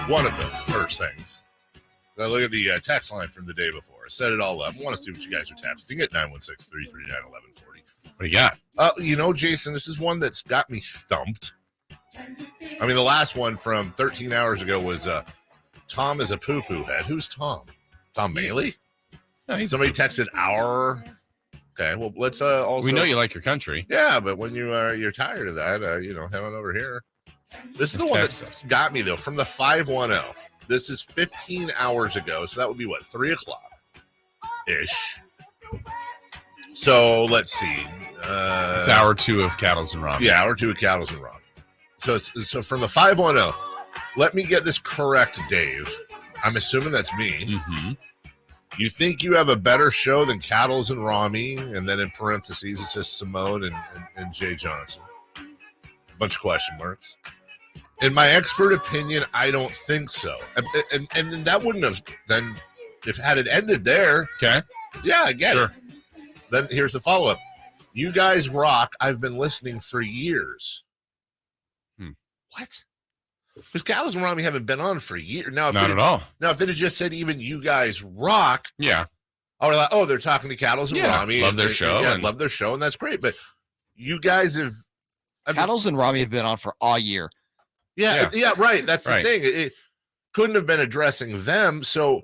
one of the first things. I look at the text line from the day before. I set it all up. I want to see what you guys are texting at 916-339-1140. What do you got? Jason, this is one that's got me stumped. I mean, the last one from 13 hours ago was Tom is a poo-poo head. Who's Tom? Tom Bailey? No, Somebody texted our... Okay, well, let's also... We know you like your country. Yeah, but when you're tired of that, head on over here. This is the one that got me, though, from the 510. This is 15 hours ago, so that would be, 3 o'clock-ish. So, let's see. It's hour 2 of Cattles and Ramen. Yeah, hour 2 of Cattles and Ramen. So from the 510, let me get this correct, Dave. I'm assuming that's me. Mm-hmm. You think you have a better show than Cattles and Rami? And then in parentheses, it says Simone and Jay Johnson. Bunch of question marks. In my expert opinion, I don't think so. And that wouldn't have then, if had it ended there. Okay. Yeah, I get it. Then here's the follow-up. You guys rock. I've been listening for years. What? Because Cattles and Rami haven't been on for years. Now, Not at all. Now, if it had just said even you guys rock. Yeah. I would like, they're talking to Cattles and Rami. Love their show. Yeah, love their show, and that's great. But you guys have... Cattles and Rami have been on for all year. Yeah, right. That's the thing. It couldn't have been addressing them, so...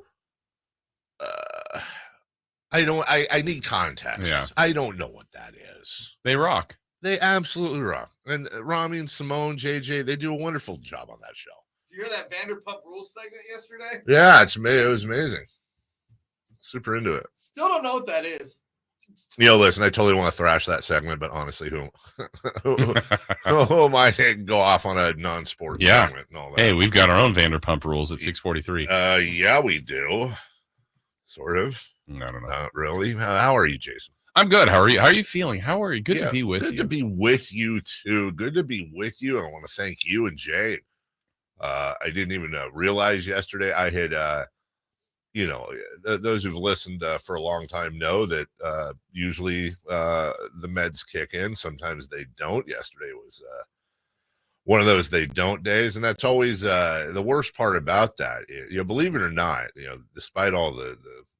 I need context. Yeah. I don't know what that is. They rock. They absolutely rock. And Rami and Simone, JJ, they do a wonderful job on that show. Did you hear that Vanderpump Rules segment yesterday? Yeah, it was amazing. Super into it. Still don't know what that is. Listen, I totally want to thrash that segment, but honestly, who might go off on a non-sports segment and all that? Hey, we've got our own Vanderpump Rules at 6:43. Yeah, we do. Sort of. I don't know. Not really. How are you, Jason? I'm good. How are you? How are you feeling? How are you? Good to be with you. Good to be with you, too. Good to be with you. I want to thank you and Jay. I didn't even realize yesterday I had, those who've listened for a long time know that usually the meds kick in. Sometimes they don't. Yesterday was one of those they don't days. And that's always the worst part about that. Believe it or not, despite all the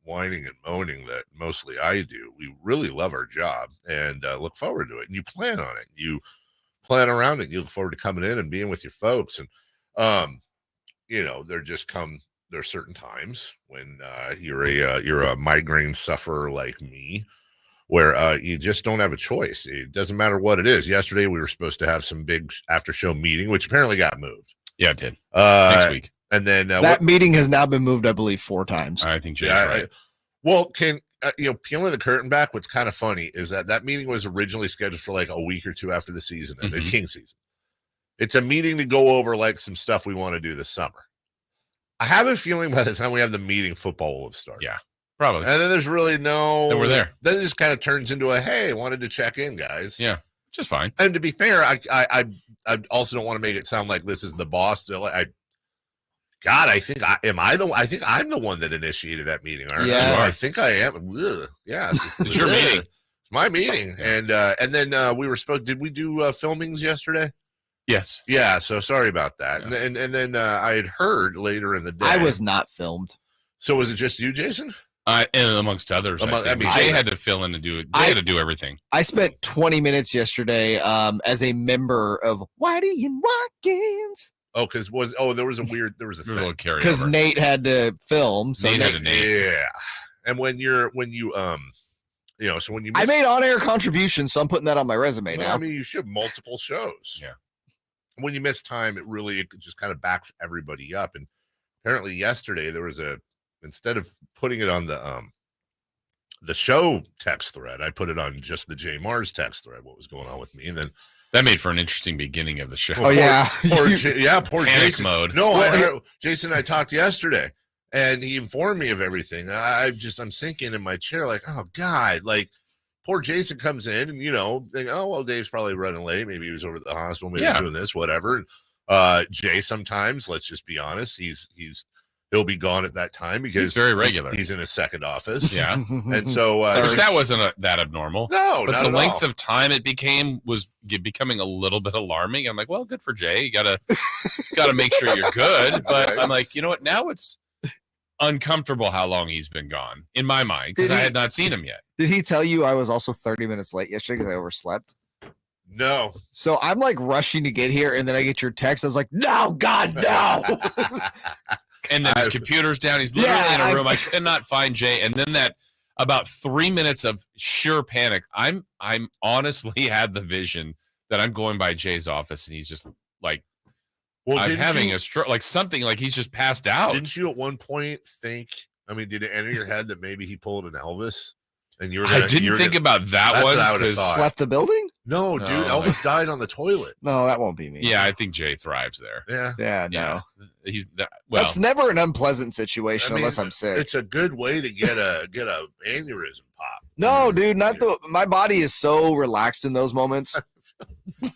whining and moaning that mostly I do, we really love our job and look forward to it. And you plan on it. You plan around it. You look forward to coming in and being with your folks. And, there's certain times when you're a migraine sufferer like me where you just don't have a choice. It doesn't matter what it is. Yesterday, we were supposed to have some big after show meeting, which apparently got moved. Yeah, it did. Next week. And then that meeting has now been moved, I believe, 4 times. I think Jay's right. Peeling the curtain back, what's kind of funny is that meeting was originally scheduled for like a week or 2 after the season, the King season. It's a meeting to go over like some stuff we want to do this summer. I have a feeling by the time we have the meeting, football will have started. Yeah, probably. And then there's really no... Then we're there. Then it just kind of turns into a, hey, wanted to check in, guys. Yeah, just fine. And to be fair, I also don't want to make it sound like this is the boss still. I think I'm the one that initiated that meeting. Yeah, I think I am. Ugh. Yeah, it's your meeting. It's my meeting. And then we were supposed. Did we do filmings yesterday? Yes. Yeah. So sorry about that. Yeah. And then I had heard later in the day. I was not filmed. So was it just you, Jason? And amongst others, Jay had to fill in and do it. Jay had to do everything. I spent 20 minutes yesterday as a member of Whitey and Watkins. Oh, there was a little carryover. Because Nate had to film. So Nate had to Nate. Yeah. And when you I made on-air contributions, so I'm putting that on my resume now. I mean, you should have multiple shows. Yeah. When you miss time, it just kind of backs everybody up. And apparently yesterday there was instead of putting it on the show text thread, I put it on just the J Mars text thread, what was going on with me. And then that made for an interesting beginning of the show. Oh, yeah. Poor panic Jason. mode. No, Jason and I talked yesterday, and he informed me of everything. I'm sinking in my chair like, oh, God. Like, poor Jason comes in and, think, oh, well, Dave's probably running late. Maybe he was over at the hospital. Maybe he's doing this, whatever. Jay sometimes, let's just be honest, he's he'll be gone at that time because he's very regular. He's in his second office. Yeah. And so that wasn't that abnormal. No, but not the at length all. of time it was becoming a little bit alarming. I'm like, well, good for Jay. You gotta make sure you're good. But Okay. I'm like, you know what? Now it's uncomfortable how long he's been gone in my mind because I had not seen him yet. Did he tell you I was also 30 minutes late yesterday because I overslept? No. So I'm like rushing to get here, and then I get your text. I was like, no, God, no. And then his computer's down. He's literally in a room. I cannot find Jay. And then that about 3 minutes of sheer panic. I'm honestly had the vision that I'm going by Jay's office, and he's just like, I'm having a stroke, like something, like he's just passed out. Didn't you at one point think? I mean, did it enter your head that maybe he pulled an Elvis? And you were I didn't think about that one. Left the building? No, dude, Elvis died on the toilet. No, that won't be me. Yeah, I think Jay thrives there. Yeah, no. He's that's never an unpleasant situation unless I'm sick. It's a good way to get a aneurysm pop. No, dude, my body is so relaxed in those moments. you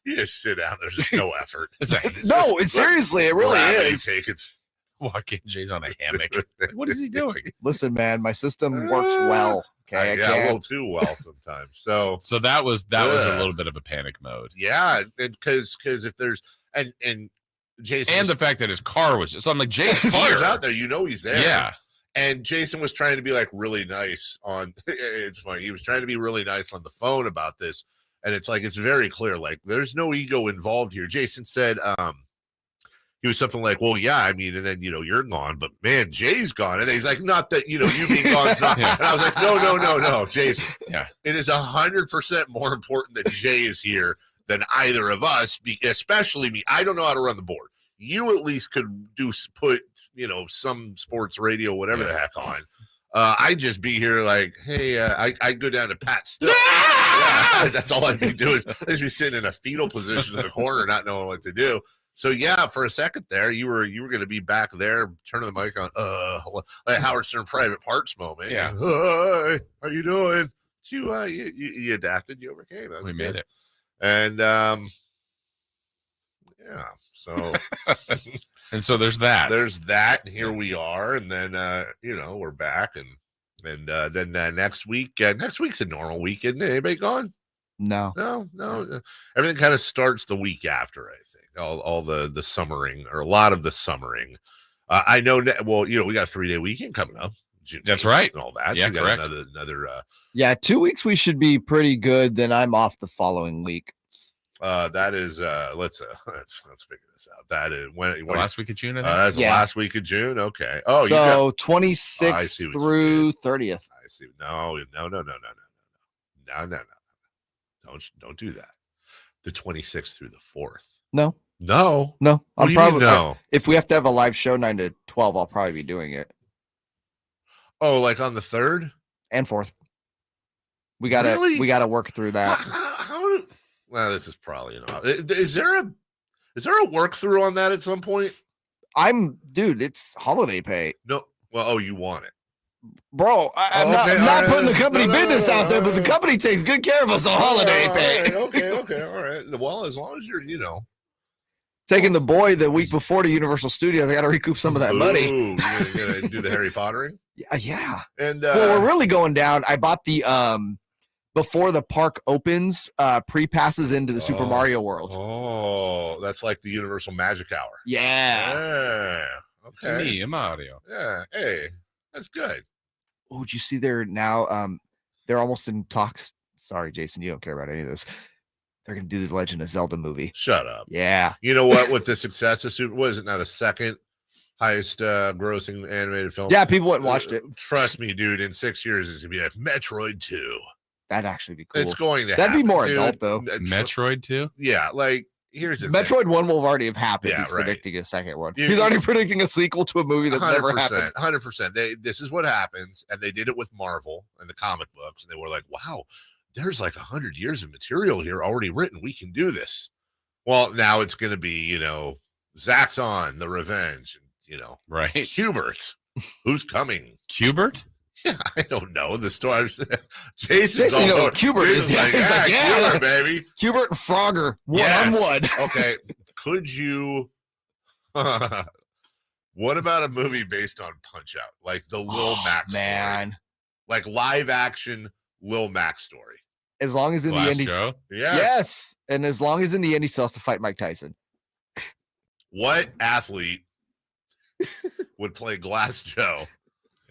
just sit down. There's just no effort. Seriously, it really is. It's walking. Jay's on a hammock. Like, what is he doing? Listen, man, my system works well. Okay, a little too well sometimes. So that was a little bit of a panic mode. Yeah, because if there's and Jason and the fact that his car was, so I'm like, Jay's car out there, he's there. Yeah. And Jason was trying to be like really nice on. It's funny. He was trying to be really nice on the phone about this, and it's like it's very clear. Like there's no ego involved here. Jason said, he was something like, well, yeah, I mean, and then, you're gone, but man, Jay's gone. And he's like, not that, you being gone. Yeah. And I was like, no, Jason. Yeah. It is 100% more important that Jay is here than either of us, especially me. I don't know how to run the board. You at least could put, some sports radio, whatever the heck on. I'd just be here like, hey, I go down to Pat Still. Yeah, that's all I'd be doing. I'd just be sitting in a fetal position in the corner, not knowing what to do. So yeah, for a second there, you were going to be back there, turning the mic on, like Howard Stern Private Parts moment. Yeah. Hey, how you doing? You adapted, you overcame. We made it. And yeah, so and so there's that. There's that, and here we are, and then we're back, and then next week's a normal week, isn't it? Anybody gone? No. Everything kind of starts the week after, I think. All the summering, or a lot of the summering. I know. Well, we got a 3-day weekend coming up. That's right. And all that. Yeah, so we correct. got another. 2 weeks we should be pretty good. Then I'm off the following week. That is. Let's figure this out. That is when last week of June. That's the last week of June. Okay. Oh, so 26th through 30th. I see. No. Don't do that. The 26th through the 4th. No. I'm probably no. If we have to have a live show 9 to 12, I'll probably be doing it. Oh, like on the 3rd and 4th. We gotta work through that. Well, this is probably Is there a work through on that at some point? Dude, it's holiday pay. No. Well, you want it. Bro, I'm not putting the company business out there, but the company takes good care of us on holiday pay. Okay, all right. Well, as long as you're, taking the boy the week before to Universal Studios, I got to recoup some of that money. You're gonna do the Harry Pottering? Yeah. And we're really going down. I bought the before the park opens, pre-passes into the Super Mario World. Oh, that's like the Universal Magic Hour. Yeah. Okay. To me, Mario. Yeah. Hey, that's good. Oh, did you see they're now they're almost in talks. Sorry, Jason, you don't care about any of this. They're gonna do the Legend of Zelda movie. Shut up. Yeah. You know what? With the success of Super, what is it now? The second highest grossing animated film. Yeah, people went and watched it. Trust me, dude. In 6 years, it's gonna be like Metroid 2. That'd actually be cool. It's going to. That'd happen, be more dude. adult though. Metroid 2. Yeah, like here's the Metroid thing. 1 will already have happened. Yeah, He's right. predicting a second one. He's already predicting a sequel to a movie that's never happened. 100%. This is what happens, and they did it with Marvel and the comic books, and they were like, "Wow, there's like 100 years of material here already written. We can do this." Well, now it's going to be, Zaxxon, The Revenge, right? Hubert, who's coming? Hubert? Yeah, I don't know the story. Jason, Hubert is like, Hubert, baby. Hubert and Frogger, one on one. Okay, could you? What about a movie based on Punch-Out, like the Lil Mac story? Like live action Lil Mac story. As long as in Glass the end, Joe? yes, and as long as in the end he still has to fight Mike Tyson. What athlete would play Glass Joe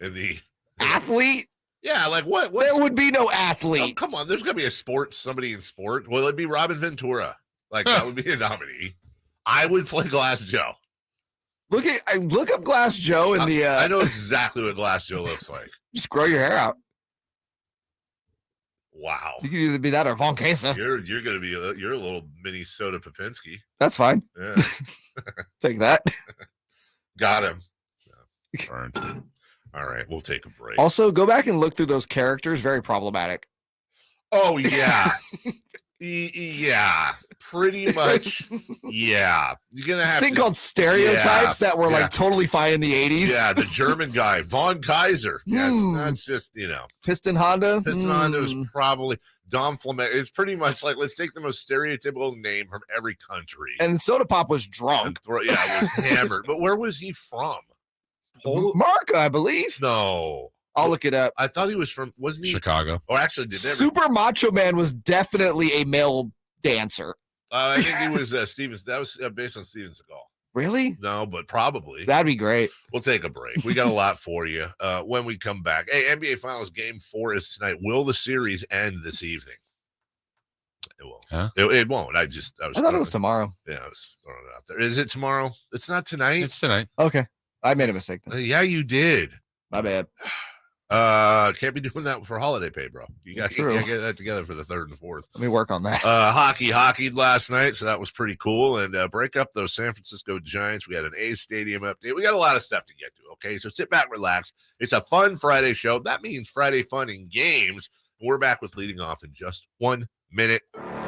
in the athlete? Yeah, like what? There would be no athlete. Oh, come on, there's gonna be somebody in sport. Well, it'd be Robin Ventura. Like that would be a nominee. I would play Glass Joe. Look up Glass Joe in the. I know exactly what Glass Joe looks like. Just grow your hair out. Wow. You can either be that or Von Kesa. You're gonna be you're a little Minnesota Popinski. That's fine. Yeah. Take that. Got him. Darn. All right, we'll take a break. Also, go back and look through those characters. Very problematic. Oh yeah. Yeah, pretty much. Yeah, you're gonna have this thing called stereotypes that were like totally fine in the 80s. Yeah, the German guy, Von Kaiser. That's just Piston Honda. Piston Honda is probably Dom Flamet. It's pretty much like let's take the most stereotypical name from every country. And Soda Pop was drunk. Yeah, it was hammered. But where was he from? Marca, I believe. No. I'll look it up. I thought he was from, wasn't he? Chicago. Or actually, Super Macho Man was definitely a male dancer. I think he was Steven. That was based on Steven Seagal. Really? No, but probably. That'd be great. We'll take a break. We got a lot for you when we come back. Hey, NBA Finals Game 4 is tonight. Will the series end this evening? It won't. Huh? It won't. I thought it was tomorrow. Yeah, I was throwing it out there. Is it tomorrow? It's not tonight. It's tonight. Okay. I made a mistake then. Yeah, you did. My bad. Can't be doing that for holiday pay, bro. You got to get that together for the 3rd and 4th. Let me work on that. Hockeyed last night, so that was pretty cool. And break up those San Francisco Giants. We had an A's Stadium update. We got a lot of stuff to get to. Okay, so sit back, relax. It's a fun Friday show. That means Friday fun in games. We're back with leading off in just 1 minute.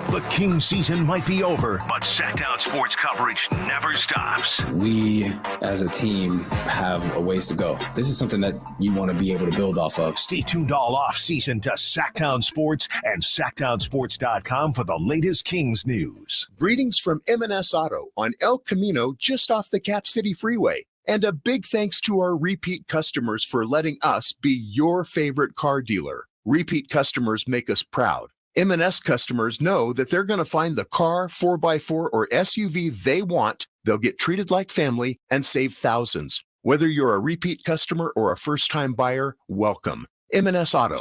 The King season might be over, but Sactown sports coverage never stops. We, as a team, have a ways to go. This is something that you want to be able to build off of. Stay tuned all off-season to Sactown Sports and SactownSports.com for the latest Kings news. Greetings from M&S Auto on El Camino, just off the Cap City Freeway. And a big thanks to our repeat customers for letting us be your favorite car dealer. Repeat customers make us proud. M&S customers know that they're going to find the car, 4x4, or SUV they want. They'll get treated like family and save thousands. Whether you're a repeat customer or a first-time buyer, welcome. M&S Auto,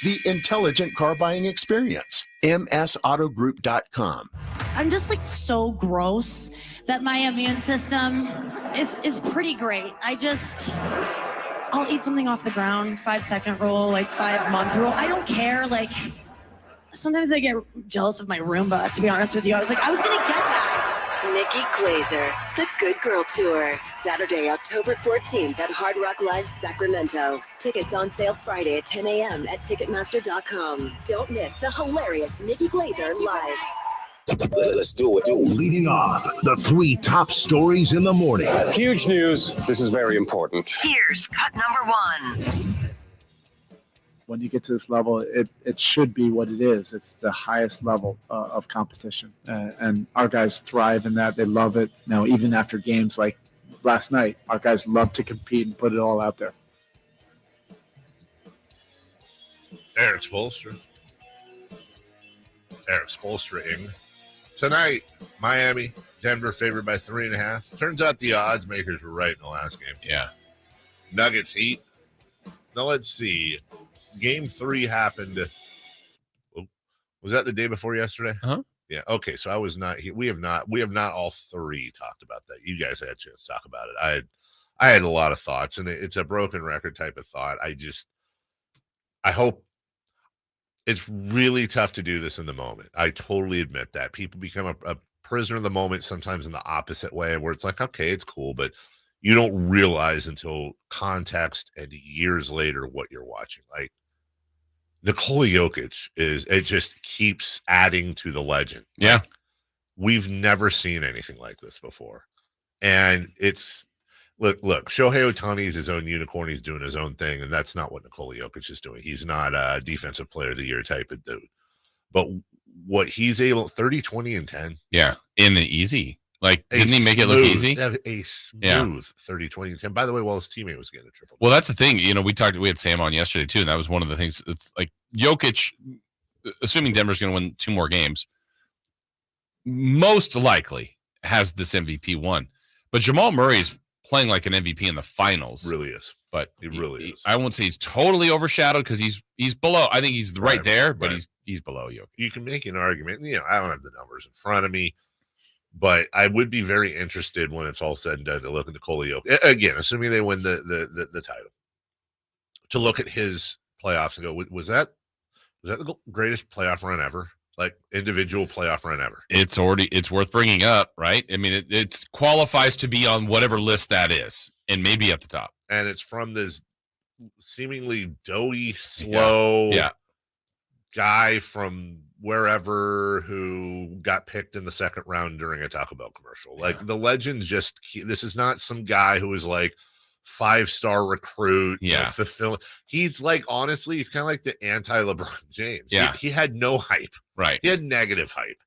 the intelligent car buying experience. MSAutogroup.com. I'm just like so gross that my immune system is pretty great. I'll eat something off the ground, 5-second rule, like 5-month rule. I don't care. Like, sometimes I get jealous of my Roomba, to be honest with you. I was going to get that. Nikki Glazer, The Good Girl Tour, Saturday, October 14th at Hard Rock Live Sacramento. Tickets on sale Friday at 10 a.m. at Ticketmaster.com. Don't miss the hilarious Nikki Glazer live. Let's do it. Leading off, the 3 top stories in the morning. Huge news. This is very important. Here's cut number 1. When you get to this level, it should be what it is. It's the highest level of competition. And our guys thrive in that. They love it. Now, even after games like last night, our guys love to compete and put it all out there. Eric Spoelstra. Tonight, Miami, Denver favored by 3.5. Turns out the odds makers were right in the last game. Yeah. Nuggets Heat. Now let's see. Game 3 happened. Was that the day before yesterday? Uh-huh. Yeah. Okay. So I was not here. We have not all 3 talked about that. You guys had a chance to talk about it. I had a lot of thoughts, and it's a broken record type of thought. I hope. It's really tough to do this in the moment. I totally admit that. People become a prisoner of the moment sometimes in the opposite way, where it's like, okay, it's cool, but you don't realize until context and years later what you're watching. Like Nikola Jokic it just keeps adding to the legend. Yeah. Like, we've never seen anything like this before. And it's Look, Shohei Ohtani is his own unicorn. He's doing his own thing, and that's not what Nikola Jokic is doing. He's not a defensive player of the year type of dude. But what he's able, 30, 20, and 10. Yeah, in the easy. Like, didn't he make it look easy? A smooth 30, 20, and 10. By the way, while his teammate was getting a triple. Well, that's the thing. You know, we had Sam on yesterday too, and that was one of the things. It's like Jokic, assuming Denver's going to win 2 more games, most likely has this MVP one. But Jamal Murray's playing like an MVP in the finals. Really is. But he really is. I won't say he's totally overshadowed because he's below. I think he's right there, but he's below Jokic. You can make an argument. You know, I don't have the numbers in front of me, but I would be very interested when it's all said and done to look at Nikola Jokic again, assuming they win the title, to look at his playoffs and go, was that the greatest playoff run ever? Like individual playoff run ever. It's worth bringing up, right? I mean, it qualifies to be on whatever list that is, and maybe at the top. And it's from this seemingly doughy, slow guy from wherever who got picked in the second round during a Taco Bell commercial. Like the legend this is not some guy who is like 5-star recruit. He's like, honestly, he's kind of like the anti-LeBron James. Yeah. He had no hype. Right. He had negative hype.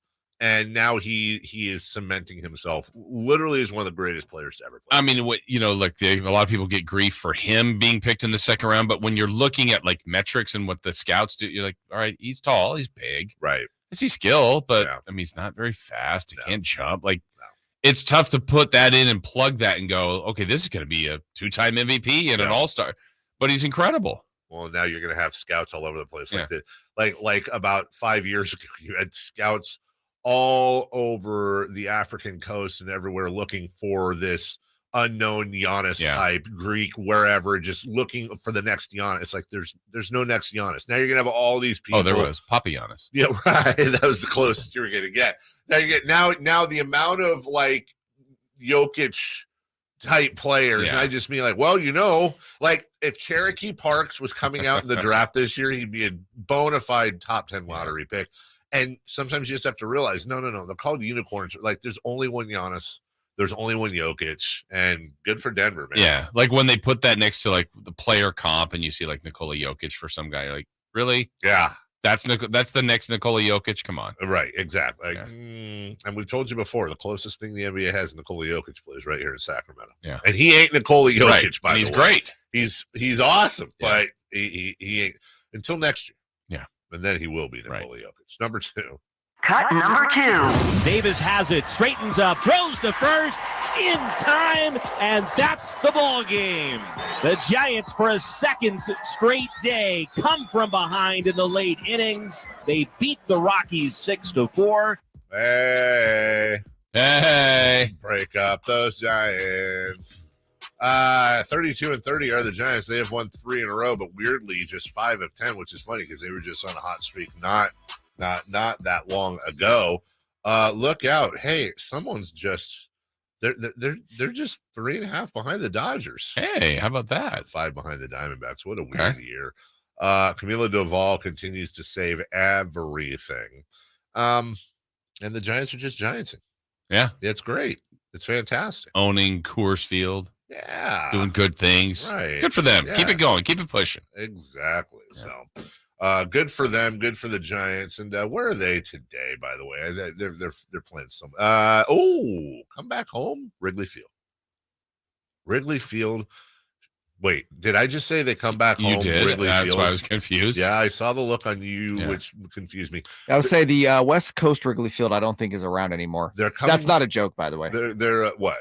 And now he is cementing himself literally as one of the greatest players to ever play. I mean, like a lot of people get grief for him being picked in the second round, but when you're looking at like metrics and what the scouts do, you're like, all right, he's tall, he's big. Right. I see skill, but I mean, he's not very fast. He can't jump. Like, it's tough to put that in and plug that and go, okay, this is going to be a 2-time MVP and an all-star, but he's incredible. Well, now you're going to have scouts all over the place. Like about 5 years ago, you had scouts all over the African coast and everywhere looking for this unknown Giannis type, Greek, wherever, just looking for the next Giannis. It's like there's no next Giannis. Now you're gonna have all these people. Oh, there was Papa Giannis. Yeah, right. That was the closest you were gonna get. Now you get now the amount of like Jokic type players, and I just mean like, well, you know, like if Cherokee Parks was coming out in the draft this year, he'd be a bona fide top 10 lottery pick. And sometimes you just have to realize, no, they're called unicorns. Like there's only one Giannis, there's only one Jokic, and good for Denver, man. Yeah, like when they put that next to like the player comp, and you see like Nikola Jokic for some guy, you're like, really? Yeah, that's the next Nikola Jokic. Come on, right? Exactly. Like, and we've told you before, the closest thing the NBA has Nikola Jokic plays right here in Sacramento. Yeah, and he ain't Nikola Jokic, by the way. He's great. He's awesome, but he ain't until next year. Yeah. And then he will be Nikola Jokic. Number 2. Cut number 2. Davis has it, straightens up, throws to first, in time, and that's the ball game. The Giants, for a second straight day, come from behind in the late innings. They beat the Rockies 6-4. Hey. Break up those Giants. 32-30 are the Giants. They have won 3 in a row, but weirdly just 5 of 10, which is funny because they were just on a hot streak not that long ago. Look out! Hey, someone's just they're just 3.5 behind the Dodgers. Hey, how about that? 5 behind the Diamondbacks. What a weird year. Camilo Doval continues to save everything, and the Giants are just giantsing. Yeah, it's great. It's fantastic. Owning Coors Field. Yeah. Doing good things. Right. Good for them. Yeah. Keep it going. Keep it pushing. Exactly. Yeah. So good for them. Good for the Giants. And where are they today, by the way? They're playing some come back home? Wrigley Field. Wait, did I just say they come back home? You did. Wrigley That's Field? why I was confused. Yeah, I saw the look on you, which confused me. I would say the West Coast Wrigley Field, I don't think is around anymore. That's not a joke, by the way. They're what?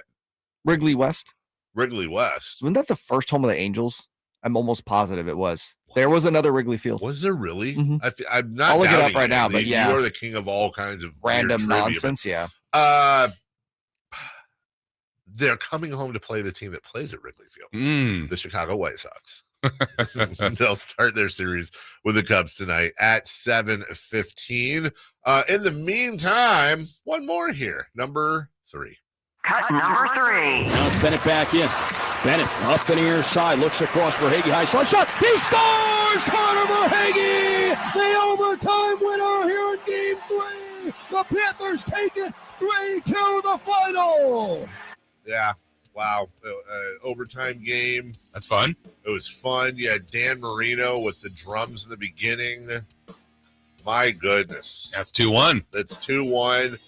Wrigley West. Wasn't that the first home of the Angels? I'm almost positive it was. There was another Wrigley Field. Was there really? Mm-hmm. I'm not. I'll look it up right now, but yeah, you are the king of all kinds of random nonsense. Yeah. They're coming home to play the team that plays at Wrigley Field, the Chicago White Sox. They'll start their series with the Cubs tonight at 7:15. In the meantime, one more here, number 3. Cut number 3. Now it's Bennett back in. Bennett up the near side, looks across for Hagee, high slide shot. He scores! Connor Verhage, the overtime winner here in Game 3. The Panthers take it 3-2 the final. Yeah. Wow. Overtime game. That's fun. It was fun. You had Dan Marino with the drums in the beginning. My goodness. That's 2-1. That's 2-1.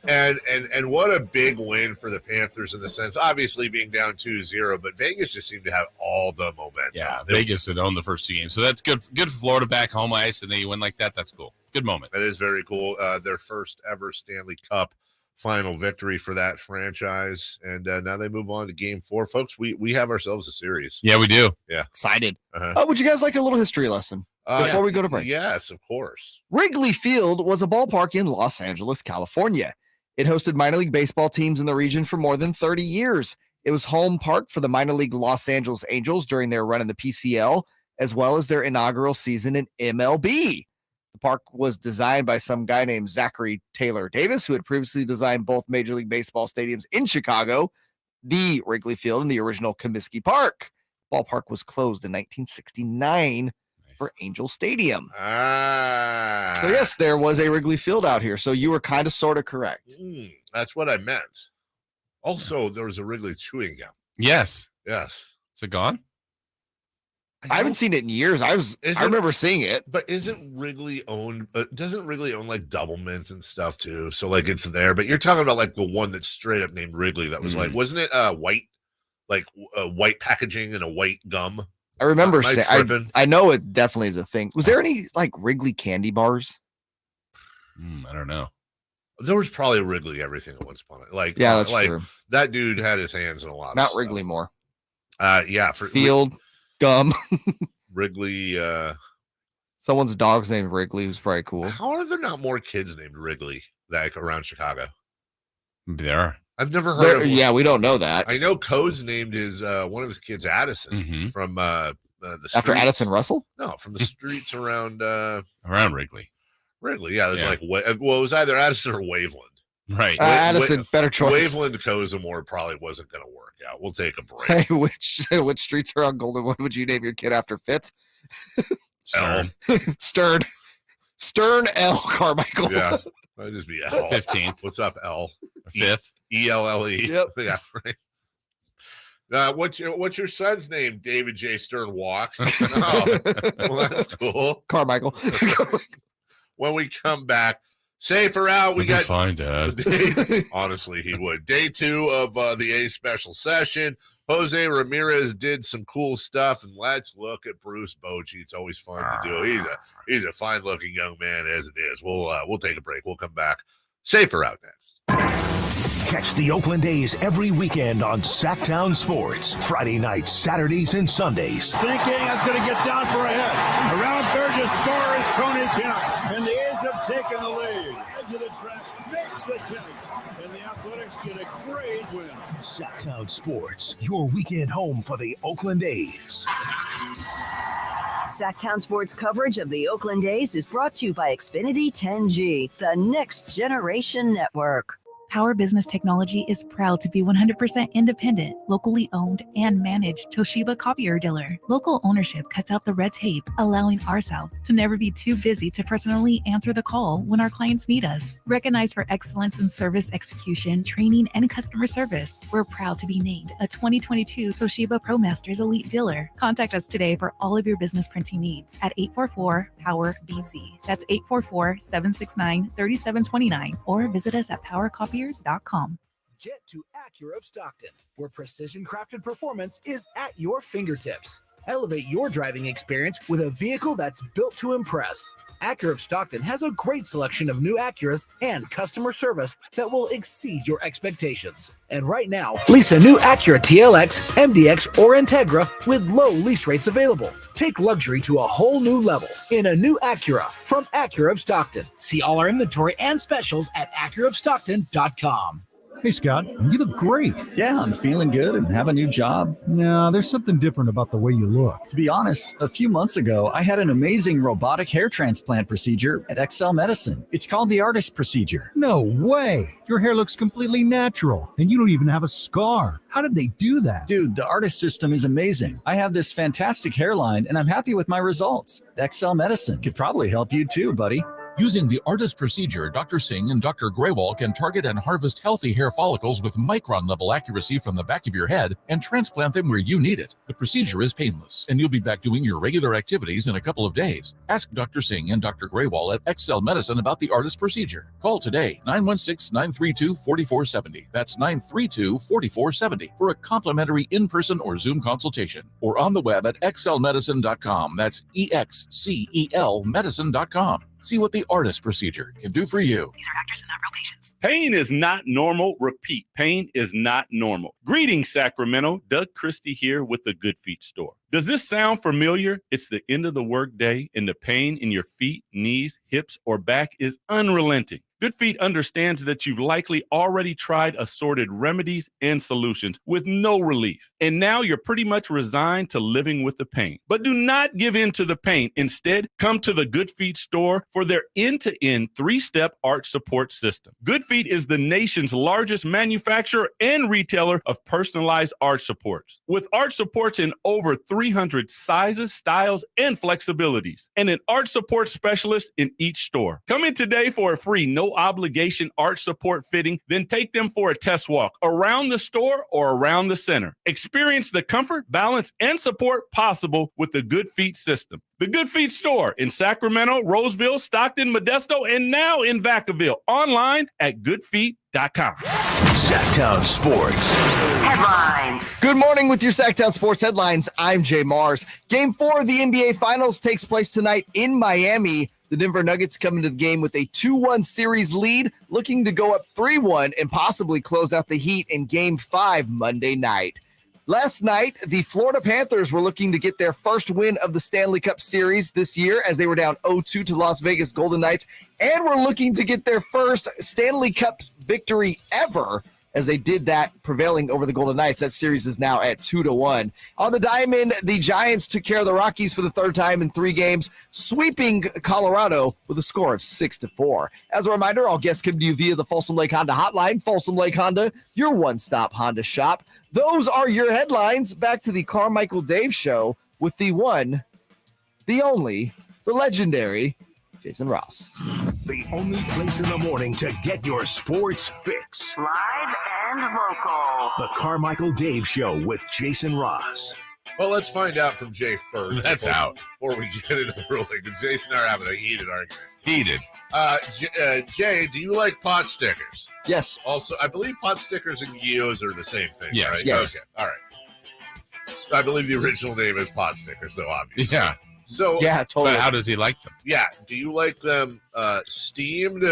And what a big win for the Panthers in the sense, obviously being down 2-0, but Vegas just seemed to have all the momentum. Yeah, Vegas had owned the first 2 games. So that's good. Good for Florida back home ice, and then you win like that. That's cool. Good moment. That is very cool. Their first ever Stanley Cup final victory for that franchise. And now they move on to game 4. Folks, we have ourselves a series. Yeah, we do. Yeah. Excited. Oh, would you guys like a little history lesson before we go to break? Yes, of course. Wrigley Field was a ballpark in Los Angeles, California. It hosted minor league baseball teams in the region for more than 30 years. It was home park for the minor league Los Angeles Angels during their run in the PCL, as well as their inaugural season in MLB. The park was designed by some guy named Zachary Taylor Davis, who had previously designed both Major League Baseball stadiums in Chicago, the Wrigley Field and the original Comiskey Park. Ballpark was closed in 1969 for Angel Stadium. So yes, there was a Wrigley Field out here. So you were kind of sort of correct. That's what I meant. Also, there was a Wrigley chewing gum. Yes. Yes. Is it gone? I haven't seen it in years. I remember seeing it. But isn't Wrigley owned? Doesn't Wrigley own like Double Mints and stuff too? So like it's there. But you're talking about like the one that's straight up named Wrigley. That was like, wasn't it white, like white packaging and a white gum? I remember saying. I know it definitely is a thing. Was there any like Wrigley candy bars? I don't know. There was probably Wrigley everything at once upon it. Like yeah, that's like true. That dude had his hands in a lot. Not of Wrigley stuff. more. Yeah, for Field gum. Wrigley. Someone's dog's named Wrigley, who's probably cool. How are there not more kids named Wrigley like around Chicago? There are. I've never heard of one. Yeah, we don't know that. I know Coase named his one of his kids Addison from the streets. After Addison Russell? No, from the streets around Wrigley. Wrigley, yeah. There's like it was either Addison or Waveland. Right. Addison, better choice. Waveland Cosamore probably wasn't going to work out. We'll take a break. Hey, which streets are on Goldenwood would you name your kid after? 5th? Stern. Stern L. Carmichael. Yeah. That'd just be L. 15th. What's up, L? 5th. ELLE. Yep. Yeah, right. What's your son's name? David J. Stern Walk. Oh, well, that's cool. Carmichael. When we come back, safer out. We got fine, Dad. Honestly, he would. Day 2 of the A special session. Jose Ramirez did some cool stuff, and let's look at Bruce Bochy. It's always fun to do. He's a fine-looking young man as it is. We'll take a break. We'll come back. Safer out next. Catch the Oakland A's every weekend on Sactown Sports. Friday nights, Saturdays, and Sundays. Sinking, that's going to get down for a hit. Around third to score is Tony Kennett. And the A's have taken the lead. Edge of the track makes the catch. And the Athletics get a great win. Sactown Sports, your weekend home for the Oakland A's. Sactown Sports coverage of the Oakland A's is brought to you by Xfinity 10G, the next generation network. Power Business Technology is proud to be 100% independent, locally owned, and managed Toshiba copier dealer. Local ownership cuts out the red tape, allowing ourselves to never be too busy to personally answer the call when our clients need us. Recognized for excellence in service execution, training, and customer service, we're proud to be named a 2022 Toshiba ProMasters Elite Dealer. Contact us today for all of your business printing needs at 844-POWER-BZ. That's 844-769-3729, or visit us at PowerCopier.com. Get to Acura of Stockton, where precision crafted performance is at your fingertips. Elevate your driving experience with a vehicle that's built to impress. Acura of Stockton has a great selection of new Acuras and customer service that will exceed your expectations. And right now, lease a new Acura TLX, MDX, or Integra with low lease rates available. Take luxury to a whole new level in a new Acura from Acura of Stockton. See all our inventory and specials at AcuraofStockton.com. Hey, Scott, you look great. Yeah, I'm feeling good and have a new job. No, there's something different about the way you look. To be honest, a few months ago, I had an amazing robotic hair transplant procedure at XL Medicine. It's called the Artist Procedure. No way. Your hair looks completely natural, and you don't even have a scar. How did they do that? Dude, the Artist system is amazing. I have this fantastic hairline, and I'm happy with my results. XL Medicine could probably help you too, buddy. Using the ARTIST procedure, Dr. Singh and Dr. Graywall can target and harvest healthy hair follicles with micron-level accuracy from the back of your head and transplant them where you need it. The procedure is painless, and you'll be back doing your regular activities in a couple of days. Ask Dr. Singh and Dr. Graywall at Excel Medicine about the ARTIST procedure. Call today, 916-932-4470. That's 932-4470 for a complimentary in-person or Zoom consultation, or on the web at excelmedicine.com. That's EXCEL medicine.com. See what the ARTIST procedure can do for you. These are actors and not real patients. Pain is not normal. Repeat, pain is not normal. Greetings, Sacramento. Doug Christie here with the Good Feet store. Does this sound familiar? It's the end of the workday, and the pain in your feet, knees, hips, or back is unrelenting. Good Feet understands that you've likely already tried assorted remedies and solutions with no relief. And now you're pretty much resigned to living with the pain. But do not give in to the pain. Instead, come to the Good Feet store for their end-to-end 3-step arch support system. Good Feet is the nation's largest manufacturer and retailer of personalized arch supports. With arch supports in over 300 sizes, styles, and flexibilities, and an arch support specialist in each store. Come in today for a free no-obligation arch support fitting, then take them for a test walk around the store or around the center. Experience the comfort, balance, and support possible with the Good Feet system. The Good Feet store in Sacramento, Roseville, Stockton, Modesto, and now in Vacaville. Online at goodfeet.com. Sactown Sports Headlines. Good morning with your Sactown Sports headlines. I'm Jay Mars. Game 4 of the NBA Finals takes place tonight in Miami. The Denver Nuggets come into the game with a 2-1 series lead, looking to go up 3-1 and possibly close out the Heat in Game 5 Monday night. Last night, the Florida Panthers were looking to get their first win of the Stanley Cup series this year as they were down 0-2 to Las Vegas Golden Knights, and were looking to get their first Stanley Cup victory ever as they did that, prevailing over the Golden Knights. That series is now at 2-1. On the diamond, the Giants took care of the Rockies for the third time in 3 games, sweeping Colorado with a score of 6-4. As a reminder, all guests come to you via the Folsom Lake Honda hotline. Folsom Lake Honda, your one-stop Honda shop. Those are your headlines. Back to the Carmichael Dave Show with the one, the only, the legendary Jason Ross. The only place in the morning to get your sports fix. Live and local. The Carmichael Dave Show with Jason Ross. Well, let's find out from Jay first. That's out. Before we get into the ruling, because Jason and I are having a heated argument. Heated. Jay, do you like pot stickers? Yes. Also, I believe pot stickers and Gios are the same thing, Yes. right? Yes. Okay, all right. So I believe the original name is pot stickers, though, obviously. Yeah. So yeah, totally. But how does he like them? Yeah. Do you like them steamed,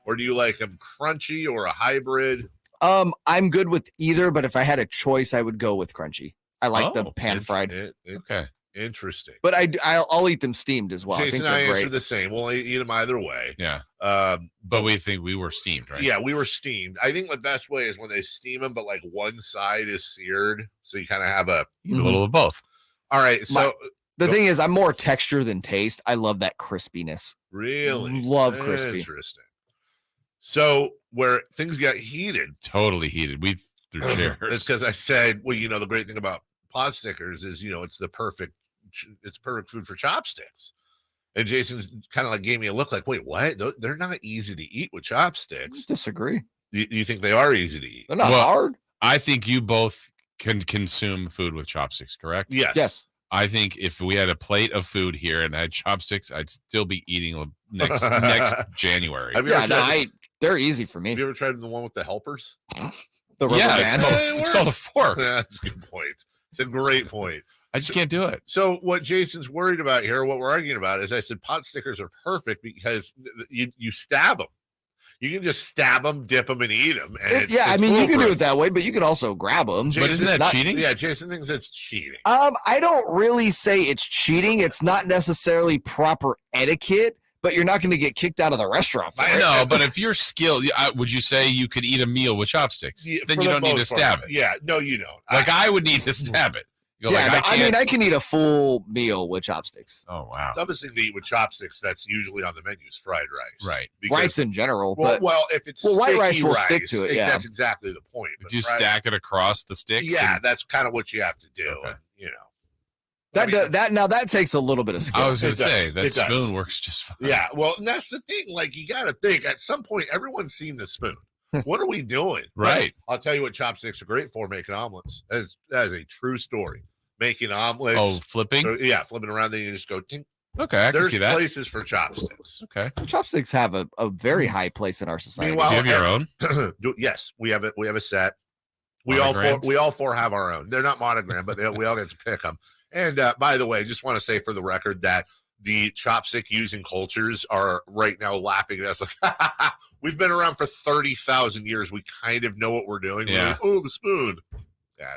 or do you like them crunchy, or a hybrid? I'm good with either, but if I had a choice, I would go with crunchy. I like the pan fried. Okay. Interesting. But I'll eat them steamed as well. Jason I and I think they're answer great. the same. We'll eat them either way. Yeah. But we think we were steamed, right? Yeah, we were steamed. I think the best way is when they steam them, but like one side is seared, so you kind of have a little of both. All right. So the thing is, I'm more texture than taste. I love that crispiness. Really love crispy. Interesting. So where things got heated, totally heated. We threw chairs. It's because I said, well, the great thing about pot stickers is, it's perfect food for chopsticks. And Jason kind of like gave me a look like, wait, what? They're not easy to eat with chopsticks. I disagree. You think they are easy to eat? They're not hard. I think you both can consume food with chopsticks, correct? Yes. I think if we had a plate of food here and I had chopsticks, I'd still be eating next January. They're easy for me. Have you ever tried the one with the helpers? The rubber band? It's called a fork. Yeah, that's a good point. It's a great point. I just can't do it. So what Jason's worried about here, what we're arguing about, is I said pot stickers are perfect because you stab them. You can just stab them, dip them, and eat them. And you can do it that way, but you can also grab them. But isn't that cheating? Yeah, Jason thinks that's cheating. I don't really say it's cheating. It's not necessarily proper etiquette, but you're not going to get kicked out of the restaurant for it. No, but if you're skilled, would you say you could eat a meal with chopsticks? Yeah, then you don't need to stab it. Yeah, no, you don't. Like I would need to stab it. I can eat a full meal with chopsticks. Oh, wow. The toughest thing to eat with chopsticks that's usually on the menu is fried rice. Right. Rice in general. Well, if it's white rice sticky will stick to it, yeah. That's exactly the point. Do you stack it across the sticks? Yeah, that's kind of what you have to do. Okay. And, That takes a little bit of skill. I was going to say It that does. spoon works just fine. Yeah, well, and that's the thing. Like, you got to think at some point, everyone's seen the spoon. What are we doing? Right. I'll tell you what chopsticks are great for: making omelets. That is a true story. Making omelets. Oh, flipping? So, yeah, flipping around. Then you just go. Tink. Okay, I can There's see that. places for chopsticks. Okay. Chopsticks have a very high place in our society. Meanwhile, Do you have your own? Yes, we have it. We have a set. We Monogrammed? all four have our own. They're not monogrammed, but we all get to pick them. And by the way, just want to say for the record that the chopstick using cultures are right now laughing at us like, we've been around for 30,000 years. We kind of know what we're doing. Yeah. We're like, oh, the spoon. Yeah,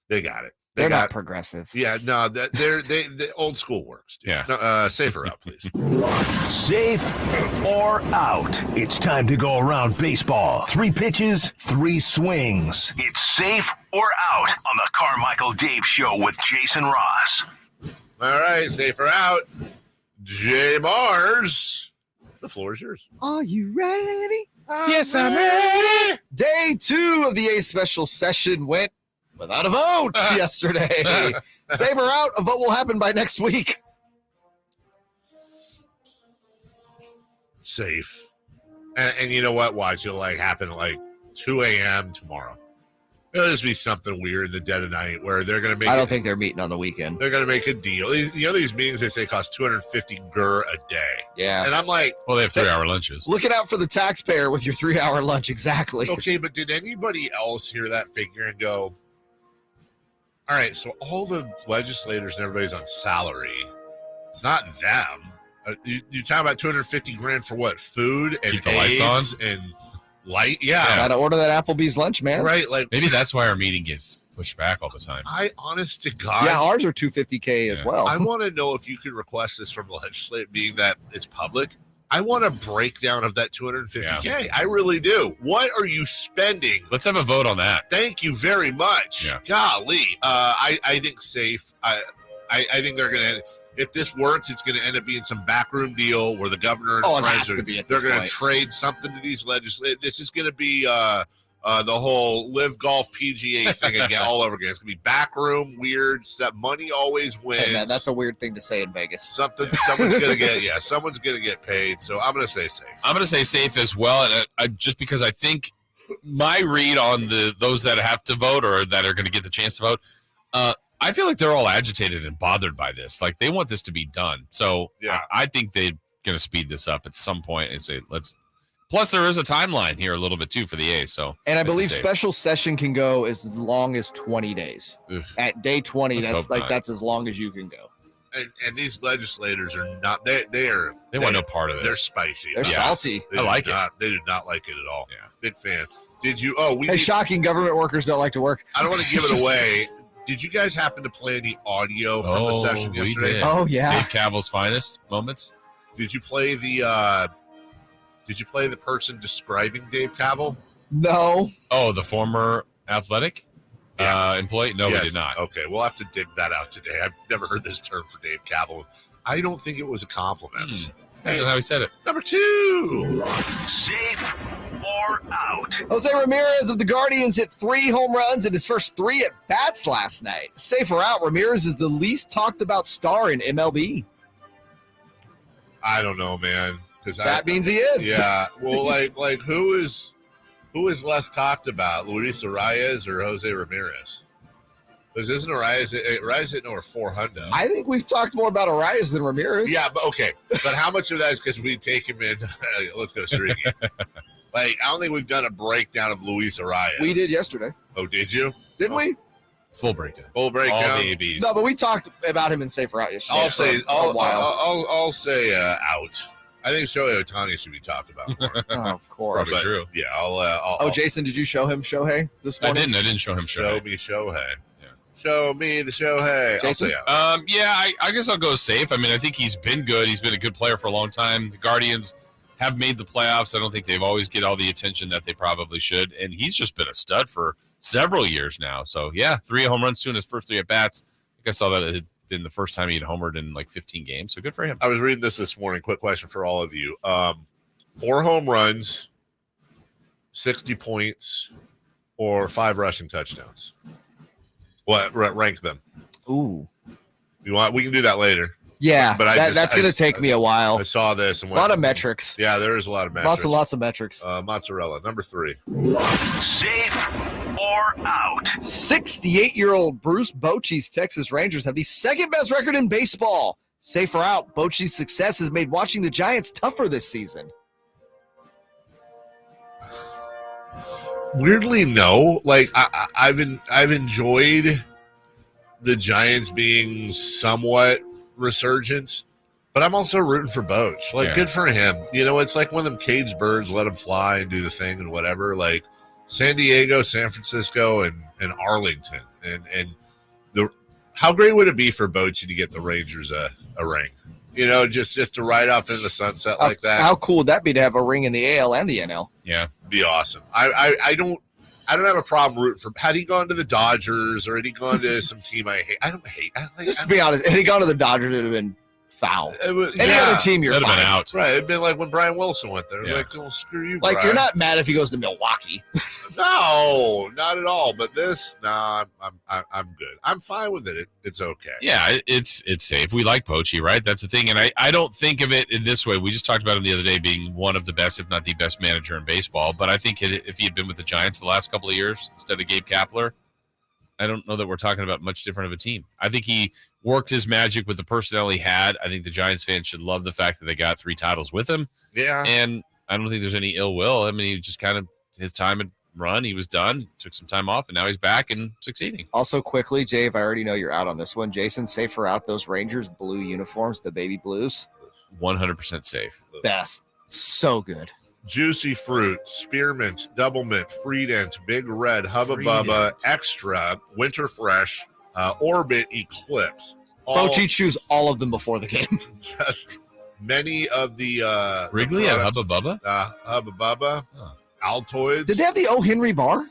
they got it. They're not progressive. Yeah, no, they're old school works. Dude. Yeah. No, safer out, please. Safe or out? It's time to go around baseball. 3 pitches, 3 swings. It's safe or out on the Carmichael Dave Show with Jason Ross. All right, safer out. Jay Mars, the floor is yours. Are you ready? Yes, I'm ready. Day 2 of the A special session went without a vote yesterday. Safe or out, a vote will happen by next week. Safe. And you know what? Watch, it'll happen at 2 a.m. tomorrow. It'll just be something weird in the dead of night where they're going to make I don't think they're meeting on the weekend. They're going to make a deal. These meetings they say cost $250 a day. Yeah. And I'm like, well, they have 3-hour lunches. Looking out for the taxpayer with your 3-hour lunch. Exactly. Okay, but did anybody else hear that figure and go, all right, so all the legislators and everybody's on salary. It's not them. You're talking about $250,000 for what? Food and keep the lights on and light. Yeah. Gotta order that Applebee's lunch, man. Right. Maybe that's why our meeting gets pushed back all the time. Honest to God. Yeah, ours are $250K as well. I want to know if you could request this from the legislature, being that it's public. I want a breakdown of that $250K. Yeah. I really do. What are you spending? Let's have a vote on that. Thank you very much. Yeah. Golly. I think safe. I think they're going to, if this works, it's going to end up being some backroom deal where the governor and friends they're going to trade something to these legislators. This is going to be the whole live golf PGA thing again, all over again. It's going to be backroom, weird stuff. Money always wins. Hey, man, that's a weird thing to say in Vegas. Someone's going to get paid. So I'm going to say safe. I'm going to say safe as well. And just because I think my read on those that have to vote or that are going to get the chance to vote, I feel like they're all agitated and bothered by this. Like they want this to be done. So yeah. I think they're going to speed this up at some point and say, plus there is a timeline here a little bit too for the A's. So, and I believe special session can go as long as 20 days. Oof. At day 20, that's as long as you can go. And these legislators are not, they want no part of this. They're spicy. They're salty. I like it. They do not like it at all. Yeah. Big fan. Did you, shocking, government workers don't like to work. I don't want to give it away. Did you guys happen to play any audio from the session yesterday? Did. Oh yeah, Dave Caval's finest moments. Did you play the person describing Dave Caval? No. Oh, the former athletic employee? No, we did not. Okay, we'll have to dig that out today. I've never heard this term for Dave Caval. I don't think it was a compliment. Depends on how he said it. Number 2. Safe or out? Jose Ramirez of the Guardians hit 3 home runs in his first 3 at bats last night. Safe or out, Ramirez is the least talked about star in MLB. I don't know, man. That means he is. Yeah. Well, like who is less talked about, Luis Arias or Jose Ramirez? Because isn't Arias hitting over 400? I think we've talked more about Arias than Ramirez. Yeah, but okay. But how much of that is because we take him in? Let's go streaky. I don't think we've done a breakdown of Luis Arias. We did yesterday. Oh, did you? Didn't we? Full breakdown. Full breakdown. All the ABs. No, but we talked about him in Safe or Out yesterday. I'll say out. I think Shohei Ohtani should be talked about more. Oh, of course. Probably true. Yeah, I'll Jason, did you show him Shohei this morning? I didn't show him Shohei. Show me Shohei. Yeah. Show me the Shohei. Jason? I'll say out. I guess I'll go safe. I mean, I think he's been good. He's been a good player for a long time. The Guardians have made the playoffs. I don't think they've always get all the attention that they probably should. And he's just been a stud for several years now. So, 3 home runs in his first 3 at-bats. I think I saw that it had been the first time he had homered in 15 games. So good for him. I was reading this morning. Quick question for all of you. 4 home runs, 60 points, or 5 rushing touchdowns. What? Rank them. Ooh. You want? We can do that later. Yeah, but that's going to take me a while. I saw this and a lot of metrics. Yeah, there is a lot of metrics. Lots of metrics. Mozzarella, number 3. Safe or out? 68-year-old Bruce Bochy's Texas Rangers have the second best record in baseball. Safe or out? Bochy's success has made watching the Giants tougher this season. Weirdly, no. Like I've enjoyed the Giants being somewhat resurgent, but I'm also rooting for Boch. Like, good for him. You know, it's like one of them caged birds, let him fly and do the thing and whatever. Like San Diego, San Francisco, and Arlington, and how great would it be for Boch to get the Rangers a ring? You know, just to ride off into the sunset like that. How cool would that be to have a ring in the AL and the NL? Yeah, be awesome. I don't have a problem rooting for. Had he gone to the Dodgers or had he gone to some team I hate? I don't hate. Just to be honest, had he gone to the Dodgers, it would have been foul. Any other team, you're fine. Been out. Right. It'd been like when Brian Wilson went there. It was like, well, screw you, Like, Brian. you're not mad if he goes to Milwaukee. No, not at all. But this, I'm good. I'm fine with it. It's okay. Yeah, it's safe. We like Bochy, right? That's the thing. And I don't think of it in this way. We just talked about him the other day being one of the best, if not the best manager in baseball. But I think if he had been with the Giants the last couple of years instead of Gabe Kapler, I don't know that we're talking about much different of a team. I think he worked his magic with the personnel he had. I think the Giants fans should love the fact that they got 3 titles with him. Yeah. And I don't think there's any ill will. I mean, he just kind of, his time had run. He was done, took some time off, and now he's back and succeeding. Also, quickly, Jay, I already know you're out on this one. Jason, safe or out those Rangers blue uniforms, the baby blues? 100% safe. Best. So good. Juicy Fruit, Spearmint, Double Mint, Freedent, Big Red, Hubba Bubba, Extra, Winter Fresh, Orbit, Eclipse. Bochy chews all of them before the game. Just many of the Wrigley the and Hubba Bubba? Hubba Bubba, Altoids. Did they have the O. Henry bar?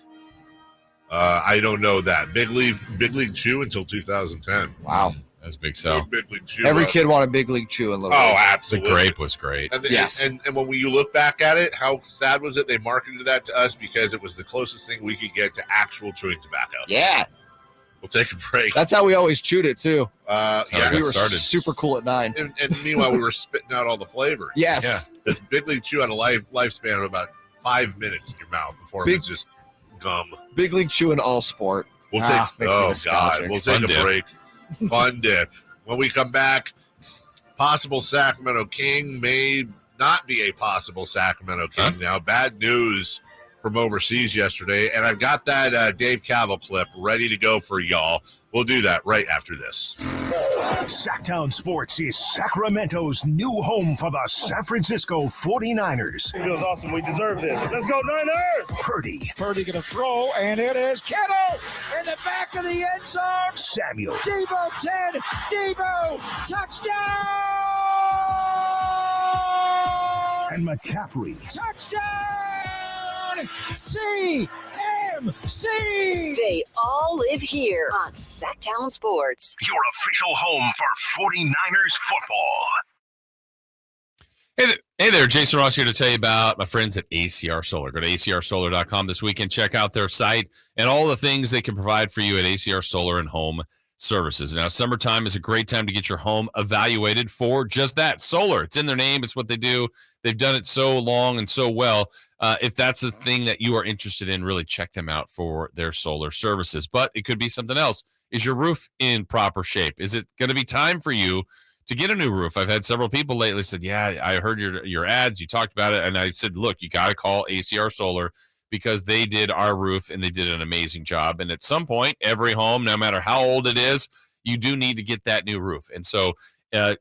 I don't know that. Big League Chew until 2010. Wow. That's a big sell. Big League Chew. Every kid wanted Big League Chew in Little Oh, League. absolutely. The grape was great. And yes. And when you look back at it, how sad was it they marketed that to us because it was the closest thing we could get to actual chewing tobacco. Yeah. We'll take a break. That's how we always chewed it, too. Yeah, we were super cool at 9. And meanwhile, we were spitting out all the flavor. Yes. Yeah. This Big League Chew had a lifespan of about 5 minutes in your mouth before it was just gum. Big League Chew in all sport. We'll take, we'll take a break. Fun dip. When we come back, possible Sacramento King may not be a possible Sacramento King now. Bad news from overseas yesterday. And I've got that Dave Caval clip ready to go for y'all. We'll do that right after this. Sactown Sports is Sacramento's new home for the San Francisco 49ers. Feels awesome. We deserve this. Let's go, Niners! Purdy. Purdy going to throw, and it is Kittle in the back of the end zone. Samuel. Devo 10. Devo. Touchdown! And McCaffrey. Touchdown! CMC! They all live here on Sactown Sports. Your official home for 49ers football. Hey there, Jason Ross here to tell you about my friends at ACR Solar. Go to acrsolar.com this weekend, check out their site and all the things they can provide for you at ACR Solar and Home Services. Now, summertime is a great time to get your home evaluated for just that, solar. It's in their name. It's what they do. They've done it so long and so well. If that's the thing that you are interested in, really check them out for their solar services. But it could be something else. Is your roof in proper shape? Is it going to be time for you to get a new roof? I've had several people lately said, yeah, I heard your ads. You talked about it. And I said, look, you got to call ACR Solar because they did our roof and they did an amazing job. And at some point, every home, no matter how old it is, you do need to get that new roof. And so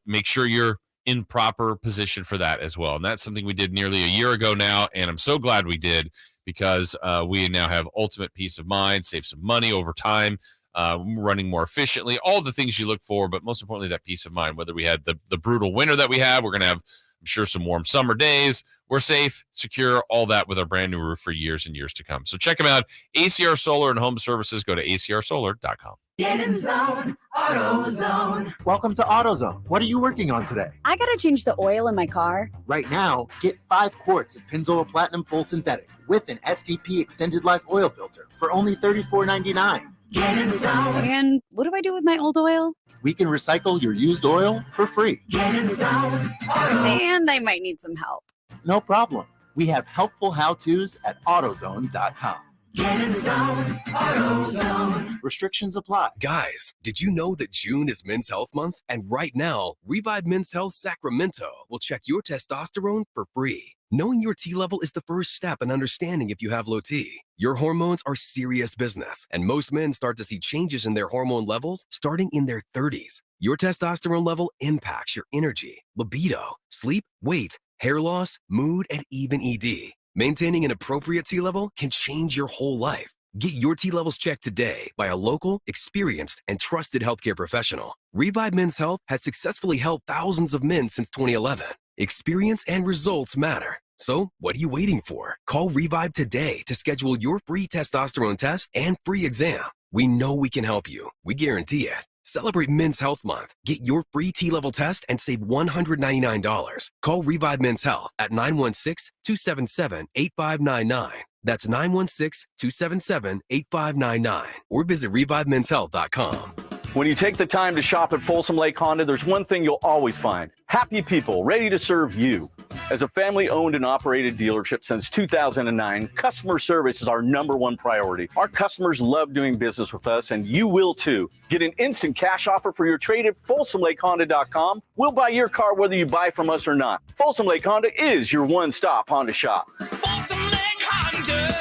make sure you're in proper position for that as well. And that's something we did nearly a year ago now. And I'm so glad we did because we now have ultimate peace of mind, save some money over time, running more efficiently, all the things you look for, but most importantly, that peace of mind, whether we had the brutal winter that we have, we're going to have, I'm sure, some warm summer days. We're safe, secure, all that with our brand new roof for years and years to come. So check them out. ACR Solar and Home Services. Go to acrsolar.com. Get in zone, AutoZone. Welcome to AutoZone. What are you working on today? I gotta change the oil in my car. Right now, get 5 quarts of Pennzoil Platinum Full Synthetic with an STP Extended Life oil filter for only $34.99. Get in zone. And what do I do with my old oil? We can recycle your used oil for free. Get in the zone. And I might need some help. No problem. We have helpful how-tos at AutoZone.com. Get in the zone. AutoZone. Restrictions apply. Guys, did you know that June is Men's Health Month? And right now, Revive Men's Health Sacramento will check your testosterone for free. Knowing your T level is the first step in understanding if you have low T. Your hormones are serious business, and most men start to see changes in their hormone levels starting in their 30s. Your testosterone level impacts your energy, libido, sleep, weight, hair loss, mood, and even ED. Maintaining an appropriate T level can change your whole life. Get your T levels checked today by a local, experienced, and trusted healthcare professional. Revive Men's Health has successfully helped thousands of men since 2011. Experience and results matter. So, what are you waiting for? Call Revive today to schedule your free testosterone test and free exam. We know we can help you. We guarantee it. Celebrate Men's Health Month. Get your free T-level test and save $199. Call Revive Men's Health at 916-277-8599. That's 916-277-8599. Or visit ReviveMen'sHealth.com. When you take the time to shop at Folsom Lake Honda, there's one thing you'll always find. Happy people ready to serve you. As a family-owned and operated dealership since 2009, customer service is our #1 priority. Our customers love doing business with us, and you will too. Get an instant cash offer for your trade at FolsomLakeHonda.com. We'll buy your car whether you buy from us or not. Folsom Lake Honda is your one-stop Honda shop. Folsom Lake Honda.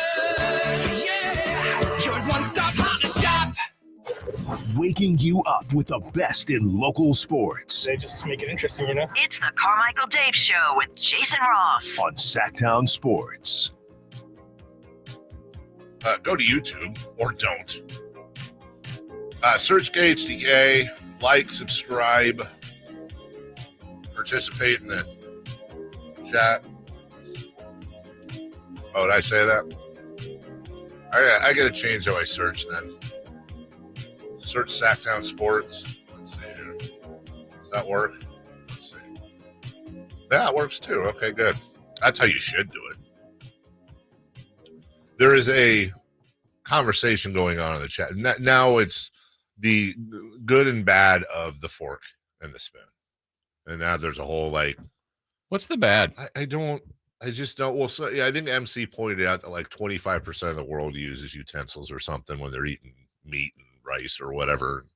Yeah, your one-stop Honda shop. Waking you up with the best in local sports. They just make it interesting, you know? It's the Carmichael Dave Show with Jason Ross on Sactown Sports. Go to YouTube or don't. Search KHTK, like, subscribe, participate in the chat. Oh, did I say that? I got to change how I search then. Search Sactown Sports. Let's see here. Does that work? Let's see. Yeah, it works too. Okay, good. That's how you should do it. There is a conversation going on in the chat. Now it's the good and bad of the fork and the spoon. And now there's a whole like, what's the bad? I just don't. Well, so yeah, I think MC pointed out that like 25% of the world uses utensils or something when they're eating meat and rice or whatever.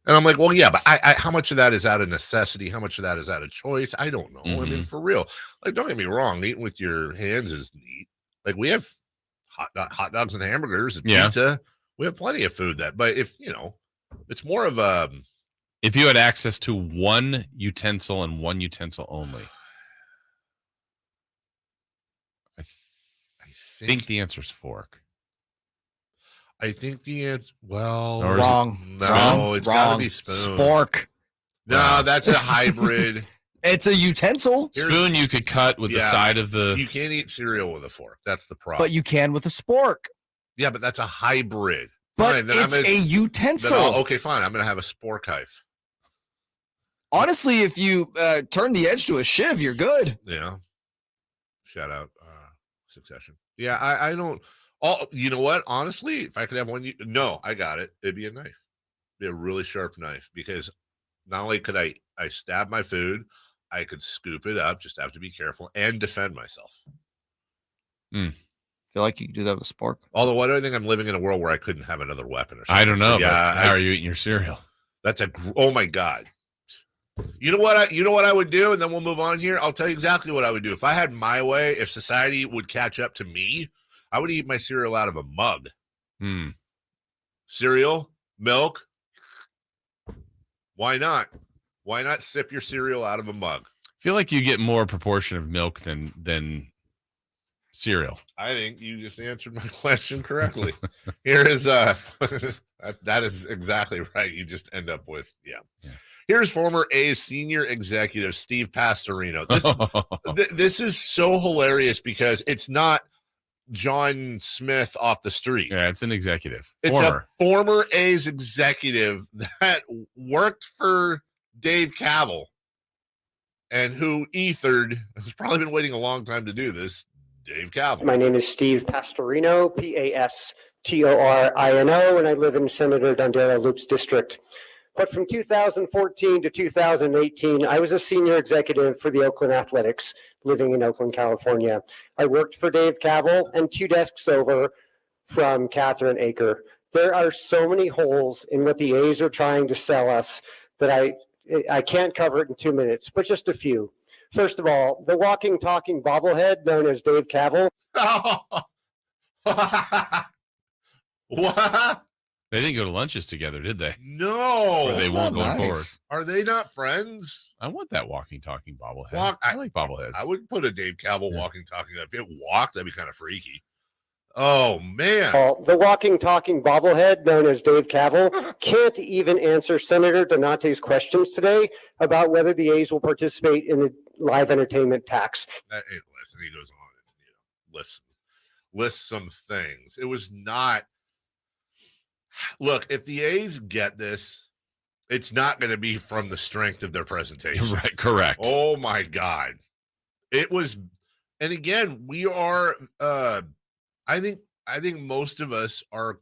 And I'm like, well, yeah, but I how much of that is out of necessity? How much of that is out of choice? I don't know. I mean, for real. Like, don't get me wrong. Eating with your hands is neat. Like, we have hot dogs and hamburgers and pizza. We have plenty of food but if, it's more of a. If you had access to one utensil and one utensil only. I think the answer is fork. I think the answer. Well, wrong. No, it's got to be spoon. Spork. No, that's a hybrid. It's a utensil. Spoon you could cut with the side of the. You can't eat cereal with a fork. That's the problem. But you can with a spork. Yeah, but that's a hybrid. But fine, then it's a utensil. Okay, fine. I'm going to have a spork knife. Honestly, if you turn the edge to a shiv, you're good. Yeah. Shout out Succession. Yeah, I don't. You know what? Honestly, if I could have one, no, I got it. It'd be a knife. It'd be a really sharp knife because not only could I stab my food, I could scoop it up. Just have to be careful and defend myself. Feel like you could do that with a spork. Although, I don't think I'm living in a world where I couldn't have another weapon or something. I don't know. So, yeah, how are you eating your cereal? That's oh my God. You know what I would do, and then we'll move on here. I'll tell you exactly what I would do if I had my way. If society would catch up to me, I would eat my cereal out of a mug. Cereal, milk. Why not? Why not sip your cereal out of a mug? I feel like you get more proportion of milk than cereal. I think you just answered my question correctly. Here is that is exactly right. You just end up with yeah. Here's former A's senior executive Steve Pastorino. This is so hilarious because it's not John Smith off the street. Yeah, it's an executive. It's a former A's executive that worked for Dave Caval and who ethered, has probably been waiting a long time to do this, Dave Caval. My name is Steve Pastorino, Pastorino, and I live in Senator Dondero Loop's district. But from 2014 to 2018, I was a senior executive for the Oakland Athletics, living in Oakland, California. I worked for Dave Caval and 2 desks over from Catherine Aker. There are so many holes in what the A's are trying to sell us that I can't cover it in 2 minutes, but just a few. First of all, the walking, talking bobblehead known as Dave Caval. What? They didn't go to lunches together, did they? No. Or they won't going forward. Are they not friends? I want that walking, talking bobblehead. I like bobbleheads. I would put a Dave Caval walking, talking. If it walked, that'd be kind of freaky. Oh, man. The walking, talking bobblehead known as Dave Caval can't even answer Senator Donate's questions today about whether the A's will participate in the live entertainment tax. Listen, he goes on and lists some things. It was not. Look, if the A's get this, it's not going to be from the strength of their presentation. Right, correct. Oh, my God. It was, and again, we are, I think most of us are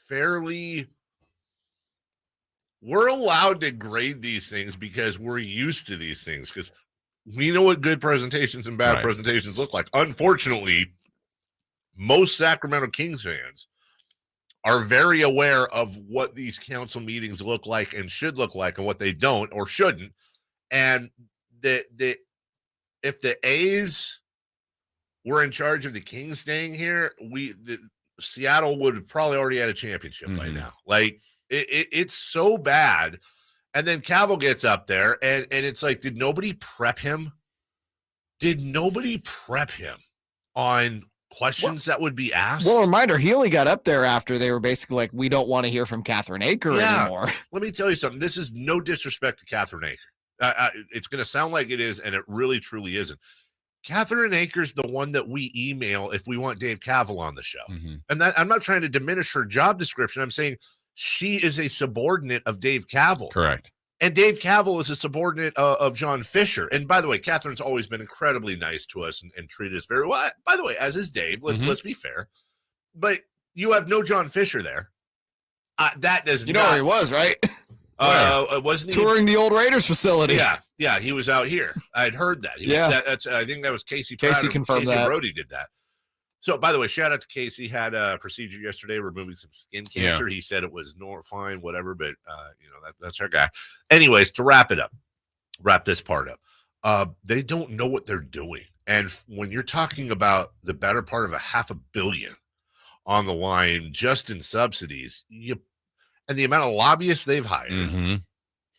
we're allowed to grade these things because we're used to these things, because we know what good presentations and bad presentations look like. Unfortunately, most Sacramento Kings fans are very aware of what these council meetings look like and should look like and what they don't or shouldn't. And if the A's were in charge of the Kings staying here, Seattle would have probably already had a championship by now. Like it's so bad. And then Caval gets up there and it's like, did nobody prep him? Did nobody prep him on questions that would be asked? Well, reminder, he only got up there after they were basically like, we don't want to hear from Catherine Aker anymore. Let me tell you something. This is no disrespect to Catherine Aker. It's going to sound like it is, and it really, truly isn't. Catherine Aker's the one that we email if we want Dave Caval on the show. And that I'm not trying to diminish her job description. I'm saying she is a subordinate of Dave Caval. Correct. And Dave Caval is a subordinate of John Fisher. And by the way, Catherine's always been incredibly nice to us and treated us very well. By the way, as is Dave, let's be fair. But you have no John Fisher there. That does You know where he was, right? Wasn't he touring the old Raiders facility? Yeah, he was out here. I'd heard that. I think that was Casey. Casey confirmed that. Brody did that. So, by the way, shout out to Casey. Had a procedure yesterday, removing some skin cancer. He said it was fine, whatever, but that's our guy. Anyways, to wrap this part up, they don't know what they're doing. And when you're talking about the better part of $500 million on the line just in subsidies, and the amount of lobbyists they've hired,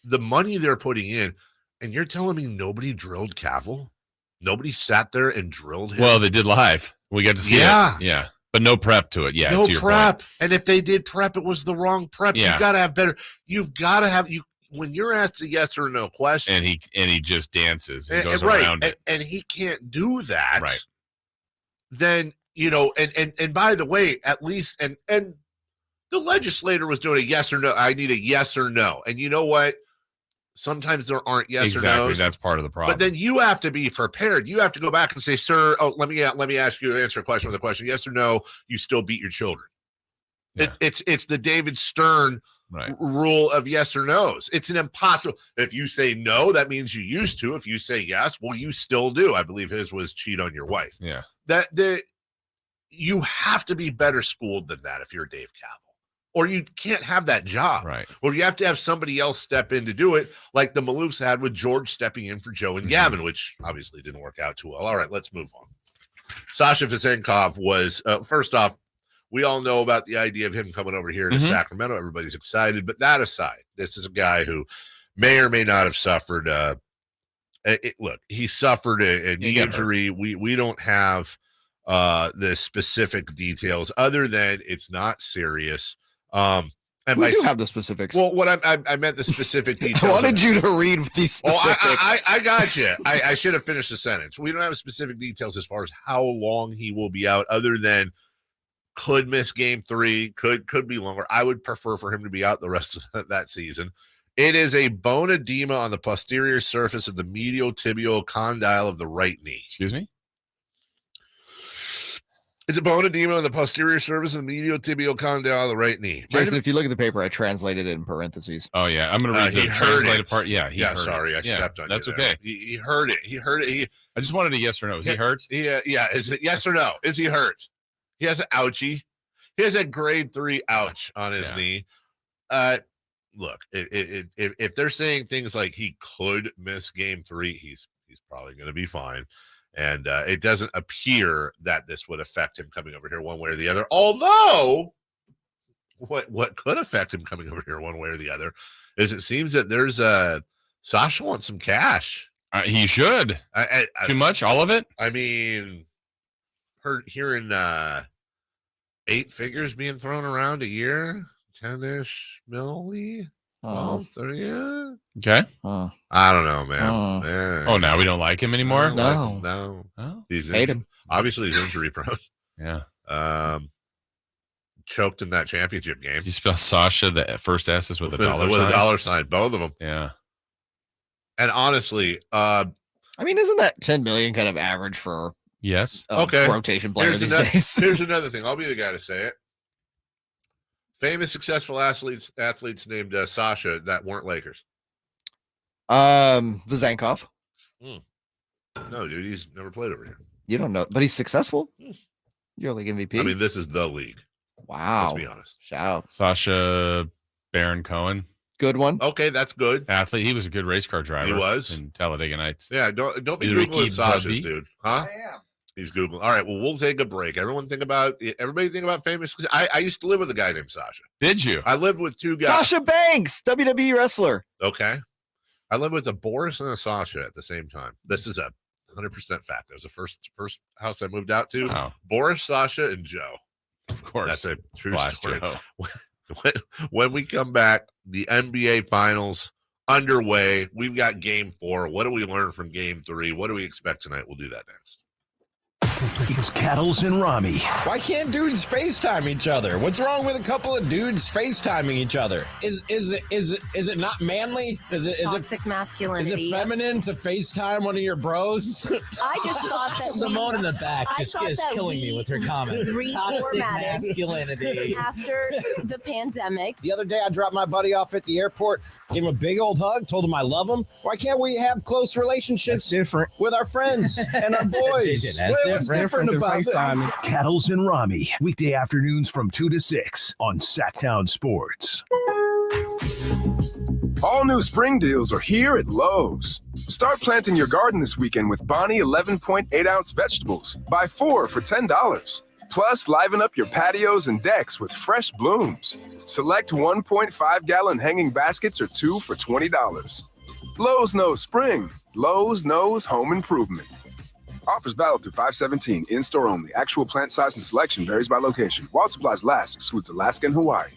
the money they're putting in, and you're telling me nobody drilled Caval? Nobody sat there and drilled him? Well, they did live. We got to see it. Yeah. But no prep to it. Yeah. No to your prep. point. And if they did prep, it was the wrong prep. Yeah. You got to have better. You've got to have when you're asked a yes or no question. And he just dances and goes around it. And he can't do that. Right. Then, and by the way, at least, and the legislator was doing a yes or no. I need a yes or no. And you know what? Sometimes there aren't yes or no's. That's part of the problem. But then you have to be prepared. You have to go back and say, sir, let me ask you to answer a question with a question. Yes or no, you still beat your children. Yeah. It's the David Stern rule of yes or no's. It's an impossible. If you say no, that means you used to. If you say yes, well, you still do. I believe his was cheat on your wife. Yeah. You have to be better schooled than that if you're Dave Caval. Or you can't have that job. Right. Or you have to have somebody else step in to do it, like the Maloofs had with George stepping in for Joe and Gavin, which obviously didn't work out too well. All right, let's move on. Sasha Vezenkov was, first off, we all know about the idea of him coming over here to Sacramento. Everybody's excited. But that aside, this is a guy who may or may not have suffered. Look, he suffered a knee injury. We don't have the specific details other than it's not serious. And we do have the specifics. Well, what I meant the specific details. I wanted you to read these specifics. I got you. I should have finished the sentence. We don't have specific details as far as how long he will be out, other than could miss game 3, could be longer. I would prefer for him to be out the rest of that season. It is a bone edema on the posterior surface of the medial tibial condyle of the right knee. Excuse me? It's a bone edema in the posterior surface of the medial-tibial condyle of the right knee. Jason, if you look at the paper, I translated it in parentheses. Oh, yeah. I'm going to read the translated part. Yeah, sorry. I stepped on you. That's okay. He heard it. I just wanted a yes or no. Is he hurt? Yeah. Is it yes or no? Is he hurt? He has an ouchie. He has a grade 3 ouch on his knee. Look, if they're saying things like he could miss game 3, he's probably going to be fine. And it doesn't appear that this would affect him coming over here one way or the other. Although, what could affect him coming over here one way or the other is it seems that there's Sasha wants some cash. He should. Too much? All of it? I mean, hearing 8 figures being thrown around a year, 10-ish milli. 30, yeah. Okay. I don't know, man. Oh, now we don't like him anymore? No. Oh. He's hate him. Obviously, he's injury prone. Yeah. Choked in that championship game. You spell Sasha the first S's with a dollar sign? With a dollar sign, both of them. Yeah. And honestly, I mean, isn't that 10 million kind of average for rotation player these days? Here's another thing. I'll be the guy to say it. Famous, successful athletes named Sasha that weren't Lakers. Vezenkov. No, dude, he's never played over here. You don't know, but he's successful. You're league MVP. I mean, this is the league. Wow. Let's be honest. Shout. Sasha Baron Cohen. Good one. Okay, that's good. Athlete. He was a good race car driver. He was in Talladega Nights. Yeah, don't be Googling Sasha's, dude. Huh? He's Googling. All right, well, we'll take a break. Everybody think about famous. I used to live with a guy named Sasha. Did you? I lived with 2 guys. Sasha Banks, WWE wrestler. Okay. I lived with a Boris and a Sasha at the same time. This is a 100% fact. That was the first house I moved out to. Oh. Boris, Sasha, and Joe. Of course. That's a true story. Joe. When we come back, the NBA Finals underway. We've got game 4. What do we learn from game 3? What do we expect tonight? We'll do that next. It's Cattles and Rami. Why can't dudes FaceTime each other? What's wrong with a couple of dudes FaceTiming each other? Is it not manly? Is it toxic masculinity? Is it feminine to FaceTime one of your bros? I just thought that Simone in the back just is killing me with her comment. Toxic masculinity. After the pandemic. The other day I dropped my buddy off at the airport, gave him a big old hug, told him I love him. Why can't we have close relationships with our friends and our boys? What's different about FaceTime? Cattles and Rami, weekday afternoons from 2 to 6 on Sactown Sports. All new spring deals are here at Lowe's. Start planting your garden this weekend with Bonnie 11.8-ounce vegetables. Buy 4 for $10. Plus, liven up your patios and decks with fresh blooms. Select 1.5-gallon hanging baskets or 2 for $20. Lowe's knows spring. Lowe's knows home improvement. Offers valid through 5/17. In-store only. Actual plant size and selection varies by location. While supplies last, excludes Alaska and Hawaii.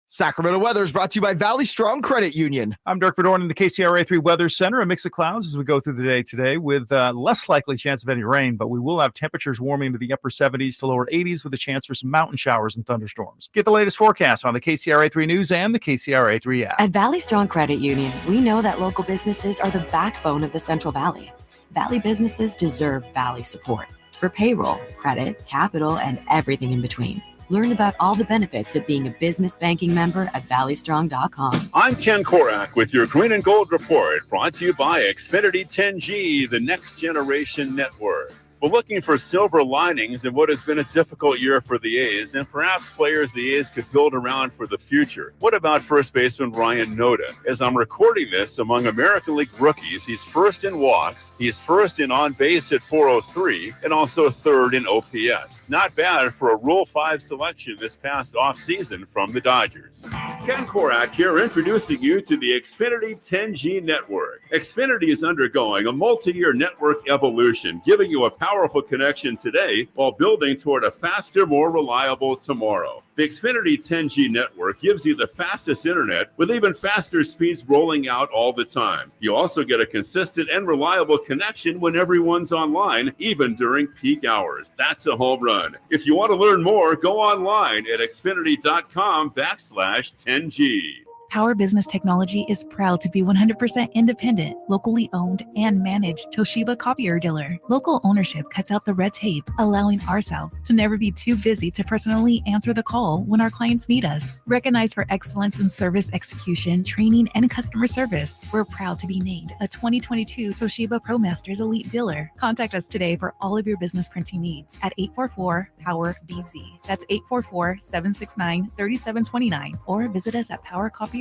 Sacramento weather is brought to you by Valley Strong Credit Union. I'm Dirk Bedorn in the KCRA3 Weather Center. A mix of clouds as we go through the day today with less likely chance of any rain, but we will have temperatures warming to the upper 70s to lower 80s with a chance for some mountain showers and thunderstorms. Get the latest forecast on the KCRA3 News and the KCRA3 app. At Valley Strong Credit Union, we know that local businesses are the backbone of the Central Valley. Valley businesses deserve Valley support for payroll, credit, capital, and everything in between. Learn about all the benefits of being a business banking member at valleystrong.com. I'm Ken Korak with your Green and Gold Report, brought to you by Xfinity 10G, the next generation network. We're looking for silver linings in what has been a difficult year for the A's, and perhaps players the A's could build around for the future. What about first baseman Ryan Noda? As I'm recording this, among American League rookies, he's first in walks, he's first in on base at 403, and also third in OPS. Not bad for a Rule 5 selection this past offseason from the Dodgers. Ken Korak here, introducing you to the Xfinity 10G network. Xfinity is undergoing a multi-year network evolution, giving you a powerful connection today while building toward a faster, more reliable tomorrow. The Xfinity 10G network gives you the fastest internet with even faster speeds rolling out all the time. You also get a consistent and reliable connection when everyone's online, even during peak hours. That's a home run. If you want to learn more, go online at xfinity.com/10G. Power Business Technology is proud to be 100% independent, locally owned, and managed Toshiba copier dealer. Local ownership cuts out the red tape, allowing ourselves to never be too busy to personally answer the call when our clients need us. Recognized for excellence in service execution, training, and customer service, we're proud to be named a 2022 Toshiba ProMasters Elite Dealer. Contact us today for all of your business printing needs at 844-POWER-BZ. That's 844-769-3729, or visit us at PowerCopiers.com.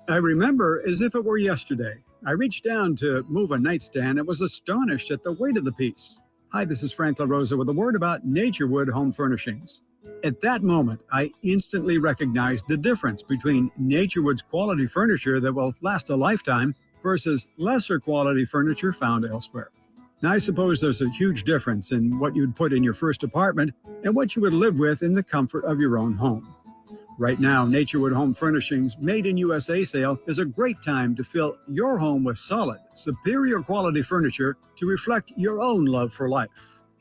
I remember as if it were yesterday. I reached down to move a nightstand and was astonished at the weight of the piece. Hi, this is Frank LaRosa with a word about Naturewood Home Furnishings. At that moment, I instantly recognized the difference between Naturewood's quality furniture that will last a lifetime versus lesser quality furniture found elsewhere. Now, I suppose there's a huge difference in what you'd put in your first apartment and what you would live with in the comfort of your own home. Right now, Naturewood Home Furnishings Made in USA sale is a great time to fill your home with solid, superior quality furniture to reflect your own love for life.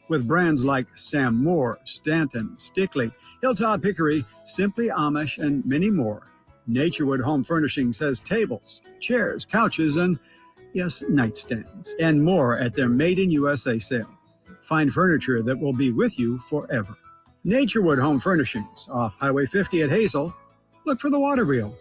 With brands like Sam Moore, Stanton, Stickley, Hilltop Hickory, Simply Amish, and many more, Naturewood Home Furnishings has tables, chairs, couches, and, yes, nightstands, and more at their Made in USA sale. Find furniture that will be with you forever. Naturewood Home Furnishings, off Highway 50 at Hazel. Look for the water wheel.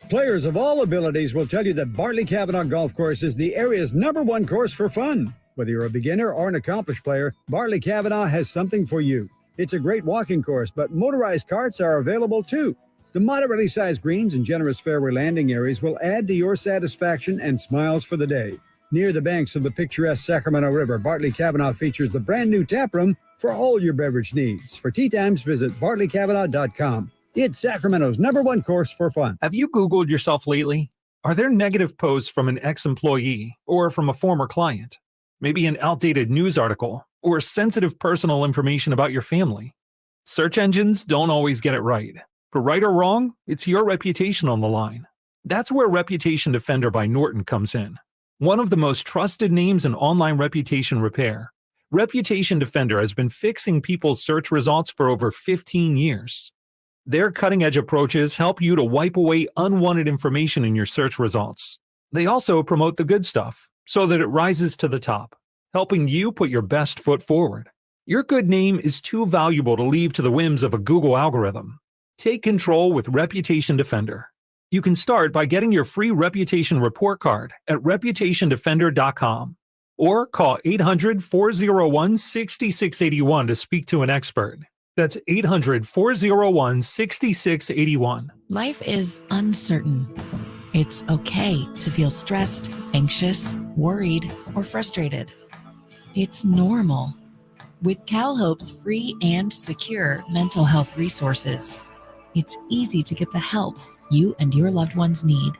Players of all abilities will tell you that Bartley Cavanaugh Golf Course is the area's #1 course for fun. Whether you're a beginner or an accomplished player, Bartley Cavanaugh has something for you. It's a great walking course, but motorized carts are available too. The moderately sized greens and generous fairway landing areas will add to your satisfaction and smiles for the day. Near the banks of the picturesque Sacramento River, Bartley Cavanaugh features the brand new tap room for all your beverage needs. For tea times, visit bartleycavanaugh.com. It's Sacramento's #1 course for fun. Have you Googled yourself lately? Are there negative posts from an ex-employee or from a former client? Maybe an outdated news article or sensitive personal information about your family? Search engines don't always get it right. For right or wrong, it's your reputation on the line. That's where Reputation Defender by Norton comes in. One of the most trusted names in online reputation repair, Reputation Defender has been fixing people's search results for over 15 years. Their cutting-edge approaches help you to wipe away unwanted information in your search results. They also promote the good stuff so that it rises to the top, helping you put your best foot forward. Your good name is too valuable to leave to the whims of a Google algorithm. Take control with Reputation Defender. You can start by getting your free reputation report card at reputationdefender.com or call 800-401-6681 to speak to an expert. That's 800-401-6681. Life is uncertain. It's okay to feel stressed, anxious, worried, or frustrated. It's normal. With CalHope's free and secure mental health resources, it's easy to get the help you and your loved ones need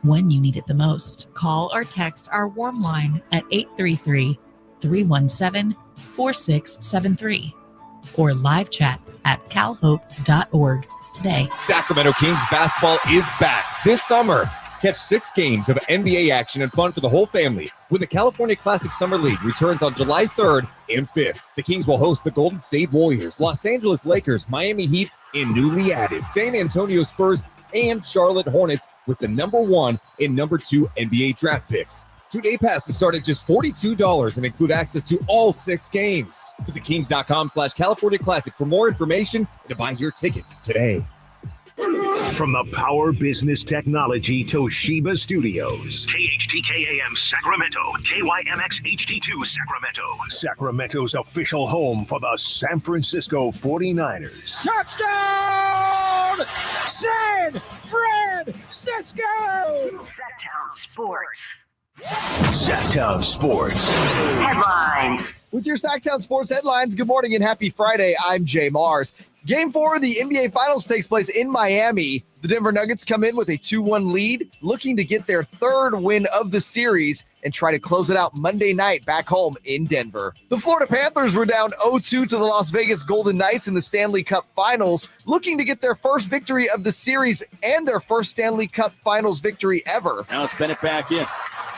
when you need it the most. Call or text our warm line at 833-317-4673 or live chat at calhope.org today. Sacramento Kings basketball is back this summer. Catch 6 games of NBA action and fun for the whole family when the California Classic Summer League returns on July 3rd and 5th. The Kings will host the Golden State Warriors, Los Angeles Lakers, Miami Heat, and newly added San Antonio Spurs and Charlotte Hornets with the #1 and #2 NBA draft picks. 2-day passes start at just $42 and include access to all 6 games. Visit kings.com/California Classic for more information and to buy your tickets today. From the Power Business Technology Toshiba Studios. KHTK-AM Sacramento, KYMX HD2 Sacramento. Sacramento's official home for the San Francisco 49ers. Touchdown! San Francisco! Sactown Sports. Sactown Sports. Headlines. With your Sactown Sports headlines, good morning and happy Friday. I'm Jay Mars. Game 4 of the NBA Finals takes place in Miami. The Denver Nuggets come in with a 2-1 lead, looking to get their 3rd win of the series and try to close it out Monday night back home in Denver. The Florida Panthers were down 0-2 to the Las Vegas Golden Knights in the Stanley Cup Finals, looking to get their first victory of the series and their first Stanley Cup Finals victory ever. Now it's Bennett back in.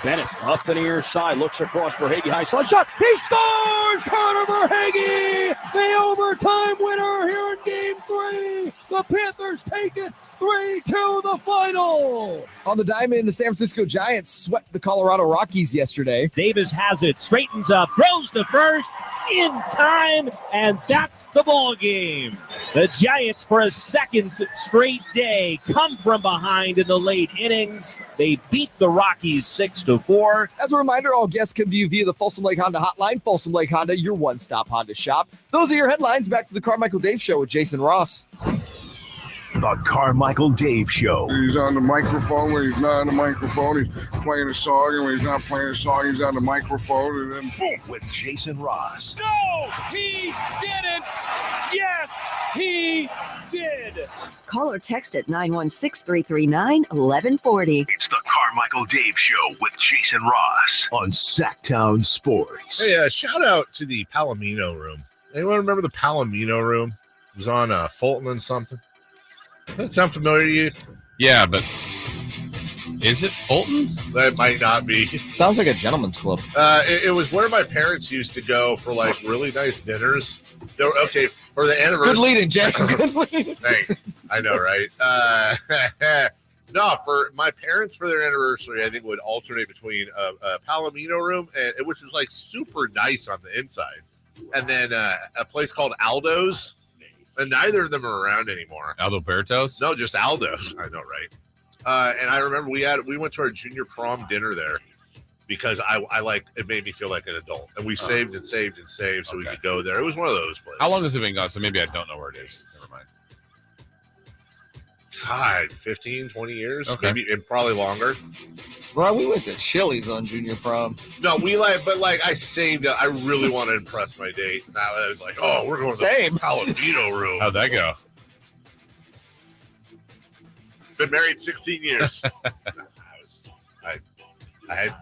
Bennett up the near side, looks across Verhaeghe, high slide shot. He scores! Connor Verhaeghe, the overtime winner here in Game 3. The The Panthers take it 3-2 the final. On the diamond, the San Francisco Giants swept the Colorado Rockies yesterday. Davis has it, straightens up, throws to first in time, and that's the ball game. The Giants, for a second straight day, come from behind in the late innings. They beat the Rockies 6-4. As a reminder, all guests come to you via the Folsom Lake Honda hotline. Folsom Lake Honda, your one-stop Honda shop. Those are your headlines. Back to the Carmichael Dave Show with Jason Ross. The Carmichael Dave Show. He's on the microphone when he's not on the microphone. He's playing a song, and when he's not playing a song, he's on the microphone. And then boom, with Jason Ross. No, he didn't. Yes, he did. Call or text at 916-339-1140. It's the Carmichael Dave Show with Jason Ross on Sactown Sports. Hey, shout out to the Palomino Room. Anyone remember the Palomino Room? It was on Fulton and something. Does that sound familiar to you? Yeah, but is it Fulton? That might not be. Sounds like a gentleman's club. It was where my parents used to go for like really nice dinners. Okay, for the anniversary. Good leading, Jack. Good leading. Thanks. I know, right? No, for my parents for their anniversary, I think would alternate between a Palomino Room, which was like super nice on the inside, and then a place called Aldo's. And neither of them are around anymore. Aldo Bertos? No, just Aldo's. I know, right? And I remember we went to our junior prom dinner there because I it made me feel like an adult. And we saved and saved and saved so we could go there. It was one of those places. How long has it been gone? So maybe I don't know where it is. Never mind. God, 15, 20 years? Okay. Maybe, and probably longer. Bro, we went to Chili's on junior prom. No, I saved it. I really want to impress my date. And I was like, oh, we're going to the Palomino Room. How'd that go? Been married 16 years. I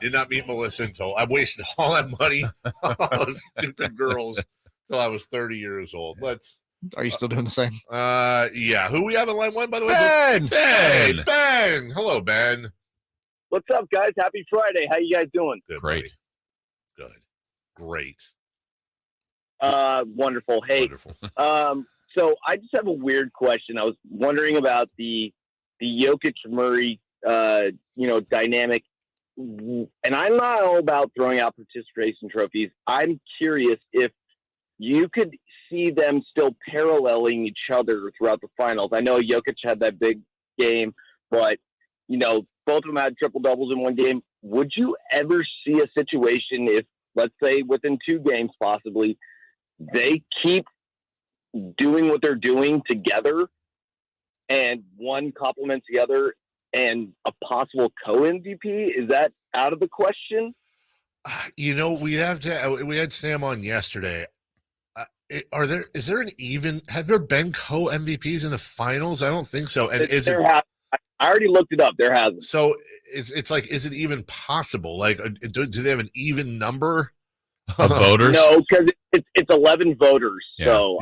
did not meet Melissa until I wasted all that money on all those stupid girls until I was 30 years old. Are you still doing the same? Yeah. Who we have in line one, by the way? Ben! Hey, Ben! Hello, Ben. What's up, guys? Happy Friday. How you guys doing? Good. Great. Good. Great. Wonderful. Hey, wonderful. So I just have a weird question. I was wondering about the Jokic-Murray, dynamic. And I'm not all about throwing out participation trophies. I'm curious if you could see them still paralleling each other throughout the finals. I know Jokic had that big game, but, both of them had triple doubles in one game. Would you ever see a situation if, let's say, within 2 games possibly, they keep doing what they're doing together and one complements the other and a possible co-MVP? Is that out of the question? We had Sam on yesterday. Have there been co-MVPs in the finals? I don't think so. And I already looked it up. There hasn't. So it's like, is it even possible? Like, do they have an even number of voters? No, because it's 11 voters. Yeah. So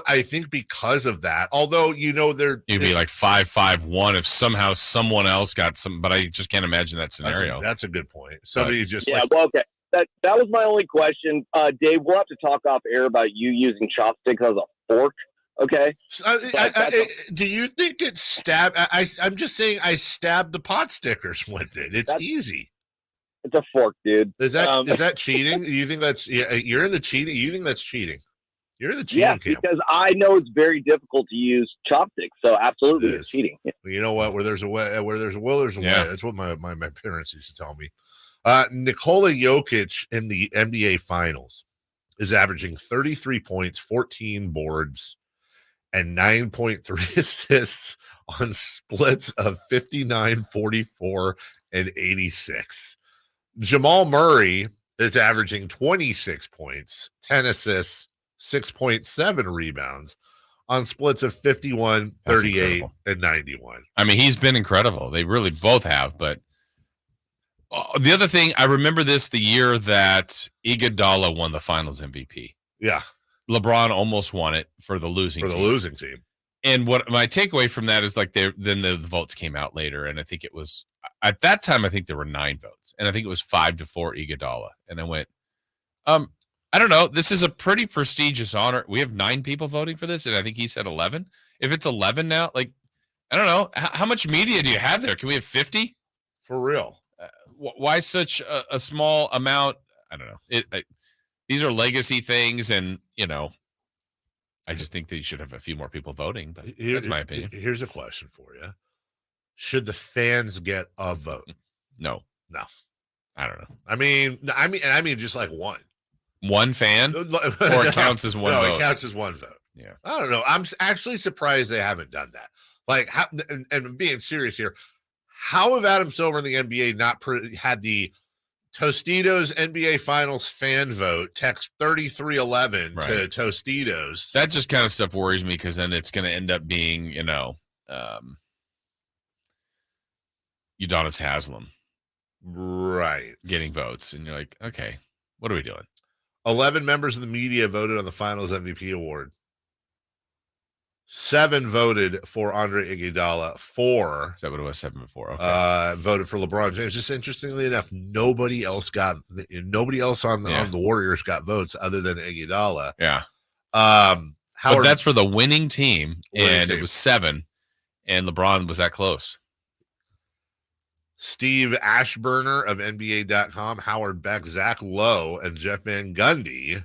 I think because of that, although, it'd be like 5-5-1 if somehow someone else got some, but I just can't imagine that scenario. That's a good point. Somebody just okay. That was my only question. Dave, we'll have to talk off air about you using chopsticks as a fork. Okay. Do you think it's stab? I'm just saying I stabbed the pot stickers with it. It's easy. It's a fork, dude. Is that cheating? You think that's you're in the cheating? You think that's cheating? You're in the cheating camp. Because I know it's very difficult to use chopsticks. So absolutely, it's cheating. Well, you know what? Where there's a way, there's a will, there's a way. That's what my parents used to tell me. Nikola Jokic in the NBA Finals is averaging 33 points, 14 boards, and 9.3 assists on splits of 59, 44, and 86. Jamal Murray is averaging 26 points, 10 assists, 6.7 rebounds on splits of 51, 38, and 91. I mean, he's been incredible. They really both have. But the other thing, I remember the year that Iguodala won the Finals MVP. Yeah. LeBron almost won it for the losing team. And what my takeaway from that is, like, then the votes came out later, and I think it was at that time, I think there were 9 votes, and I think it was 5-4 Iguodala. And I went, I don't know. This is a pretty prestigious honor. We have 9 people voting for this, and I think he said 11. If it's 11 now, like, I don't know. How much media do you have there? Can we have 50? For real? Why such a small amount? I don't know. These are legacy things, and, I just think that you should have a few more people voting, but that's my opinion. Here's a question for you. Should the fans get a vote? No. I don't know. I mean, just like one. One fan? Or it counts as one vote? No, it counts as one vote. Yeah. I don't know. I'm actually surprised they haven't done that. Like, and being serious here, how have Adam Silver and the NBA not had the Tostitos NBA Finals fan vote text 3311 to Tostitos? That just kind of stuff worries me, because then it's going to end up being, Udonis Haslem. Right. Getting votes. And you're like, okay, what are we doing? 11 members of the media voted on the Finals MVP award. 7 voted for Andre Iguodala. 4. Is that what it was? 7 before. Okay. Voted for LeBron James. Just interestingly enough, nobody else on the Warriors got votes other than Iguodala. Yeah. Howard, but that's for the winning team, it was 7, and LeBron was that close. Steve Ashburner of NBA.com, Howard Beck, Zach Lowe, and Jeff Van Gundy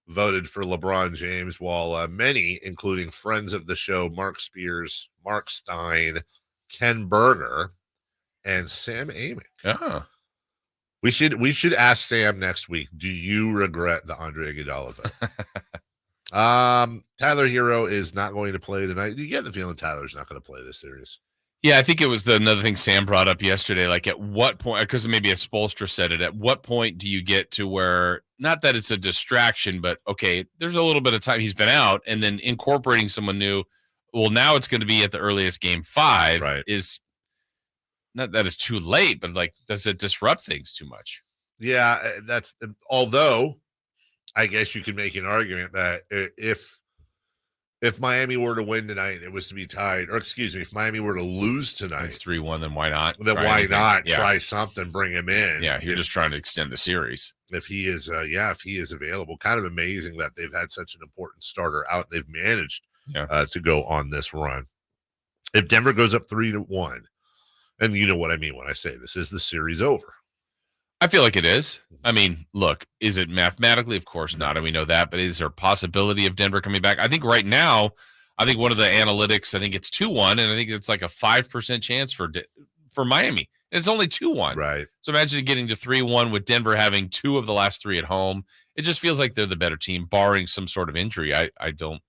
voted for LeBron James, while many, including friends of the show, Mark Spears, Mark Stein, Ken Berger, and Sam Amick. Oh. We should ask Sam next week, do you regret the Andre Iguodala vote? Tyler Hero is not going to play tonight. You get the feeling Tyler's not going to play this series. Yeah, I think it was another thing Sam brought up yesterday. Like, at what point, because maybe a Spoelstra said it, at what point do you get to where, not that it's a distraction, but okay, there's a little bit of time he's been out, and then incorporating someone new, well, now it's going to be at the earliest game 5, is not that it's too late, but like, does it disrupt things too much? Yeah, although I guess you could make an argument that if Miami were to win tonight and it was to be tied, or excuse me, if Miami were to lose tonight, it's 3-1, then why not? Then why not try something, bring him in? Yeah, you're just trying to extend the series. If he is, if he is available. Kind of amazing that they've had such an important starter out. They've managed to go on this run. If Denver goes up 3-1, and you know what I mean when I say this, is the series over? I feel like it is. I mean, look, is it mathematically? Of course not, and we know that. But is there a possibility of Denver coming back? I think right now, one of the analytics, I think it's 2-1, and I think it's like a 5% chance for Miami. And it's only 2-1. Right. So imagine getting to 3-1 with Denver having 2 of the last 3 at home. It just feels like they're the better team, barring some sort of injury. I don't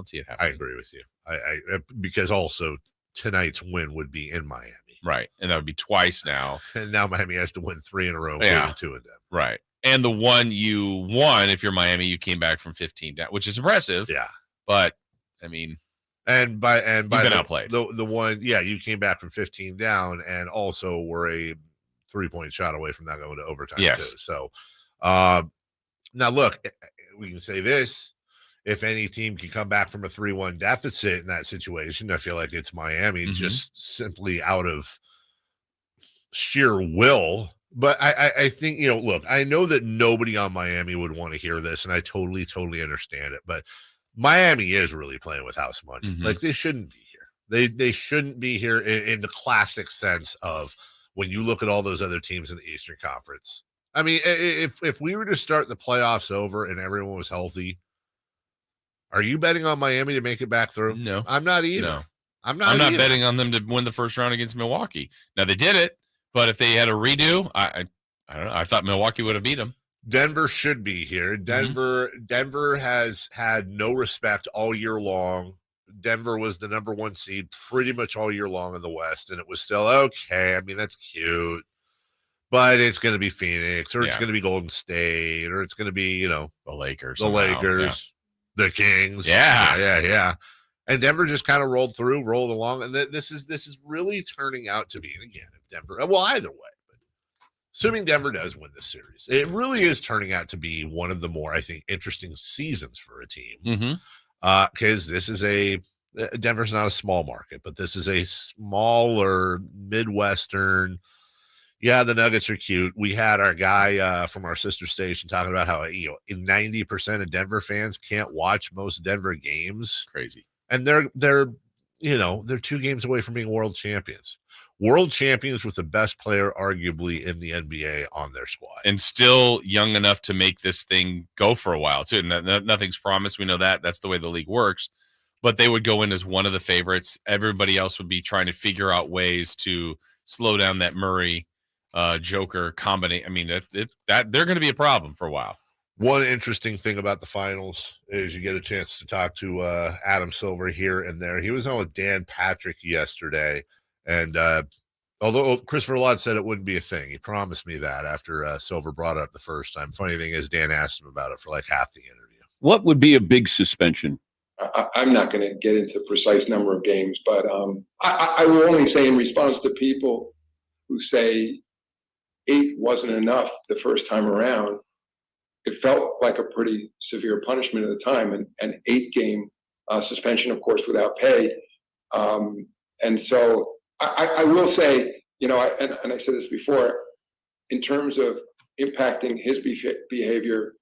see it happening. I agree with you. I because also tonight's win would be in Miami. Right. And that would be twice now. And now Miami has to win 3 in a row, 2 in Denver. Right. And the one you won, if you're Miami, you came back from 15 down, which is impressive. Yeah. But I mean, and by you've been outplayed. The one, you came back from 15 down and also were a 3-point shot away from not going to overtime too. So now look, we can say this. If any team can come back from a 3-1 deficit in that situation, I feel like it's Miami, just simply out of sheer will. But I think, look, I know that nobody on Miami would want to hear this, and I totally understand it. But Miami is really playing with house money. Like, they shouldn't be here. They shouldn't be here in the classic sense of when you look at all those other teams in the Eastern Conference. I mean, if we were to start the playoffs over and everyone was healthy, are you betting on Miami to make it back through? No. I'm not either. No. I'm not betting on them to win the first round against Milwaukee. Now, they did it, but if they had a redo, I don't know. I thought Milwaukee would have beat them. Denver should be here. Denver has had no respect all year long. Denver was the number 1 seed pretty much all year long in the West, and it was still okay. I mean, that's cute. But it's going to be Phoenix, or it's going to be Golden State, or it's going to be, the Lakers. The Kings. Yeah. And Denver just kind of rolled along. And this is really turning out to be, and again, if Denver, well, either way, but assuming Denver does win this series, it really is turning out to be one of the more, I think, interesting seasons for a team. Because this is Denver's not a small market, but this is a smaller Midwestern, Yeah, the Nuggets are cute. We had our guy from our sister station talking about how 90% of Denver fans can't watch most Denver games. Crazy. And they're 2 games away from being world champions. World champions with the best player arguably in the NBA on their squad. And still young enough to make this thing go for a while, too. Nothing's promised. We know that. That's the way the league works. But they would go in as one of the favorites. Everybody else would be trying to figure out ways to slow down that Murray Joker combination. I mean, that they're going to be a problem for a while. One interesting thing about the finals is you get a chance to talk to Adam Silver here and there. He was on with Dan Patrick yesterday. And although Christopher Lott said it wouldn't be a thing, he promised me that after Silver brought it up the first time. Funny thing is, Dan asked him about it for like half the interview. What would be a big suspension? I'm not going to get into precise number of games, but I will only say in response to people who say 8 wasn't enough the first time around, it felt like a pretty severe punishment at the time, and an 8-game suspension, of course, without pay. And so I will say, and I said this before, in terms of impacting his behavior,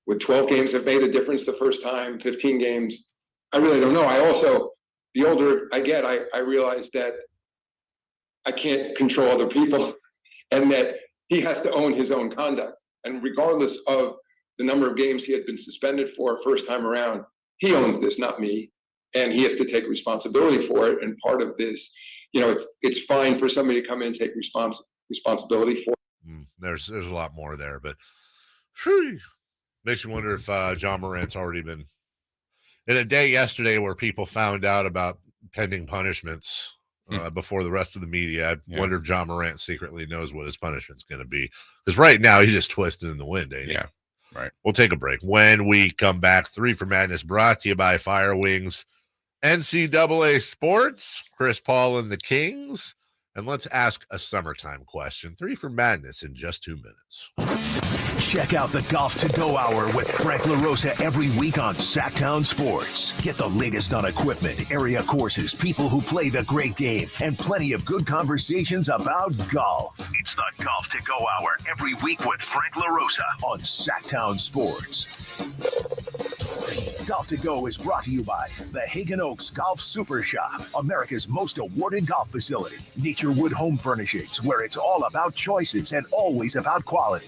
would 12 games have made a difference the first time, 15 games? I really don't know. I also, the older I get, I realize that I can't control other people and that he has to own his own conduct. And regardless of the number of games he had been suspended for first time around, he owns this, not me. And he has to take responsibility for it. And part of this, it's fine for somebody to come in and take responsibility for it. There's a lot more there, but makes you wonder if John Morant's already been in a day yesterday where people found out about pending punishments before the rest of the media. I wonder if John Morant secretly knows what his punishment's going to be. Because right now he's just twisting in the wind, ain't he? Yeah, right. We'll take a break. When we come back, 3 for Madness brought to you by Fire Wings, NCAA Sports, Chris Paul and the Kings. And let's ask a summertime question. 3 for Madness in just 2 minutes. Check out the Golf to Go Hour with Frank LaRosa every week on Sactown Sports. Get the latest on equipment, area courses, people who play the great game, and plenty of good conversations about golf. It's the Golf to Go Hour every week with Frank LaRosa on Sactown Sports. Golf to Go is brought to you by the Hagen Oaks Golf Super Shop, America's most awarded golf facility. Nature Wood Home Furnishings, where it's all about choices and always about quality.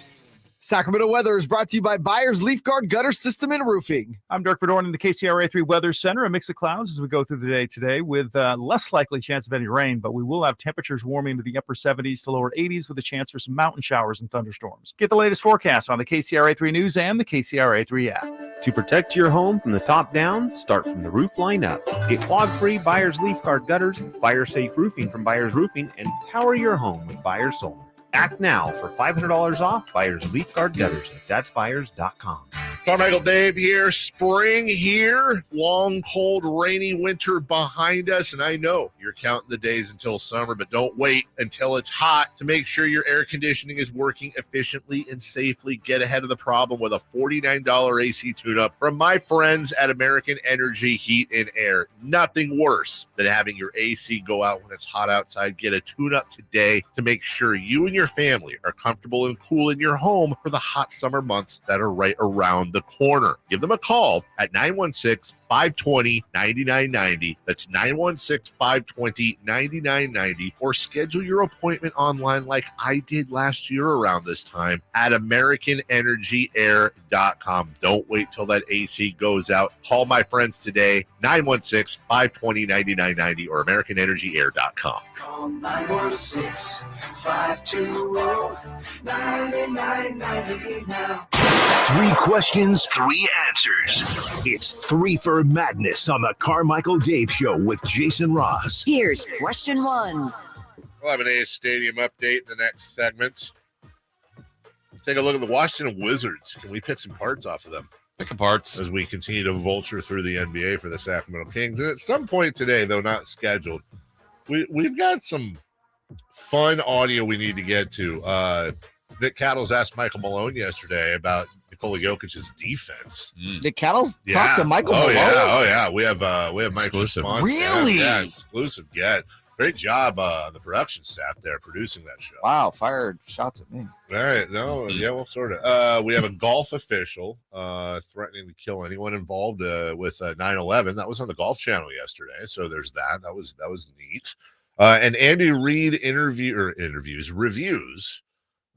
Sacramento weather is brought to you by Byers Leaf Guard Gutter System and Roofing. I'm Dirk Verdorn in the KCRA 3 Weather Center. A mix of clouds as we go through the day today with less likely chance of any rain, but we will have temperatures warming to the upper 70s to lower 80s with a chance for some mountain showers and thunderstorms. Get the latest forecast on the KCRA 3 News and the KCRA 3 app. To protect your home from the top down, start from the roof line up. Get clog-free Byers Leaf Guard gutters, fire-safe roofing from Byers Roofing, and power your home with Byers Solar. Act now for $500 off Byers Leaf Guard gutters at thatsbyers.com. Carmichael Dave here. Spring here. Long, cold, rainy winter behind us. And I know you're counting the days until summer, but don't wait until it's hot to make sure your air conditioning is working efficiently and safely. Get ahead of the problem with a $49 AC tune-up from my friends at American Energy Heat and Air. Nothing worse than having your AC go out when it's hot outside. Get a tune-up today to make sure you and your family are comfortable and cool in your home for the hot summer months that are right around the corner. Give them a call at 916-520-9990. That's 916-520-9990. Or schedule your appointment online like I did last year around this time at AmericanEnergyAir.com. Don't wait till that AC goes out. Call my friends today, 916-520-9990 or AmericanEnergyAir.com. Call 916-520-9990 now. 3 questions, 3 answers. It's 3 for Madness on the Carmichael Dave Show with Jason Ross. Here's question 1. We'll have an A's Stadium update in the next segment. Take a look at the Washington Wizards. Can we pick some parts off of them? Pick parts. As we continue to vulture through the NBA for the Sacramento Kings. And at some point today, though not scheduled, we've got some fun audio we need to get to. Nick Cattles asked Michael Malone yesterday about Nikola Jokic's defense. Nick Cattles talked to Michael Malone? Oh yeah. We have Mike's exclusive. response. Really? Yeah, exclusive get. Great job on the production staff there producing that show. Wow, fired shots at me. All right, no, yeah, well, sort of. We have a golf official threatening to kill anyone involved with 9/11. That was on the Golf Channel yesterday, so there's that. That was neat. And Andy Reid reviews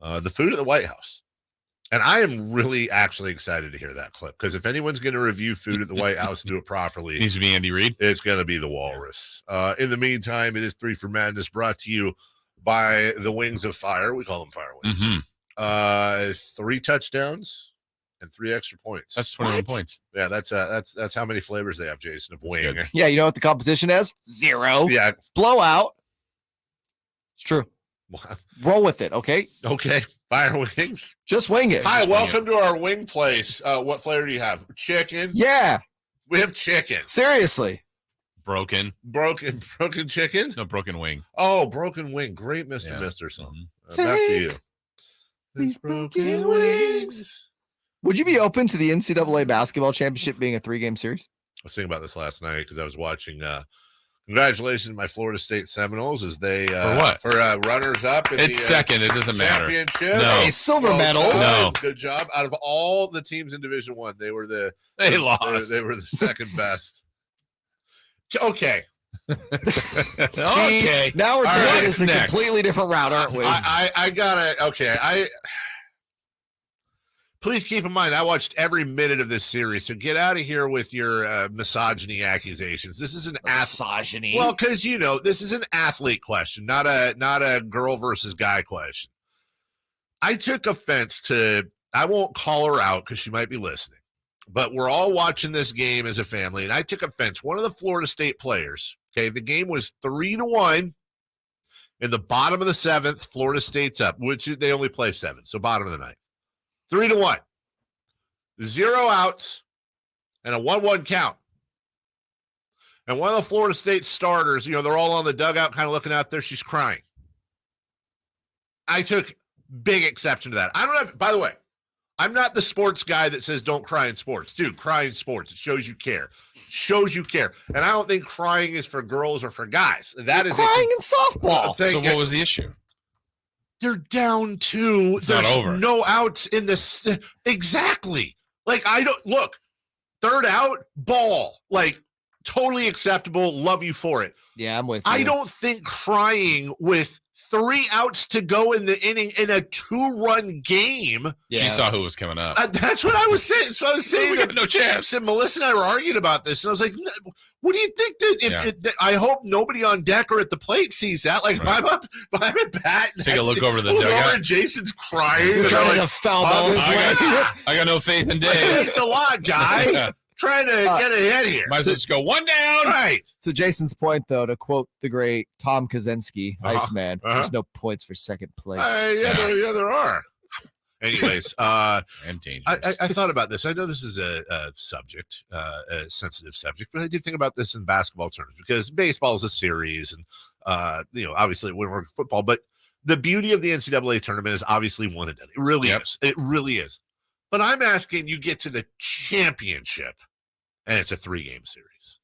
the food at the White House. And I am really actually excited to hear that clip, because if anyone's going to review food at the White House and do it properly, it needs to be Andy Reid. It's going to be the Walrus. In the meantime, it is 3 for Madness, brought to you by the Wings of Fire. We call them Fire Wings. 3 touchdowns and 3 extra points. That's 21 points. Yeah, that's how many flavors they have, Jason, of wing. Yeah, you know what the competition is? 0. Yeah. Blowout. It's true. Roll with it, okay? Okay. Fire Wings. Just wing it. Hi, Just welcome to our wing place. What flavor do you have? Chicken? Yeah. We have chicken. Seriously. Broken chicken? No, broken wing. Oh, broken wing. Great Mr. Mister song. Back to you. These broken wings. Would you be open to the NCAA basketball championship being a 3-game series? I was thinking about this last night because I was watching congratulations to my Florida State Seminoles as they for runners up in It's second. It doesn't matter. Championship. No. Hey, silver medal. No. Good job. Out of all the teams in Division 1, they lost. They were the second best. Okay. Okay. Now we're taking this a next? completely different route, aren't we? I gotta. Okay. Please keep in mind, I watched every minute of this series, so get out of here with your misogyny accusations. This is an misogyny. Well, because this is an athlete question, not a girl versus guy question. I took offense to. I won't call her out because she might be listening, but we're all watching this game as a family, and I took offense. One of the Florida State players. Okay, the game was 3-1 in the bottom of the 7th. Florida State's up, which they only play 7, so bottom of the 9th. 3-1, 0 outs, and a 1-1 count. And one of the Florida State starters, they're all on the dugout kind of looking out there. She's crying. I took big exception to that. I don't have, by the way, I'm not the sports guy that says don't cry in sports. Dude, cry in sports. It shows you care. And I don't think crying is for girls or for guys. That is crying in softball. So what was the issue? They're down 2. It's There's not over. no outs in this. Exactly. Like, I don't look. 3rd out, ball. Like, totally acceptable. Love you for it. Yeah, I'm with you. I don't think crying with 3 outs to go in the inning in a 2-run game. She saw who was coming up. That's what I was saying. That's what I was saying. We got no chance. And Melissa and I were arguing about this, and I was like, what do you think? I hope nobody on deck or at the plate sees that. Like, Right. if I'm at bat. Take a look over the dugout. and Jason's crying. You're and trying I'm to like, foul ball his way. I got no faith in Dave. Thanks a lot, guy. Trying to get ahead here. Might as well just go 1 down. Right. To Jason's point, though, to quote the great Tom Kaczynski, Iceman, there's no points for second place. There are. Anyways, I'm dangerous. I thought about this. I know this is a subject, a sensitive subject, but I did think about this in basketball terms because baseball is a series, and obviously when we're football. But the beauty of the NCAA tournament is obviously one and done. It really is. It really is. But I'm asking, you get to the championship, and it's a 3-game series.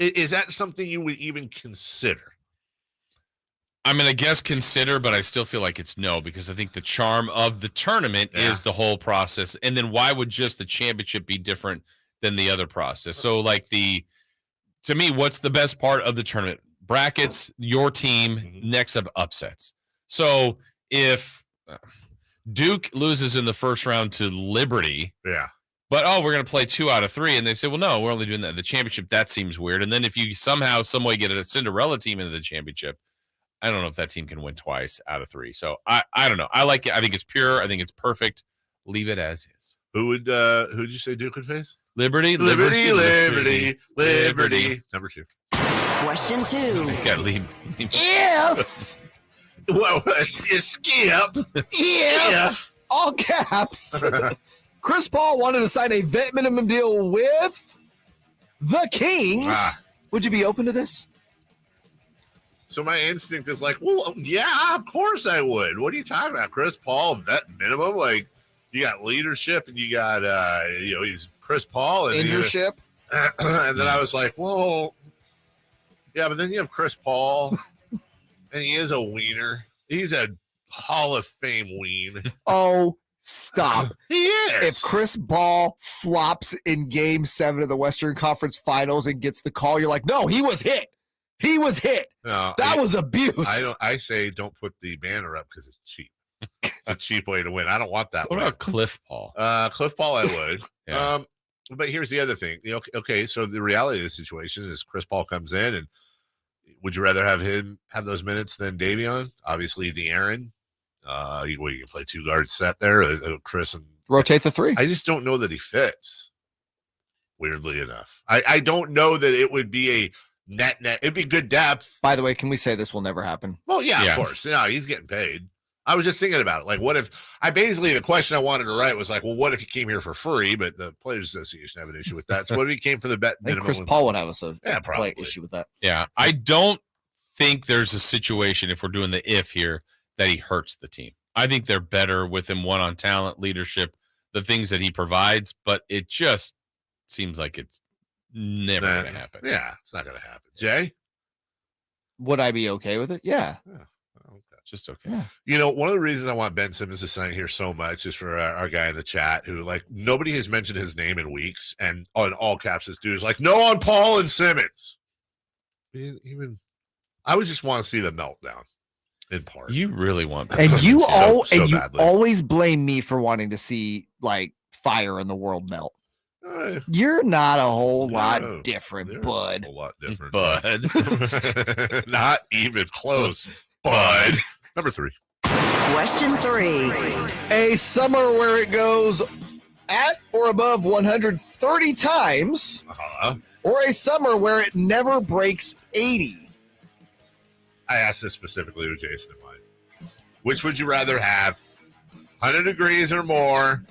Is that something you would even consider? I'm going to guess consider, but I still feel like it's no, because I think the charm of the tournament is the whole process. And then why would just the championship be different than the other process? So to me, what's the best part of the tournament? Brackets, your team, next up upsets. So if Duke loses in the first round to Liberty, but we're going to play 2 out of 3, and they say, well, no, we're only doing that. The championship, that seems weird. And then if you somehow, some way get a Cinderella team into the championship, I don't know if that team can win twice out of 3. So I don't know. I like it. I think it's pure. I think it's perfect. Leave it as is. Who'd you say Duke would face? Liberty. Number 2. Question 2. Got leave. If well, skip. If all caps, Chris Paul wanted to sign a vet minimum deal with the Kings, would you be open to this? So my instinct is like, well, yeah, of course I would. What are you talking about? Chris Paul, vet minimum? Like, you got leadership and you got, he's Chris Paul. And leadership. And then I was like, well, yeah, but then you have Chris Paul And he is a wiener. He's a Hall of Fame ween. Oh, stop. He is. If Chris Ball flops in Game 7 of the Western Conference Finals and gets the call, you're like, no, he was hit. He was hit. No, that was abuse. I say don't put the banner up because it's cheap. It's a cheap way to win. I don't want that. What about Cliff Paul? Cliff Paul, I would. Yeah. But here's the other thing. Okay, so the reality of the situation is Chris Paul comes in, and would you rather have him have those minutes than Davion? Obviously, De'Aaron. You can play 2 guard set there, Chris, and rotate the 3. I just don't know that he fits. Weirdly enough, I don't know that it would be a net. It'd be good depth. By the way, can we say this will never happen? Well, yeah. Of course. No, he's getting paid. I was just thinking about it. Like, what if the question I wanted to write was like, well, what if he came here for free? But the Players Association have an issue with that. So what if he came for the bet minimum? Chris Paul would have a probably issue with that. Yeah. I don't think there's a situation, if we're doing the if here, that he hurts the team. I think they're better with him on talent, leadership, the things that he provides, but it just seems like it's never going to happen. Yeah, it's not going to happen. Jay? Would I be okay with it? Yeah. Just okay. Yeah. You know, one of the reasons I want Ben Simmons to sign here so much is for our guy in the chat who, like, nobody has mentioned his name in weeks, and on all caps, this dude is like, no on Paul and Simmons. Even I would just want to see the meltdown in part. You really want And you badly. always blame me for wanting to see like fire in the world melt. You're not a whole lot different, bud. A whole lot different, bud. Not even close, bud. Number 3. Question 3. A summer where it goes at or above 130 times, or a summer where it never breaks 80. I asked this specifically with Jason in mind. Which would you rather have? 100 degrees or more,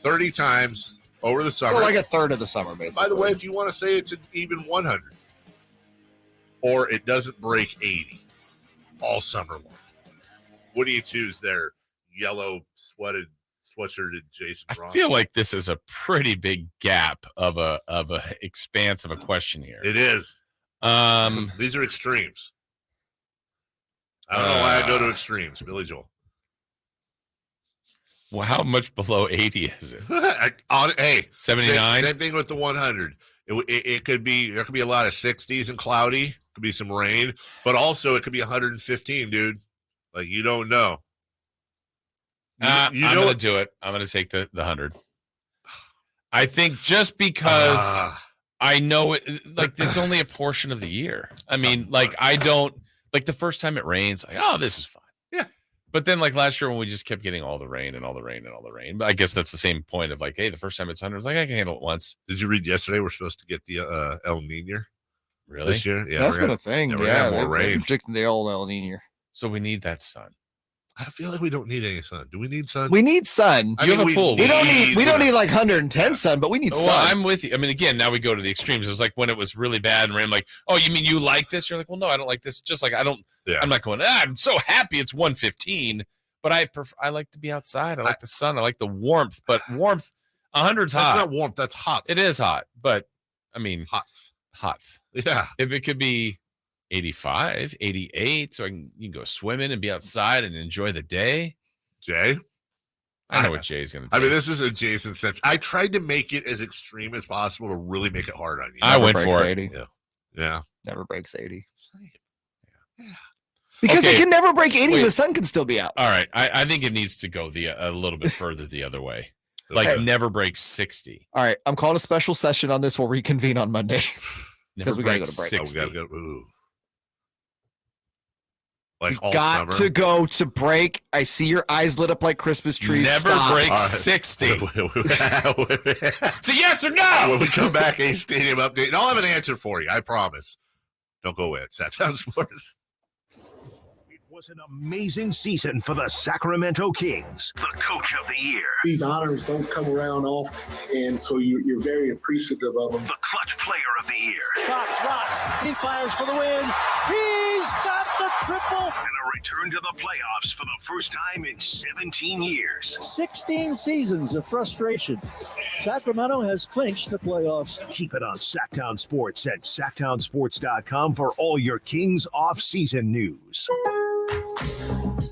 30 times over the summer. So like a third of the summer, basically. By the way, if you want to say it's an even 100, or it doesn't break 80 all summer long, what do you choose there? Yellow sweatshirted Jason Ross? I feel like this is a pretty big gap of a expanse of a question here. It is. These are extremes. I don't know why I go to extremes, Billy Joel. Well, how much below 80 is it? Hey, 79. Same thing with the 100. It could be, there could be a lot of 60s and cloudy. Could be some rain, but also it could be 115, dude. Like, you don't know. I'm going to do it. I'm going to take the 100. I think just because I know it, like, it's only a portion of the year. I mean, like, I don't, like, the first time it rains, like, oh, this is fine. Yeah. But then, like, last year when we just kept getting all the rain and all the rain and all the rain, but I guess that's the same point of, like, hey, the first time it's 100, it's like, I can handle it once. Did you read yesterday we're supposed to get the El Nino? Really? This year? Yeah. That's been a thing. We're gonna have more they're rain. predicting the old El Nino. So we need that sun. I feel like we don't need any sun. Do we need sun? We need sun. You have a pool. We don't need like 110 sun, but we need sun. Well, I'm with you. I mean, again, now we go to the extremes. It was like when it was really bad and rain, like, oh, you mean you like this? You're like, well, no, I don't like this. Just like I'm not going, I'm so happy it's 115, but I like to be outside. I like the sun. I like the warmth, but warmth, 100's hot. That's not warmth. That's hot. It is hot, but I mean, hot. Yeah. If it could be 85, 88, so you can go swimming and be outside and enjoy the day. Jay? I know what Jay's going to do. I mean, this is a Jason centric. I tried to make it as extreme as possible to really make it hard on you. I went for it. 80. Yeah. Never breaks 80. Yeah. Because Okay. it can never break 80. Wait. The sun can still be out. All right. I think it needs to go a little bit further the other way. Like Okay. never break 60. All right. I'm calling a special session on this. We'll reconvene on Monday. Because we got to go to break. 60. We gotta go. Ooh. Like all Got summer. to go to break. I see your eyes lit up like Christmas trees. Never Stop. break All right. 60. It's a yes or no. When we come back, a stadium update, and I'll have an answer for you. I promise. Don't go away at Sactown Sports. It was an amazing season for the Sacramento Kings. The coach of the year. These honors don't come around often, and so you're very appreciative of them. The clutch player of the year. Fox rocks. He fires for the win. He's got the triple. And a return to the playoffs for the first time in 17 years. 16 seasons of frustration. Sacramento has clinched the playoffs. Keep it on Sactown Sports at SactownSports.com for all your Kings off-season news.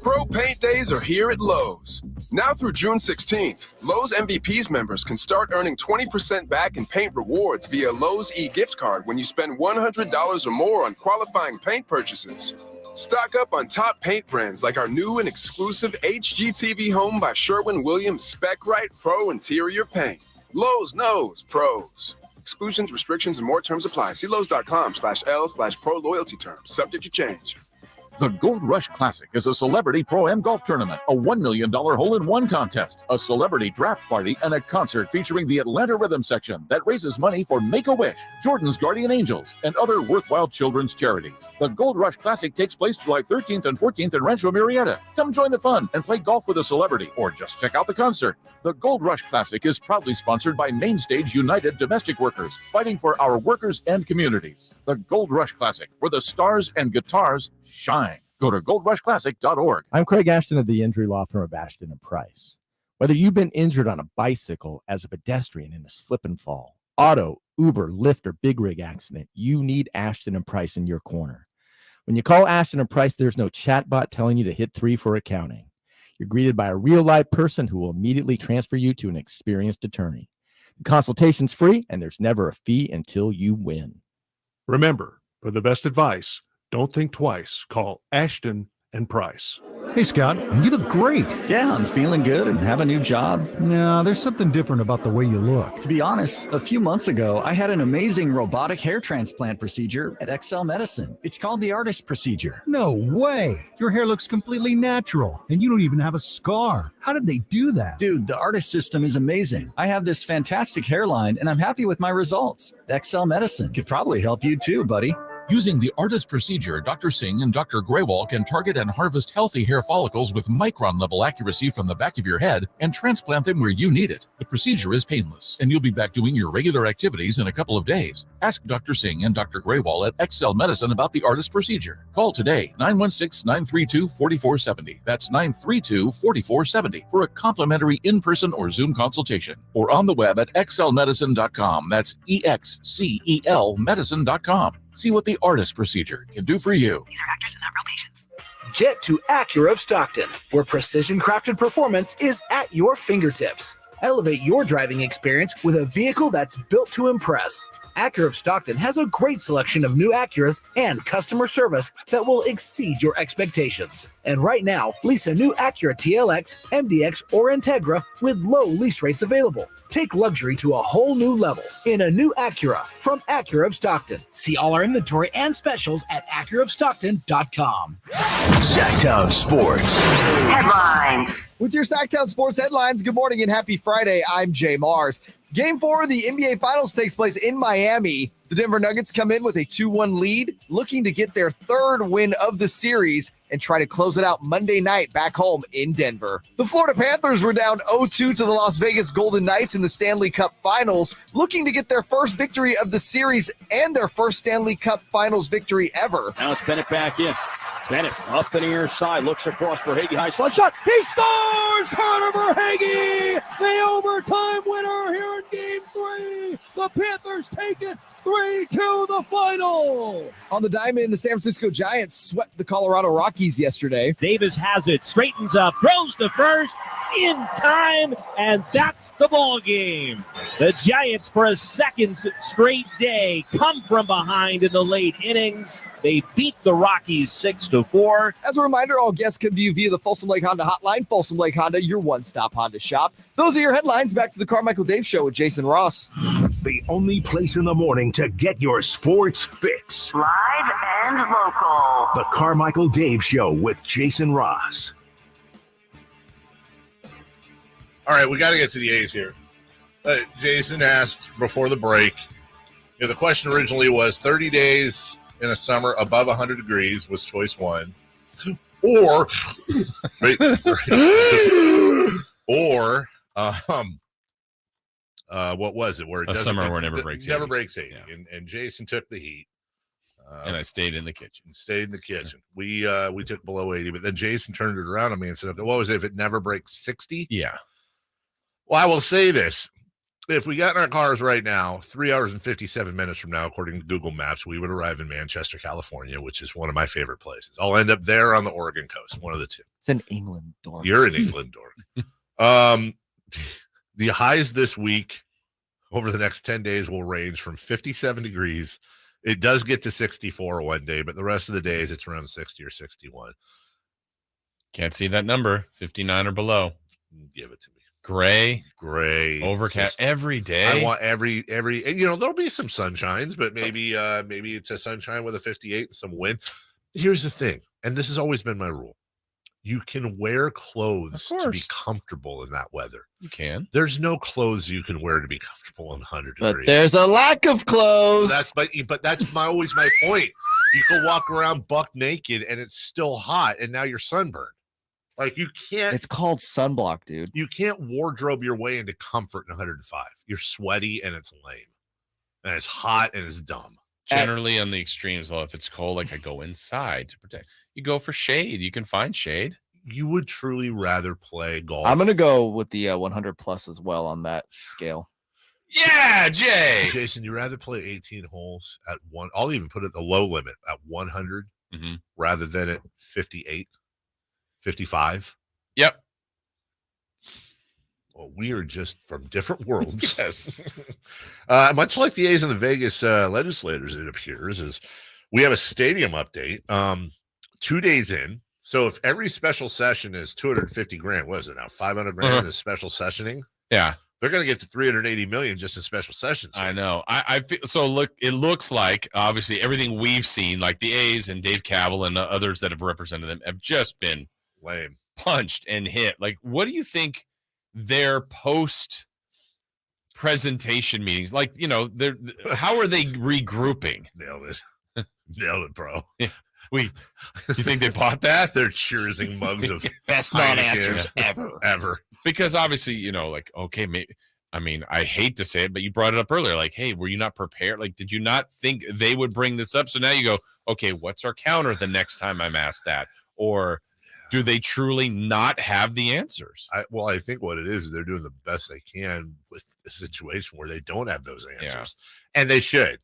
Pro Paint Days are here at Lowe's. Now through June 16th, Lowe's MVPs members can start earning 20% back in paint rewards via Lowe's e-gift card when you spend $100 or more on qualifying paint purchases. Stock up on top paint brands like our new and exclusive HGTV Home by Sherwin-Williams Spec Right Pro Interior Paint. Lowe's knows pros. Exclusions, restrictions, and more terms apply. See Lowe's.com/L/pro loyalty terms. Subject to change. The Gold Rush Classic is a celebrity pro-am golf tournament, a $1 million hole-in-one contest, a celebrity draft party, and a concert featuring the Atlanta Rhythm section that raises money for Make-A-Wish, Jordan's Guardian Angels, and other worthwhile children's charities. The Gold Rush Classic takes place July 13th and 14th in Rancho Murrieta. Come join the fun and play golf with a celebrity, or just check out the concert. The Gold Rush Classic is proudly sponsored by Mainstage United Domestic Workers, fighting for our workers and communities. The Gold Rush Classic, where the stars and guitars shine. Go to goldrushclassic.org. I'm Craig Ashton of the injury law firm of Ashton and Price. Whether you've been injured on a bicycle, as a pedestrian in a slip and fall, auto, Uber, Lyft, or big rig accident, you need Ashton and Price in your corner. When you call Ashton and Price, there's no chatbot telling you to hit 3 for accounting. You're greeted by a real live person who will immediately transfer you to an experienced attorney. The consultation's free, and there's never a fee until you win. Remember, for the best advice, don't think twice. Call Ashton and Price. Hey, Scott, you look great. Yeah, I'm feeling good and have a new job. No, there's something different about the way you look. To be honest, a few months ago, I had an amazing robotic hair transplant procedure at XL Medicine. It's called the artist procedure. No way. Your hair looks completely natural, and you don't even have a scar. How did they do that? Dude, the artist system is amazing. I have this fantastic hairline, and I'm happy with my results. XL Medicine could probably help you too, buddy. Using the artist procedure, Dr. Singh and Dr. Graywall can target and harvest healthy hair follicles with micron-level accuracy from the back of your head and transplant them where you need it. The procedure is painless, and you'll be back doing your regular activities in a couple of days. Ask Dr. Singh and Dr. Graywall at XL Medicine about the artist procedure. Call today, 916-932-4470. That's 932-4470 for a complimentary in-person or Zoom consultation, or on the web at xlmedicine.com. That's EXCEL medicine.com. See what the artist procedure can do for you. These are actors and not real patients. Get to Acura of Stockton, where precision-crafted performance is at your fingertips. Elevate your driving experience with a vehicle that's built to impress. Acura of Stockton has a great selection of new Acuras and customer service that will exceed your expectations. And right now, lease a new Acura TLX, MDX, or Integra with low lease rates available. Take luxury to a whole new level in a new Acura from Acura of Stockton. See all our inventory and specials at AcuraofStockton.com. Sactown Sports Headlines. With your Sactown Sports headlines, good morning and happy Friday. I'm Jay Mars. Game 4 of the NBA Finals takes place in Miami. The Denver Nuggets come in with a 2-1 lead, looking to get their third win of the series and try to close it out Monday night back home in Denver. The Florida Panthers were down 0-2 to the Las Vegas Golden Knights in the Stanley Cup Finals, looking to get their first victory of the series and their first Stanley Cup Finals victory ever. Now it's Bennett back in. Bennett up the near side, looks across for Hagee, high slide shot. He scores! Connor Verhaeghe, the overtime winner here in Game 3. The Panthers take it 3-2 the final. On the diamond, the San Francisco Giants swept the Colorado Rockies yesterday. Davis has it, straightens up, throws to first in time, and that's the ball game. The Giants, for a second straight day, come from behind in the late innings. They beat the Rockies 6-4. As a reminder, all guests come to you via the Folsom Lake Honda hotline. Folsom Lake Honda, your one-stop Honda shop. Those are your headlines. Back to the Carmichael Dave Show with Jason Ross. The only place in the morning to get your sports fix. Live and local. The Carmichael Dave Show with Jason Ross. All right, we got to get to the A's here. Jason asked before the break, the question originally was 30 days in a summer above 100 degrees was choice one, or what was it? Where it a summer where it never breaks 80. Never breaks 80. Yeah. And Jason took the heat. And I stayed in the kitchen. We took below 80, but then Jason turned it around on me and said, what was it if it never breaks 60? Yeah. Well, I will say this. If we got in our cars right now, 3 hours and 57 minutes from now, according to Google Maps, we would arrive in Manchester, California, which is one of my favorite places. I'll end up there on the Oregon coast, one of the two. It's in England, dork. You're in England, dork. The highs this week over the next 10 days will range from 57 degrees. It does get to 64 one day, but the rest of the days it's around 60 or 61. Can't see that number, 59 or below. Give it to me. Gray, Just, overcast every day. I want every there'll be some sunshines, but maybe it's a sunshine with a 58 and some wind. Here's the thing, and this has always been my rule. You can wear clothes to be comfortable in that weather. You can. There's no clothes you can wear to be comfortable in 100 But degrees. there's a lack of clothes. But that's always my point. You can walk around buck naked and it's still hot, and now you're sunburned. Like you can't. It's called sunblock, dude. You can't wardrobe your way into comfort in 105. You're sweaty and it's lame, and it's hot and it's dumb. Generally, on the extremes, though, if it's cold, like I go inside to protect. You go for shade. You can find shade. You would truly rather play golf. I'm gonna go with the 100 plus as well on that scale. Yeah, Jay. Jason, you rather play 18 holes at one? I'll even put it the low limit at 100 rather than at 58, 55. Yep. Well, we are just from different worlds. Yes. Much like the A's and the Vegas legislators, it appears, is we have a stadium update 2 days in. So if every special session is 250 grand, what is it now? 500 grand is special sessioning. Yeah. They're going to get to 380 million just in special sessions. I know. I feel so. Look, it looks like obviously everything we've seen, like the A's and Dave Caval and the others that have represented them, have just been lame, punched and hit. Like, what do you think their post presentation meetings, like, they're how are they regrouping? Nailed it, bro. Yeah. You think they bought that? They're cheersing mugs of best non-answers ever. Because obviously, okay, maybe. I mean, I hate to say it, but you brought it up earlier. Like, hey, were you not prepared? Like, did you not think they would bring this up? So now you go, okay, what's our counter the next time I'm asked that? Or do they truly not have the answers? I think what it is they're doing the best they can with a situation where they don't have those answers, and they should.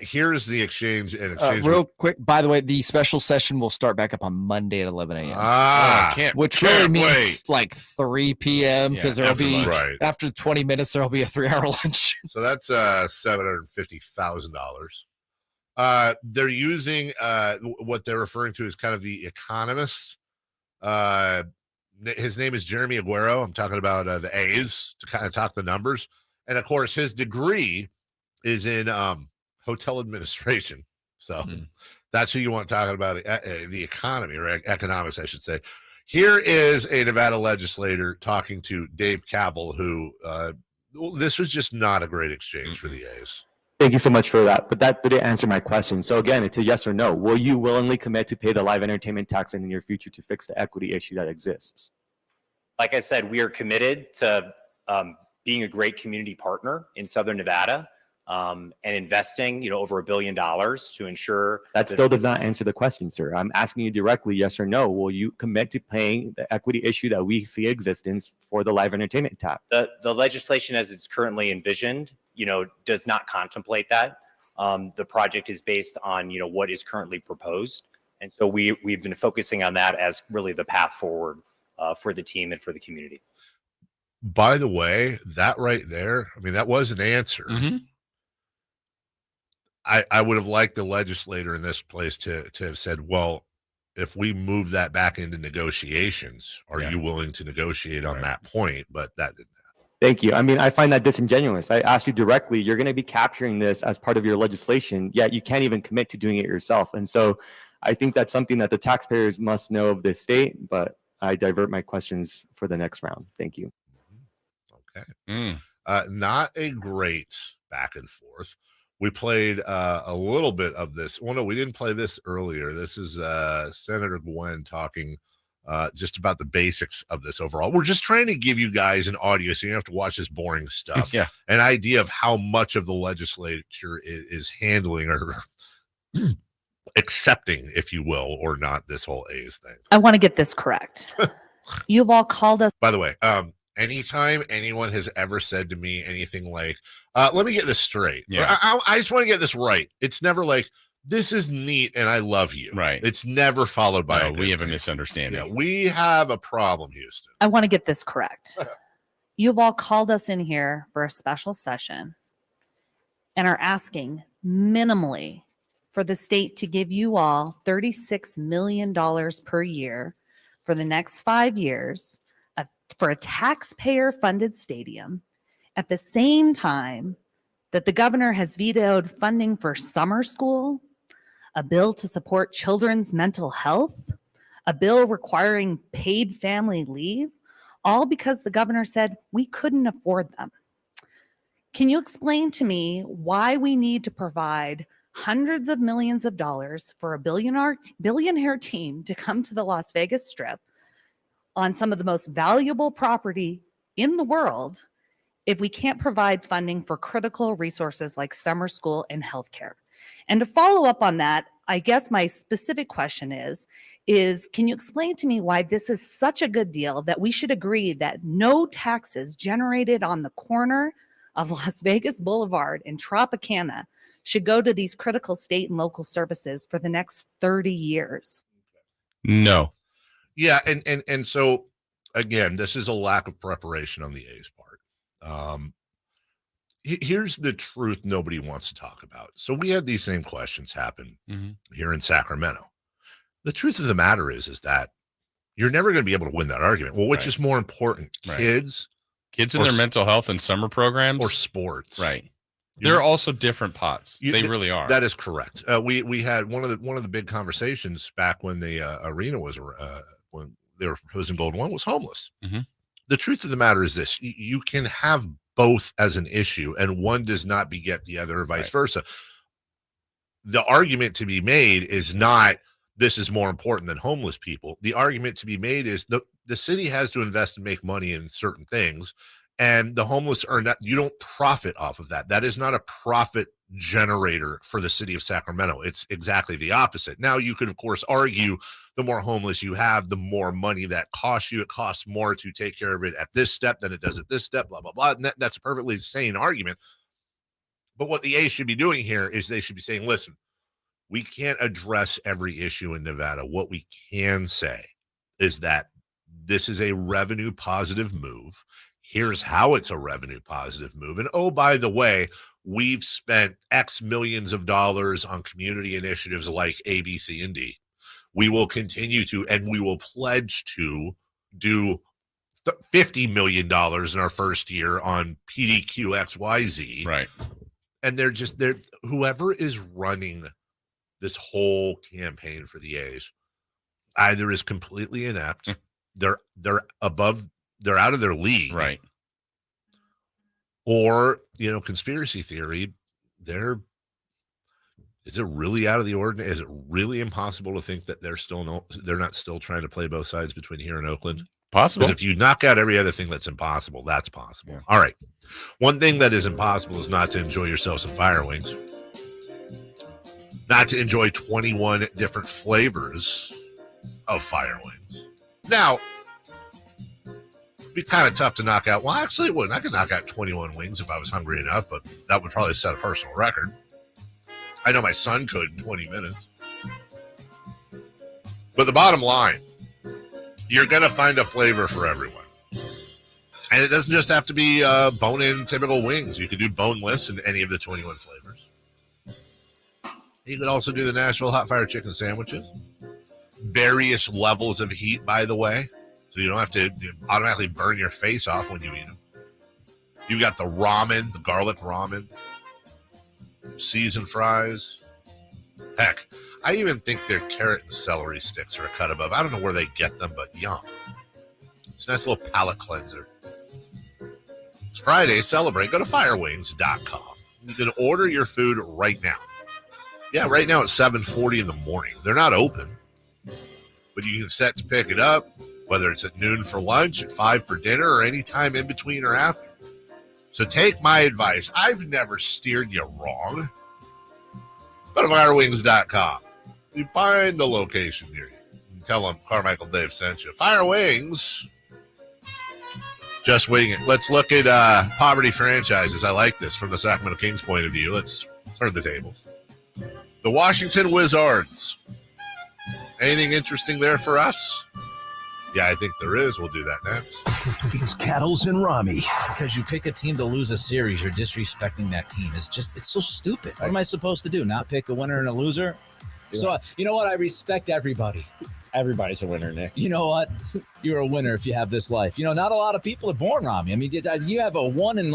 Here's the exchange real quick. By the way, the special session will start back up on Monday at 11 a.m. Which really means like 3 p.m. because there'll be after 20 minutes there'll be a 3-hour lunch. So that's $750,000. They're using what they're referring to as kind of the economist. His name is Jeremy Aguero. I'm talking about the A's to kind of talk the numbers, and of course his degree is in hotel administration. So that's who you want talking about the economy or economics, I should say. Here is a Nevada legislator talking to Dave Caval, who this was just not a great exchange for the A's. Thank you so much for that. But that didn't answer my question. So again, it's a yes or no. Will you willingly commit to pay the live entertainment tax in the near future to fix the equity issue that exists? Like I said, we are committed to being a great community partner in Southern Nevada. And investing, over $1 billion to ensure that still does not answer the question, sir. I'm asking you directly, yes or no. Will you commit to paying the equity issue that we see existence for the live entertainment tax? The legislation as it's currently envisioned, does not contemplate that. The project is based on, what is currently proposed. And so we've been focusing on that as really the path forward for the team and for the community. By the way, that right there, I mean, that was an answer. I would have liked the legislator in this place to have said, well, if we move that back into negotiations, are you willing to negotiate on that point? But that didn't happen. Thank you. I mean, I find that disingenuous. I asked you directly, you're going to be capturing this as part of your legislation, yet you can't even commit to doing it yourself. And so I think that's something that the taxpayers must know of this state, but I divert my questions for the next round. Thank you. Okay. Not a great back and forth. We played a little bit of this. Well, no, we didn't play this earlier. This is Senator Gwen talking just about the basics of this overall. We're just trying to give you guys an audio so you don't have to watch this boring stuff. An idea of how much of the legislature is handling or accepting, if you will, or not, this whole A's thing. I want to get this correct. You've all called us. By the way, anytime anyone has ever said to me anything like, let me get this straight. Yeah. I just want to get this right. It's never like, this is neat and I love you. Right. It's never followed by a we have a thing. misunderstanding. Yeah, we have a problem, Houston. I want to get this correct. You've all called us in here for a special session and are asking minimally for the state to give you all $36 million per year for the next 5 years for a taxpayer-funded stadium at the same time that the governor has vetoed funding for summer school, a bill to support children's mental health, a bill requiring paid family leave, all because the governor said we couldn't afford them. Can you explain to me why we need to provide hundreds of millions of dollars for a billionaire team to come to the Las Vegas Strip on some of the most valuable property in the world if we can't provide funding for critical resources like summer school and healthcare? And to follow up on that, I guess my specific question is can you explain to me why this is such a good deal that we should agree that no taxes generated on the corner of Las Vegas Boulevard and Tropicana should go to these critical state and local services for the next 30 years? No. Yeah, and so again, this is a lack of preparation on the A's part. Here's the truth nobody wants to talk about. So we had these same questions happen here in Sacramento. The truth of the matter is that you're never going to be able to win that argument. Well, which is more important, kids in their mental health and summer programs or sports? Right. They're also different pots. They really are. That is correct. We had one of the big conversations back when the arena was when they were proposing Gold One was homeless. The truth of the matter is this: you can have both as an issue, and one does not beget the other, or vice versa. The argument to be made is not this is more important than homeless people. The argument to be made is the city has to invest and make money in certain things, and the homeless are not. You don't profit off of that. That is not a profit generator for the city of Sacramento. It's exactly the opposite. Now, you could, of course, argue the more homeless you have, the more money that costs you. It costs more to take care of it at this step than it does at this step, blah, blah, blah. And that's a perfectly sane argument. But what the A's should be doing here is they should be saying, listen, we can't address every issue in Nevada. What we can say is that this is a revenue positive move. Here's how it's a revenue positive move. And oh, by the way, we've spent X millions of dollars on community initiatives like A, B, C, and D. We will continue to, and we will pledge to do $50 million in our first year on PDQXYZ. Right. And they're whoever is running this whole campaign for the A's either is completely inept, they're out of their league. Right. Or, conspiracy theory, is it really out of the ordinary? Is it really impossible to think that they're not still trying to play both sides between here and Oakland? Possible. Because if you knock out every other thing that's impossible, that's possible. Yeah. All right. One thing that is impossible is not to enjoy yourself some fire wings. Not to enjoy 21 different flavors of fire wings. Now, it'd be kind of tough to knock out. Well, actually, it wouldn't. I could knock out 21 wings if I was hungry enough, but that would probably set a personal record. I know my son could in 20 minutes. But the bottom line, you're going to find a flavor for everyone. And it doesn't just have to be bone-in typical wings. You could do boneless in any of the 21 flavors. You could also do the Nashville hot fire chicken sandwiches. Various levels of heat, by the way. So you don't have to automatically burn your face off when you eat them. You got the ramen, the garlic ramen, seasoned fries. Heck, I even think their carrot and celery sticks are a cut above. I don't know where they get them, but yum. It's a nice little palate cleanser. It's Friday, celebrate. Go to firewings.com. You can order your food right now. Yeah, right now it's 7:40 in the morning. They're not open, but you can set to pick it up, whether it's at noon for lunch, at 5 for dinner, or any time in between or after. So take my advice. I've never steered you wrong. Go to firewings.com. You find the location near you. And tell them Carmichael Dave sent you. Fire Wings. Just wing it. Let's look at poverty franchises. I like this from the Sacramento Kings point of view. Let's turn the tables. The Washington Wizards. Anything interesting there for us? Yeah, I think there is. We'll do that next. It's Cattles and Rami. Because you pick a team to lose a series, you're disrespecting that team. It's so stupid. What am I supposed to do? Not pick a winner and a loser? Yeah. So, you know what? I respect everybody. Everybody's a winner, Nick. You know what? You're a winner if you have this life. You know, not a lot of people are born, Rami. I mean, you have a 1 in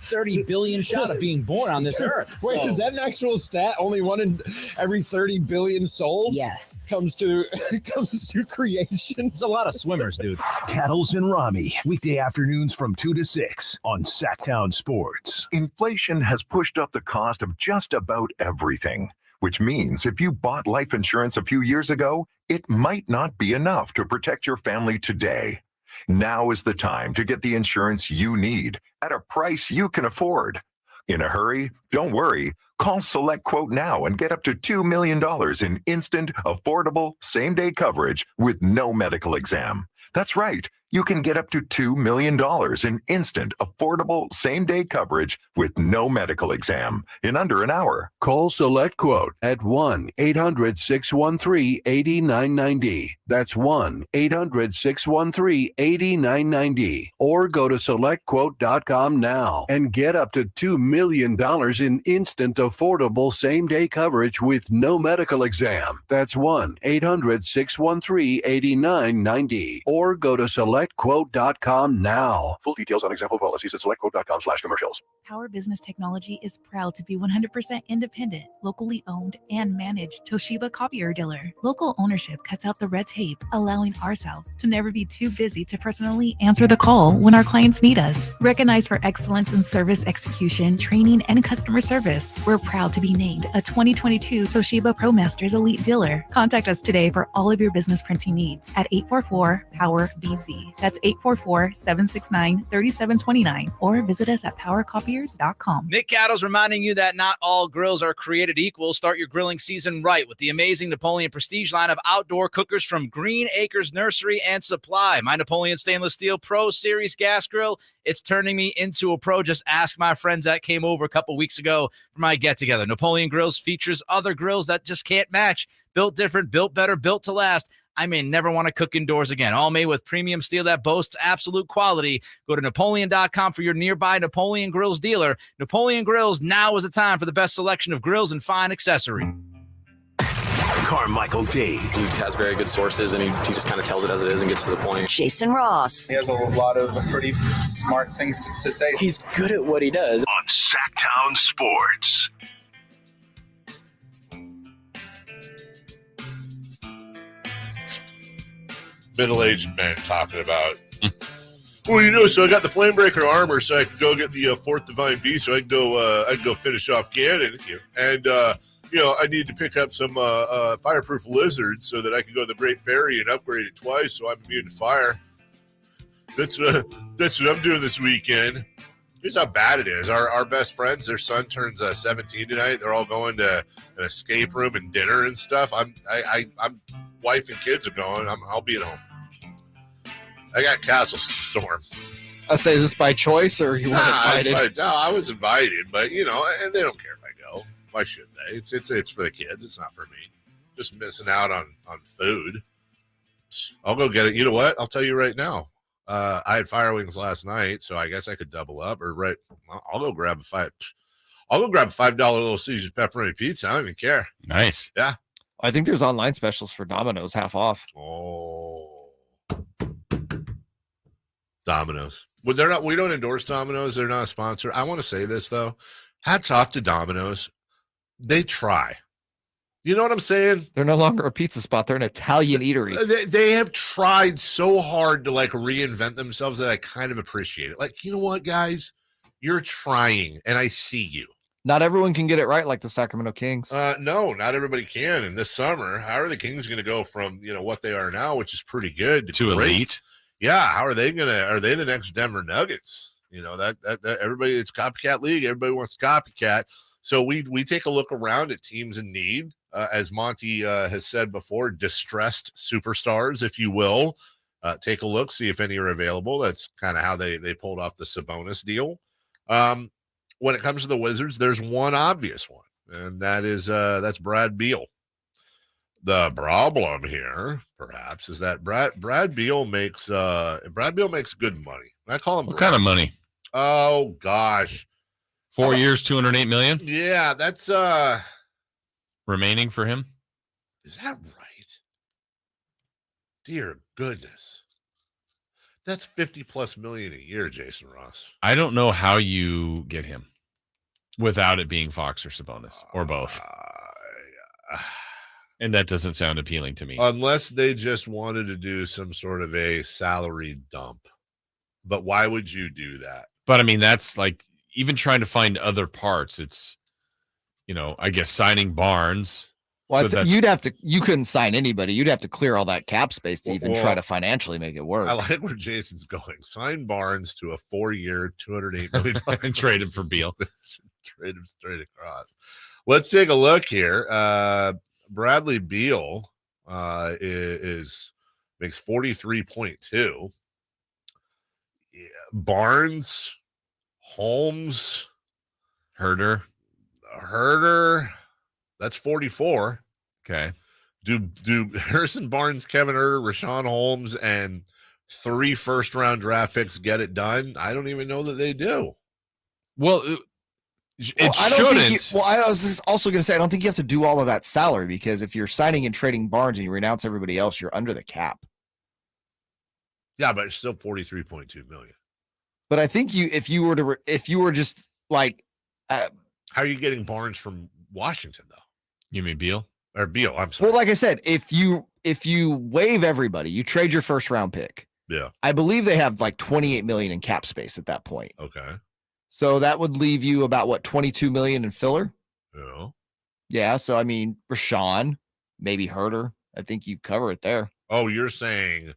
30 billion shot of being born on this earth. Wait, is that an actual stat? Only 1 in every 30 billion souls? Yes. Comes to creation. There's a lot of swimmers, dude. Cattles and Rami, weekday afternoons from 2 to 6 on Sactown Sports. Inflation has pushed up the cost of just about everything, which means if you bought life insurance a few years ago, it might not be enough to protect your family today. Now is the time to get the insurance you need at a price you can afford. In a hurry? Don't worry. Call Select Quote now and get up to $2 million in instant, affordable, same-day coverage with no medical exam. That's right. You can get up to $2 million in instant, affordable, same-day coverage with no medical exam in under an hour. Call Select Quote at 1-800-613-8990. That's 1-800-613-8990. Or go to SelectQuote.com now and get up to $2 million in instant, affordable, same-day coverage with no medical exam. That's 1-800-613-8990. Or go to SelectQuote.com now. Full details on example policies at SelectQuote.com/commercials. Power Business Technology is proud to be 100% independent, locally owned, and managed Toshiba copier dealer. Local ownership cuts out the red tape, allowing ourselves to never be too busy to personally answer the call when our clients need us. Recognized for excellence in service execution, training, and customer service, we're proud to be named a 2022 Toshiba ProMasters Elite Dealer. Contact us today for all of your business printing needs at 844-POWER-BZ. That's 844-769-3729, or visit us at powercopiers.com. Nick Cattles reminding you that not all grills are created equal. Start your grilling season right with the amazing Napoleon Prestige line of outdoor cookers from Green Acres Nursery and Supply. My Napoleon Stainless Steel Pro Series gas grill, it's turning me into a pro. Just ask my friends that came over a couple weeks ago for my get-together. Napoleon Grills features other grills that just can't match. Built different, built better, built to last. I may never want to cook indoors again. All made with premium steel that boasts absolute quality. Go to Napoleon.com for your nearby Napoleon Grills dealer. Napoleon Grills, now is the time for the best selection of grills and fine accessory. Carmichael Dave. He has very good sources, and he just kind of tells it as it is and gets to the point. Jason Ross. He has a lot of pretty smart things to say. He's good at what he does. On Sactown Sports. Middle-aged men talking about, well, so I got the Flamebreaker armor, so I could go get the Fourth Divine Beast, so I could go finish off Ganon, and I need to pick up some fireproof lizards so that I can go to the Great Fairy and upgrade it twice, so I'm immune to fire. That's what I'm doing this weekend. Here's how bad it is. Our best friends, their son turns 17 tonight. They're all going to an escape room and dinner and stuff. I'm wife and kids are going. I'll be at home. I got Castle Storm. I say, is this by choice or you weren't invited? No, I was invited, but and they don't care if I go. Why should they? It's for the kids. It's not for me. Just missing out on food. I'll go get it. You know what? I'll tell you right now. I had fire wings last night, so I guess I could double up. I'll go grab a $5 Little Caesars pepperoni pizza. I don't even care. Nice. Yeah. I think there's online specials for Domino's, half off. Oh, Domino's. Well, we don't endorse Domino's. They're not a sponsor. I want to say this though. Hats off to Domino's. They try. You know what I'm saying? They're no longer a pizza spot. They're an Italian eatery. They have tried so hard to reinvent themselves that I kind of appreciate it. You know what, guys? You're trying, and I see you. Not everyone can get it right like the Sacramento Kings. No, not everybody can. And this summer, how are the Kings going to go from what they are now, which is pretty good, to elite? Yeah, how are they Are they the next Denver Nuggets? That everybody. It's copycat league. Everybody wants copycat. So we take a look around at teams in need, as Monty has said before, distressed superstars, if you will. take a look, see if any are available. That's kind of how they pulled off the Sabonis deal. When it comes to the Wizards, there's one obvious one, and that's Brad Beal. The problem here, perhaps, is that Brad Beal makes good money. I call him what kind of money? Oh gosh, 4 years, $208 million. Yeah, that's remaining for him. Is that right? Dear goodness, that's 50+ million a year, Jason Ross. I don't know how you get him without it being Fox or Sabonis or both. And that doesn't sound appealing to me. Unless they just wanted to do some sort of a salary dump. But why would you do that? But I mean, that's like even trying to find other parts. It's, I guess signing Barnes. Well, you couldn't sign anybody. You'd have to clear all that cap space to even try to financially make it work. I like where Jason's going. Sign Barnes to a 4-year, $208 million and trade him for Beal. Trade him straight across. Let's take a look here. Bradley Beal makes 43.2. Yeah, Barnes, Holmes, Herder, that's 44. Okay. Do Harrison Barnes, Kevin Herter, Rashawn Holmes, and 3 first-round draft picks get it done? I don't even know that they do. Well, it shouldn't. I was just also going to say, I don't think you have to do all of that salary, because if you're signing and trading Barnes and you renounce everybody else, you're under the cap. Yeah, but it's still 43.2 million. But I think if you were just like, how are you getting Barnes from Washington though? You mean Beal or Beal? I'm sorry. Well, like I said, if you waive everybody, you trade your first round pick. Yeah, I believe they have like 28 million in cap space at that point. Okay. So that would leave you about what, 22 million in filler? Yeah. Yeah. So I mean, Rashawn, maybe Herter. I think you cover it there. Oh, you're saying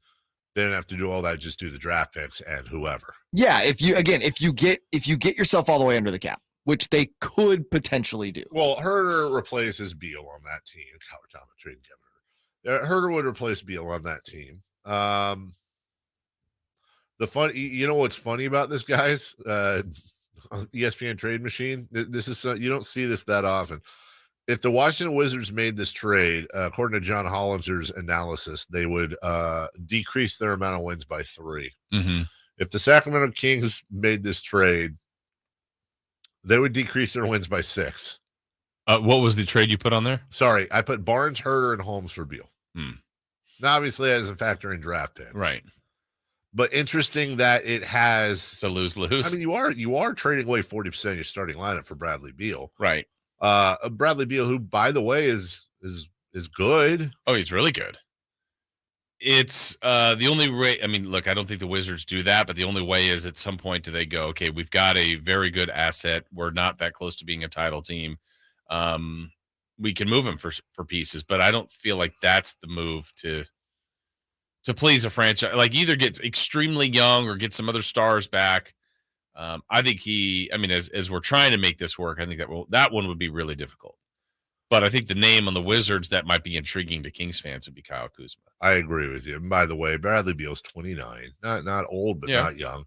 they don't have to do all that, just do the draft picks and whoever. Yeah. If you get yourself all the way under the cap, which they could potentially do. Well, Herter replaces Beal on that team. Howard Thomas trading Kevin Herter. Herter would replace Beal on that team. You know what's funny about this, guys? ESPN Trade Machine. This is you don't see this that often. If the Washington Wizards made this trade, according to John Hollinger's analysis, they would decrease their amount of wins by 3. Mm-hmm. If the Sacramento Kings made this trade, they would decrease their wins by 6. What was the trade you put on there? Sorry, I put Barnes, Herter, and Holmes for Beal. Now, obviously, that doesn't factor in draft picks. Right. But interesting that it has. It's a lose-lose. I mean, you are trading away 40% of your starting lineup for Bradley Beal. Right. Bradley Beal, who, by the way, is good. Oh, he's really good. It's the only way. I mean, look, I don't think the Wizards do that, but the only way is at some point do they go, okay, we've got a very good asset. We're not that close to being a title team. We can move him for pieces, but I don't feel like that's the move to please a franchise. Like either get extremely young or get some other stars back. I think as we're trying to make this work, I think that one would be really difficult. But I think the name on the Wizards that might be intriguing to Kings fans would be Kyle Kuzma. I agree with you. And by the way, Bradley Beal's 29, not old, but not young.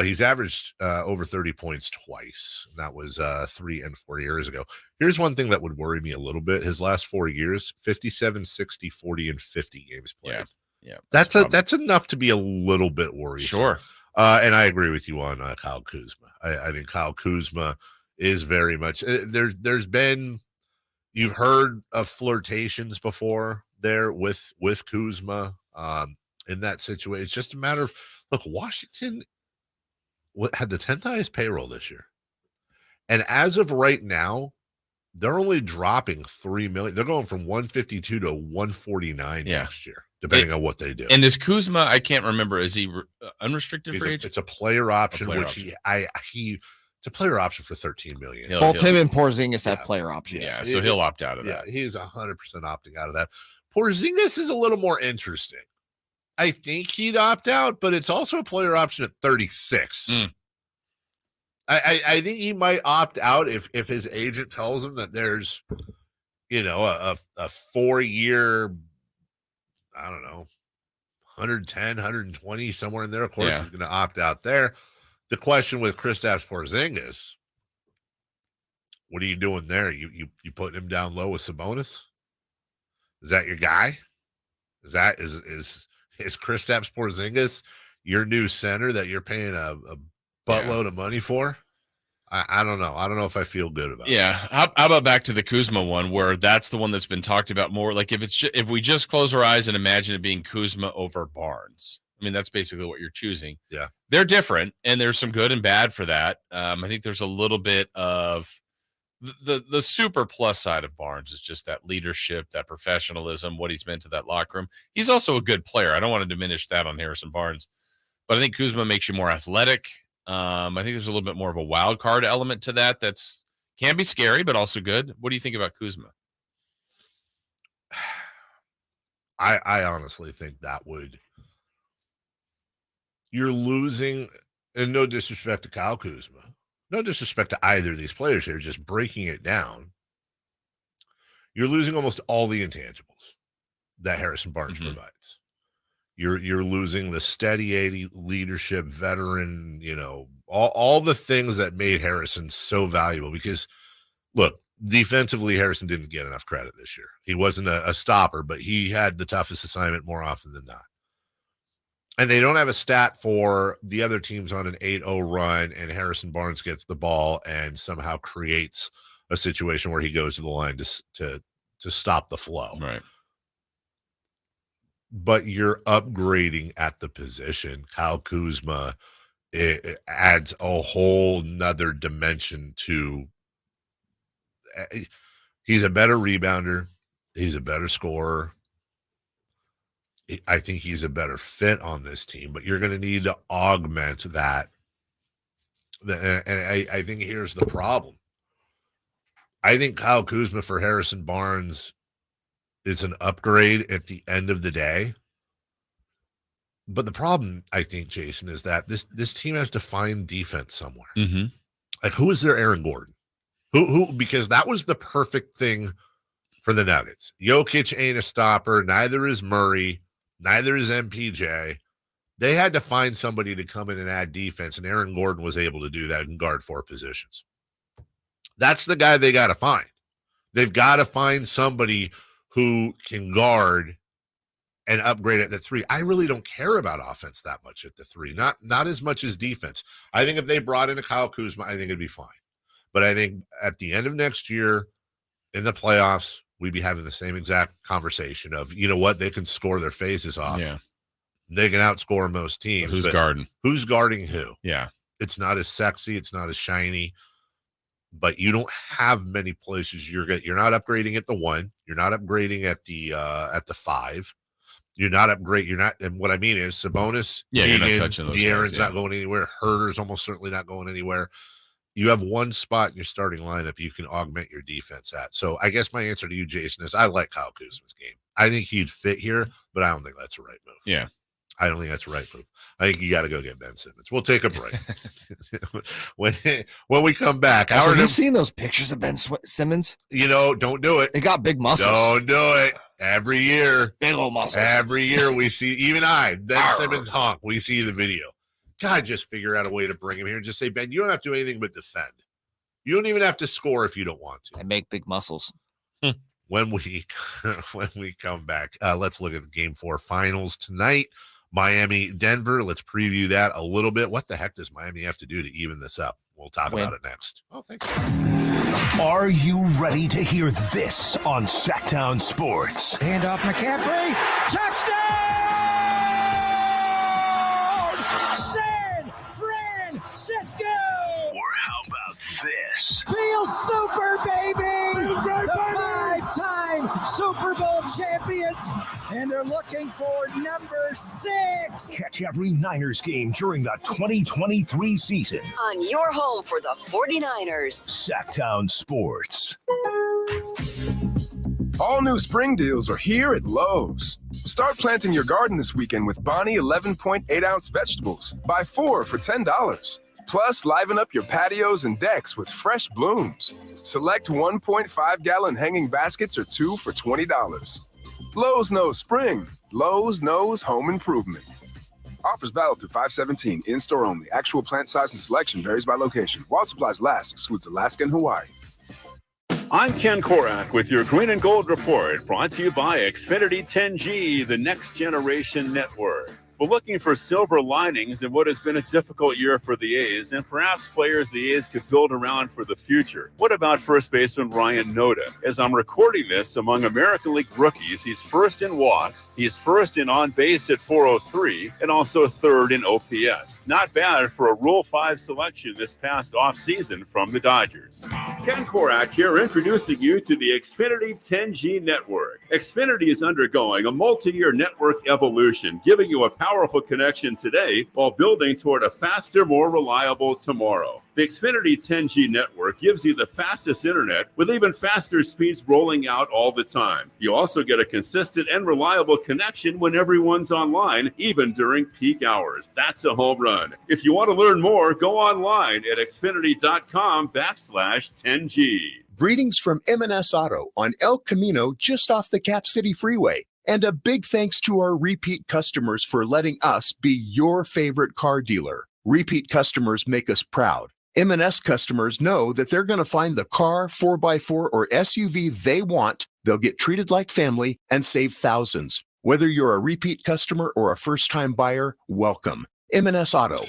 He's averaged over 30 points twice. That was 3 and 4 years ago. Here's one thing that would worry me a little bit. His last 4 years, 57, 60, 40, and 50 games played. Yeah. That's enough to be a little bit worried. Sure. And I agree with you on Kyle Kuzma. I think Kyle Kuzma is very much there's been, you've heard of flirtations before there with Kuzma in that situation. It's just a matter of, look, Washington had the 10th highest payroll this year. And as of right now, they're only dropping $3 million. They're going from 152 to 149 next year, depending on what they do. And is Kuzma, I can't remember, is he unrestricted free agent? It's a player option, it's a player option for $13 million. Both him and Porzingis have player options. Yeah, so he'll opt out of that. Yeah, he's 100% opting out of that. Porzingis is a little more interesting. I think he'd opt out, but it's also a player option at 36. I think he might opt out if his agent tells him that there's, a 4-year, I don't know, 110, 120, somewhere in there. Of course, he's going to opt out there. The question with Kristaps Porzingis, what are you doing there? You putting him down low with Sabonis? Is that your guy? Is Kristaps Porzingis your new center that you're paying a buttload of money for? I don't know. I don't know if I feel good about it. Yeah. How about back to the Kuzma one, where that's the one that's been talked about more? Like if we just close our eyes and imagine it being Kuzma over Barnes, I mean, that's basically what you're choosing. Yeah. They're different, and there's some good and bad for that. I think there's a little bit of the super plus side of Barnes is just that leadership, that professionalism, what he's meant to that locker room. He's also a good player. I don't want to diminish that on Harrison Barnes, but I think Kuzma makes you more athletic. I think there's a little bit more of a wild card element to that. That's can be scary, but also good. What do you think about Kuzma? I honestly think that you're losing, and no disrespect to Kyle Kuzma, no disrespect to either of these players here, just breaking it down. You're losing almost all the intangibles that Harrison Barnes provides. You're losing the steady 80 leadership, veteran, all the things that made Harrison so valuable. Because, look, defensively, Harrison didn't get enough credit this year. He wasn't a stopper, but he had the toughest assignment more often than not. And they don't have a stat for the other teams on an 8-0 run, and Harrison Barnes gets the ball and somehow creates a situation where he goes to the line to stop the flow. Right. But you're upgrading at the position. Kyle Kuzma, it adds a whole nother dimension to. He's a better rebounder. He's a better scorer. I think he's a better fit on this team, but you're going to need to augment that. And I think here's the problem. I think Kyle Kuzma for Harrison Barnes is an upgrade at the end of the day. But the problem, I think, Jason, is that this team has to find defense somewhere. Mm-hmm. Like, who is their Aaron Gordon? Who? Because that was the perfect thing for the Nuggets. Jokic ain't a stopper. Neither is Murray. Neither is MPJ. They had to find somebody to come in and add defense, and Aaron Gordon was able to do that and guard 4 positions. That's the guy they got to find. They've got to find somebody who can guard and upgrade at the 3. I really don't care about offense that much at the 3, not as much as defense. I think if they brought in a Kyle Kuzma, I think it'd be fine. But I think at the end of next year in the playoffs, we'd be having the same exact conversation of, you know what, they can score their faces off. Yeah. They can outscore most teams. But who's guarding? Who's guarding who? Yeah. It's not as sexy. It's not as shiny. But you don't have many places you're not upgrading at the 1. You're not upgrading at the 5. You're not upgrade. You're not. And what I mean is Sabonis. Yeah, you're not touching those De'Aaron's guys, yeah. not going anywhere. Herter's almost certainly not going anywhere. You have one spot in your starting lineup you can augment your defense at. So I guess my answer to you, Jason, is I like Kyle Kuzma's game. I think he'd fit here, but I don't think that's the right move. Yeah. I don't think that's the right move. I think you got to go get Ben Simmons. We'll take a break. when we come back. Have you seen those pictures of Ben Simmons? Don't do it. They got big muscles. Don't do it. Every year. Big old muscles. Every year we see, even Ben Simmons honk. We see the video. God, just figure out a way to bring him here and just say, Ben, you don't have to do anything but defend. You don't even have to score if you don't want to. I make big muscles. When we come back, let's look at the Game 4 finals tonight. Miami, Denver. Let's preview that a little bit. What the heck does Miami have to do to even this up? We'll talk about it next. Oh, thanks. Are you ready to hear this on Sactown Sports? Hand off McCaffrey. Touchdown! San Francisco! Or how about this? Feels super, baby! The 5-time Super Bowl champions, and they're looking for number 6. Catch every Niners game during the 2023 season On your home for the 49ers. Sactown Sports. All new spring deals are here at Lowe's. Start planting your garden this weekend with Bonnie 11.8-ounce vegetables. Buy 4 for $10. Plus, liven up your patios and decks with fresh blooms. Select 1.5-gallon hanging baskets or 2 for $20. Lowe's knows spring. Lowe's knows home improvement. Offers valid through 5/17. In-store only. Actual plant size and selection varies by location. While supplies last, excludes Alaska and Hawaii. I'm Ken Korak with your Green and Gold Report, brought to you by Xfinity 10G, the next generation network. We're looking for silver linings in what has been a difficult year for the A's, and perhaps players the A's could build around for the future. What about first baseman Ryan Noda? As I'm recording this, among American League rookies, he's first in walks, he's first in on base at 403, and also third in OPS. Not bad for a Rule 5 selection this past offseason from the Dodgers. Ken Korak here, introducing you to the Xfinity 10G network. Xfinity is undergoing a multi-year network evolution, giving you a powerful connection today while building toward a faster, more reliable tomorrow. The Xfinity 10G network gives you the fastest internet with even faster speeds rolling out all the time. You also get a consistent and reliable connection when everyone's online, even during peak hours. That's a home run. If you want to learn more, go online at xfinity.com/10G. Greetings from M&S Auto on El Camino, just off the Cap City Freeway. And a big thanks to our repeat customers for letting us be your favorite car dealer. Repeat customers make us proud. M&S customers know that they're going to find the car, 4x4, or SUV they want. They'll get treated like family and save thousands. Whether you're a repeat customer or a first-time buyer, welcome. M&S Auto,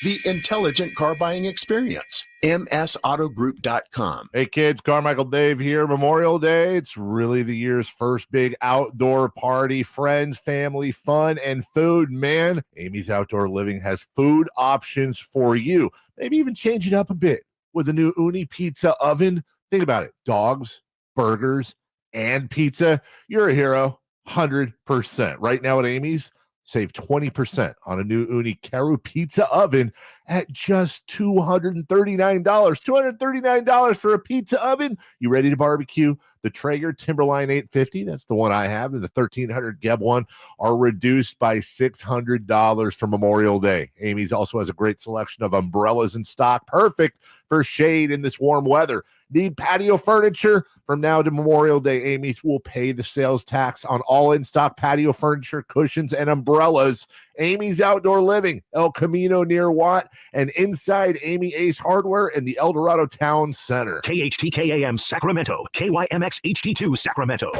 the intelligent car buying experience. MSAutogroup.com. Hey kids, Carmichael Dave here. Memorial Day, it's really the year's first big outdoor party. Friends, family, fun, and food. Man, Amy's Outdoor Living has food options for you. Maybe even change it up a bit with a new Uni pizza oven. Think about it. Dogs, burgers, and pizza. You're a hero. 100%. Right now at Amy's, save 20% on a new Uni Caru pizza oven at just $239. $239 for a pizza oven. You ready to barbecue? The Traeger Timberline 850, that's the one I have, and the 1300 Geb one are reduced by $600 for Memorial Day. Amy's also has a great selection of umbrellas in stock, perfect for shade in this warm weather. Need patio furniture? From now to Memorial Day, Amy's will pay the sales tax on all in-stock patio furniture, cushions, and umbrellas. Amy's Outdoor Living, El Camino near Watt, and inside Amy Ace Hardware in the El Dorado Town Center. KHTKAM Sacramento, KYMX HD2 Sacramento.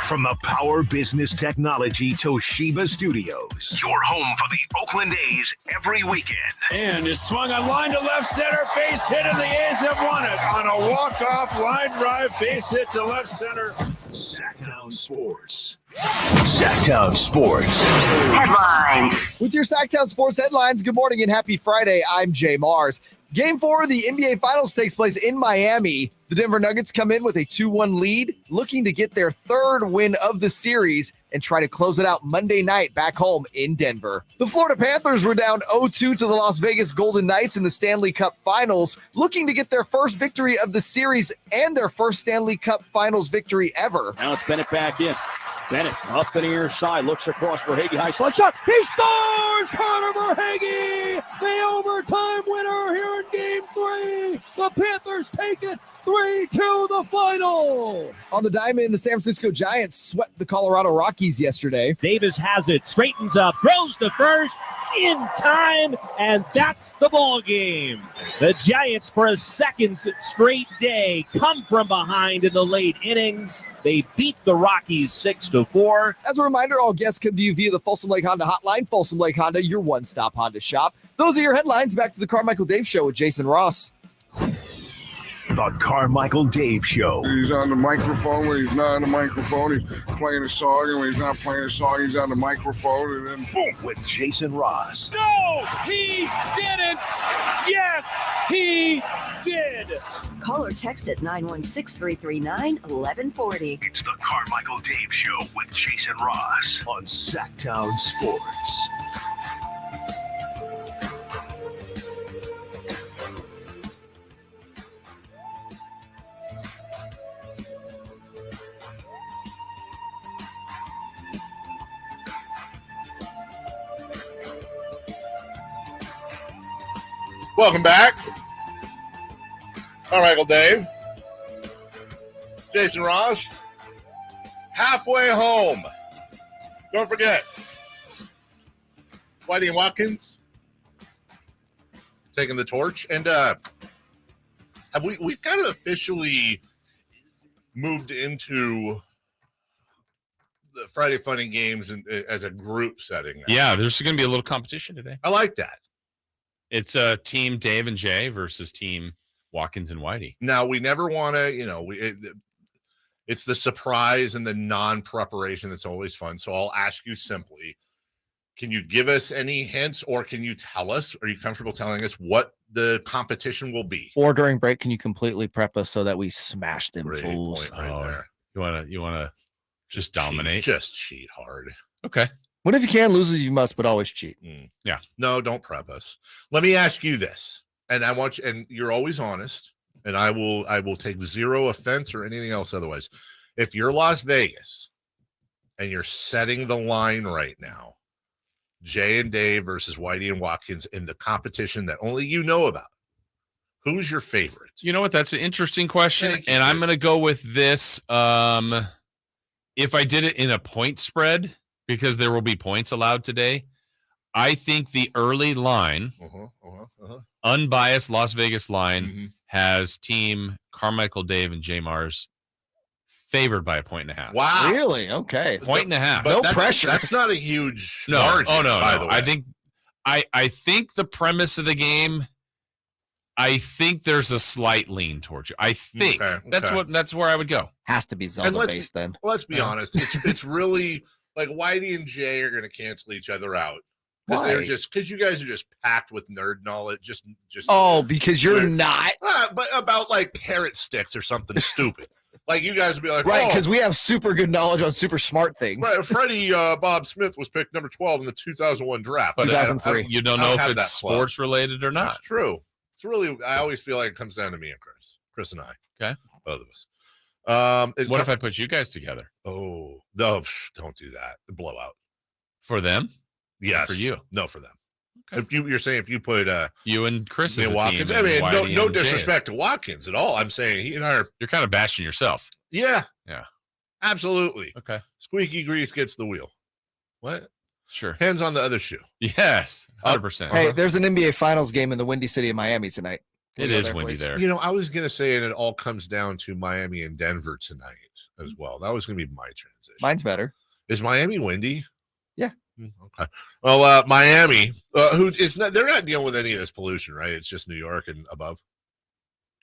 From the Power Business Technology Toshiba Studios, your home for the Oakland A's every weekend. And it's swung on line to left center, base hit, and the A's have won it on a walk-off line drive, base hit to left center. Sactown Sports. Sactown Sports. Headlines. With your Sactown Sports headlines, good morning and happy Friday. I'm Jay Mars. Game 4 of the NBA Finals takes place in Miami. The Denver Nuggets come in with a 2-1 lead, looking to get their third win of the series and try to close it out Monday night back home in Denver. The Florida Panthers were down 0-2 to the Las Vegas Golden Knights in the Stanley Cup Finals, looking to get their first victory of the series and their first Stanley Cup Finals victory ever. Now it's Bennett back in. Bennett up the near side, looks across Verhaeghe, high slide shot. He scores! Connor Verhaeghe, the overtime winner here in Game 3. The Panthers take it 3-2 the final. On the diamond, the San Francisco Giants swept the Colorado Rockies yesterday. Davis has it, straightens up, throws to first in time, and that's the ball game. The Giants, for a second straight day, come from behind in the late innings. They beat the Rockies 6-4. As a reminder, all guests come to you via the Folsom Lake Honda hotline. Folsom Lake Honda, your one-stop Honda shop. Those are your headlines. Back to the Carmichael Dave Show with Jason Ross. The Carmichael Dave Show. He's on the microphone when he's not on the microphone. He's playing a song, and when he's not playing a song, he's on the microphone, and then boom, with Jason Ross. No, he didn't. Yes, he did. Call or text at 916-339-1140. It's the Carmichael Dave Show with Jason Ross on Sactown Sports. Welcome back. Carmichael Dave. Jason Ross. Halfway home. Don't forget. Whitey and Watkins taking the torch. And we've kind of officially moved into the Friday Funny Games as a group setting now. Yeah, there's going to be a little competition today. I like that. It's team Dave and Jay versus team Watkins and Whitey. Now, we never want to, it's the surprise and the non-preparation that's always fun. So I'll ask you simply, can you give us any hints, or can you tell us, are you comfortable telling us what the competition will be? Or during break, can you completely prep us so that we smash them Great fools? point right there. You wanna just dominate? Just cheat hard. Okay. What if you can? Lose as you must, but always cheat. Yeah. No, don't prep us. Let me ask you this, and I want you, and you're always honest, and I will take zero offense or anything else otherwise. If you're Las Vegas and you're setting the line right now, Jay and Dave versus Whitey and Watkins in the competition that only you know about, who's your favorite? You know what? That's an interesting question. Thank you, And I'm going to go with this. If I did it in a point spread, because there will be points allowed today, I think the early line, unbiased Las Vegas line, has team Carmichael Dave and Jay Mars favored by 1.5. Wow. Really? Okay. 1.5. No pressure. That's not a huge No. margin, Oh, no. by No. the way. I think the premise of the game, I think there's a slight lean towards you. I think that's where I would go. Has to be Zelda based then. Let's be honest. It's really like Whitey and Jay are going to cancel each other out. Because you guys are just packed with nerd knowledge. Just because you're not. But about like carrot sticks or something stupid. Like you guys would be like, Right, because we have super good knowledge on super smart things. Right, Freddie Bob Smith was picked number 12 in the 2001 draft. But 2003. You don't know if it's sports related or not. That's true. It's really, I always feel like it comes down to me and Chris and I. Okay. Both of us. What if I put you guys together? Oh, no, don't do that. The blowout. For them? Yes. For you? No, for them. If you're saying if you put you and Chris as a Watkins, team, I mean, Whitey no and disrespect to Watkins at all. I'm saying he and I are. You're kind of bashing yourself. Yeah. Yeah. Absolutely. Okay. Squeaky grease gets the wheel. What? Sure. Hands on the other shoe. Yes. 100%. Hey, there's an NBA Finals game in the windy city of Miami tonight. It is windy there. You know, I was going to say, and it all comes down to Miami and Denver tonight as well. That was going to be my transition. Mine's better. Is Miami windy? Yeah. Okay. Well, Miami, they're not dealing with any of this pollution, right? It's just New York and above.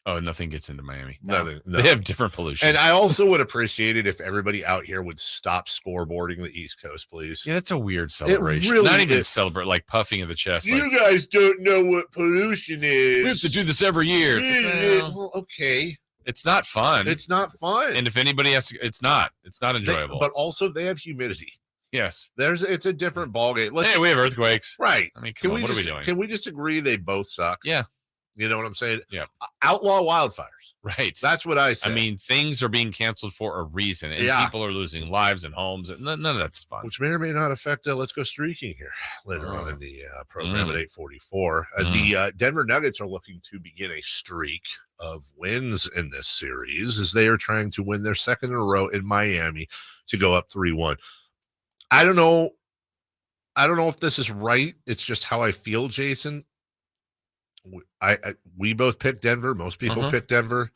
Oh, nothing gets into Miami. Nothing. No. They have different pollution. And I also would appreciate it if everybody out here would stop scoreboarding the East Coast, please. Yeah, that's a weird celebration. Really not even is. celebrate, like puffing of the chest. You like, guys don't know what pollution is. we have to do this every year. It's like, Well, okay. It's not fun. It's not fun. And if anybody has to, it's not enjoyable. But also they have humidity. Yes. It's a different ballgame. Hey, we have earthquakes. Right. I mean, come on, what are we doing? Can we just agree they both suck? Yeah. You know what I'm saying? Yeah. Outlaw wildfires. Right. That's what I say. I mean, things are being canceled for a reason, and people are losing lives and homes, and none of that's fun. Which may or may not affect Let's Go Streaking here later on in the program at 8:44. The Denver Nuggets are looking to begin a streak of wins in this series as they are trying to win their second in a row in Miami to go up 3-1. I don't know if this is right. It's just how I feel, Jason. We both picked Denver. Most people picked Denver.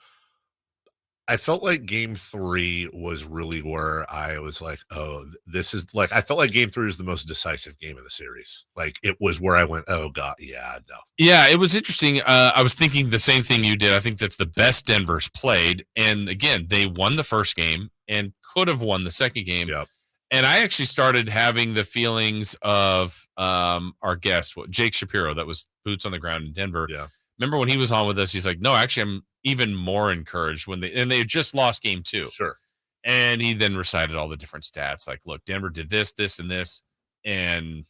I felt like game 3 was really where I was like, oh, this is like, I felt like game 3 was the most decisive game of the series. Like it was where I went, oh God, yeah, no. Yeah, it was interesting. I was thinking the same thing you did. I think that's the best Denver's played. And again, they won the first game and could have won the second game. Yep. And I actually started having the feelings of our guest, Jake Shapiro, that was boots on the ground in Denver. Yeah. Remember when he was on with us? He's like, no, actually, I'm even more encouraged when they had just lost game 2. Sure. And he then recited all the different stats. Like, look, Denver did this, this, and this. And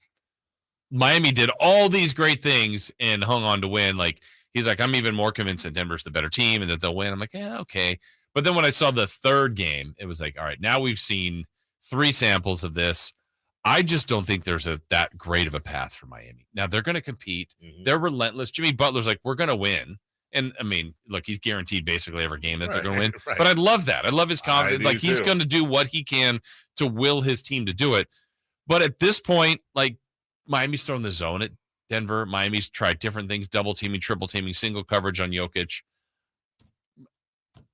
Miami did all these great things and hung on to win. Like, he's like, I'm even more convinced that Denver's the better team and that they'll win. I'm like, yeah, okay. But then when I saw the third game, it was like, all right, now we've seen 3 samples of this. I just don't think there's that great of a path for Miami. Now, they're going to compete. They're relentless. Jimmy Butler's like, we're going to win. And, I mean, look, he's guaranteed basically every game that they're going to win. Right. But I love that. I love his confidence. Like, he's too. going to do what he can to will his team to do it. But at this point, like, Miami's throwing the zone at Denver. Miami's tried different things, double teaming, triple teaming, single coverage on Jokic.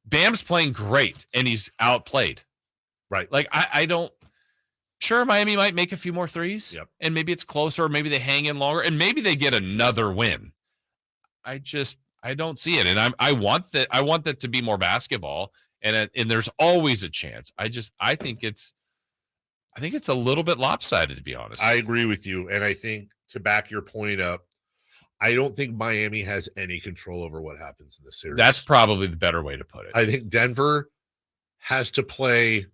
Bam's playing great, and he's outplayed. Right. Like, I don't. Sure, Miami might make a few more threes, and maybe it's closer, or maybe they hang in longer, and maybe they get another win. I don't see it, and I want that. I want that to be more basketball, and there's always a chance. I think it's a little bit lopsided, to be honest. I agree with you, and I think to back your point up, I don't think Miami has any control over what happens in the series. That's probably the better way to put it. I think Denver has to play.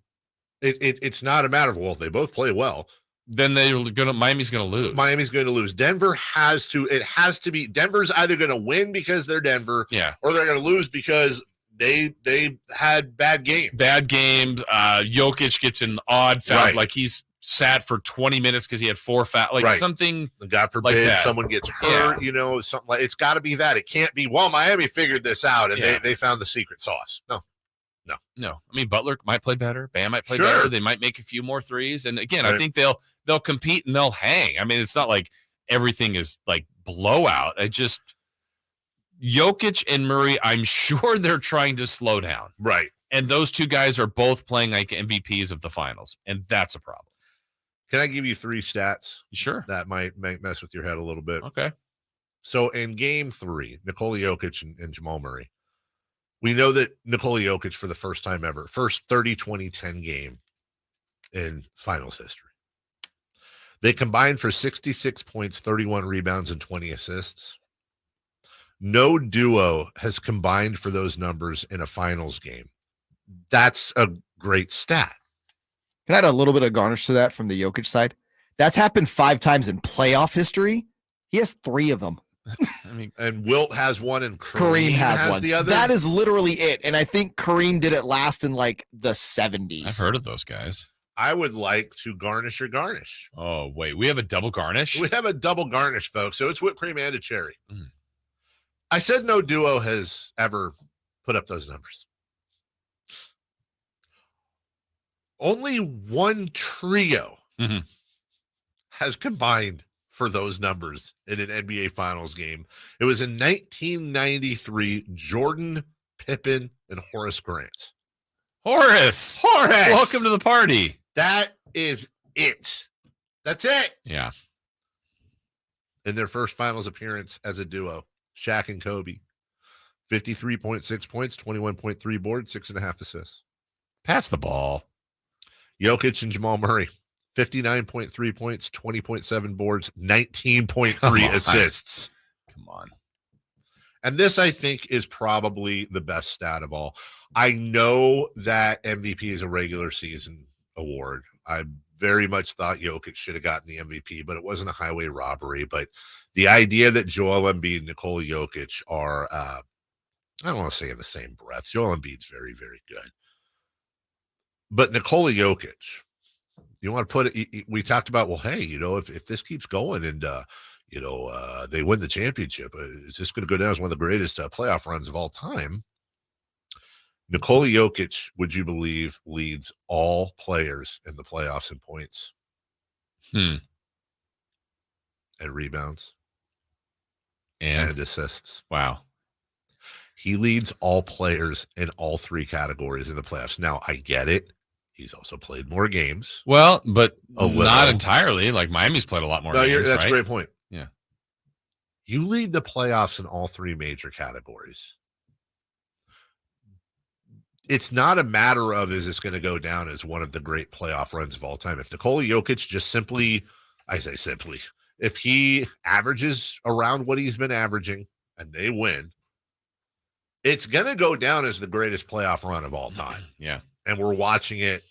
It's not a matter of, well, if they both play well, then Miami's going to lose. Miami's going to lose. Denver has to. It has to be. Denver's either going to win because they're Denver, or they're going to lose because they had bad games. Bad games. Jokic gets an odd foul, like he's sat for 20 minutes because he had 4 fouls, something. God forbid like someone gets hurt. You know, something like it's got to be that. It can't be. Well, Miami figured this out and they found the secret sauce. No. I mean, Butler might play better. Bam might play better. They might make a few more threes. And again, I think they'll compete and they'll hang. I mean, it's not like everything is like blowout. Jokic and Murray, I'm sure they're trying to slow down. Right. And those two guys are both playing like MVPs of the finals. And that's a problem. Can I give you 3 stats? Sure. That might mess with your head a little bit. Okay. So in game 3, Nikola Jokic and Jamal Murray. We know that Nikola Jokic, for the first time ever, first 30-20-10 game in finals history. They combined for 66 points, 31 rebounds, and 20 assists. No duo has combined for those numbers in a finals game. That's a great stat. Can I add a little bit of garnish to that from the Jokic side? That's happened 5 times in playoff history. He has 3 of them. I mean, and Wilt has one, and Kareem has one. The other. That is literally it. And I think Kareem did it last in like the 70s. I've heard of those guys. I would like to garnish your garnish. Oh, wait. We have a double garnish? We have a double garnish, folks. So it's whipped cream and a cherry. I said no duo has ever put up those numbers. Only one trio has combined for those numbers in an NBA Finals game. It was in 1993, Jordan, Pippen, and Horace Grant. Horace! Welcome to the party. That is it. That's it. Yeah. In their first finals appearance as a duo, Shaq and Kobe. 53.6 points, 21.3 boards, 6.5 assists. Pass the ball. Jokic and Jamal Murray. 59.3 points, 20.7 boards, 19.3 assists. Come on. And this, I think, is probably the best stat of all. I know that MVP is a regular season award. I very much thought Jokic should have gotten the MVP, but it wasn't a highway robbery. But the idea that Joel Embiid and Nikola Jokic are, I don't want to say in the same breath. Joel Embiid's very, very good. But Nikola Jokic, you want to put it, we talked about, well, hey, if this keeps going and, they win the championship, is this going to go down as one of the greatest playoff runs of all time? Nikola Jokic, would you believe, leads all players in the playoffs in points and rebounds and assists. Wow. He leads all players in all 3 categories in the playoffs. Now, I get it. He's also played more games. Well, but not entirely. Like Miami's played a lot more games, that's right? a great point. Yeah. You lead the playoffs in all 3 major categories. It's not a matter of, is this going to go down as one of the great playoff runs of all time? If Nikola Jokic just simply, if he averages around what he's been averaging and they win, it's going to go down as the greatest playoff run of all time. Yeah. And we're watching it.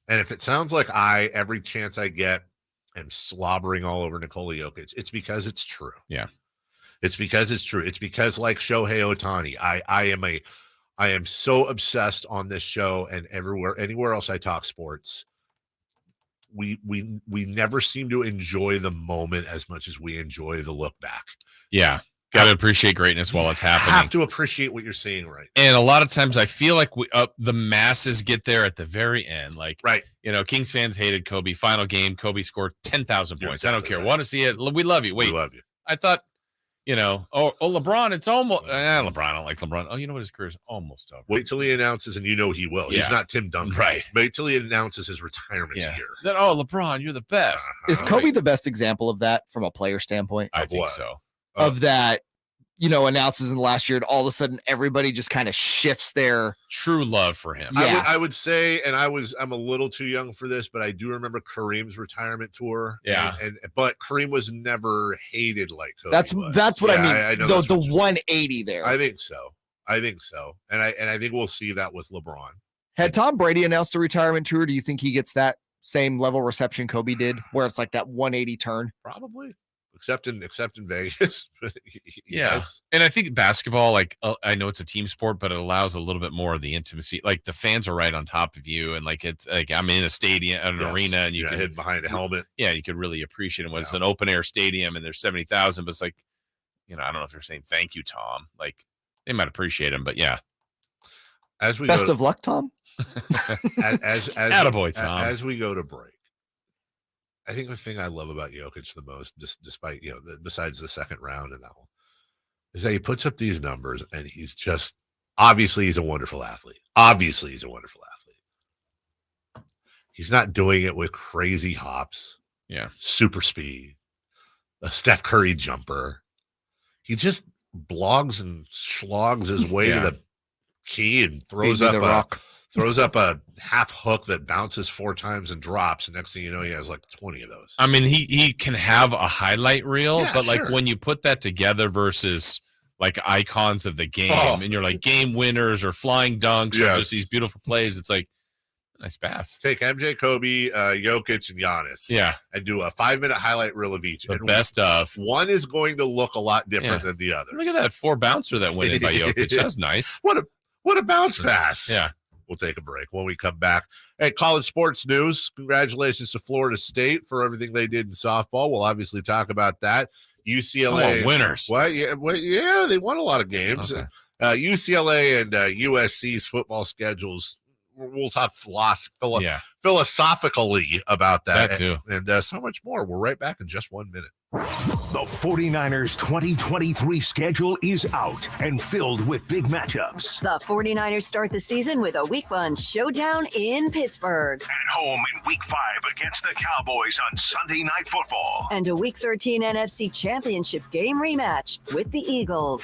And if it sounds like every chance I get, am slobbering all over Nikola Jokic, it's because it's true. Yeah. It's because it's true. It's because, like Shohei Ohtani, I am so obsessed on this show and anywhere else I talk sports. we never seem to enjoy the moment as much as we enjoy the look back. Yeah. Got to appreciate greatness while it's happening. Have to appreciate what you're seeing right. And a lot of times I feel like the masses get there at the very end. Like, right. Kings fans hated Kobe. Final game, Kobe scored 10,000 points. Exactly I don't care. Want to see it? We love you. Wait. We love you. I thought, LeBron, it's almost LeBron. I don't like LeBron. Oh, you know what? His career's almost over. Wait till he announces, and he will. Yeah. He's not Tim Duncan. Right. Wait till he announces his retirement Yeah. here. Then, LeBron, you're the best. Is Kobe the best example of that from a player standpoint? I think so. Of that, announces in the last year, and all of a sudden everybody just kind of shifts their true love for him. Yeah. I would say, and I'm a little too young for this, but I do remember Kareem's retirement tour. Yeah. But Kareem was never hated like Kobe. That's what I mean. I know the 180 there. I think so. And I think we'll see that with LeBron. Had Tom Brady announced a retirement tour, do you think he gets that same level reception Kobe did, where it's like that 180 turn? Probably. Except in Vegas. Yes. And I think basketball, I know it's a team sport, but it allows a little bit more of the intimacy. Like the fans are right on top of you. And it's like I'm in a stadium, an arena, and you can hid behind a helmet. Yeah. You could really appreciate it when it's an open air stadium and there's 70,000, but it's like, I don't know if they're saying thank you, Tom. Like they might appreciate him, but yeah. As we Best of luck, Tom. Attaboy, Tom. As we go to break. I think the thing I love about Jokic the most, despite, besides the second round and that one, is that he puts up these numbers and he's just, obviously he's a wonderful athlete. He's not doing it with crazy hops. Yeah. Super speed. A Steph Curry jumper. He just blogs and slogs his way to the key and throws up a half hook that bounces 4 times and drops. And next thing you know, he has like 20 of those. I mean, he can have a highlight reel, but sure. when you put that together versus like icons of the game and you're like game winners or flying dunks or just these beautiful plays, it's like nice pass. Take MJ, Kobe, Jokic, and Giannis. Yeah. And do a 5-minute highlight reel of each. The best of. One is going to look a lot different than the other. Look at that 4 bouncer that went in by Jokic. That's nice. What a bounce pass. Yeah. We'll take a break. When we come back, hey, college sports news. Congratulations to Florida State for everything they did in softball. We'll obviously talk about that. UCLA winners. What? Yeah, they won a lot of games. Okay. UCLA and USC's football schedules. We'll talk philosophically about that. That too. And so much more. We're right back in just 1 minute. The 49ers 2023 schedule is out and filled with big matchups. The 49ers start the season with a Week 1 showdown in Pittsburgh. At home in Week 5 against the Cowboys on Sunday Night Football. And a Week 13 NFC Championship game rematch with the Eagles.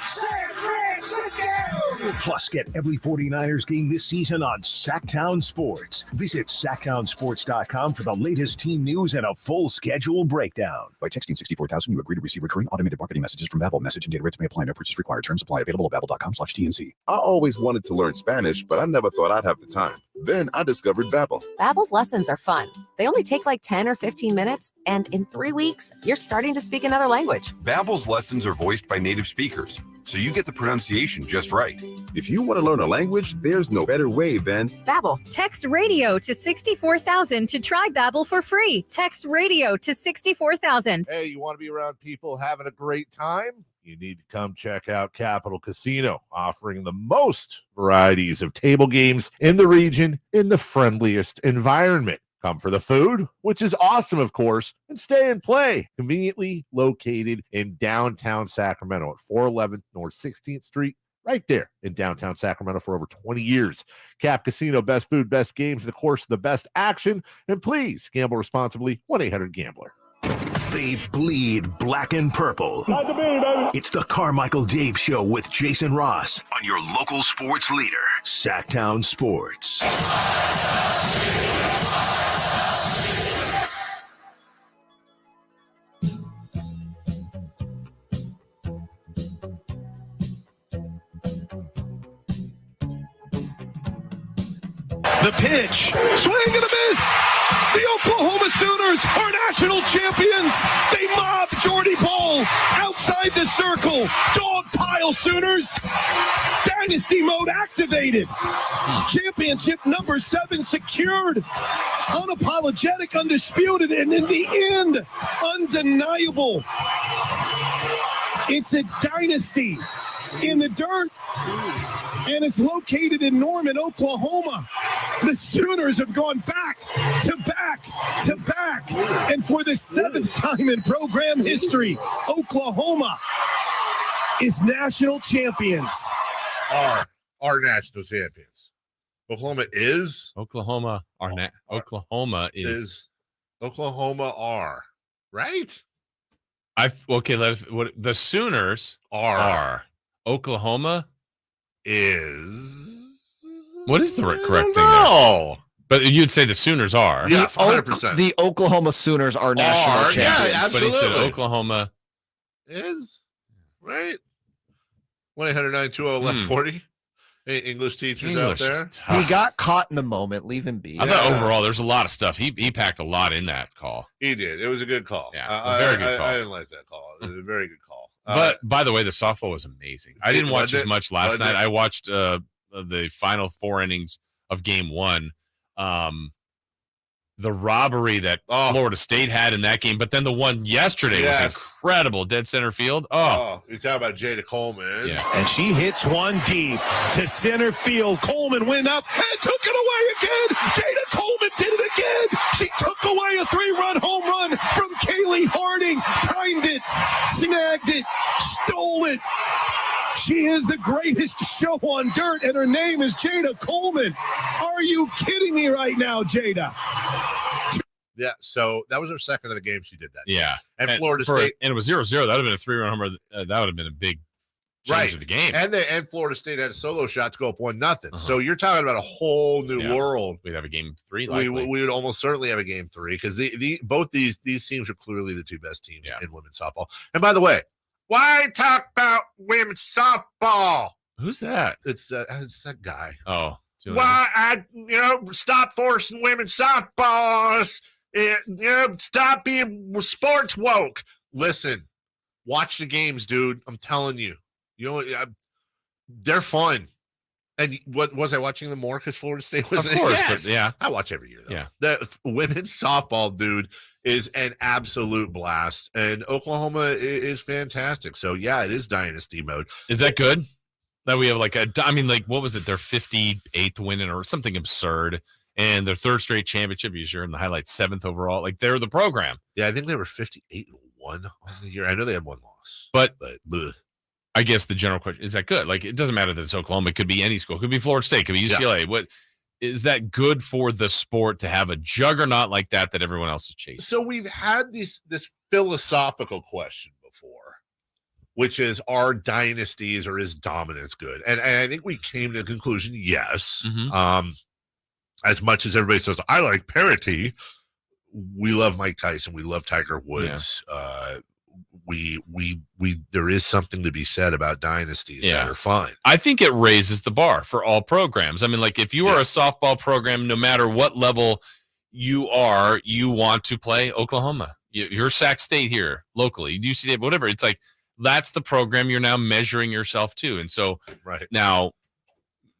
Plus, get every 49ers game this season on Sactown Sports. Visit SactownSports.com for the latest team news and a full schedule breakdown. By texting 64,000, you agree to receive recurring automated marketing messages from Babbel. Message and data rates may apply. No purchase required. Terms apply. Available at Babbel.com/TNC. I always wanted to learn Spanish, but I never thought I'd have the time. Then I discovered Babbel. Babbel's lessons are fun. They only take like 10 or 15 minutes, and in 3 weeks, you're starting to speak another language. Babbel's lessons are voiced by native speakers, so you get the pronunciation just right. If you want to learn a language, there's no better way than Babbel. Text radio to 64,000 to try Babbel for free. Text radio to 64,000. Hey, you want to be around people having a great time? You need to come check out Capital Casino, offering the most varieties of table games in the region in the friendliest environment. Come for the food, which is awesome, of course, and stay and play. Conveniently located in downtown Sacramento at 411 North 16th Street, right there in downtown Sacramento for over 20 years. Cap Casino, best food, best games, and of course, the best action. And please gamble responsibly. 1-800-GAMBLER. They bleed black and purple. It's the Carmichael Dave Show with Jason Ross on your local sports leader, Sactown Sports. The pitch, swing and a miss. The Oklahoma Sooners are national champions. They mob Jordy Ball outside the circle. Dog pile Sooners. Dynasty mode activated. Championship number 7 secured. unapologetic, undisputed, and in the end, undeniable. It's a dynasty in the dirt, and it's located in Norman, Oklahoma. The Sooners have gone back to back to back, and for the 7th time in program history, Oklahoma is national champions. Are national champions. Oklahoma is? Oklahoma are Oklahoma is Oklahoma are, right? What the Sooners are. Oklahoma is. What is the correct thing there? But you'd say the Sooners are. Yeah, 100%. The Oklahoma Sooners are national champions. Yeah, absolutely. But he said Oklahoma is, right? 1-800-920-1140. Any English teachers out there? He got caught in the moment. Leave him be. I thought overall there's a lot of stuff. He packed a lot in that call. He did. It was a good call. Yeah, a very good call. I didn't like that call. It was a very good call. But by the way, the softball was amazing. I didn't watch as much last night. I watched the final 4 innings of Game 1. The robbery that Florida State had in that game, but then the one yesterday was incredible. Dead center field. You're talking about Jada Coleman. Yeah. And she hits one deep to center field. Coleman went up and took it away again. Jada Coleman did it again. She took away a 3-run home run from Kaylee Harding. Timed it, snagged it, stole it. She is the greatest show on dirt, and her name is Jada Coleman. Are you kidding me right now, Jada? Yeah, so that was her second of the game she did that. Yeah. And Florida State. And it was 0-0. That would have been a 3-run homer. That would have been a big change of the game. And Florida State had a solo shot to go up 1-0. So you're talking about a whole new world. We'd have a game 3. We would almost certainly have a game 3 because both these teams are clearly the 2 best teams in women's softball. And by the way, why talk about women's softball? Who's that? It's that guy. Oh. Why stop forcing women's softballs. Stop being sports woke. Listen, watch the games, dude. I'm telling you. They're fun. And what was I watching them more because Florida State was? Of course, yes. but yeah. I watch every year though. Yeah. The women's softball, dude, is an absolute blast, and Oklahoma is fantastic. So yeah, it is dynasty mode. Is that good? That we have what was it? Their 58th win or something absurd, and their 3rd straight championship. You're in the highlight 7th overall. Like they're the program. Yeah, I think they were 58-1 on the year. I know they had 1 loss, but bleh. I guess the general question is that good? Like it doesn't matter that it's Oklahoma. It could be any school. It could be Florida State. It could be UCLA. Yeah. What is that good for the sport to have a juggernaut like that everyone else is chasing? So we've had this philosophical question before, which is, are dynasties or is dominance good? And I think we came to the conclusion, yes. Mm-hmm. As much as everybody says, I like parity, we love Mike Tyson, we love Tiger Woods. Yeah. We there is something to be said about dynasties that are fun. I think it raises the bar for all programs. I mean, like if you are a softball program, no matter what level you are, you want to play Oklahoma. You're Sac State here locally, UC, whatever. It's like that's the program you're now measuring yourself to. And so now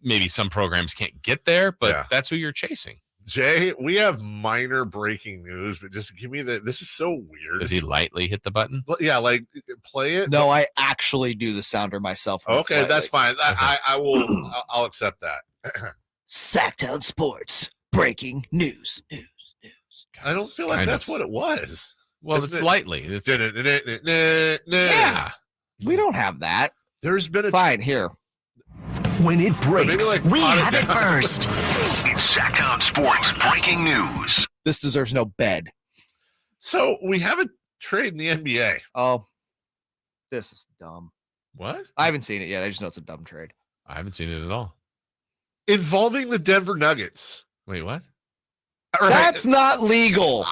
maybe some programs can't get there, but that's who you're chasing. Jay, we have minor breaking news, but just give me this is so weird. Does he lightly hit the button? Yeah, like play it. No, I actually do the sounder myself. Okay, that's fine. I will. I'll accept that. Sactown Sports breaking news. I don't feel like that's what it was. Well, it's lightly. Yeah, we don't have that. There's been a fine here. When it breaks, we have it first. It's Sactown Sports breaking news. This deserves no bed. So we have a trade in the NBA. Oh, this is dumb. What? I haven't seen it yet. I just know it's a dumb trade. I haven't seen it at all. Involving the Denver Nuggets. Wait, what? That's not legal.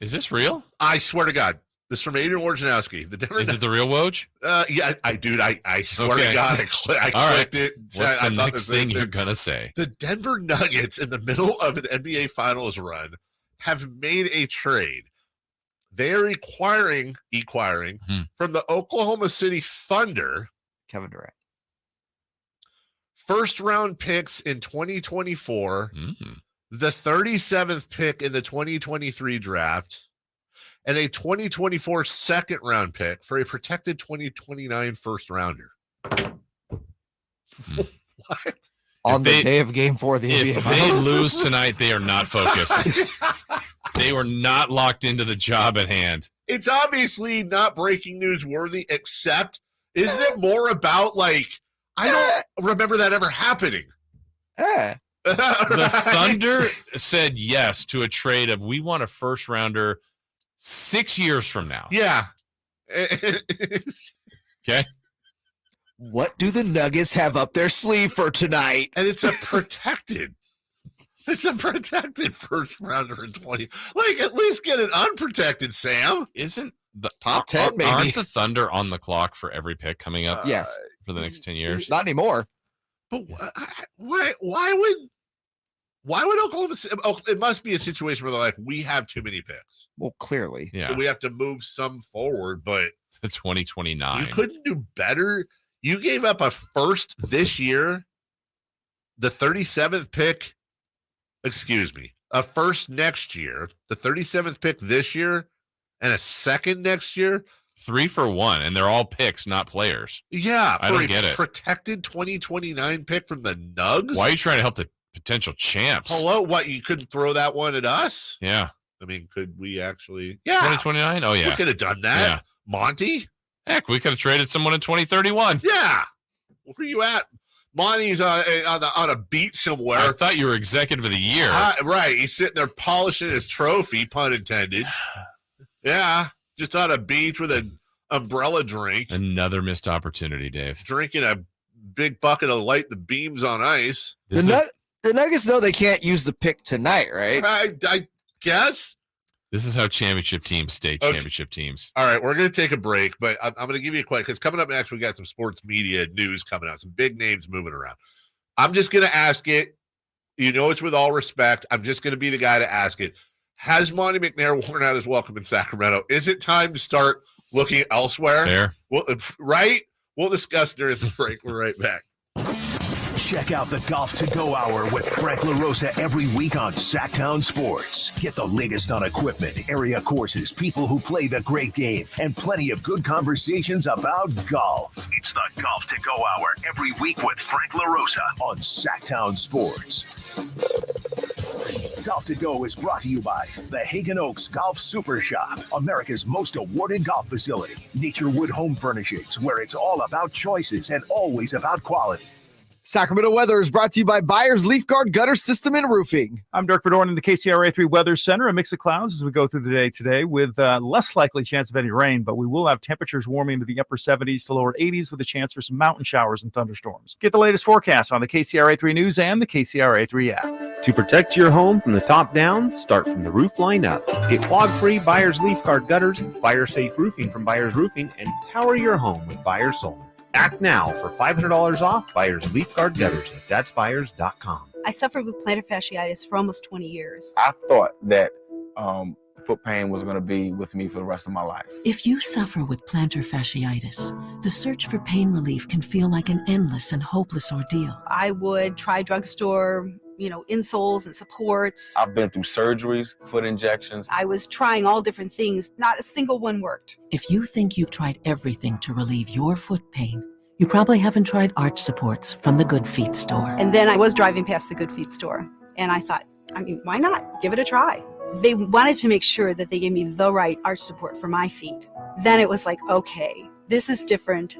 Is this real? I swear to God. This is from Adrian Wojnarowski. Is it the real Woj? Yeah, I swear to God, I clicked it. What's the next thing you're going to say? The Denver Nuggets, in the middle of an NBA Finals run, have made a trade. They are acquiring from the Oklahoma City Thunder, Kevin Durant, first-round picks in 2024, the 37th pick in the 2023 draft, and a 2024 second round pick for a protected 2029 first rounder. What? On the day of Game 4 of the NBA If Finals. they lose tonight, they are not focused. They were not locked into the job at hand. It's obviously not breaking news worthy, except isn't it more about like I don't remember that ever happening. The Thunder said yes to a trade of we want a first rounder 6 years from now. Yeah. Okay. What do the Nuggets have up their sleeve for tonight? And it's a protected. It's a protected first rounder in 20. Like, at least get an unprotected, Sam. Isn't the top 10, maybe? Aren't the Thunder on the clock for every pick coming up? Yes. For the next 10 years? Not anymore. But why would Oklahoma City? Oh, it must be a situation where they're like, we have too many picks. Well, clearly. Yeah. So we have to move some forward, but to 2029. You couldn't do better. You gave up a first this year, the 37th pick. Excuse me, a first next year, the 37th pick this year, and a second next year. 3 for 1, and they're all picks, not players. Yeah, I don't get it. Protected 2029 pick from the Nugs. Why are you trying to help the potential champs? Hello, what? You couldn't throw that one at us? Yeah. I mean, could we actually? Yeah, 2029. Oh yeah, we could have done that. Yeah. Monty. Heck, we could have traded someone in 2031. Yeah. Where you at? Monty's on a beach somewhere. I thought you were executive of the year. Right. He's sitting there polishing his trophy, pun intended. Yeah. Just on a beach with an umbrella drink. Another missed opportunity, Dave. Drinking a big bucket of light the beams on ice. The Nuggets know they can't use the pick tonight, right? I guess. This is how championship teams stay championship teams. All right, we're going to take a break, but I'm going to give you a quick, because coming up next, we got some sports media news coming out, some big names moving around. I'm just going to ask it. You know, it's with all respect. I'm just going to be the guy to ask it. Has Monty McNair worn out his welcome in Sacramento? Is it time to start looking elsewhere? Fair. Well, right? We'll discuss during the break. We're right back. Check out the Golf to Go Hour with Frank LaRosa every week on Sactown Sports. Get the latest on equipment, area courses, people who play the great game, and plenty of good conversations about golf. It's the Golf to Go Hour every week with Frank LaRosa on Sactown Sports. Golf to Go is brought to you by the Hagen Oaks Golf Super Shop, America's most awarded golf facility. Nature Wood Home Furnishings, where it's all about choices and always about quality. Sacramento weather is brought to you by Byers Leaf Guard Gutter System and Roofing. I'm Dirk Verdorn in the KCRA 3 Weather Center. A mix of clouds as we go through the day today with less likely chance of any rain, but we will have temperatures warming into the upper 70s to lower 80s with a chance for some mountain showers and thunderstorms. Get the latest forecast on the KCRA 3 News and the KCRA 3 app. To protect your home from the top down, start from the roof line up. Get clog-free Byers Leaf Guard gutters, fire-safe roofing from Byers Roofing, and power your home with Byers Solar. Act now for $500 off Byers Leaf Guard gutters at thatsbyers.com. I suffered with plantar fasciitis for almost 20 years. I thought that foot pain was going to be with me for the rest of my life. If you suffer with plantar fasciitis, the search for pain relief can feel like an endless and hopeless ordeal. I would try drugstore, insoles and supports. I've been through surgeries, foot injections. I was trying all different things. Not a single one worked. If you think you've tried everything to relieve your foot pain, you probably haven't tried arch supports from the Good Feet store. And then I was driving past the Good Feet store, and I thought, why not? Give it a try. They wanted to make sure that they gave me the right arch support for my feet. Then it was like, okay, this is different.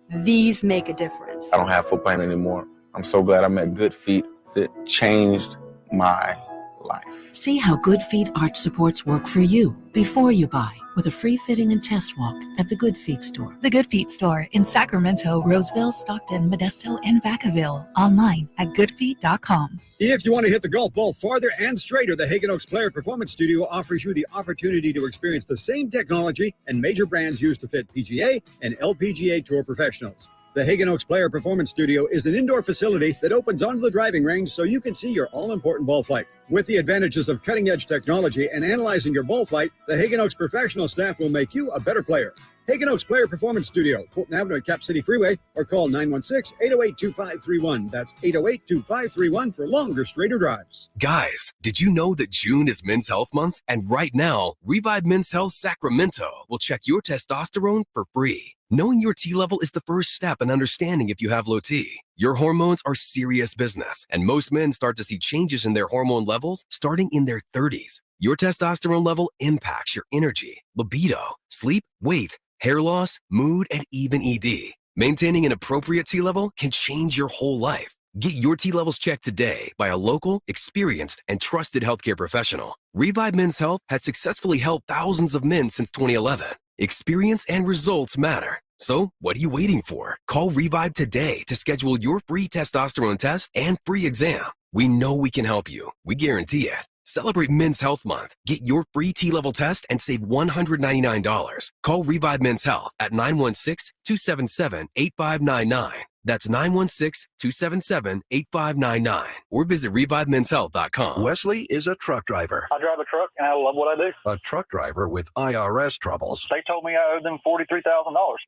These make a difference. I don't have foot pain anymore. I'm so glad I met Good Feet. That changed my life. See how Good Feet arch supports work for you before you buy with a free fitting and test walk at the Good Feet store. The Good Feet store in Sacramento, Roseville, Stockton, Modesto, and Vacaville. Online at goodfeet.com. If you want to hit the golf ball farther and straighter, the Hagen Oaks Player Performance Studio offers you the opportunity to experience the same technology and major brands used to fit PGA and LPGA Tour professionals. The Hagen Oaks Player Performance Studio is an indoor facility that opens onto the driving range so you can see your all-important ball flight. With the advantages of cutting-edge technology and analyzing your ball flight, the Hagen Oaks professional staff will make you a better player. Hagen Oaks Player Performance Studio, Fulton Avenue at Cap City Freeway, or call 916-808-2531. That's 808-2531 for longer, straighter drives. Guys, did you know that June is Men's Health Month? And right now, Revive Men's Health Sacramento will check your testosterone for free. Knowing your T level is the first step in understanding if you have low T. Your hormones are serious business, and most men start to see changes in their hormone levels starting in their 30s. Your testosterone level impacts your energy, libido, sleep, weight, hair loss, mood, and even ED. Maintaining an appropriate T level can change your whole life. Get your T levels checked today by a local, experienced, and trusted healthcare professional. Revive Men's Health has successfully helped thousands of men since 2011. Experience and results matter. So, what are you waiting for? Call Revive today to schedule your free testosterone test and free exam. We know we can help you. We guarantee it. Celebrate Men's Health Month. Get your free T-level test and save $199. Call Revive Men's Health at 916-277-8599. That's 916-277-8599. Or visit ReviveMen'sHealth.com. Wesley is a truck driver. I drive a truck and I love what I do. A truck driver with IRS troubles. They told me I owed them $43,000.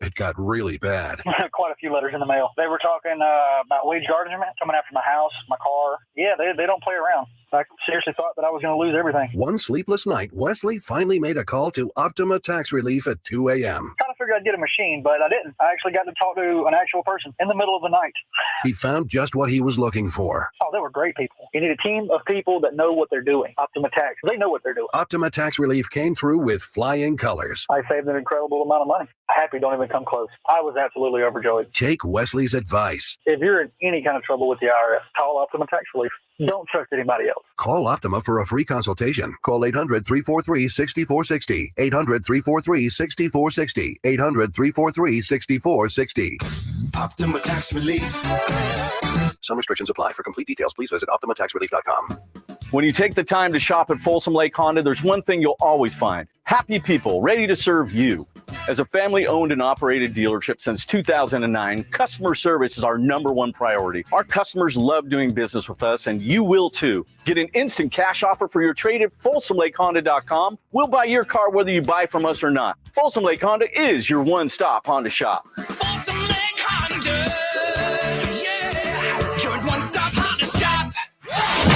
It got really bad. Quite a few letters in the mail. They were talking about wage garnishment, coming after my house, my car. Yeah, they don't play around. I seriously thought that I was going to lose everything. One sleepless night, Wesley finally made a call to Optima Tax Relief at 2 a.m. Kind of figured I'd get a machine, but I didn't. I actually got to talk to an actual person in the middle of the night. He found just what he was looking for. Oh, they were great people. You need a team of people that know what they're doing. Optima Tax, they know what they're doing. Optima Tax Relief came through with flying colors. I saved an incredible amount of money. Happy don't even come close. I was absolutely overjoyed. Take Wesley's advice. If you're in any kind of trouble with the IRS, call Optima Tax Relief. Don't trust anybody else. Call Optima for a free consultation. Call 800-343-6460. 800-343-6460. 800-343-6460. Optima Tax Relief. Some restrictions apply. For complete details, please visit OptimaTaxRelief.com. When you take the time to shop at Folsom Lake Honda, there's one thing you'll always find. Happy people ready to serve you. As a family-owned and operated dealership since 2009, customer service is our #1 priority. Our customers love doing business with us, and you will too. Get an instant cash offer for your trade at FolsomLakeHonda.com. We'll buy your car whether you buy from us or not. Folsom Lake Honda is your one-stop Honda shop. Folsom Lake Honda, yeah, your one-stop Honda shop.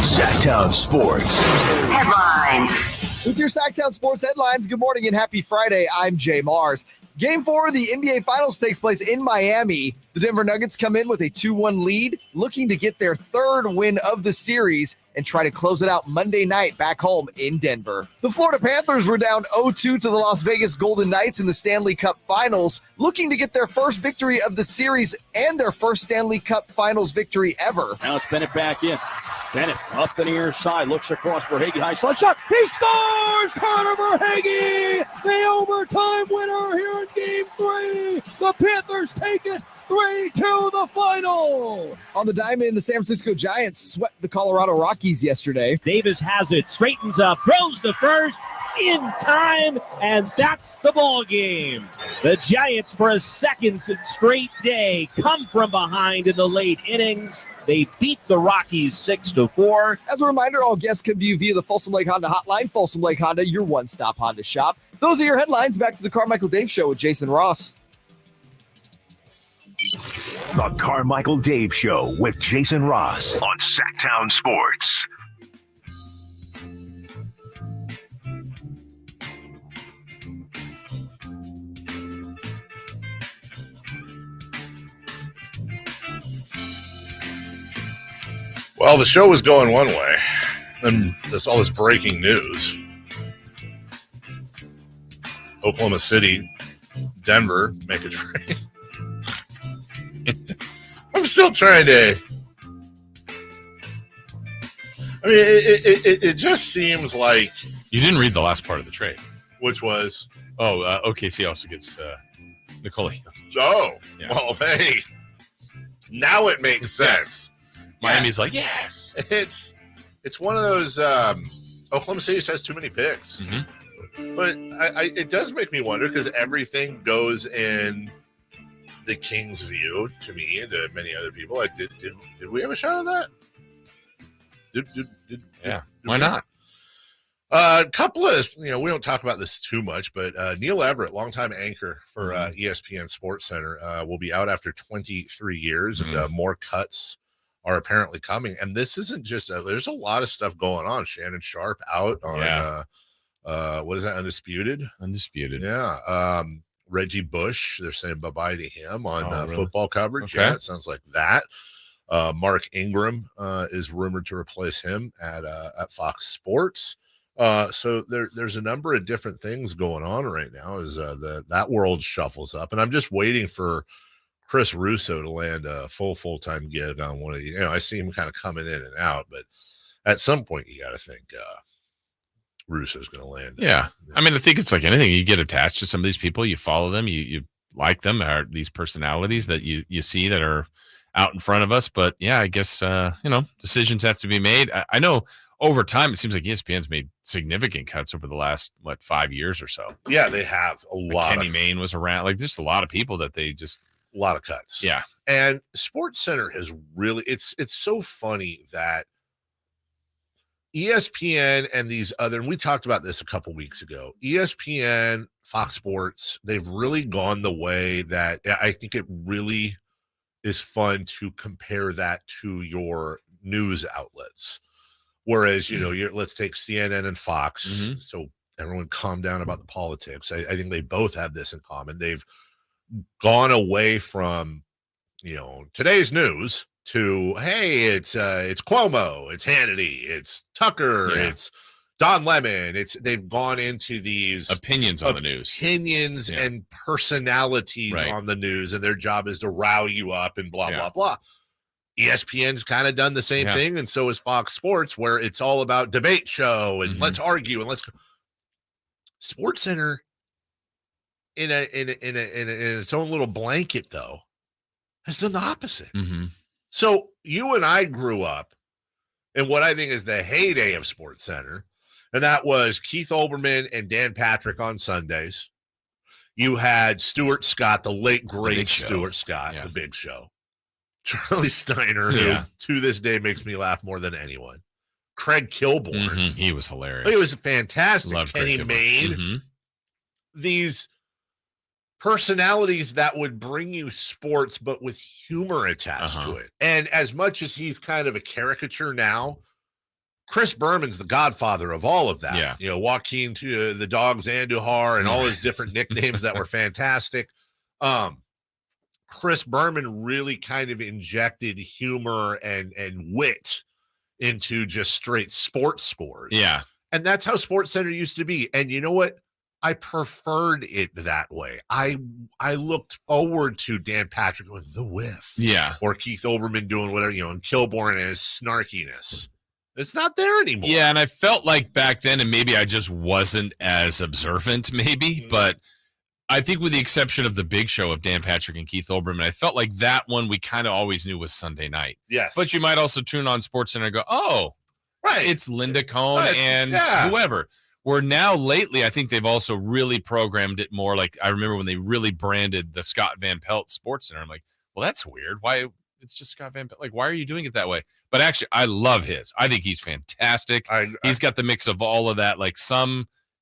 Sactown Sports Headlines. With your Sactown Sports headlines, good morning and happy Friday. I'm Jay Mars. Game 4 of the NBA Finals takes place in Miami. The Denver Nuggets come in with a 2-1 lead, looking to get their third win of the series and try to close it out Monday night back home in Denver. The Florida Panthers were down 0-2 to the Las Vegas Golden Knights in the Stanley Cup Finals, looking to get their first victory of the series and their first Stanley Cup Finals victory ever. Now it's Bennett back in. Bennett up the near side, looks across Verhaeghe, high slide shot. He scores! Connor Verhaeghe, the overtime winner here in Game 3. The Panthers take it 3-2 the final. On the diamond, the San Francisco Giants swept the Colorado Rockies yesterday. Davis has it, straightens up, throws to first in time, and that's the ball game. The Giants, for a second straight day, come from behind in the late innings. They beat the Rockies 6-4. As a reminder, all guests come to you via the Folsom Lake Honda hotline. Folsom Lake Honda, your one-stop Honda shop. Those are your headlines. Back to the Carmichael Dave Show with Jason Ross. The Carmichael Dave Show with Jason Ross on Sactown Sports. Well, the show was going one way. Then there's all this breaking news. Oklahoma City, Denver make a trade. I'm still trying to. I mean, it just seems like you didn't read the last part of the trade, which was OKC also gets Nikola. Oh, yeah. Well, hey, now it makes sense. Miami's like, yes. It's one of those. Oklahoma City just has too many picks, but it does make me wonder because everything goes in the Kings' view to me and to many other people. Like, did we have a shot at that? Why not? A couple of, we don't talk about this too much, but Neil Everett, longtime anchor for ESPN SportsCenter, will be out after 23 years, and more cuts are apparently coming. And this isn't just, there's a lot of stuff going on. Shannon Sharp out on, what is that, Undisputed? Undisputed. Yeah. Reggie Bush, they're saying bye-bye to him on really? football coverage. Okay. Yeah, it sounds like that. Mark Ingram is rumored to replace him at Fox Sports. So there's a number of different things going on right now as that world shuffles up, and I'm just waiting for Chris Russo to land a full-time gig on one of the. I see him kind of coming in and out, but at some point you got to think Russo's going to land. Yeah, I mean, I think it's like anything. You get attached to some of these people, you follow them, you like them, are these personalities that you see that are out in front of us. But yeah, I guess decisions have to be made. I know. Over time, it seems like ESPN's made significant cuts over the last 5 years or so. Yeah, they have a lot. Kenny Mayne was around. Like, there's a lot of people that they just a lot of cuts. Yeah, and SportsCenter has really. It's so funny that ESPN and these other. And we talked about this a couple weeks ago. ESPN, Fox Sports, they've really gone the way that I think it really is fun to compare that to your news outlets. Whereas, let's take CNN and Fox. So everyone calm down about the politics. I think they both have this in common. They've gone away from, today's news to, hey, it's Cuomo, it's Hannity, it's Tucker, it's Don Lemon. They've gone into these opinions on the news, and personalities on the news, and their job is to row you up and blah, blah, blah. ESPN's kind of done the same thing, and so is Fox Sports, where it's all about debate show and let's argue and let's. SportsCenter, in its own little blanket, though, has done the opposite. So you and I grew up in what I think is the heyday of SportsCenter, and that was Keith Olbermann and Dan Patrick on Sundays. You had Stuart Scott, the late great Stuart Scott, the Big Show. Charlie Steiner, who to this day makes me laugh more than anyone. Craig Kilborn. He was hilarious. He was fantastic. Love Kenny Mayne. These personalities that would bring you sports, but with humor attached to it. And as much as he's kind of a caricature now, Chris Berman's the godfather of all of that. Yeah. Joaquin to the Dogs Andujar and all his different nicknames that were fantastic. Chris Berman really kind of injected humor and wit into just straight sports scores. Yeah. And that's how SportsCenter used to be. And you know what? I preferred it that way. I looked forward to Dan Patrick going the whiff. Yeah. Or Keith Olbermann doing whatever, and Kilborn and his snarkiness. It's not there anymore. Yeah, and I felt like back then, and maybe I just wasn't as observant, but I think with the exception of the Big Show of Dan Patrick and Keith Olbermann, I felt like that one we kind of always knew was Sunday night. Yes. But you might also tune on SportsCenter and go, oh, right, it's Linda Cohn and whoever. Where now lately, I think they've also really programmed it more. Like I remember when they really branded the Scott Van Pelt SportsCenter. I'm like, well, that's weird. Why? It's just Scott Van Pelt. Like, why are you doing it that way? But actually, I love his. I think he's fantastic. He's got the mix of all of that. Like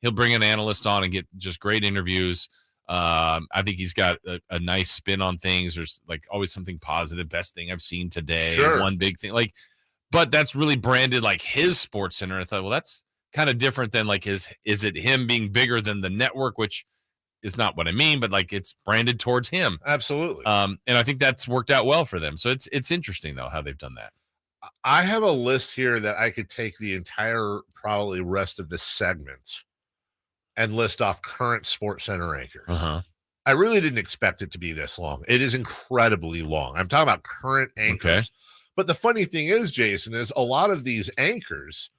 he'll bring an analyst on and get just great interviews. I think he's got a nice spin on things. There's like always something positive. Best thing I've seen today. Sure. One big thing. But that's really branded like his SportsCenter. I thought, well, that's kind of different than like is it him being bigger than the network, which is not what I mean, but like it's branded towards him. Absolutely. And I think that's worked out well for them. So it's interesting though how they've done that. I have a list here that I could take the entire probably rest of this segment and list off current SportsCenter anchors. I really didn't expect it to be this long. It is incredibly long. I'm talking about current anchors. Okay. But the funny thing is, Jason, is a lot of these anchors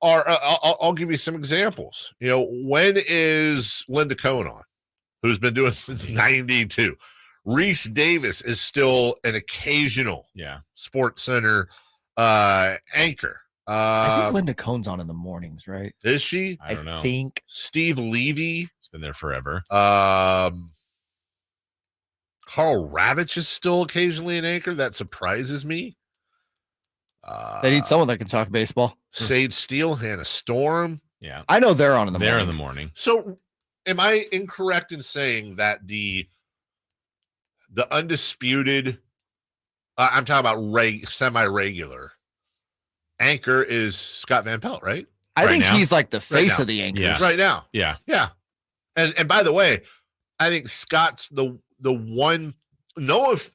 are, I'll give you some examples. When is Linda Cohn on? Who's been doing since 92. Reese Davis is still an occasional SportsCenter anchor. I think Linda Cohn's on in the mornings, right? Is she? I don't know. Think Steve Levy. It's been there forever. Carl Ravitch is still occasionally an anchor. That surprises me. They need someone that can talk baseball. Sage Steele, Hannah Storm. Yeah. I know they're on in the They're morning. in the morning. So am I incorrect in saying that the undisputed, I'm talking about semi-regular anchor is Scott Van Pelt, right? I think now? he's like the face of the anchors. Right now. Yeah. Yeah. And by the way, I think Scott's the one.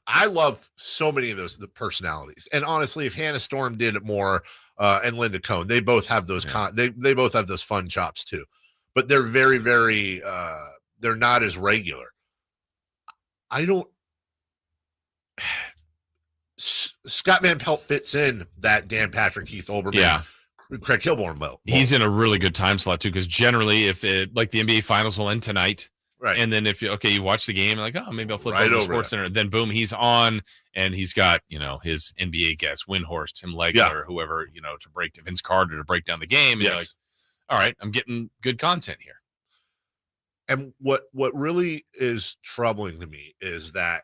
I love so many of the personalities. And honestly, if Hannah Storm did it more, and Linda Cohn, they both have those they both have those fun chops too. But they're very, very they're not as regular. Scott Van Pelt fits in that Dan Patrick, Keith Olbermann, Craig Kilborn boat. He's in a really good time slot too, because generally, if it like the NBA Finals will end tonight, right? And then if you watch the game, like maybe I'll flip Right over to over SportsCenter. Then boom, he's on, and he's got his NBA guests, Windhorst, Tim Legler, whoever to break Vince Carter to break down the game. And you're like, all right, I'm getting good content here. And what really is troubling to me is that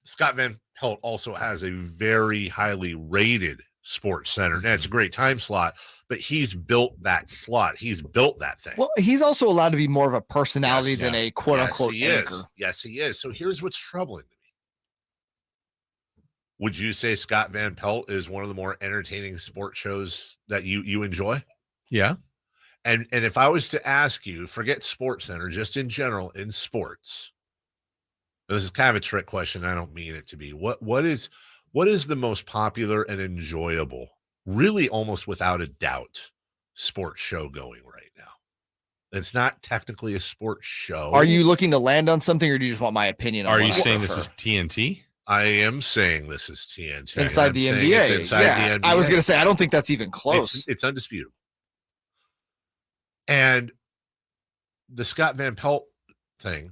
Scott Van Pelt also has a very highly rated SportsCenter. Now, it's a great time slot, but he's built that slot. He's built that thing. Well, he's also allowed to be more of a personality than a quote-unquote anchor. Yes, he is. So here's what's troubling to me. Would you say Scott Van Pelt is one of the more entertaining sports shows that you enjoy? Yeah. And if I was to ask you, forget SportsCenter, just in general in sports, this is kind of a trick question. I don't mean it to be. What is the most popular and enjoyable, really almost without a doubt, sports show going right now? It's not technically a sports show. Are you looking to land on something, or do you just want my opinion on Are what you I saying prefer? this is TNT? I am saying this is TNT. Inside the NBA. It's inside the NBA. I was going to say, I don't think that's even close. It's undisputable. And the Scott Van Pelt thing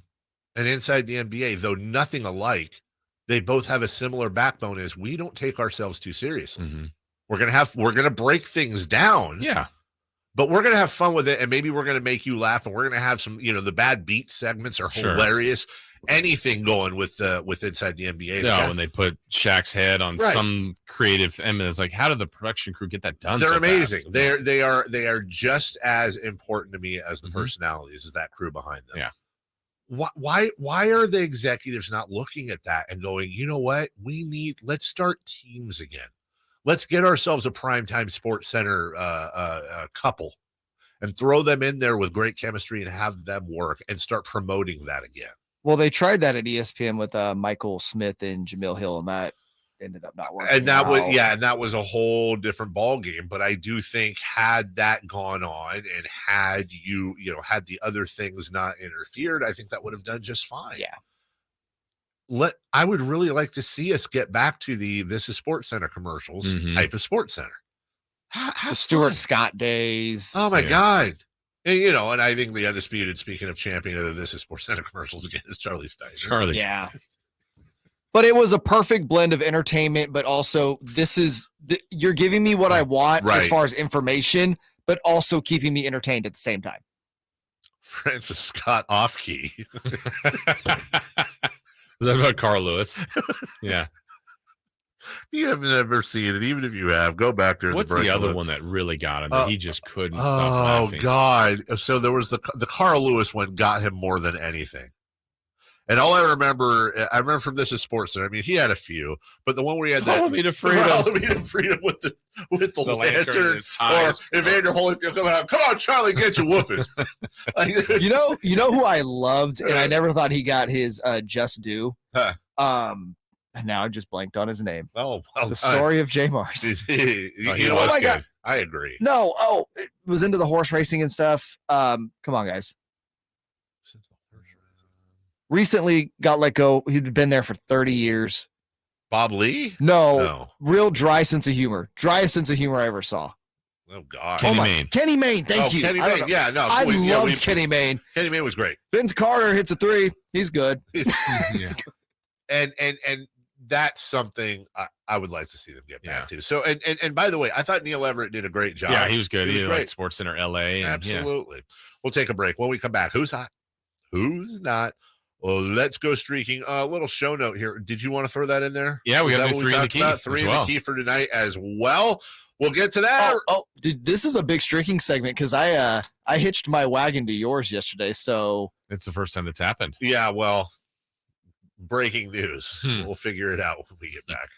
and Inside the NBA, though nothing alike, they both have a similar backbone is we don't take ourselves too seriously. Mm-hmm. We're going to break things down. Yeah. But we're going to have fun with it. And maybe we're going to make you laugh, and we're going to have some, the bad beat segments are hilarious. Anything going with Inside the NBA. No, when they put Shaq's head on some creative, and it's like, how did the production crew get that done? They're so amazing. fast? They are just as important to me as the personalities as that crew behind them. Yeah. Why are the executives not looking at that and going, you know what? Let's start teams again. Let's get ourselves a primetime SportsCenter couple and throw them in there with great chemistry and have them work and start promoting that again. Well, they tried that at ESPN with Michael Smith and Jamil Hill, and that ended up not working. And that was a whole different ball game. But I do think had that gone on and had had the other things not interfered, I think that would have done just fine. Yeah. I would really like to see us get back to the This is SportsCenter commercials type of SportsCenter. The Stuart Scott days. Oh my God. And I think the undisputed, speaking of champion of the This is SportsCenter commercials again, is Charlie Steiner. Yeah. But it was a perfect blend of entertainment, but also you're giving me what I want as far as information, but also keeping me entertained at the same time. Francis Scott off-key. Is that about Carl Lewis? Yeah. You have never seen it. Even if you have, go back there. What's the other one that really got him that he just couldn't stop laughing? Oh, God. So there was the Carl Lewis one got him more than anything. And all I remember from This is SportsCenter. I mean, he had a few, but the one where he had Follow me to freedom. Follow me to freedom with the lantern, and his ties. or Evander Holyfield come out. Come on, Charlie, get you whooping. You know who I loved, and I never thought he got his just due. Now I just blanked on his name. Oh, well, the story of Jay Mars. He was good. I agree. No, it was into the horse racing and stuff. Come on, guys. Recently got let go. He'd been there for 30 years. Bob Lee? No. Real dry sense of humor. Driest sense of humor I ever saw. Oh, God. Kenny Mayne. Kenny Mayne. Thank you. Kenny Mayne. Yeah, no. I loved Kenny Mayne. Kenny Mayne was great. Vince Carter hits a 3. He's good. And that's something I would like to see them get back to. So, and by the way, I thought Neil Everett did a great job. Yeah, he was good. He was great. like SportsCenter LA. Absolutely. We'll take a break. When we come back, who's hot? Who's not? Well, let's go streaking. A little show note here. Did you want to throw that in there? Yeah, we got to do 3 in the key. 3 in the key for tonight as well. We'll get to that. Dude, this is a big streaking segment because I hitched my wagon to yours yesterday. So it's the first time that's happened. Yeah, well, breaking news. We'll figure it out when we get back.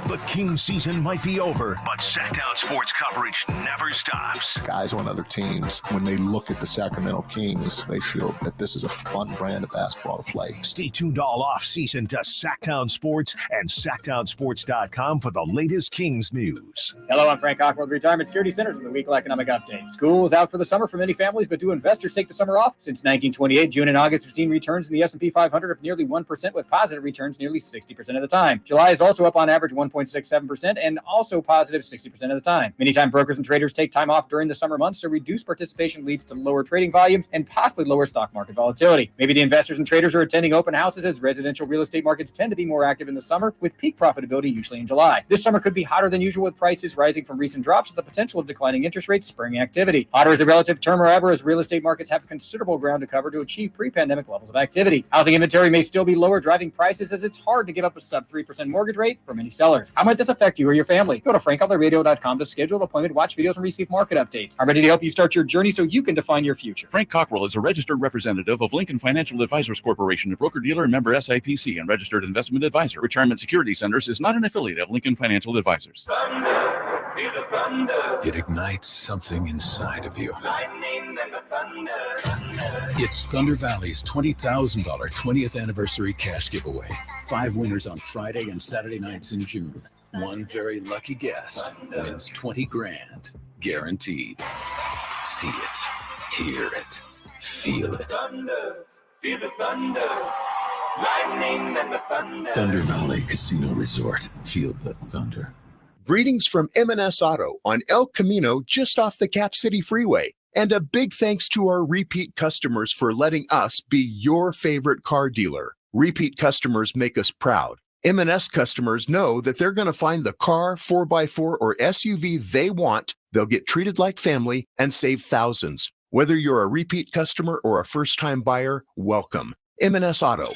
The Kings season might be over, but Sactown sports coverage never stops. Guys on other teams, when they look at the Sacramento Kings, they feel that this is a fun brand of basketball to play. Stay tuned all off-season to Sactown Sports and SactownSports.com for the latest Kings news. Hello, I'm Frank Cockrell with Retirement Security Centers with the weekly economic update. School is out for the summer for many families, but do investors take the summer off? Since 1928, June and August have seen returns in the S&P 500 of nearly 1% with positive returns nearly 60% of the time. July is also up on average 1.67% and also positive 60% of the time. Many time brokers and traders take time off during the summer months, so reduced participation leads to lower trading volumes and possibly lower stock market volatility. Maybe the investors and traders are attending open houses as residential real estate markets tend to be more active in the summer, with peak profitability usually in July. This summer could be hotter than usual with prices rising from recent drops with the potential of declining interest rates spurring activity. Hotter is a relative term, however, as real estate markets have considerable ground to cover to achieve pre-pandemic levels of activity. Housing inventory may still be lower, driving prices as it's hard to give up a sub 3% mortgage rate for many sellers. How might this affect you or your family? Go to frankcutlerradio.com to schedule an appointment, watch videos, and receive market updates. I'm ready to help you start your journey so you can define your future. Frank Cockrell is a registered representative of Lincoln Financial Advisors Corporation, a broker-dealer and member SIPC and registered investment advisor. Retirement Security Centers is not an affiliate of Lincoln Financial Advisors. Thunder, feel the thunder. It ignites something inside of you. Lightning and the thunder, thunder. It's Thunder Valley's $20,000 20th anniversary cash giveaway. 5 winners on Friday and Saturday nights in June. One very lucky guest wins $20,000 guaranteed. See it, hear it, feel it. Thunder, feel the thunder. Lightning and the thunder. Thunder Valley Casino Resort. Feel the thunder. Greetings from M&S Auto on El Camino, just off the Cap City Freeway. And a big thanks to our repeat customers for letting us be your favorite car dealer. Repeat customers make us proud. M&S customers know that they're going to find the car, 4x4, or SUV they want. They'll get treated like family and save thousands. Whether you're a repeat customer or a first-time buyer, welcome. M&S Auto,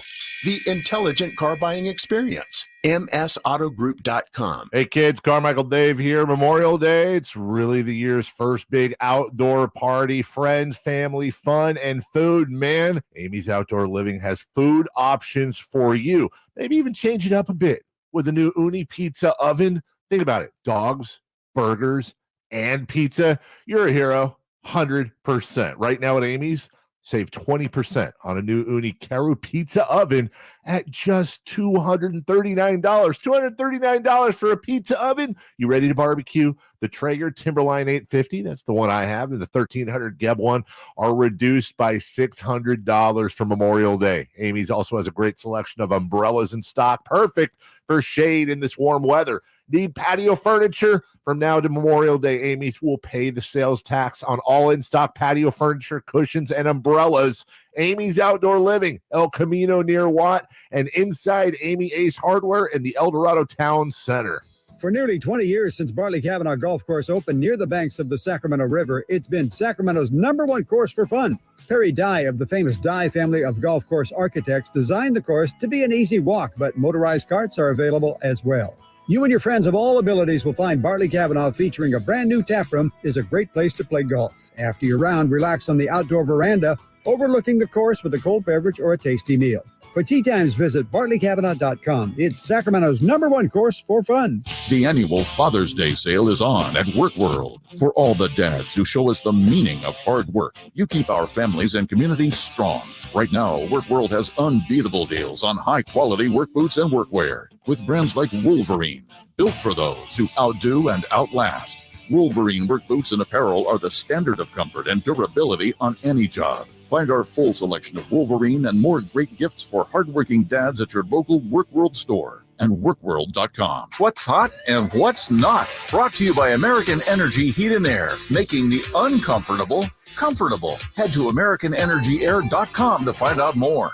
the intelligent car buying experience. MSAutogroup.com. Hey kids, Carmichael Dave here. Memorial Day, it's really the year's first big outdoor party. Friends, family, fun, and food. Man, Amy's Outdoor Living has food options for you. Maybe even change it up a bit with a new Uni pizza oven. Think about it. Dogs, burgers, and pizza. You're a hero. 100%. Right now at Amy's, save 20% on a new Uni Caru pizza oven at just $239. $239 for a pizza oven. You ready to barbecue? The Traeger Timberline 850, that's the one I have, and the 1300 Geb one are reduced by $600 for Memorial Day. Amy's also has a great selection of umbrellas in stock, perfect for shade in this warm weather. Need patio furniture? From now to Memorial Day, Amy's will pay the sales tax on all in-stock patio furniture, cushions, and umbrellas. Amy's Outdoor Living, El Camino near Watt, and inside Amy Ace Hardware in the El Dorado Town Center. For nearly 20 years since Bartley Cavanaugh Golf Course opened near the banks of the Sacramento River, it's been Sacramento's #1 course for fun. Perry Dye of the famous Dye family of golf course architects designed the course to be an easy walk, but motorized carts are available as well. You and your friends of all abilities will find Bartley Cavanaugh featuring a brand new tap room is a great place to play golf. After your round, relax on the outdoor veranda overlooking the course with a cold beverage or a tasty meal. For tea times, visit BartleyCavanagh.com. It's Sacramento's #1 course for fun. The annual Father's Day sale is on at Work World. For all the dads who show us the meaning of hard work, you keep our families and communities strong. Right now, Work World has unbeatable deals on high-quality work boots and workwear, with brands like Wolverine, built for those who outdo and outlast. Wolverine work boots and apparel are the standard of comfort and durability on any job. Find our full selection of Wolverine and more great gifts for hardworking dads at your local Work World store and workworld.com. What's hot and what's not? Brought to you by American Energy Heat and Air, making the uncomfortable comfortable. Head to AmericanEnergyAir.com to find out more.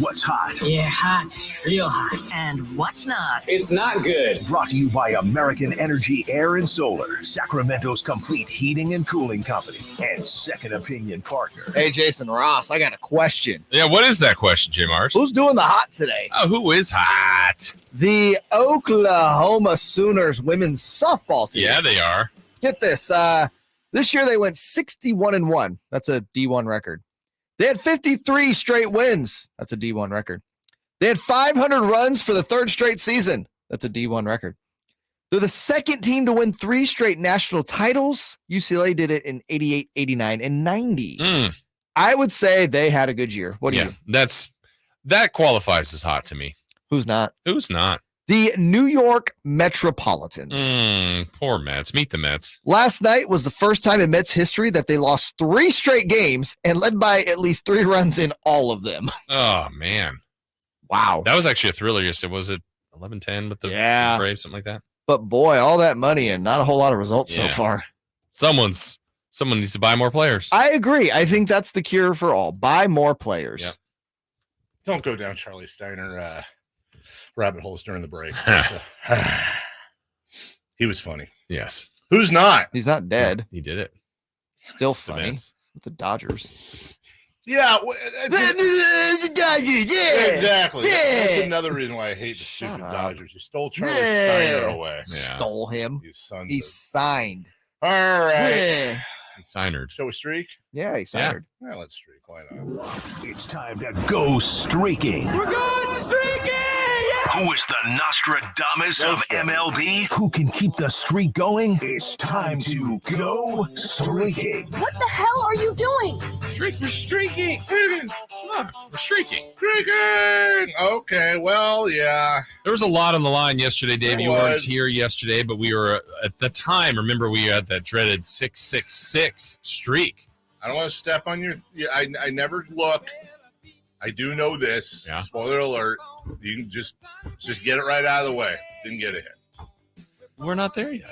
What's hot? Yeah, hot. Real hot. And what's not? It's not good. Brought to you by American Energy Air and Solar, Sacramento's complete heating and cooling company, and second opinion partner. Hey, Jason Ross, I got a question. Yeah, what is that question, J. Mars? Who's doing the hot today? Oh, who is hot? The Oklahoma Sooners women's softball team. Yeah, they are. Get this. This year they went 61-1. That's a D1 record. They had 53 straight wins. That's a D1 record. They had 500 runs for the third straight season. That's a D1 record. They're the second team to win 3 straight national titles. UCLA did it in 88, 89, and 90. I would say they had a good year. What do you? That qualifies as hot to me. Who's not? Who's not? The New York Metropolitans. Poor Mets. Meet the Mets. Last night was the first time in Mets history that they lost 3 straight games and led by at least 3 runs in all of them. Oh, man. Wow. That was actually a thriller yesterday. Was it 11-10 with the Braves, something like that? But boy, all that money and not a whole lot of results so far. Someone needs to buy more players. I agree. I think that's the cure for all. Buy more players. Yep. Don't go down Charlie Steiner rabbit holes during the break. He was funny. Yes. Who's not? He's not dead. He did it. Still funny. With the Dodgers. Yeah. The Dodgers, yeah. Exactly. Yeah. That's another reason why I hate the stupid Dodgers. You stole Charlie Steiner away. Stole him. You son He signed. All right. Yeah. He signed. Show a streak? Yeah, he signed. Yeah, let's streak. Why not? It's time to go streaking. We're going streaking! Who is the Nostradamus of MLB? Who can keep the streak going? It's time to go streaking. What the hell are you doing? We're streaking. Come on, we're streaking. Streaking! Okay, well, yeah. There was a lot on the line yesterday, Dave. There You weren't was. here yesterday, but we were at the time. Remember, we had that dreaded 666 streak. I don't want to step on your. I never look. I do know this. Yeah. Spoiler alert. You can just get it right out of the way. Didn't get a hit. We're not there yet.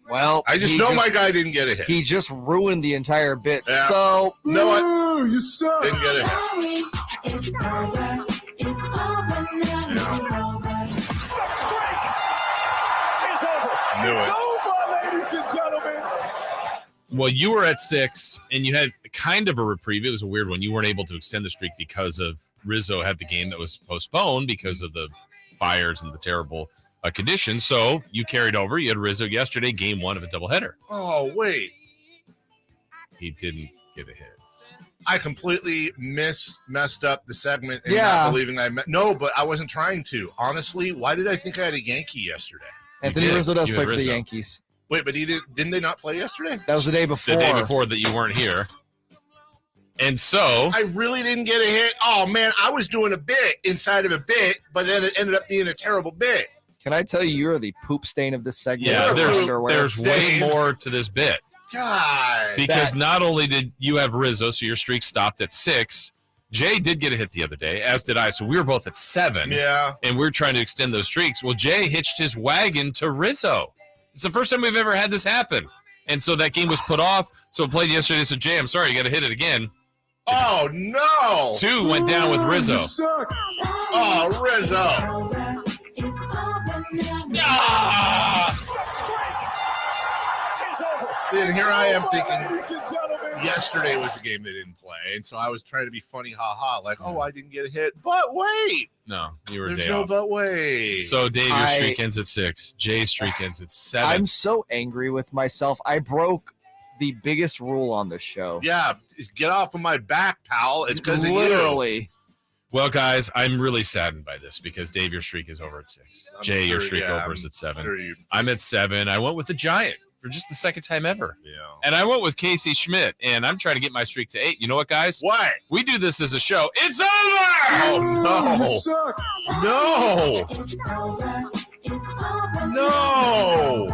Well, I just know my guy didn't get a hit. He just ruined the entire bit. Yeah. So, no, what? You suck. Didn't get a hit. It's over. It's over now. It's over. Knew it. Over, ladies and gentlemen. Well, you were at 6, and you had kind of a reprieve. It was a weird one. You weren't able to extend the streak because of Rizzo had the game that was postponed because of the fires and the terrible conditions. So you carried over. You had Rizzo yesterday, game 1 of a doubleheader. Oh, wait. He didn't get a hit. I completely messed up the segment and Yeah. not believing No, but I wasn't trying to. Honestly, why did I think I had a Yankee yesterday? Anthony did. Rizzo does You play had for the Rizzo. Yankees. Wait, but didn't they not play yesterday? That was the day before. The day before that you weren't here. And so I really didn't get a hit. Oh, man, I was doing a bit inside of a bit, but then it ended up being a terrible bit. Can I tell you, you're the poop stain of this segment? yeah, Underwear. there's way more to this bit. God. Because not only did you have Rizzo, so your streak stopped at 6, Jay did get a hit the other day, as did I. So we were both at 7. Yeah. And we're trying to extend those streaks. Well, Jay hitched his wagon to Rizzo. It's the first time we've ever had this happen. And so that game was put off. So it played yesterday. So, Jay, I'm sorry, you got to hit it again. Oh, no. 2 went down with Rizzo. You suck. Oh, Rizzo. And here I am thinking yesterday was a game they didn't play. And so I was trying to be funny, ha-ha, like, oh, I didn't get a hit. But wait. No, you were a There's day no off. but wait. So, Dave, your streak ends at 6. Jay's streak ends at 7. I'm so angry with myself. I broke the biggest rule on this show. Yeah, get off of my back, pal. It's because of you. Literally. Well, guys, I'm really saddened by this because, Dave, your streak is over at 6. Jay, your streak over is at 7. Sure you, I'm at 7. I went with the Giant for just the second time ever. yeah. And I went with Casey Schmidt, and I'm trying to get my streak to 8. You know what, guys? What? We do this as a show. It's over! Oh, You no. suck. No. It's over. It's over. No.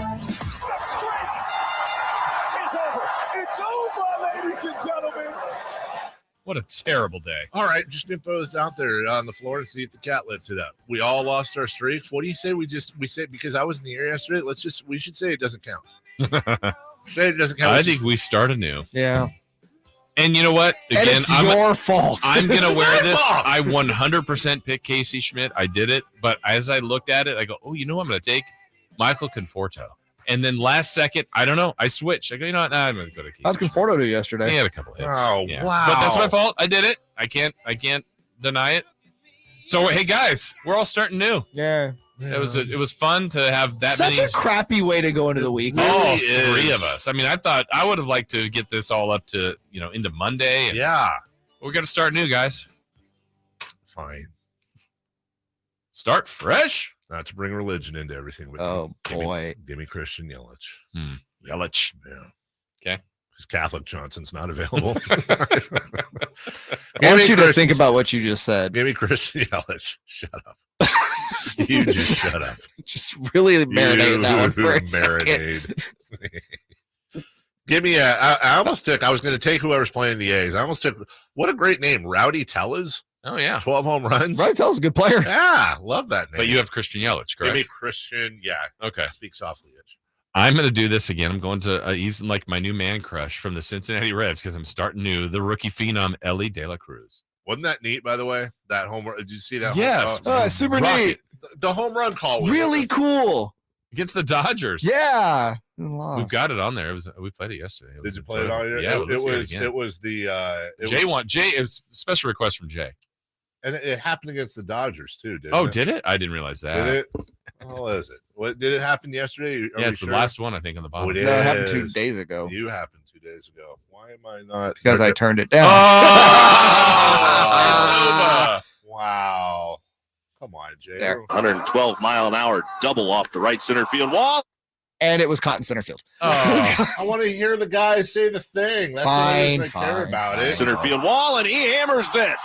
It's over. It's over, ladies and gentlemen. What a terrible day. All right, just gonna throw this out there on the floor and see if the cat lifts it up. We all lost our streaks. What do you say? We say because I was in the air yesterday. We should say it doesn't count. Say it doesn't count. I think we start anew. Yeah. And you know what? Again, and it's your fault. I'm going to wear this. I 100% picked Casey Schmidt. I did it. But as I looked at it, I go, oh, you know what I'm going to take? Michael Conforto. And then last second, I don't know. I switched. I go, you know what? Nah, I'm going to go to Casey. How's Conforto do yesterday? He had a couple hits. Oh, yeah. wow. But that's my fault. I did it. I can't deny it. So, hey, guys, we're all starting new. Yeah. It was fun to have that Such many. a crappy way to go into the week. All three of us. I mean, I thought I would have liked to get this all up to, into Monday. And yeah. We're going to start new, guys. Fine. Start fresh. Not to bring religion into everything. But give me Christian Yelich. Yelich. Yeah. Okay. Because Catholic Johnson's not available. I want you to think about what you just said. Give me Christian Yelich. Shut up. You just shut up. Just really marinate that one for a marinade. Give me I almost took, I was going to take whoever's playing the A's. I almost took, what a great name, Rowdy Tellez. Oh, yeah. 12 home runs. Rowdy Tellez is a good player. Yeah, love that name. But you have Christian Yelich, correct? Give me Christian, yeah. Okay. Speak softly, Itch. I'm going to do this again. I'm going to, he's like my new man crush from the Cincinnati Reds because I'm starting new, the rookie phenom, Ellie De La Cruz. Wasn't that neat, by the way? That home run. Did you see that? Yes. Super Rocket. neat. The home run call was really cool. Against the Dodgers. Yeah. We've got it on there. We played it yesterday. Did you play it on there? Yeah, it was the it was a special request from Jay. And it happened against the Dodgers too, didn't it? Did it? I didn't realize that. Did it? Oh, is it? What did it happen yesterday? Yeah, it's the last one I think on the bottom. It happened 2 days ago. You happened 2 days ago. Why am I not? Because I turned it down. It's over. Wow. Come on, Jay. There. 112-mile-an-hour double off the right center field wall. And it was caught in center field. I want to hear the guy say the thing. That's Fine, what I care about it. Center field wall, and he hammers this.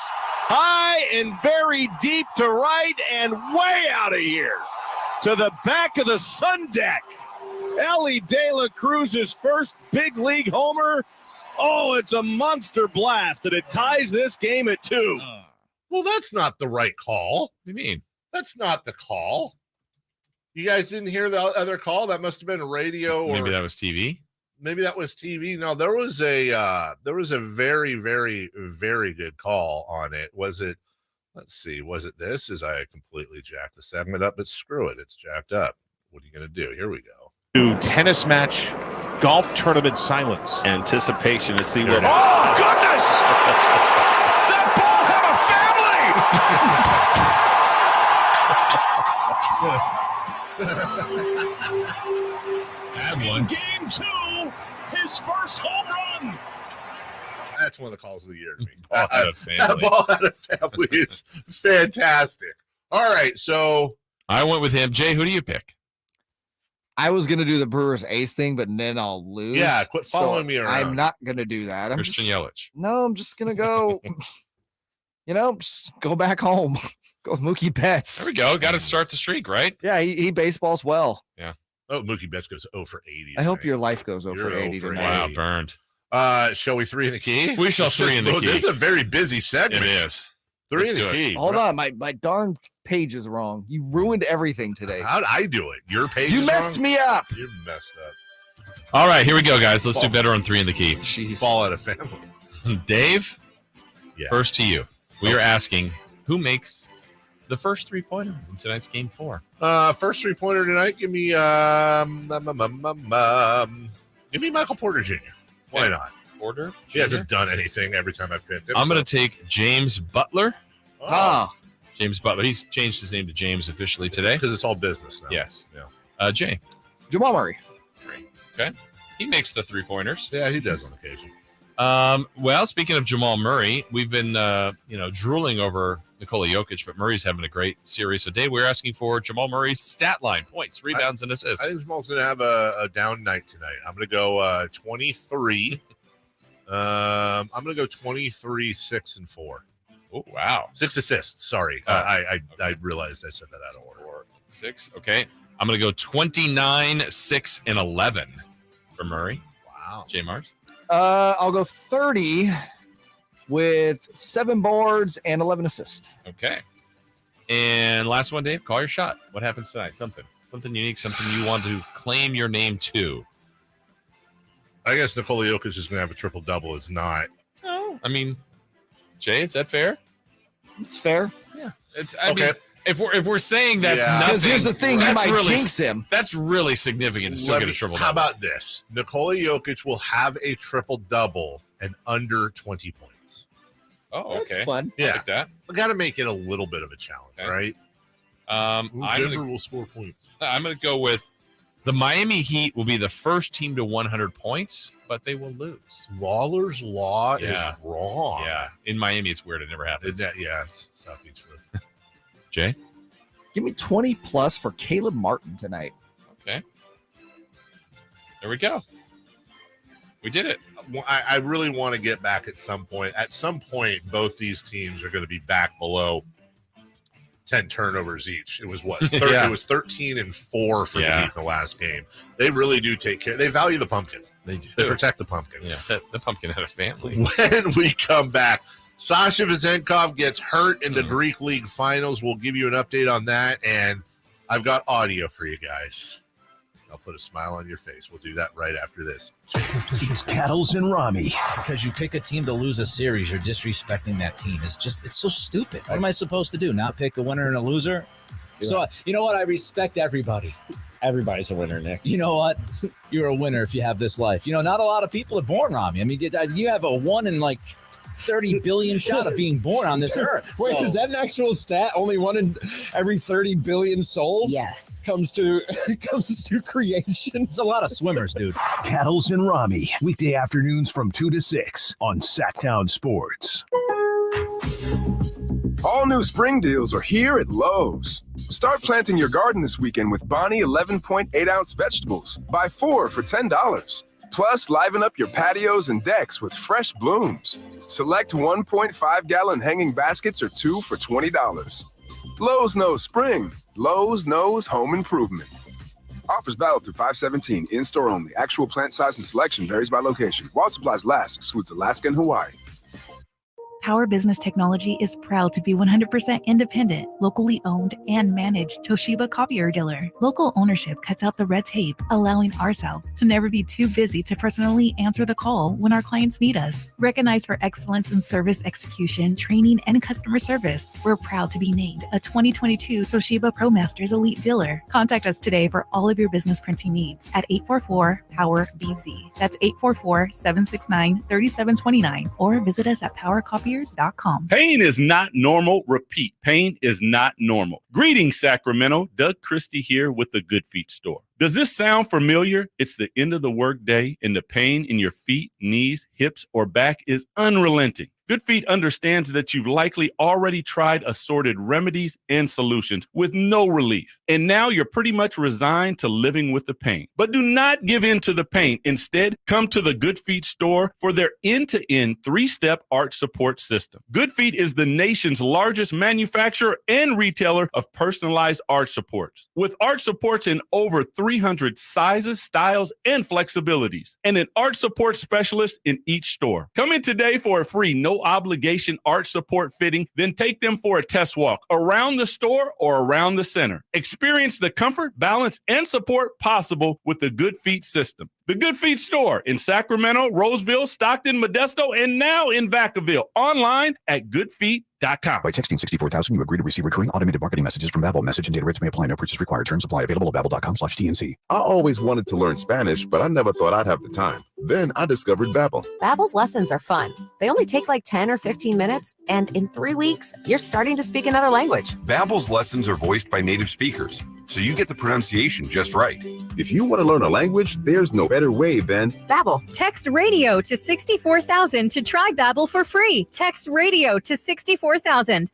High and very deep to right and way out of here. To the back of the sun deck. Ellie De La Cruz's first big league homer. Oh, it's a monster blast, and it ties this game at 2. Well, that's not the right call. What do you mean? That's not the call. You guys didn't hear the other call? That must have been radio, or maybe that was TV. Maybe that was TV. No, there was a very, very, very good call on it. Was it? Let's see. Was it this? As I completely jacked the segment up, but screw it. It's jacked up. What are you going to do? Here we go. To tennis match, golf tournament silence. Anticipation to see what. Oh, goodness! That ball had a family! Had one. Game 2, his first home run. That's one of the calls of the year to me. Ball had a family. That ball had a family is fantastic. All right, so I went with him. Jay, who do you pick? I was going to do the Brewers Ace thing, but then I'll lose. Yeah, quit following me around. I'm not going to do that. Christian Yelich. No, I'm just going to go, just go back home. Go with Mookie Betts. There we go. Got to start the streak, right? Yeah, he baseballs well. Yeah. Oh, Mookie Betts goes 0 for 80. I hope your life goes 0 You're for 80 0 for tonight. Wow, burned. Shall we 3 in the key? We shall 3 in the key. This is a very busy segment. It is. 3 in the key. Hold on, my darn page is wrong. You ruined everything today. How'd I do it? Your page You is messed wrong? me up. You messed up. All right, here we go, guys. Let's do better on 3 in the key. Jeez. Fall out of family. Dave, Yeah. first to you. We are asking who makes the first 3-pointer in tonight's game 4. First 3-pointer tonight. Give me Michael Porter Jr. Why not? Porter? He hasn't done anything every time I've picked him. I'm going to take James Butler. Oh, James Butler. He's changed his name to James officially today. because it's all business now. Yes. Yeah. Jay. Jamal Murray. Okay. He makes the 3-pointers. Yeah, he does on occasion. Well, speaking of Jamal Murray, we've been, drooling over Nikola Jokic, but Murray's having a great series. So, Dave, we're asking for Jamal Murray's stat line, points, rebounds, and assists. I think Jamal's going to have a down night tonight. I'm going to go 23. I'm going to go 23, 6, and 4. Oh, wow. 6 assists. Sorry. I realized I said that out of order. 4, 6. Okay. I'm going to go 29, 6, and 11 for Murray. Wow. J. Mars? I'll go 30 with 7 boards and 11 assists. Okay. And last one, Dave, call your shot. What happens tonight? Something unique, something you want to claim your name to. I guess Nikola Jokic is going to have a triple-double. It's not. I mean, Jay, is that fair? It's fair. Yeah. I mean, if we're saying that's nothing, because here's the thing, you might jinx him. That's really significant. Still get a triple double. How about this? Nikola Jokic will have a triple double and under 20 points. Oh, okay. That's fun. Yeah, I like that. We got to make it a little bit of a challenge, right? Denver will score points. I'm going to go with the Miami Heat will be the first team to 100 points, but they will lose. Lawler's law is wrong. Yeah, in Miami, it's weird. It never happens. South Beach. Jay? Give me 20 plus for Caleb Martin tonight. Okay. There we go. We did it. I really want to get back at some point. At some point, both these teams are going to be back below 10 turnovers each. It was what? It was 13 and 4 for the Heat in the last game. They really do take care. They value the pumpkin. They do. They protect the pumpkin. Yeah, the pumpkin had a family. When we come back, Sasha Vezenkov gets hurt in the Greek League Finals. We'll give you an update on that, and I've got audio for you guys. I'll put a smile on your face. We'll do that right after this. It's Cattles and Rami. Because you pick a team to lose a series, you're disrespecting that team. It's so stupid. What am I supposed to do? Not pick a winner and a loser? Yeah. So, you know what? I respect everybody. Everybody's a winner, Nick. You know what? You're a winner if you have this life. You know, not a lot of people are born, Rami. I mean, you have a 1 in 30 billion shot of being born on this earth. Wait, is that an actual stat? Only 1 in every 30 billion souls? Yes. Comes to creation. There's a lot of swimmers, dude. Cattles and Rami, weekday afternoons from 2 to 6 on Sactown Sports. All new spring deals are here at Lowe's. Start planting your garden this weekend with Bonnie 11.8-ounce vegetables. Buy 4 for $10. Plus, liven up your patios and decks with fresh blooms. Select 1.5-gallon hanging baskets or 2 for $20. Lowe's knows spring. Lowe's knows home improvement. Offers valid through 5/17. In-store only. Actual plant size and selection varies by location. While supplies last, excludes Alaska and Hawaii. Power Business Technology is proud to be 100% independent, locally owned, and managed Toshiba copier dealer. Local ownership cuts out the red tape, allowing ourselves to never be too busy to personally answer the call when our clients need us. Recognized for excellence in service execution, training, and customer service, we're proud to be named a 2022 Toshiba ProMasters Elite Dealer. Contact us today for all of your business printing needs at 844-POWER-BZ. That's 844-769-3729, or visit us at PowerCopier.com. Pain is not normal. Repeat, pain is not normal. Greetings, Sacramento. Doug Christie here with the Good Feet Store. Does this sound familiar? It's the end of the workday, and the pain in your feet, knees, hips, or back is unrelenting. Good Feet understands that you've likely already tried assorted remedies and solutions with no relief. And now you're pretty much resigned to living with the pain. But do not give in to the pain. Instead, come to the Good Feet store for their end-to-end 3-step arch support system. Good Feet is the nation's largest manufacturer and retailer of personalized arch supports. With arch supports in over 300 sizes, styles, and flexibilities, and an arch support specialist in each store. Come in today for a free no-obligation arch support fitting, then take them for a test walk around the store or around the center. Experience the comfort, balance, and support possible with the Good Feet system. The Good Feet store in Sacramento, Roseville, Stockton, Modesto, and now in Vacaville. Online at goodfeet.com. By texting 64,000, you agree to receive recurring automated marketing messages from Babbel. Message and data rates may apply. No purchase required. Terms apply. Available at babbel.com/TNC. I always wanted to learn Spanish, but I never thought I'd have the time. Then I discovered Babbel. Babbel's lessons are fun. They only take like 10 or 15 minutes, and in 3 weeks, you're starting to speak another language. Babbel's lessons are voiced by native speakers, so you get the pronunciation just right. If you want to learn a language, there's no better way than Babbel. Text radio to 64,000 to try Babbel for free. Text radio to 64,000.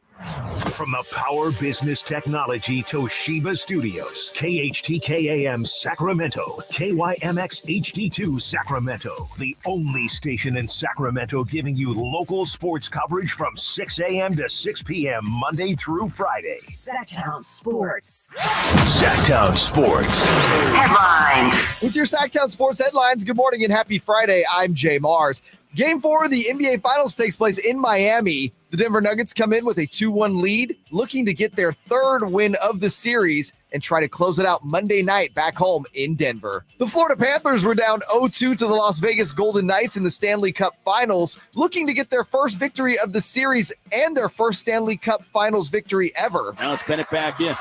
From the Power Business Technology Toshiba Studios, KHTK-AM Sacramento, KYMX HD2 Sacramento, the only station in Sacramento giving you local sports coverage from 6 a.m. to 6 p.m. Monday through Friday. Sactown Sports. Sactown Sports. Headlines. With your Sactown Sports headlines, good morning and happy Friday. I'm Jay Mars. Game 4 of the NBA Finals takes place in Miami. The Denver Nuggets come in with a 2-1 lead, looking to get their third win of the series and try to close it out Monday night back home in Denver. The Florida Panthers were down 0-2 to the Las Vegas Golden Knights in the Stanley Cup Finals, looking to get their first victory of the series and their first Stanley Cup Finals victory ever. Now it's Bennett back in.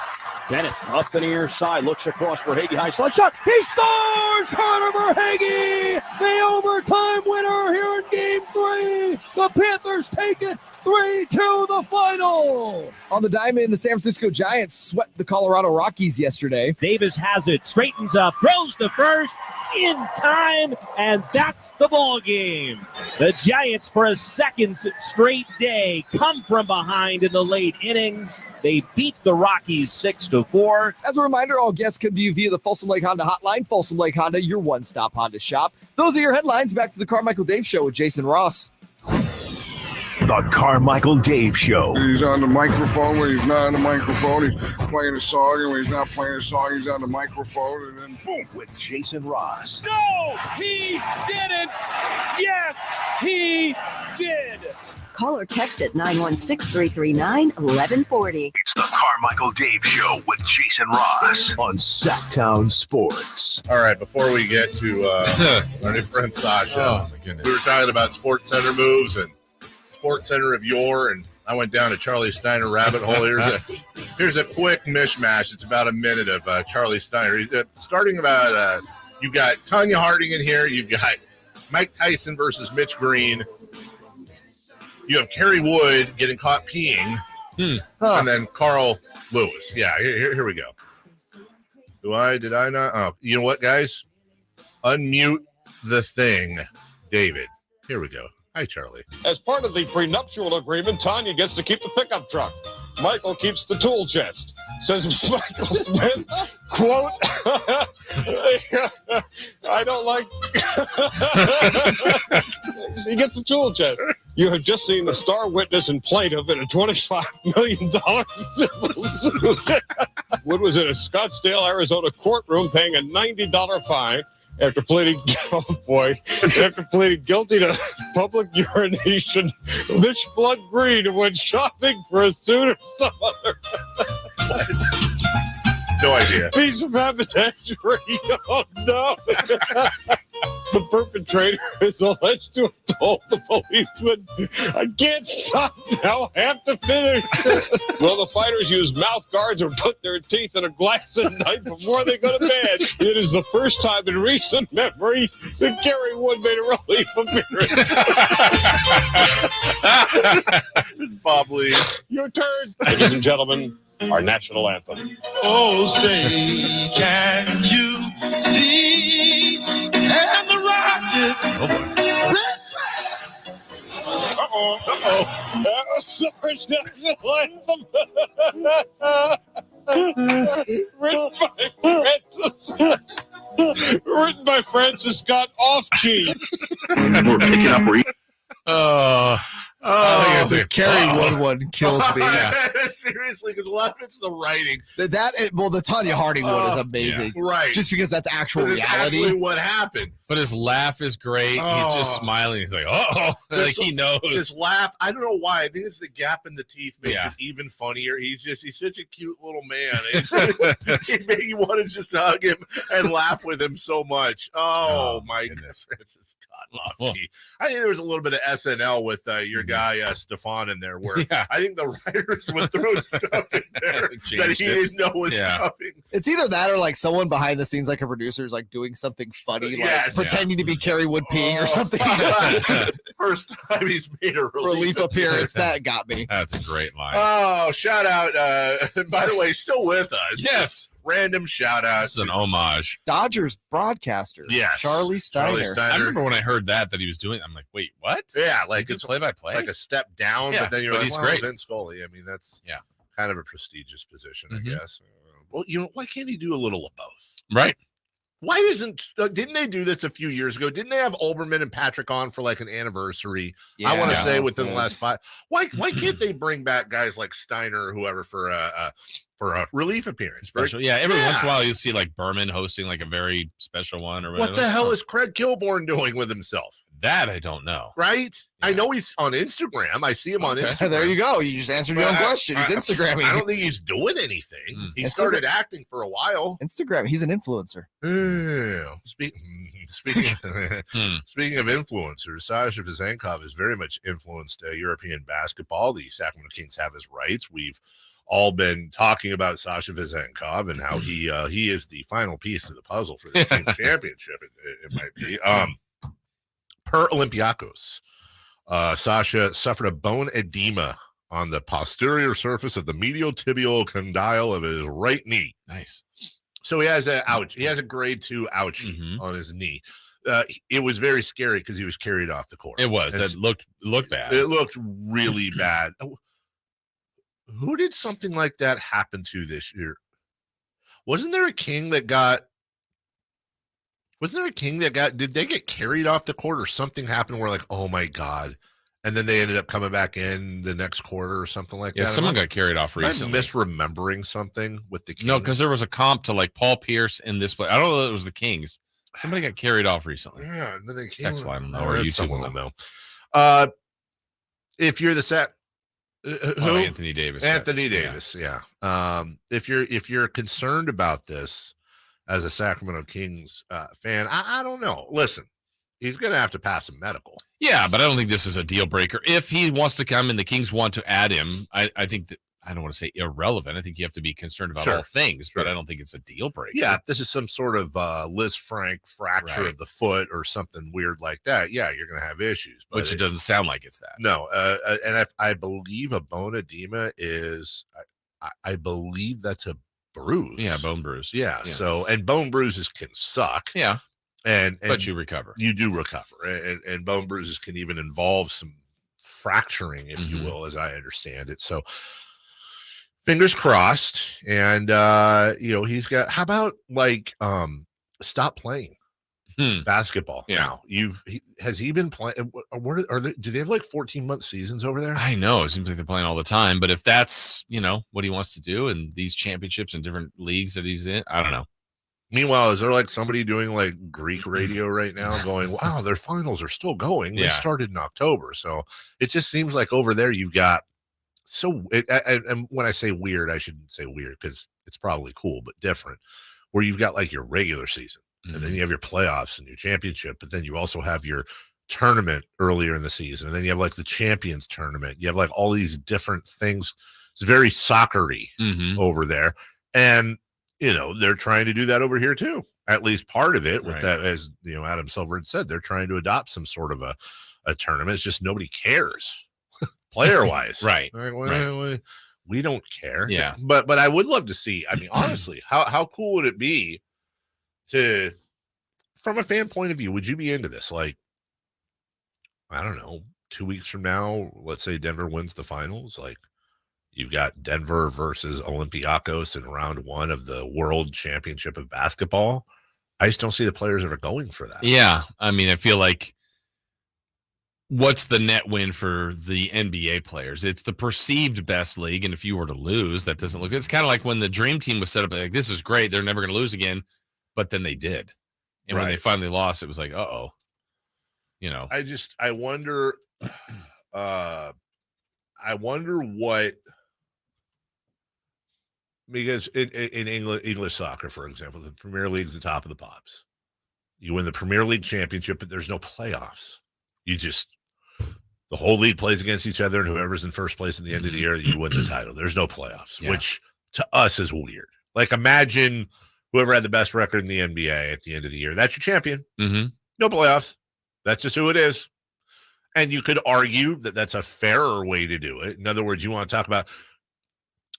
Bennett up the near side, looks across for Hagee, high slide shot. He scores! Connor Verhaeghe, the overtime winner here in Game 3. The Panthers take it 3-2 the final. On the diamond, the San Francisco Giants swept the Colorado Rockies yesterday. Davis has it, straightens up, throws to first in time, and that's the ball game. The Giants, for a second straight day, come from behind in the late innings. They beat the Rockies 6-4. As a reminder, all guests come to you via the Folsom Lake Honda hotline. Folsom Lake Honda, your one-stop Honda shop. Those are your headlines. Back to the Carmichael Dave Show with Jason Ross. The Carmichael Dave Show. He's on the microphone when he's not on the microphone. He's playing a song, and when he's not playing a song, he's on the microphone, and then boom. With Jason Ross. No, he didn't. Yes, he did. Call or text at 916-339-1140. It's the Carmichael Dave Show with Jason Ross on Sactown Sports. All right, before we get to our new friend Sasha, my goodness. We were talking about SportsCenter moves and SportsCenter of yore, and I went down a Charlie Steiner rabbit hole. Here's a quick mishmash. It's about a minute of Charlie Steiner. Starting about, you've got Tanya Harding in here. You've got Mike Tyson versus Mitch Green. You have Kerry Wood getting caught peeing. And then Carl Lewis. Yeah, here we go. Did I not? Oh, you know what, guys? Unmute the thing, David. Here we go. Hi, Charlie. As part of the prenuptial agreement, Tanya gets to keep the pickup truck. Michael keeps the tool chest. Says Michael Smith, quote, I don't like... He gets the tool chest. You have just seen the star witness and plaintiff in a $25 million civil suit. Wood was in a Scottsdale, Arizona courtroom paying a $90 fine after pleading guilty to public urination. Mitch Blood Green went shopping for a suit or some other. What? No idea. Piece of haberdashery. Oh, no. The perpetrator is alleged to have told the policeman, I can't stop now, I have to finish. Will the fighters use mouth guards or put their teeth in a glass at night before they go to bed? It is the first time in recent memory that Kerry Wood made a relief appearance. Bob Lee. Your turn. Ladies and gentlemen, our national anthem. Oh, say, can you see? And the Rockets. Oh, boy. Sorry, national anthem. Written by Francis Scott Off-Key. We're picking up where the Kerry Wood one kills me. Seriously, because a lot of it's the writing. The Tanya Harding one is amazing. Yeah. Right. Just because that's actual reality. Actually what happened. But his laugh is great. He's just smiling. He's like, oh, like he knows. Just laugh. I don't know why. I think it's the gap in the teeth makes it even funnier. He's such a cute little man. It made you want to just hug him and laugh with him so much. Oh my goodness. Francis Scott Lofty. I think there was a little bit of SNL with your guy Stefan in there where I think the writers would throw stuff in there that he didn't know was coming. It's either that or like someone behind the scenes, like a producer, is like doing something funny, like pretending to be Kerry Wood peeing or something. First time he's made a relief appearance. That got me. That's a great line. Oh, shout out. By the way, still with us. Yes. Random shout out. It's an homage. Dodgers broadcaster. Yes. Charlie Steiner. I remember when I heard that he was doing, I'm like, wait, what? Yeah, like it's play-by-play. Like a step down, but then you're like, he's great. Vince Scully. I mean, that's kind of a prestigious position, I guess. Well, why can't he do a little of both? Right. Why didn't they do this a few years ago? Didn't they have Olbermann and Patrick on for like an anniversary? I want to say within the last 5. Why can't they bring back guys like Steiner or whoever for a relief appearance? Special, every once in a while you'll see like Berman hosting like a very special one or whatever. What the hell is Craig Kilborn doing with himself? That I don't know. Right? Yeah. I know he's on Instagram. I see him on Instagram. There you go. You just answered your own question. He's Instagramming. I don't think he's doing anything. He started acting for a while. Instagram. He's an influencer. Speaking of influencers, Sasha Vezenkov has very much influenced European basketball. The Sacramento Kings have his rights. We've all been talking about Sasha Vezenkov and how he is the final piece of the puzzle for the Kings championship. It might be. Per Olympiacos, Sasha suffered a bone edema on the posterior surface of the medial tibial condyle of his right knee. Nice. So he has a grade 2 ouchie on his knee. It was very scary because he was carried off the court. It was. That looked bad. It looked really bad. Who did something like that happen to this year? Wasn't there a king that got? Did they get carried off the court or something happened where like, oh my God, and then they ended up coming back in the next quarter or something like that? Yeah, someone got carried off recently. I'm misremembering something with the Kings. No, because there was a comp to like Paul Pierce in this play. I don't know that it was the Kings. Somebody got carried off recently. Yeah, and then they came. Text line or YouTube will know. If you're the set, Anthony Davis. Anthony Davis, yeah. If you're concerned about this as a Sacramento Kings fan, I don't know. Listen, he's going to have to pass a medical. Yeah, but I don't think this is a deal breaker. If he wants to come and the Kings want to add him, I think that I don't want to say irrelevant. I think you have to be concerned about all things, but I don't think it's a deal breaker. Yeah, if this is some sort of Liz Frank fracture of the foot or something weird like that, yeah, you're going to have issues. But which it doesn't sound like it's that. No, and if I believe a bone edema is, I believe that's a bruise. Yeah, bone bruise. Yeah, so, and bone bruises can suck. Yeah. And but you recover. You do recover. And bone bruises can even involve some fracturing, if you will, as I understand it. So fingers crossed. And he's got, how about like stop playing basketball now? Has he been playing? Do they have like 14-month seasons over there? I know. It seems like they're playing all the time, but if that's what he wants to do in these championships and different leagues that he's in, I don't know. Meanwhile, is there like somebody doing like Greek radio right now going, wow, their finals are still going. They started in October. So it just seems like over there you've got and when I say weird, I shouldn't say weird because it's probably cool, but different, where you've got like your regular season and then you have your playoffs and your championship, but then you also have your tournament earlier in the season. And then you have like the champions tournament. You have like all these different things. It's very soccer-y over there. And they're trying to do that over here too. At least part of it with that, as Adam Silver had said, they're trying to adopt some sort of a tournament. It's just nobody cares player wise. Right. We don't care. Yeah. But I would love to see, I mean, honestly, how cool would it be to, from a fan point of view, would you be into this? Like, I don't know, 2 weeks from now, let's say Denver wins the finals. Like, you've got Denver versus Olympiacos in round 1 of the World Championship of Basketball. I just don't see the players ever going for that. Yeah. I mean, I feel like what's the net win for the NBA players? It's the perceived best league. And if you were to lose, that doesn't look, it's kind of like when the dream team was set up, like, this is great. They're never going to lose again. But then they did. And when they finally lost, it was like, uh-oh. I wonder what, because in English soccer, for example, the Premier League's the top of the pops. You win the Premier League championship, but there's no playoffs. The whole league plays against each other, and whoever's in first place at the end of the year, you win the title. There's no playoffs, which to us is weird. Like, imagine whoever had the best record in the NBA at the end of the year. That's your champion. No playoffs. That's just who it is. And you could argue that that's a fairer way to do it. In other words, you want to talk about,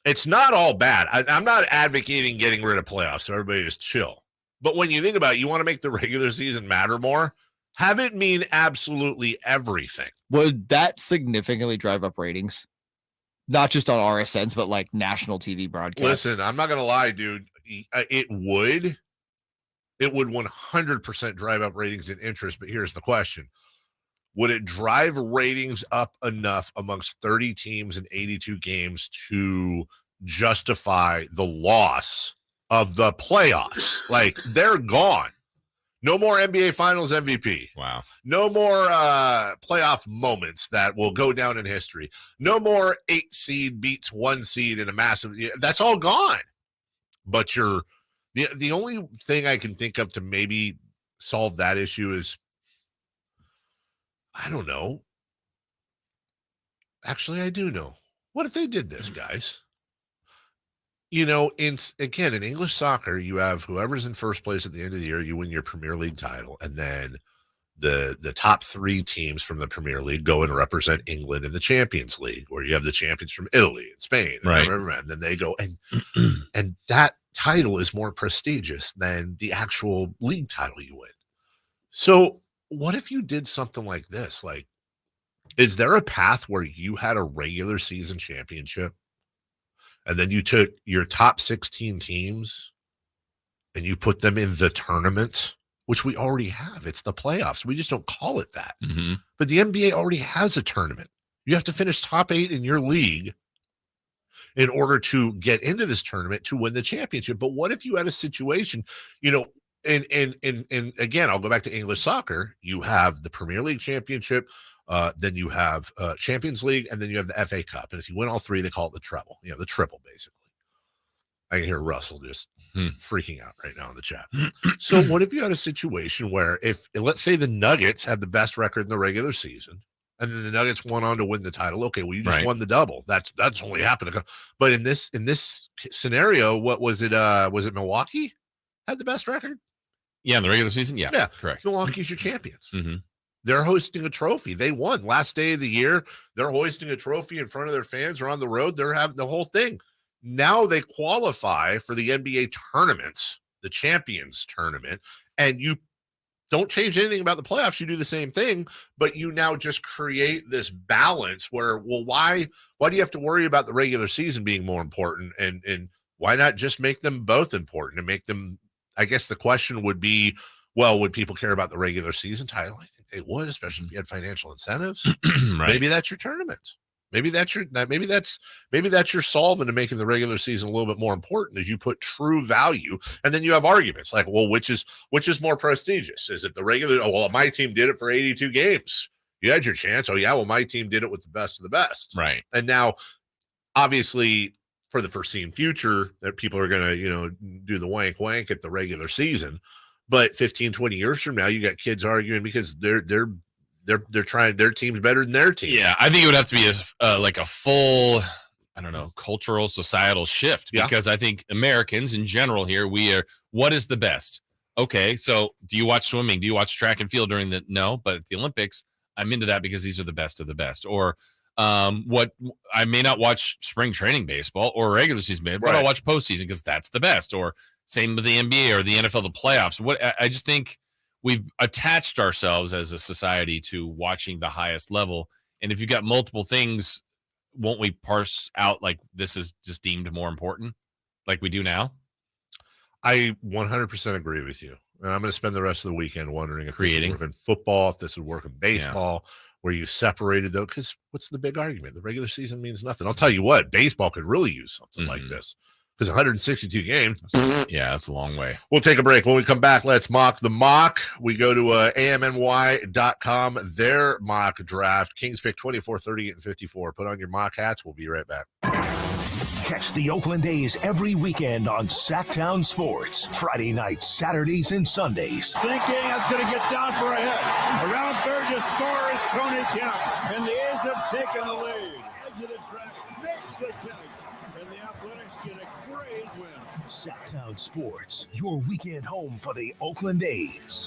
it's not all bad. I'm not advocating getting rid of playoffs, so everybody just chill. But when you think about it, you want to make the regular season matter more, have it mean absolutely everything. Would that significantly drive up ratings? Not just on RSNs, but like national TV broadcasts. Listen, I'm not going to lie, dude. It would 100% drive up ratings and interest. But here's the question. Would it drive ratings up enough amongst 30 teams and 82 games to justify the loss of the playoffs? Like, they're gone. No more NBA Finals MVP. Wow. No more playoff moments that will go down in history. No more 8 seed beats 1 seed in a massive. That's all gone. But the only thing I can think of to maybe solve that issue is, I don't know. Actually, I do know. What if they did this, guys? In English soccer, you have whoever's in first place at the end of the year, you win your Premier League title, and then the top 3 teams from the Premier League go and represent England in the Champions League, or you have the champions from Italy and Spain, and then they go and that title is more prestigious than the actual league title you win. So what if you did something like this? Like, is there a path where you had a regular season championship and then you took your top 16 teams and you put them in the tournament, which we already have? It's the playoffs. We just don't call it that. Mm-hmm. But the NBA already has a tournament. You have to finish top 8 in your league in order to get into this tournament to win the championship. But what if you had a situation, and again, I'll go back to English soccer. You have the Premier League championship, then you have Champions League, and then you have the FA Cup. And if you win all 3, they call it the treble, the triple, basically. I can hear Russell just freaking out right now in the chat. So what if you had a situation where let's say the Nuggets had the best record in the regular season, and then the Nuggets went on to win the title? Okay, well, you just won the double. That's only happened. But in this scenario, what was it? Was it Milwaukee had the best record? Yeah, in the regular season? Yeah, correct. Milwaukee's your champions. Mm-hmm. They're hosting a trophy. They won last day of the year. They're hoisting a trophy in front of their fans or on the road. They're having the whole thing. Now they qualify for the NBA tournaments, the Champions Tournament, and you don't change anything about the playoffs. You do the same thing, but you now just create this balance where, well, why do you have to worry about the regular season being more important? And why not just make them both important and make them, I guess the question would be, well, would people care about the regular season title? I think they would, especially if you had financial incentives. Maybe that's your tournament. Maybe that's your solve into making the regular season a little bit more important, as you put true value. And then you have arguments like, well, which is more prestigious? Is it the regular? Oh, well, my team did it for 82 games. You had your chance. Oh yeah, well, my team did it with the best of the best. Right. And now, obviously, for the foreseen future, that people are going to, do the wank at the regular season. But 15, 20 years from now, you got kids arguing because they're trying, their team's better than their team. Yeah, I think it would have to be like a full, I don't know, cultural, societal shift, because I think Americans in general here, we are, what is the best? Okay, so do you watch swimming? Do you watch track and field during no, but at the Olympics, I'm into that because these are the best of the best. Or what, I may not watch spring training baseball or regular season baseball, but I'll watch postseason because that's the best. Or same with the NBA or the NFL, the playoffs. What I just think we've attached ourselves as a society to watching the highest level. And if you've got multiple things, won't we parse out like this is just deemed more important like we do now? I 100% agree with you. And I'm going to spend the rest of the weekend wondering if this would work in football, if this would work in baseball, where you separated those. Because what's the big argument? The regular season means nothing. I'll tell you what, baseball could really use something like this. Because 162 games. Yeah, that's a long way. We'll take a break. When we come back, let's mock the mock. We go to amny.com, their mock draft. Kings pick 24, 38, and 54. Put on your mock hats. We'll be right back. Catch the Oakland A's every weekend on Sactown Sports. Friday nights, Saturdays, and Sundays. Thinking that's going to get down for a hit. Around third to score is Tony Kemp. And the A's have taken the lead. Edge of the track makes the catch. And the Athletics get a great win. Sactown Sports, your weekend home for the Oakland A's.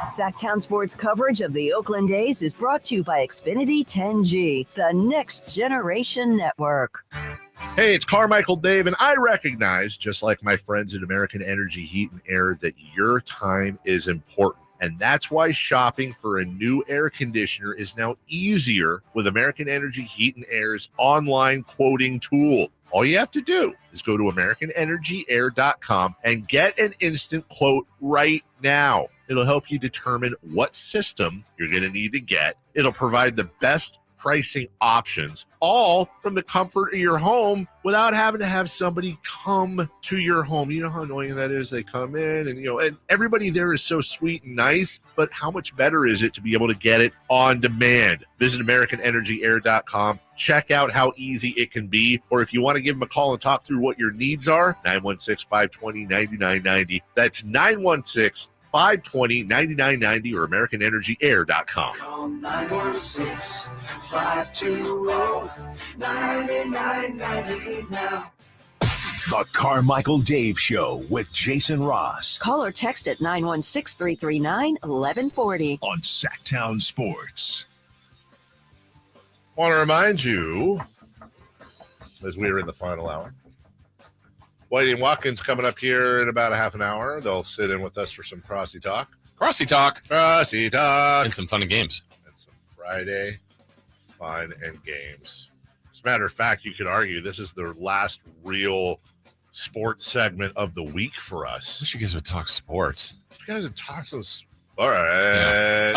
Sactown Sports coverage of the Oakland A's is brought to you by Xfinity 10G, the next generation network. Hey, it's Carmichael Dave, and I recognize, just like my friends at American Energy Heat and Air, that your time is important. And that's why shopping for a new air conditioner is now easier with American Energy Heat and Air's online quoting tool. All you have to do is go to AmericanEnergyAir.com and get an instant quote right now. It'll help you determine what system you're going to need to get. It'll provide the best pricing options, all from the comfort of your home without having to have somebody come to your home. You know how annoying that is? They come in and everybody there is so sweet and nice, but how much better is it to be able to get it on demand? Visit AmericanEnergyAir.com. Check out how easy it can be. Or if you want to give them a call and talk through what your needs are, 916-520-9990. That's 916-520-9990 or AmericanEnergyAir.com. Call 916-520-9990 now. The Carmichael Dave Show with Jason Ross. Call or text at 916-339-1140. On Sactown Sports. Want to remind you, as we are in the final hour, Whitey and Watkins coming up here in about a half an hour. They'll sit in with us for some Crossy Talk. Crossy Talk. Crossy Talk. And some fun and games. And some Friday fun and games. As a matter of fact, you could argue this is the last real sports segment of the week for us. I wish you guys would talk sports. You guys would talk some sports. Yeah.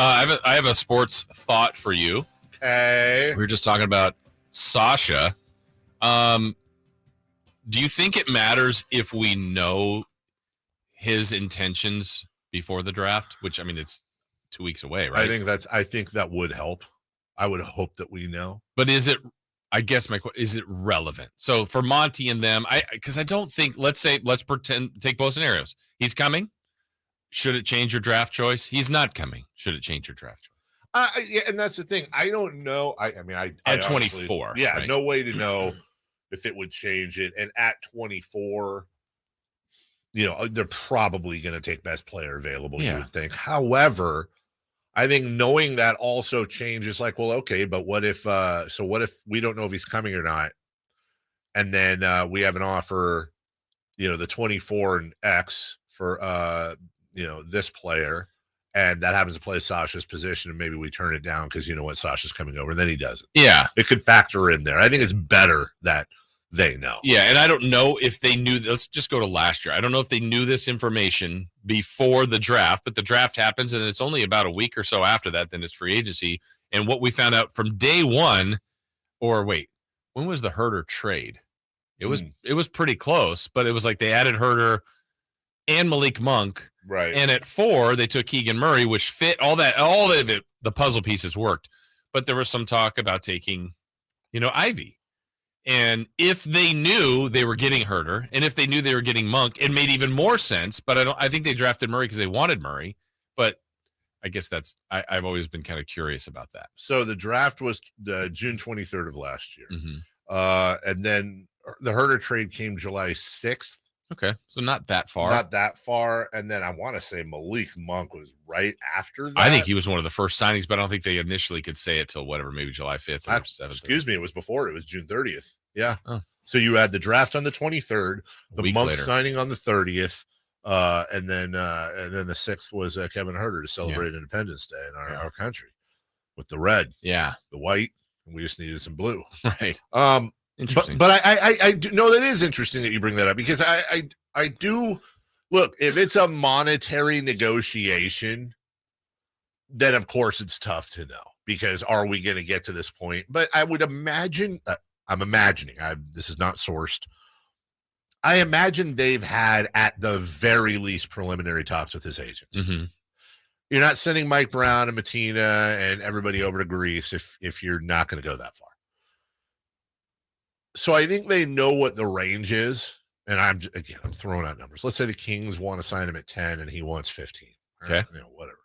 I have a sports thought for you. Okay. We were just talking about Sasha. Do you think it matters if we know his intentions before the draft? Which, I mean, it's 2 weeks away, right? I think that would help. I would hope that we know. But is it? I guess is it relevant? So for Monty and them, because I don't think. Let's pretend. Take both scenarios. He's coming. Should it change your draft choice? He's not coming. Should it change your draft choice? Yeah, and that's the thing. I don't know. I at 24. Yeah, right? No way to know if it would change it. And at 24, they're probably going to take best player available, you would think. However, I think knowing that also changes like, well, okay, but what if we don't know if he's coming or not? And then we have an offer, the 24 and X for, this player. And that happens to play Sasha's position, and maybe we turn it down because Sasha's coming over, and then he doesn't. Yeah. It could factor in there. I think it's better that they know. Yeah, and I don't know if they knew. Let's just go to last year. I don't know if they knew this information before the draft, but the draft happens, and it's only about a week or so after that, then it's free agency. And what we found out from day one, when was the Herter trade? It was pretty close, but it was like they added Herter and Malik Monk. Right. And at 4, they took Keegan Murray, which fit all of it, the puzzle pieces worked. But there was some talk about taking, Ivy. And if they knew they were getting Herter, and if they knew they were getting Monk, it made even more sense. But I think they drafted Murray because they wanted Murray. But I guess I've always been kind of curious about that. So the draft was June 23rd of last year. Mm-hmm. And then the Herter trade came July 6th. Okay, so not that far. And then I want to say Malik Monk was right after that. I think he was one of the first signings, but I don't think they initially could say it till maybe July 5th or 7th. Excuse me, it was before. It was June 30th. Yeah. Oh. So you had the draft on the 23rd, the Monk later. signing on the 30th, and then the 6th was Kevin Herter to celebrate Independence Day in our country with the red, the white, and we just needed some blue. Right. Interesting. But I do know that is interesting that you bring that up because I do look, if it's a monetary negotiation, then of course it's tough to know because are we going to get to this point? But I would imagine, I'm imagining, this is not sourced. I imagine they've had at the very least preliminary talks with his agent. Mm-hmm. You're not sending Mike Brown and Matina and everybody over to Greece if you're not going to go that far. So I think they know what the range is, and I'm throwing out numbers. Let's say the Kings want to sign him at 10 and he wants 15. Okay. Right? Whatever.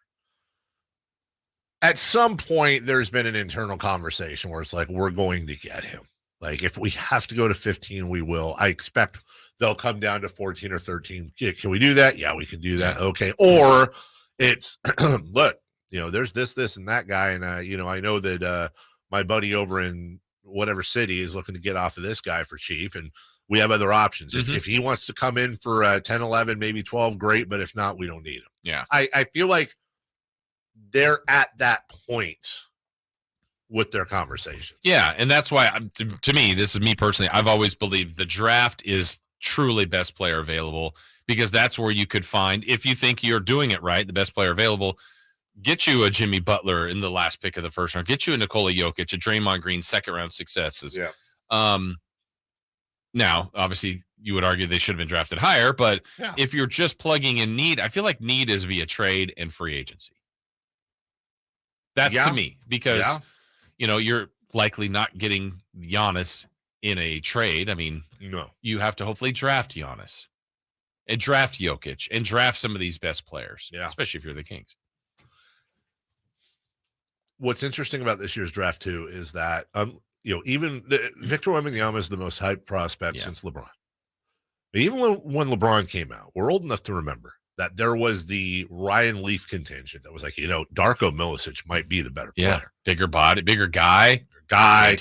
At some point, there's been an internal conversation where it's like, we're going to get him. Like, if we have to go to 15, we will. I expect they'll come down to 14 or 13. Yeah, can we do that? Yeah, we can do that. Okay. Or it's, look, there's this, and that guy. And, I know that my buddy over in whatever city is looking to get off of this guy for cheap, and we have other options. If he wants to come in for 10, 11, maybe 12, great, but if not, we don't need him. Yeah. I feel like they're at that point with their conversations. Yeah, and that's why, to me, this is me personally, I've always believed the draft is truly best player available because that's where you could find, if you think you're doing it right, the best player available, get you a Jimmy Butler in the last pick of the first round, get you a Nikola Jokic, a Draymond Green second-round successes. Yeah. Now, obviously, you would argue they should have been drafted higher, but if you're just plugging in need, I feel like need is via trade and free agency. That's to me, because you're likely not getting Giannis in a trade. I mean, no, you have to hopefully draft Giannis and draft Jokic and draft some of these best players, especially if you're the Kings. What's interesting about this year's draft too is that even Victor Wembanyama is the most hyped prospect since LeBron. Even when LeBron came out, we're old enough to remember that there was the Ryan Leaf contingent that was like, Darko Milicic might be the better player. Bigger body, bigger guy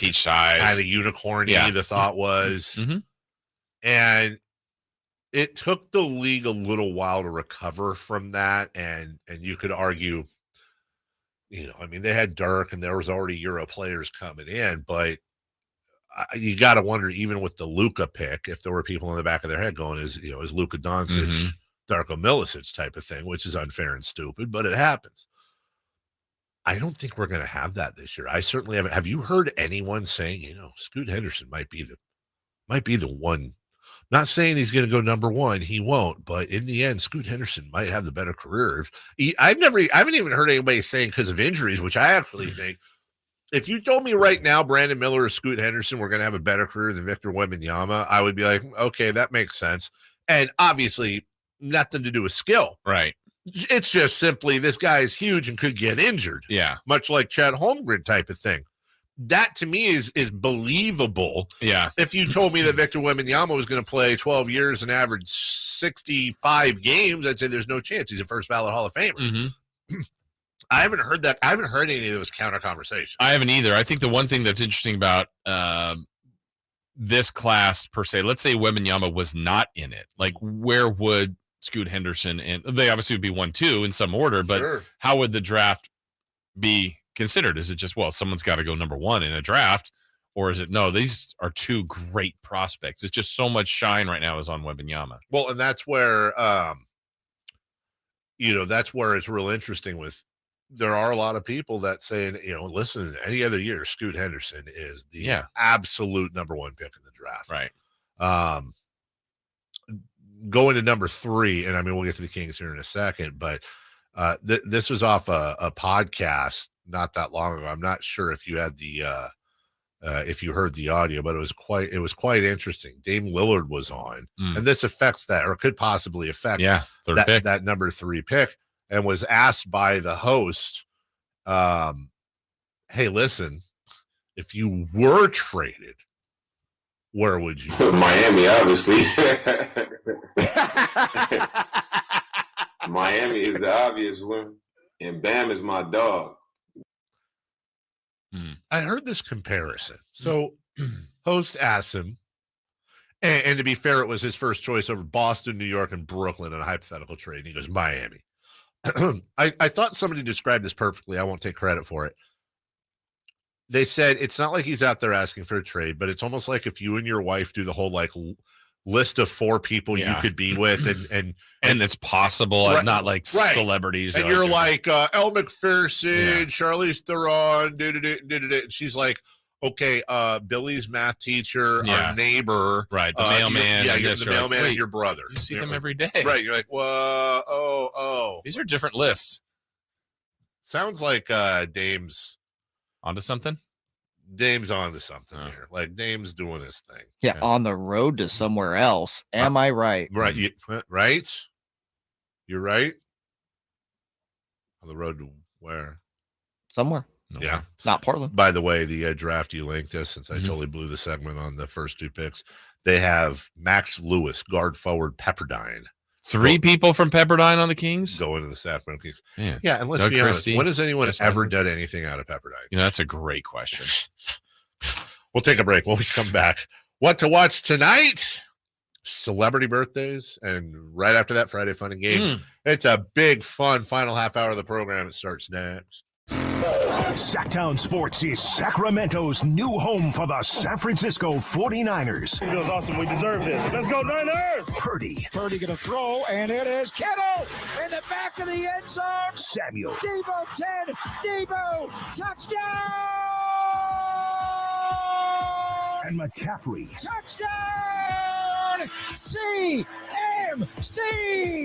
each size. Kind of unicorny, the thought was. Mm-hmm. And it took the league a little while to recover from that. And you could argue, they had Dirk and there was already Euro players coming in, but you got to wonder, even with the Luka pick, if there were people in the back of their head going, is Luka Doncic, Darko Milicic type of thing, which is unfair and stupid, but it happens. I don't think we're going to have that this year. I certainly haven't. Have you heard anyone saying, Scoot Henderson might be the one? Not saying he's going to go number one. He won't. But in the end, Scoot Henderson might have the better career. I haven't even heard anybody saying because of injuries, which I actually think. If you told me right now, Brandon Miller or Scoot Henderson were going to have a better career than Victor Wembanyama, I would be like, okay, that makes sense. And obviously, nothing to do with skill. Right. It's just simply this guy is huge and could get injured. Yeah. Much like Chet Holmgren type of thing. That to me is believable. Yeah. If you told me that Victor Wembanyama was going to play 12 years and average 65 games, I'd say there's no chance. He's a first ballot Hall of Famer. Mm-hmm. I haven't heard that. I haven't heard any of those counter conversations. I haven't either. I think the one thing that's interesting about this class per se, let's say Wembanyama was not in it. Like, where would Scoot Henderson and they obviously would be 1-2 in some order, but how would the draft be considered? Is it just, someone's got to go number one in a draft, or is it no? These are two great prospects. It's just so much shine right now is on Wembanyama. Well, and that's where that's where it's real interesting with. There are a lot of people that saying, listen, any other year, Scoot Henderson is the absolute number one pick in the draft. Right. Going to number 3, and we'll get to the Kings here in a second, but this was off a podcast not that long ago. I'm not sure if you had if you heard the audio, but it was quite interesting. Dame Lillard was on, and this affects that, or could possibly affect that number 3 pick. And was asked by the host, hey, listen, if you were traded, where would you go? Miami, obviously. Miami is the obvious one. And Bam is my dog. I heard this comparison. So host asked him, and to be fair, it was his first choice over Boston, New York, and Brooklyn in a hypothetical trade. And he goes, Miami. I thought somebody described this perfectly. I won't take credit for it. They said it's not like he's out there asking for a trade, but it's almost like if you and your wife do the whole list of 4 people you could be with, and it's possible, and not like celebrities. And you're like Elle Macpherson, Charlize Theron, and she's like, okay, Billy's math teacher, our neighbor, the mailman, the mailman, and your brother. You see them every day, right? You're like, whoa, oh. These are different lists. Sounds like Dame's onto something. Dame's onto something here. Like Dame's doing his thing. Yeah, on the road to somewhere else. Am I right? Right, right. You're right. On the road to where? Somewhere. No, yeah, not Portland. By the way, the draft you linked us, since I totally blew the segment on the first 2 picks, they have Max Lewis, guard forward, Pepperdine. 3 people from Pepperdine on the Kings going to the Sacramento Kings. Yeah, and let's be honest, when has anyone ever done anything out of Pepperdine? That's a great question. We'll take a break when we come back. What to watch tonight? Celebrity birthdays, and right after that, Friday Fun and Games. It's a big, fun final half hour of the program. It starts next. Sactown Sports is Sacramento's new home for the San Francisco 49ers. It feels awesome. We deserve this. Let's go, Niners! Purdy. Purdy going to throw, and it is Kittle in the back of the end zone. Samuel. Debo 10. Debo. Touchdown! And McCaffrey. Touchdown! CMC!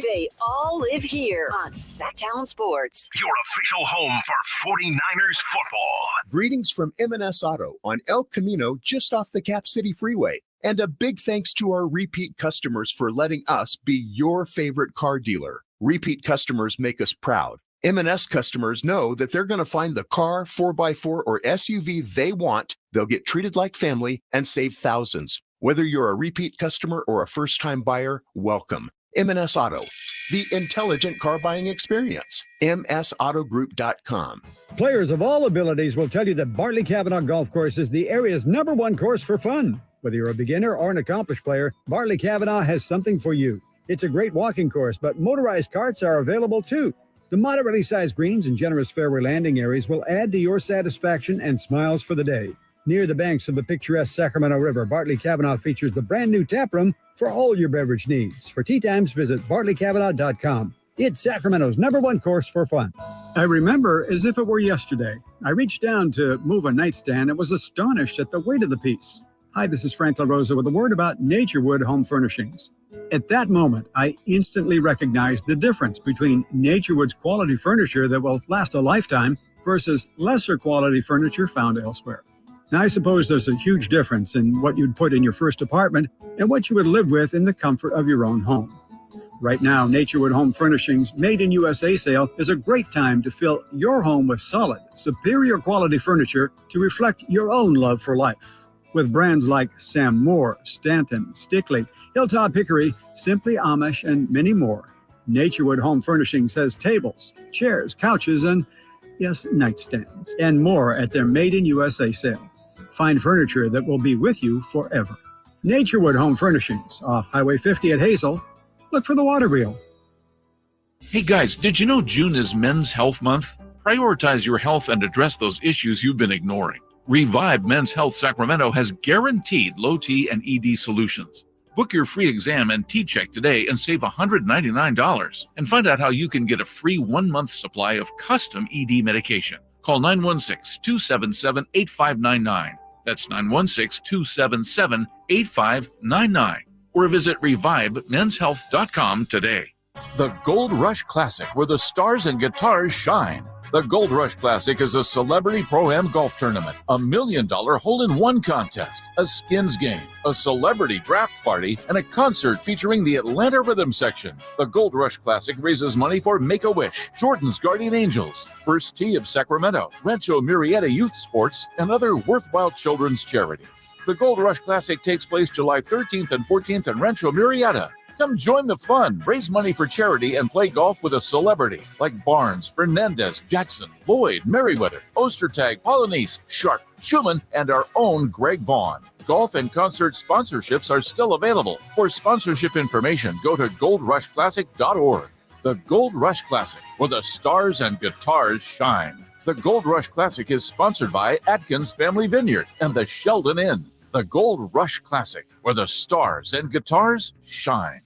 They all live here on Sactown Sports. Your official home for 49ers football. Greetings from M&S Auto on El Camino, just off the Cap City Freeway. And a big thanks to our repeat customers for letting us be your favorite car dealer. Repeat customers make us proud. M&S customers know that they're going to find the car, 4x4, or SUV they want. They'll get treated like family and save thousands. Whether you're a repeat customer or a first-time buyer, welcome. M&S Auto, the intelligent car buying experience. MSAutogroup.com. Players of all abilities will tell you that Bartley Cavanaugh Golf Course is the area's #1 course for fun. Whether you're a beginner or an accomplished player, Bartley Cavanaugh has something for you. It's a great walking course, but motorized carts are available too. The moderately sized greens and generous fairway landing areas will add to your satisfaction and smiles for the day. Near the banks of the picturesque Sacramento River, Bartley Cavanaugh features the brand new tap room for all your beverage needs. For tea times, visit bartleycavanaugh.com. It's Sacramento's #1 course for fun. I remember as if it were yesterday. I reached down to move a nightstand and was astonished at the weight of the piece. Hi, this is Frank LaRosa with a word about Naturewood Home Furnishings. At that moment, I instantly recognized the difference between Naturewood's quality furniture that will last a lifetime versus lesser quality furniture found elsewhere. Now, I suppose there's a huge difference in what you'd put in your first apartment and what you would live with in the comfort of your own home. Right now, Naturewood Home Furnishings Made in USA sale is a great time to fill your home with solid, superior quality furniture to reflect your own love for life. With brands like Sam Moore, Stanton, Stickley, Hilltop Hickory, Simply Amish, and many more, Naturewood Home Furnishings has tables, chairs, couches, and, yes, nightstands, and more at their Made in USA sale. Find furniture that will be with you forever. Naturewood Home Furnishings, off Highway 50 at Hazel. Look for the water wheel. Hey guys, did you know June is Men's Health Month? Prioritize your health and address those issues you've been ignoring. Revive Men's Health Sacramento has guaranteed low T and ED solutions. Book your free exam and T-check today and save $199. And find out how you can get a free 1-month supply of custom ED medication. Call 916-277-8599. That's 916-277-8599. Or visit revivemenshealth.com today. The Gold Rush Classic, where the stars and guitars shine. The Gold Rush Classic is a celebrity pro-am golf tournament, a $1 million hole-in-one contest, a skins game, a celebrity draft party, and a concert featuring the Atlanta Rhythm Section. The Gold Rush Classic raises money for Make-A-Wish, Jordan's Guardian Angels, First Tee of Sacramento, Rancho Murrieta Youth Sports, and other worthwhile children's charities. The Gold Rush Classic takes place July 13th and 14th in Rancho Murrieta. Come join the fun, raise money for charity, and play golf with a celebrity like Barnes, Fernandez, Jackson, Lloyd, Merriweather, Ostertag, Polynice, Sharp, Schumann, and our own Greg Vaughn. Golf and concert sponsorships are still available. For sponsorship information, go to goldrushclassic.org. The Gold Rush Classic, where the stars and guitars shine. The Gold Rush Classic is sponsored by Atkins Family Vineyard and the Sheldon Inn. The Gold Rush Classic, where the stars and guitars shine.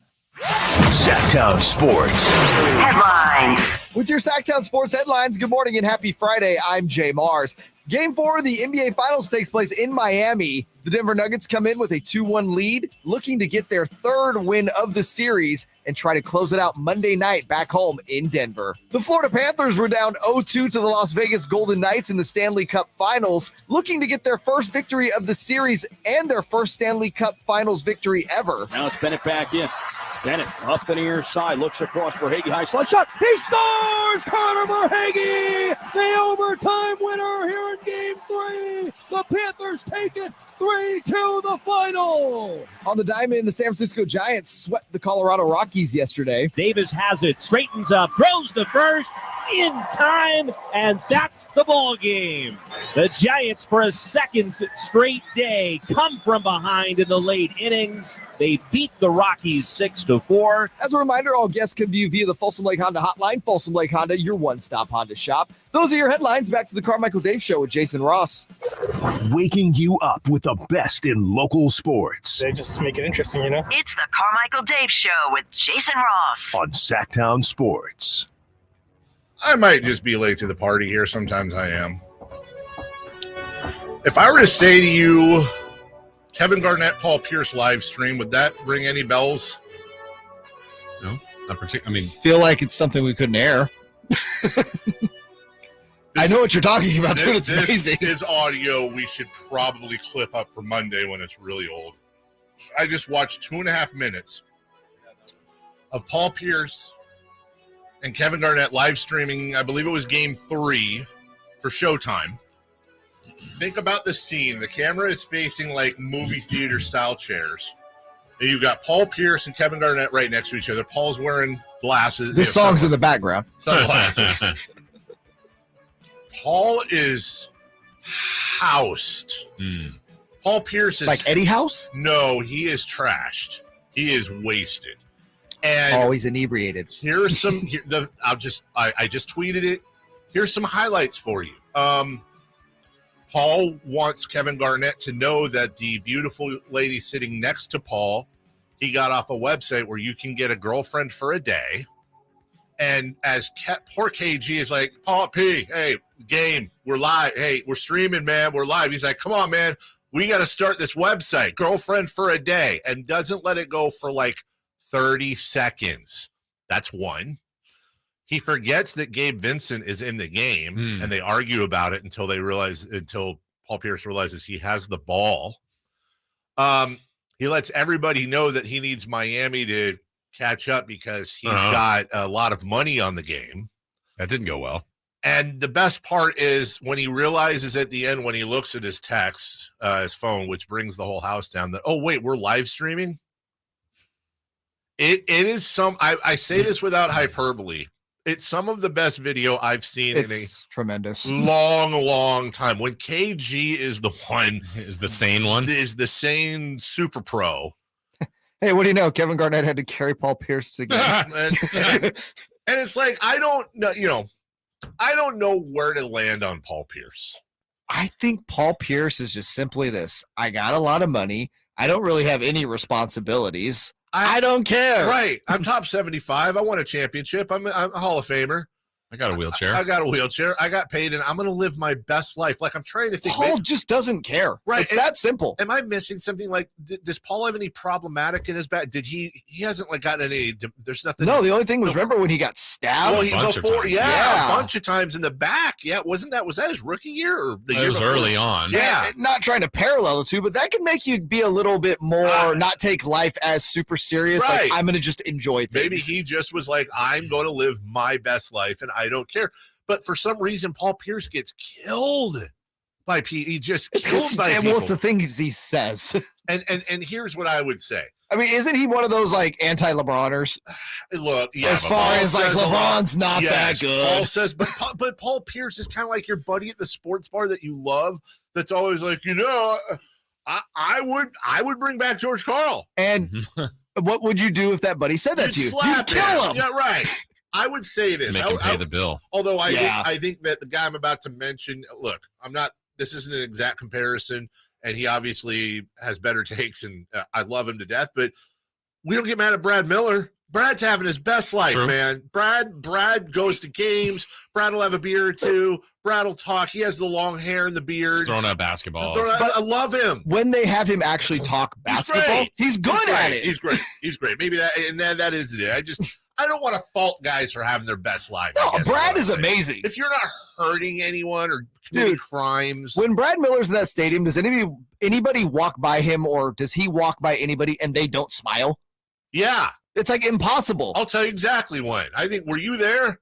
Sactown Sports Headlines. With your Sactown Sports headlines, good morning and happy Friday. I'm Jay Mars. Game 4 of the NBA Finals takes place in Miami. The Denver Nuggets come in with a 2-1 lead, looking to get their 3rd win of the series and try to close it out Monday night back home in Denver. The Florida Panthers were down 0-2 to the Las Vegas Golden Knights in the Stanley Cup Finals, looking to get their first victory of the series and their first Stanley Cup Finals victory ever. Now it's Bennett back in. Bennett up the near side, looks across for Hagee, high slide shot, he scores! Connor Verhaeghe, the overtime winner here in Game 3. The Panthers take it 3-2 the final. On the diamond, the San Francisco Giants swept the Colorado Rockies yesterday. Davis has it, straightens up, throws the first, in time, and that's the ball game. The Giants, for a second straight day, come from behind in the late innings. They beat the Rockies 6-4. As a reminder, all guests can view via the Folsom Lake Honda hotline. Folsom Lake Honda, your one-stop Honda shop. Those are your headlines. Back to the Carmichael Dave Show with Jason Ross. Waking you up with the best in local sports. They just make it interesting, you know? It's the Carmichael Dave Show with Jason Ross on Sactown Sports. I might just be late to the party here. Sometimes I am. If I were to say to you, Kevin Garnett, Paul Pierce live stream, would that ring any bells? No, not particularly. I mean, feel like it's something we couldn't air. I know what you're talking about, dude. It's amazing. This audio we should probably clip up for Monday when it's really old. I just watched 2.5 minutes of Paul Pierce and Kevin Garnett live streaming, I believe it was game 3 for Showtime. Think about the scene. The camera is facing like movie theater style chairs. And you've got Paul Pierce and Kevin Garnett right next to each other. Paul's wearing glasses. This song's in the background. Sunglasses. Paul is housed. Paul Pierce is like Eddie House? No, he is trashed. He is wasted. And he's inebriated. Here's some. I just tweeted it. Here's some highlights for you. Paul wants Kevin Garnett to know that the beautiful lady sitting next to Paul, he got off a website where you can get a girlfriend for a day. And as poor KG is like, Paul P, hey, game, we're live. Hey, we're streaming, man. We're live. He's like, come on, man. We got to start this website, girlfriend for a day, and doesn't let it go for like 30 seconds. That's one. He forgets that Gabe Vincent is in the game, and they argue about it until Paul Pierce realizes he has the ball. He lets everybody know that he needs Miami to catch up because he's got a lot of money on the game. That didn't go well. And the best part is when he realizes at the end, when he looks at his text, his phone, which brings the whole house down, that, oh, wait, we're live streaming? It is I say this without hyperbole. It's some of the best video I've seen in a tremendous long time. When KG is the one, is the sane super pro. Hey, what do you know? Kevin Garnett had to carry Paul Pierce to game. and it's like, I don't know where to land on Paul Pierce. I think Paul Pierce is just simply this. I got a lot of money. I don't really have any responsibilities. I don't care. Right. I'm top 75. I won a championship. I'm a Hall of Famer. I got a wheelchair. I got paid, and I'm going to live my best life. Like, I'm trying to think. Paul just doesn't care. Right. It's that simple. Am I missing something? Like, does Paul have any problematic in his back? Did he hasn't like gotten any, there's nothing. No, the only thing was, remember when he got stabbed? Well, a bunch of times in the back. Yeah. Was that his rookie year or the year It was before? early on. Yeah. Not trying to parallel the two, but that can make you be a little bit more, not take life as super serious. Right. Like, I'm going to just enjoy things. Maybe he just was like, I'm going to live my best life and I don't care. But for some reason, Paul Pierce gets killed by people. He just killed by people. Well, it's the things he says. And here's what I would say. I mean, isn't he one of those like anti-LeBroners? Look, yeah, as far as like LeBron's not that good. Paul says, but Paul Pierce is kind of like your buddy at the sports bar that you love. That's always like, I would bring back George Karl. And what would you do if that buddy said that to you? Slap You'd kill him. Yeah, right. I would say this. Make him pay the bill. Although I think that the guy I'm about to mention, look, this isn't an exact comparison, and he obviously has better takes, and I love him to death, but we don't get mad at Brad Miller. Brad's having his best life, True. man. Brad goes to games. Brad will have a beer or two. Brad will talk. He has the long hair and the beard. He's throwing out basketballs. I love him. When they have him actually talk basketball, he's good at it. He's great. Maybe that is it. I don't want to fault guys for having their best life. No, Brad is amazing. If you're not hurting anyone or committing crimes. When Brad Miller's in that stadium, does anybody walk by him, or does he walk by anybody and they don't smile? Yeah. It's like impossible. I'll tell you exactly when. I think, were you there?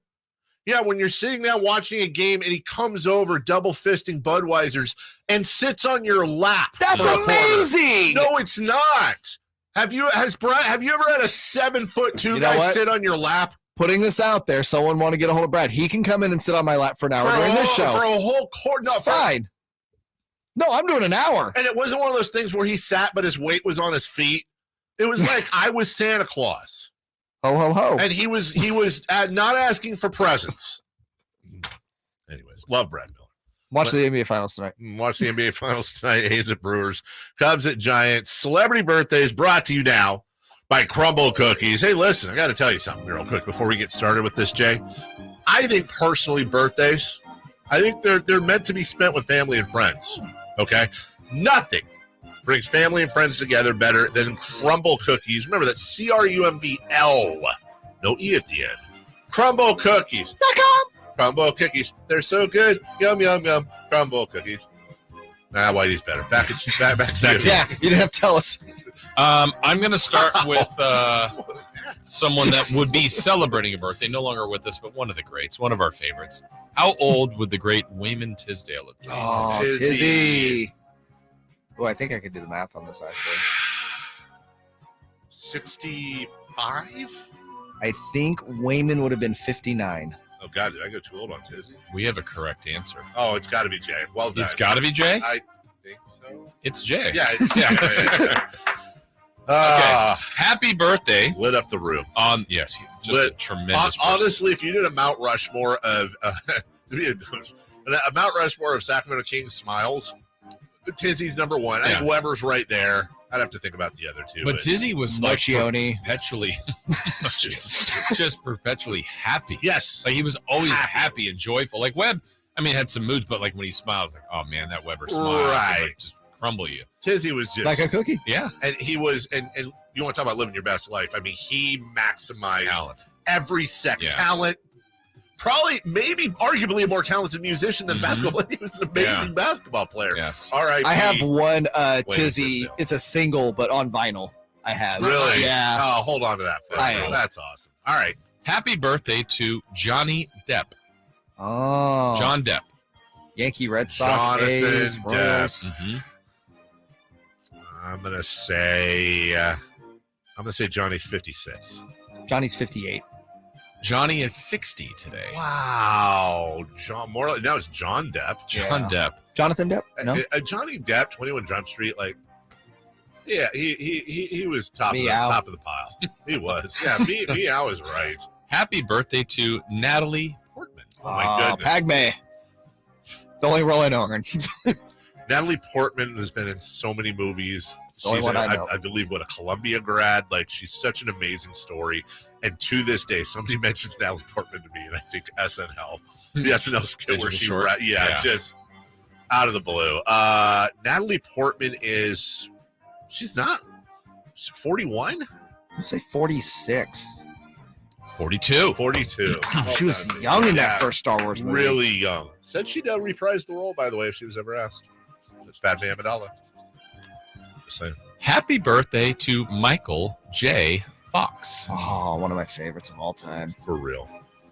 Yeah, when you're sitting there watching a game and he comes over double fisting Budweiser's and sits on your lap. That's amazing. No, it's not. Have you ever had a 7'2" guy sit on your lap? putting this out there. Someone want to get a hold of Brad. He can come in and sit on my lap for an hour during this show. For a whole quarter. No, fine. No, I'm doing an hour. And it wasn't one of those things where he sat, but his weight was on his feet. It was like I was Santa Claus. Ho, ho, ho. And he was not asking for presents. Anyways, love Brad Miller. Watch the NBA Finals tonight. Watch the NBA Finals tonight. A's at Brewers, Cubs at Giants. Celebrity birthdays brought to you now by Crumble Cookies. Hey, listen, I got to tell you something real quick before we get started with this, Jay. I think personally birthdays, I think they're meant to be spent with family and friends, okay? Nothing brings family and friends together better than Crumble Cookies. Remember, that's CRUMBL, no E at the end. Crumble Cookies. Crumble Cookies. They're so good. Yum, yum, yum. Crumble Cookies. Nah, Whitey's better. Back to you. Yeah, you didn't have to tell us. I'm going to start with someone that would be celebrating a birthday, no longer with us, but one of the greats, one of our favorites. How old would the great Wayman Tisdale have been? Oh, Tizzy. Oh, I think I could do the math on this, actually. 65? I think Wayman would have been 59. Oh, God, did I go too old on Tizzy? We have a correct answer. Oh, it's got to be Jay. Well done. It's got to be Jay? I think so. It's Jay. Yeah, it's Jay. Okay. Happy birthday. Lit up the room. Yes, just a tremendous person. Honestly, if you did a Mount Rushmore of Sacramento Kings smiles, Tizzy's number one. I think Weber's right there. I'd have to think about the other two. But Tizzy was like Marchioni. perpetually, just perpetually happy. Yes. Like he was always happy and joyful. Like Webb, I mean, had some moods, but like when he smiled, I was like, oh man, that Weber smile. Right. Could, like, just crumble you. Tizzy was just like a cookie. Yeah. And he was, and you want to talk about living your best life. I mean, he maximized talent. Every second. Talent. Probably, maybe, arguably a more talented musician than basketball. He was an amazing basketball player. Yes. All right. I have one Tizzy. It's a single, but on vinyl. I have. Really? Yeah. Oh, hold on to that for a That's awesome. All right. Happy birthday to Johnny Depp. Oh. John Depp. Yankee Red Sox. Jonathan A's, Depp. Mm-hmm. I'm gonna say Johnny's 56. Johnny's 58. Johnny is 60 today. Wow. Now it's John Depp. John Depp. Jonathan Depp? No. Johnny Depp, 21 Jump Street, like, yeah, he was top of the pile. He was. Yeah, Meow is right. Happy birthday to Natalie Portman. Oh, my goodness. Padme. It's the only role I know her in. Natalie Portman has been in so many movies. the only one I know. I believe, a Columbia grad. Like, she's such an amazing story. And to this day, somebody mentions Natalie Portman to me, and I think SNL, the SNL skit where she, just out of the blue. Natalie Portman she's 41? Let's say 46. 42. 42. God, she was young in that first Star Wars movie. Really young. Said she'd reprise the role, by the way, if she was ever asked. That's Padme Amidala. Just saying. Happy birthday to Michael J. Fox. Oh, one of my favorites of all time. For real.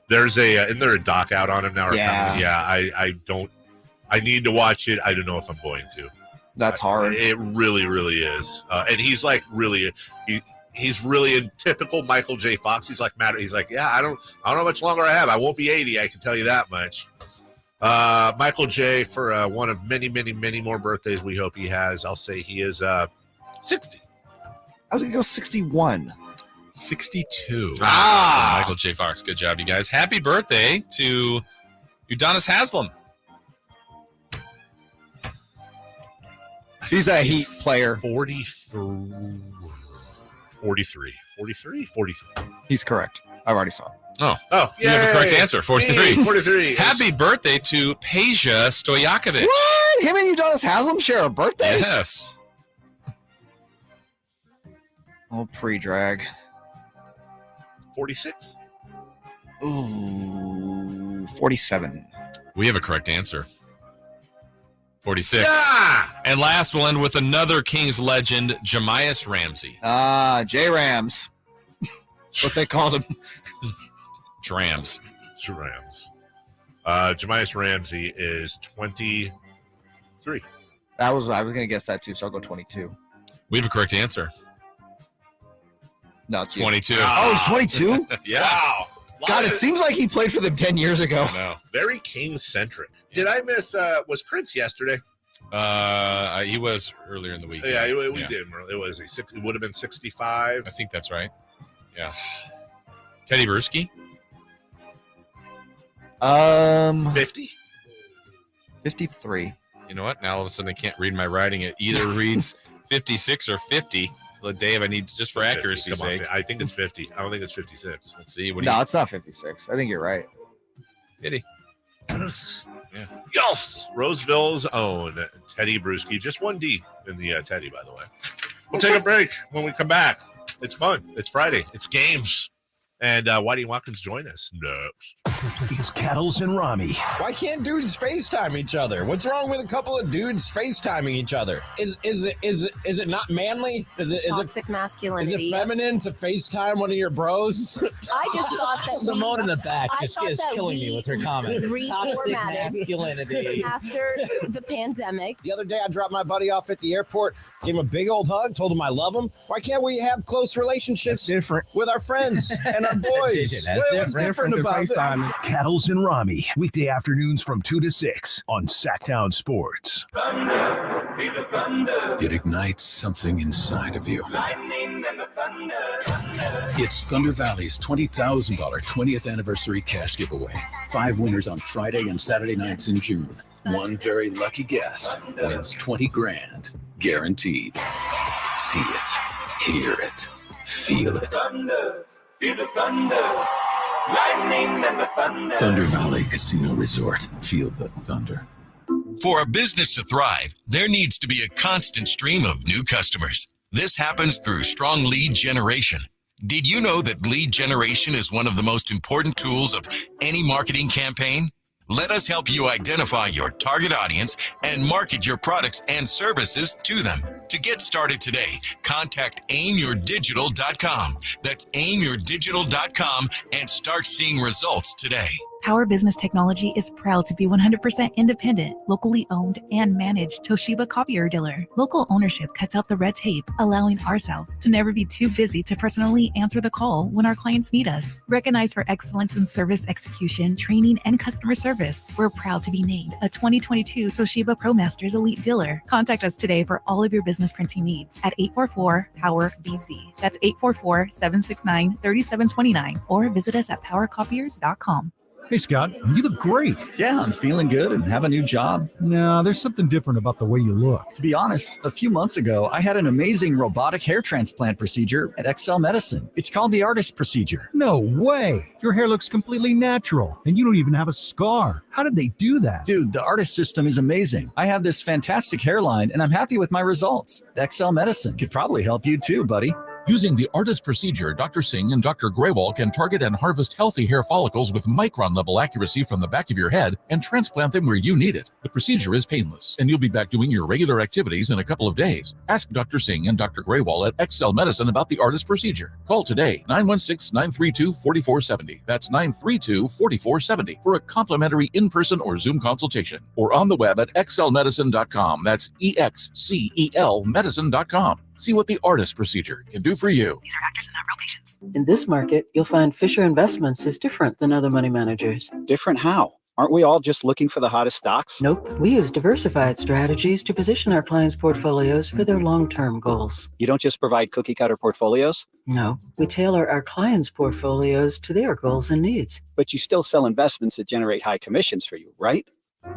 There's isn't there a doc out on him now? I need to watch it. I don't know if I'm going to. That's hard. It really, really is. And he's like he's really in typical Michael J. Fox. He's like Matt. He's like, I don't know how much longer I have. I won't be 80. I can tell you that much. Michael J. for one of many, many, many more birthdays we hope he has. I'll say he is 60. I was gonna go 61. 62. Michael J. Fox. Good job, you guys. Happy birthday to Udonis Haslem. He's a Heat player. 43. He's correct. I've already saw it. Oh, you have a correct answer. 43. 43. Happy birthday to Peja Stojakovic. What? Him and Udonis Haslem share a birthday? Yes. Oh, pre-drag. 46. Ooh, 47. We have a correct answer. 46. Yeah! And last, we'll end with another Kings legend, Jamias Ramsey. J-Rams. That's what they called him. Drams. Jamias Ramsey is 23. I was going to guess that too, so I'll go 22. We have a correct answer. No, it's 22. Oh, it's 22? Yeah. Wow. God, it seems like he played for them 10 years ago. No. Very King-centric. Did I miss, was Prince yesterday? He was earlier in the week. Yeah, we did. It would have been 65. I think that's right. Yeah. Teddy Bruschi? 50? 53. You know what? Now all of a sudden I can't read my writing. It either reads 56 or 50. So Dave, I need just for accuracy's sake. I think it's 50. I don't think it's 56. Let's see. It's not 56. I think you're right. 50. Yes. Yeah. Yes. Roseville's own Teddy Bruschi. Just one D in the Teddy, by the way. We'll take a break. When we come back, it's fun. It's Friday. It's games. And Whitey Watkins join us next. It's Cattles and Rami. Why can't dudes FaceTime each other? What's wrong with a couple of dudes FaceTiming each other? Is it not manly? Is it toxic masculinity? Is it feminine to FaceTime one of your bros? I just thought that Simone in the back just is killing me with her comment. Toxic masculinity. After the pandemic. The other day I dropped my buddy off at the airport, gave him a big old hug, told him I love him. Why can't we have close relationships with our friends and our boys? What's different about that? Cattles and Rami, weekday afternoons from 2 to 6 on Sactown Sports. Thunder, be the thunder. It ignites something inside of you. Lightning and the thunder. It's Thunder Valley's $20,000 20th anniversary cash giveaway. 5 winners on Friday and Saturday nights in June. One very lucky guest wins $20,000, guaranteed. See it, hear it, feel it. Thunder, be the thunder. Lightning and the thunder. Thunder Valley Casino Resort. Feel the thunder. For a business to thrive, there needs to be a constant stream of new customers. This happens through strong lead generation. Did you know that lead generation is one of the most important tools of any marketing campaign? Let us help you identify your target audience and market your products and services to them. To get started today, contact aimyourdigital.com. That's aimyourdigital.com and start seeing results today. Power Business Technology is proud to be 100% independent, locally owned, and managed Toshiba copier dealer. Local ownership cuts out the red tape, allowing ourselves to never be too busy to personally answer the call when our clients need us. Recognized for excellence in service execution, training, and customer service, we're proud to be named a 2022 Toshiba ProMasters Elite Dealer. Contact us today for all of your business printing needs at 844-POWER-BZ. That's 844-769-3729, or visit us at powercopiers.com. Hey, Scott, you look great. Yeah, I'm feeling good and have a new job. No, there's something different about the way you look. To be honest, a few months ago, I had an amazing robotic hair transplant procedure at XL Medicine. It's called the artist procedure. No way. Your hair looks completely natural, and you don't even have a scar. How did they do that? Dude, the artist system is amazing. I have this fantastic hairline, and I'm happy with my results. XL Medicine could probably help you too, buddy. Using the artist procedure, Dr. Singh and Dr. Graywall can target and harvest healthy hair follicles with micron-level accuracy from the back of your head and transplant them where you need it. The procedure is painless, and you'll be back doing your regular activities in a couple of days. Ask Dr. Singh and Dr. Graywall at XL Medicine about the artist procedure. Call today, 916-932-4470. That's 932-4470 for a complimentary in-person or Zoom consultation, or on the web at xlmedicine.com. That's EXCEL medicine.com. See what the artist procedure can do for you. These are actors and not real patients. In this market, you'll find Fisher Investments is different than other money managers. Different how? Aren't we all just looking for the hottest stocks? Nope. We use diversified strategies to position our clients' portfolios for their long-term goals. You don't just provide cookie-cutter portfolios? No. We tailor our clients' portfolios to their goals and needs. But you still sell investments that generate high commissions for you, right?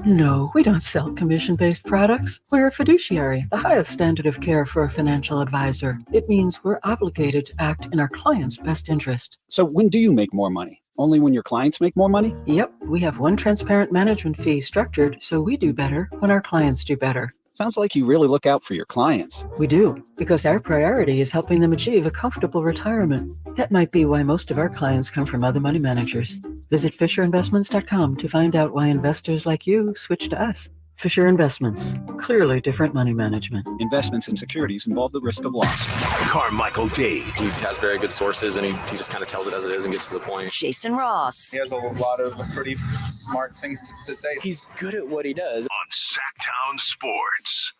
No, we don't sell commission-based products. We're a fiduciary, the highest standard of care for a financial advisor. It means we're obligated to act in our client's best interest. So when do you make more money? Only when your clients make more money? Yep, we have one transparent management fee structured so we do better when our clients do better. Sounds like you really look out for your clients. We do, because our priority is helping them achieve a comfortable retirement. That might be why most of our clients come from other money managers. Visit FisherInvestments.com to find out why investors like you switch to us. Fisher Investments, clearly different money management. Investments in securities involve the risk of loss. Carmichael Dave. He has very good sources, and he just kind of tells it as it is and gets to the point. Jason Ross. He has a lot of pretty smart things to say. He's good at what he does. On Sactown Sports.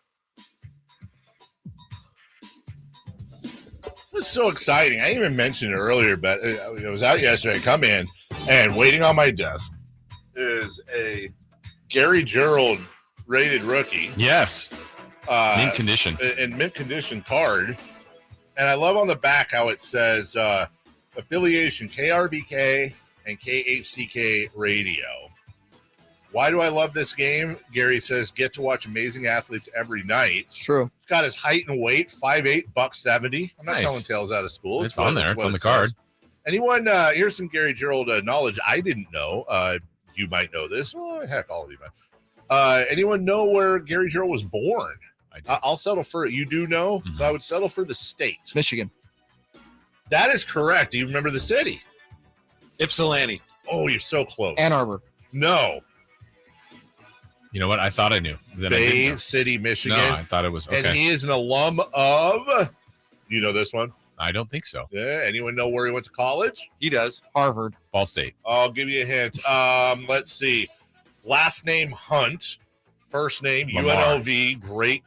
It was so exciting. I didn't even mention it earlier, but I was out yesterday. I come in, And waiting on my desk is a Gary Gerald rated rookie. Yes. Mint condition. And mint condition card. And I love on the back how it says affiliation KRBK and KHTK radio. Why do I love this game? Gary says, get to watch amazing athletes every night. It's true. He's got his height and weight, 5'8", $170. I'm not Nice. telling tales out of school. It's on there. It's on the card. Anyone, here's some Gary Gerald knowledge I didn't know. You might know this. Oh, heck, all of you might. Anyone know where Gary Gerald was born? I'll settle for it. You do know? Mm-hmm. So I would settle for the state. Michigan. That is correct. Do you remember the city? Ypsilanti. Oh, you're so close. Ann Arbor. No. You know what? I thought I knew. Then I didn't Bay know. City, Michigan. No, I thought it was. Okay. And he is an alum of, you know this one? I don't think so. Yeah. Anyone know where he went to college? He does. Harvard. Ball State. I'll give you a hint. Let's see. Last name Hunt. First name Lamar. UNLV.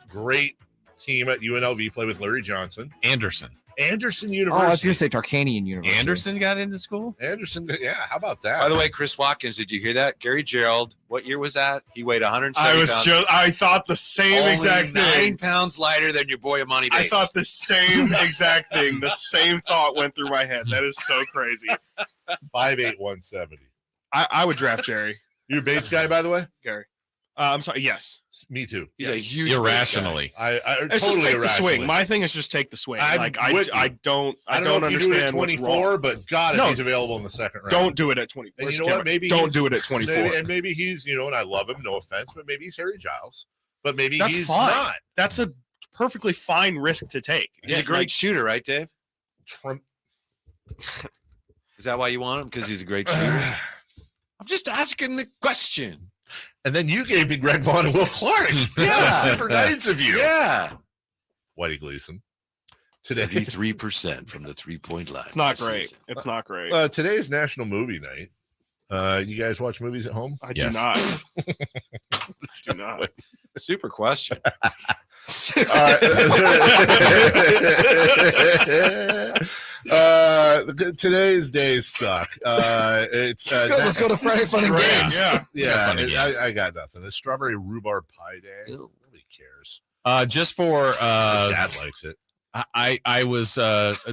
Great team at UNLV. Play with Larry Johnson. Anderson University. Oh, I was going to say Tarkanian University. Anderson got into school? Anderson. Yeah. How about that? By the way, Chris Watkins, did you hear that? Gary Gerald, what year was that? He weighed 170 pounds. I thought the same Only exact 9 thing. pounds lighter than your boy Amani Bates. I thought the same exact thing. The same thought went through my head. That is so crazy. 5'8", 170. I would draft Jerry. You a Bates guy, by the way? Gary. I'm sorry. Yes. Me too. He's a huge irrationally. I It's totally just take the irrationally. swing. My thing is just take the swing. I'm Like with you. I don't know if you do it at understand what's 24, wrong. but God, if No. he's available in the second round. Don't do it at 24. And you know what? Maybe don't he's- do it at 24. Maybe he's, and I love him, no offense, but maybe he's Harry Giles. But maybe That's he's fine. not. That's a perfectly fine risk to take. He's a great shooter, right, Dave? Trump. Is that why you want him? Because he's a great shooter? I'm just asking the question. And then you gave me Greg Vaughn and Will Clark. Yeah, super nice of you. Yeah. Whitey Gleason. Today, 33% from the 3-point line. It's not great. It's not great. Today is National Movie Night. You guys watch movies at home? I do not. Do not. Super question. Today's days suck. It's Let's go to Friday Fun and Games. Yeah. I got nothing. It's Strawberry Rhubarb Pie Day. Nobody cares. Just for Dad likes it. I was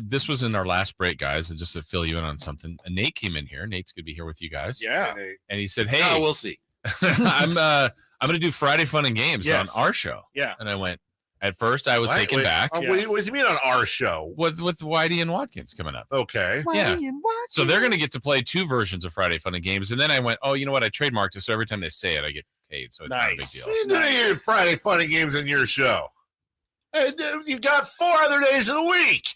this was in our last break, guys, and just to fill you in on something. Nate came in here. Nate's gonna be here with you guys. Yeah. And he said, "Hey, Oh, we'll see. I'm gonna do Friday Fun and Games on our show." Yeah. And I went. At first, I was taken back. What does he mean on our show? With Whitey and Watkins coming up. Okay. Yeah. So they're going to get to play 2 versions of Friday Fun and Games. And then I went, oh, you know what? I trademarked it. So every time they say it, I get paid. So it's not a big deal. Nice. Friday Fun and Games on your show. And you got 4 other days of the week.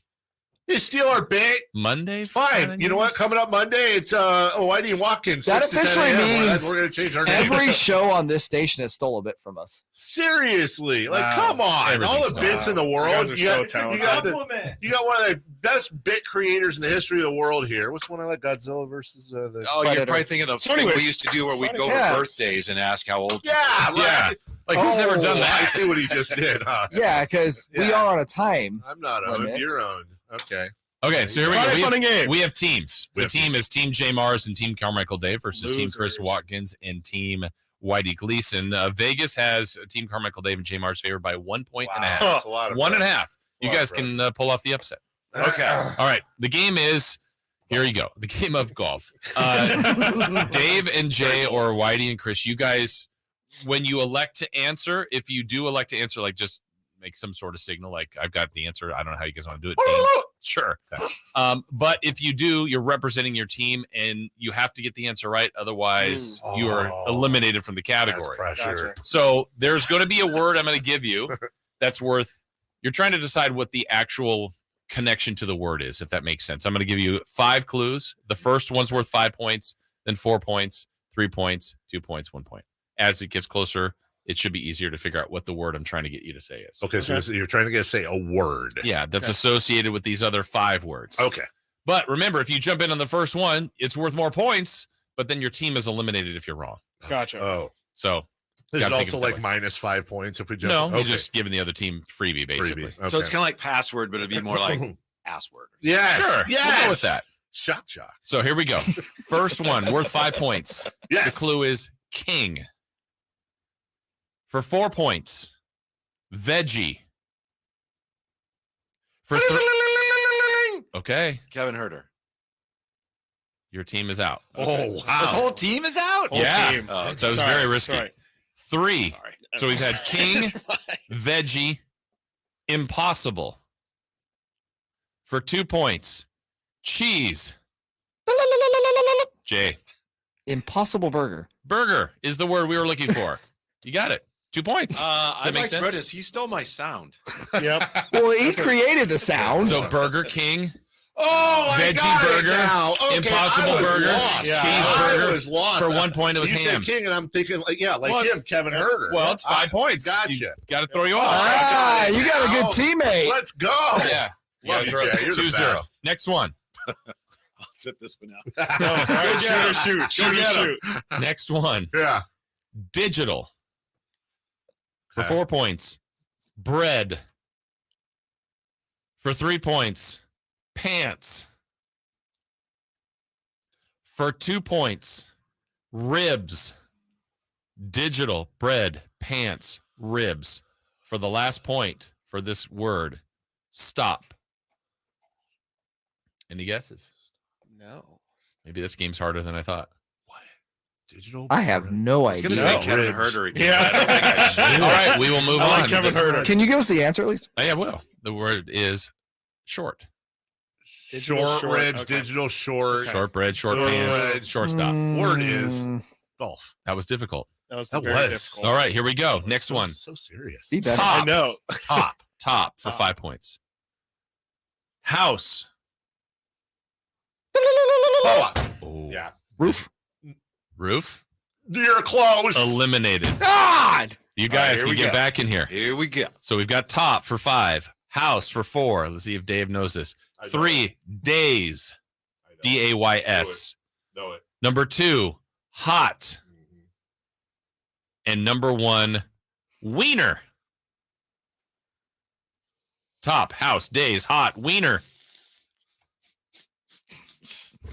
You steal our bait. Monday? Fine. You know what? Coming up Monday, it's Whitey and Watkins. That 6 to 10 officially a.m. means we're going to change our name. every show on this station has stole a bit from us. Seriously. Like, come on. All the bits in the world. You guys are so talented. You got one of the best bit creators in the history of the world here. What's one I like? Godzilla versus the Oh, Predator? you're probably thinking of So what anyways, we used to do where we'd go Yeah. to birthdays and ask how old. Yeah. Yeah. Like, who's ever done that? I see what he just did, huh? Yeah, because we Yeah. are on a time. I'm not owned. Limit. You're owned. Okay. Okay, so here Friday we Fun and go. Games. We have teams. The team is Team J. Mars and Team Carmichael Dave versus Team Chris Losers. Watkins and Team Whitey Gleason. Vegas has Team Carmichael Dave and J. Mars favored by 1.5 points. That's a lot of 1.5. bread. You A lot guys of can pull off the upset. Okay. All right. The game is, here you go. The game of golf. Dave and Jay or Whitey and Chris, you guys, when you elect to answer, if you do elect to answer, like just make some sort of signal, like I've got the answer. I don't know how you guys want to do it. Team. Sure. But if you do, you're representing your team and you have to get the answer right. Otherwise, you are eliminated from the category. That's pressure. So there's going to be a word I'm going to give you that's worth, you're trying to decide what the actual connection to the word is, if that makes sense. I'm going to give you 5 clues. The first one's worth 5 points, then 4 points, 3 points, 2 points, 1 point. As it gets closer, it should be easier to figure out what the word I'm trying to get you to say is. Okay, so you're trying to say a word. Yeah, that's associated with these other 5 words. Okay. But remember, if you jump in on the first one, it's worth more points, but then your team is eliminated if you're wrong. Gotcha. Oh. So Is it gotta think also of it that like way. minus 5 points if we jump? No, Okay. you're just giving the other team freebie, basically. Freebie. Okay. So it's kind of like password, but it'd be more like ass word. Yes. Sure. Yes. We'll go with that. Shock, shock. So here we go. First one, worth 5 points. Yes. The clue is king. For 4 points, veggie. For okay. Kevin Herter. Your team is out. Oh, wow. The whole team is out? Yeah. team. That was very risky. Sorry. 3. So we've had king, veggie, impossible. For 2 points, cheese. Jay. Impossible burger. Burger is the word we were looking for. You got it. 2 points. Does I that make like sense? Brutus. He stole my sound. Yep. Well, he created the sound. So Burger King, Oh, I veggie got burger, it now. Okay, impossible I was burger, lost. cheeseburger. I was lost. For 1 point, it was you ham. said king, and I'm thinking, like him, it's- Kevin Herter. Well, it's 5 points. Gotcha. Got to throw you off. Ah, you got a good teammate. Let's go. Yeah. You Love guys you, are up Jay. You're the 2-0. best. Next one. I'll sit this one out. No, it's all right. Shoot. Next one. Yeah. Digital. For 4 points, bread. For 3 points, pants. For 2 points, ribs. Digital, bread, pants, ribs. For the last point for this word, stop. Any guesses? No. Maybe this game's harder than I thought. Digital. I have no I was idea. going to say Kevin Herter again. Yeah. but I don't think I should. All right, we will move I on. like Kevin Herter. Can you give us the answer at least? I will. The word is short. Short short, ribs, okay. digital short. Short bread, short Good. pants, shortstop. Word is golf. That was difficult. That was That very was. difficult. All right, here we go. Next one. So serious. Be better. Top. I know. Top for 5 points. House. Oh. Yeah. Roof. Roof. You're close. Eliminated. God. You guys here can we get go. back in here. Here we go. So we've got top for 5, house for 4. Let's see if Dave knows this. I know 3, days. I know. DAYS. Know it. Number 2, hot. And number 1, wiener. Top, house, days, hot, wiener.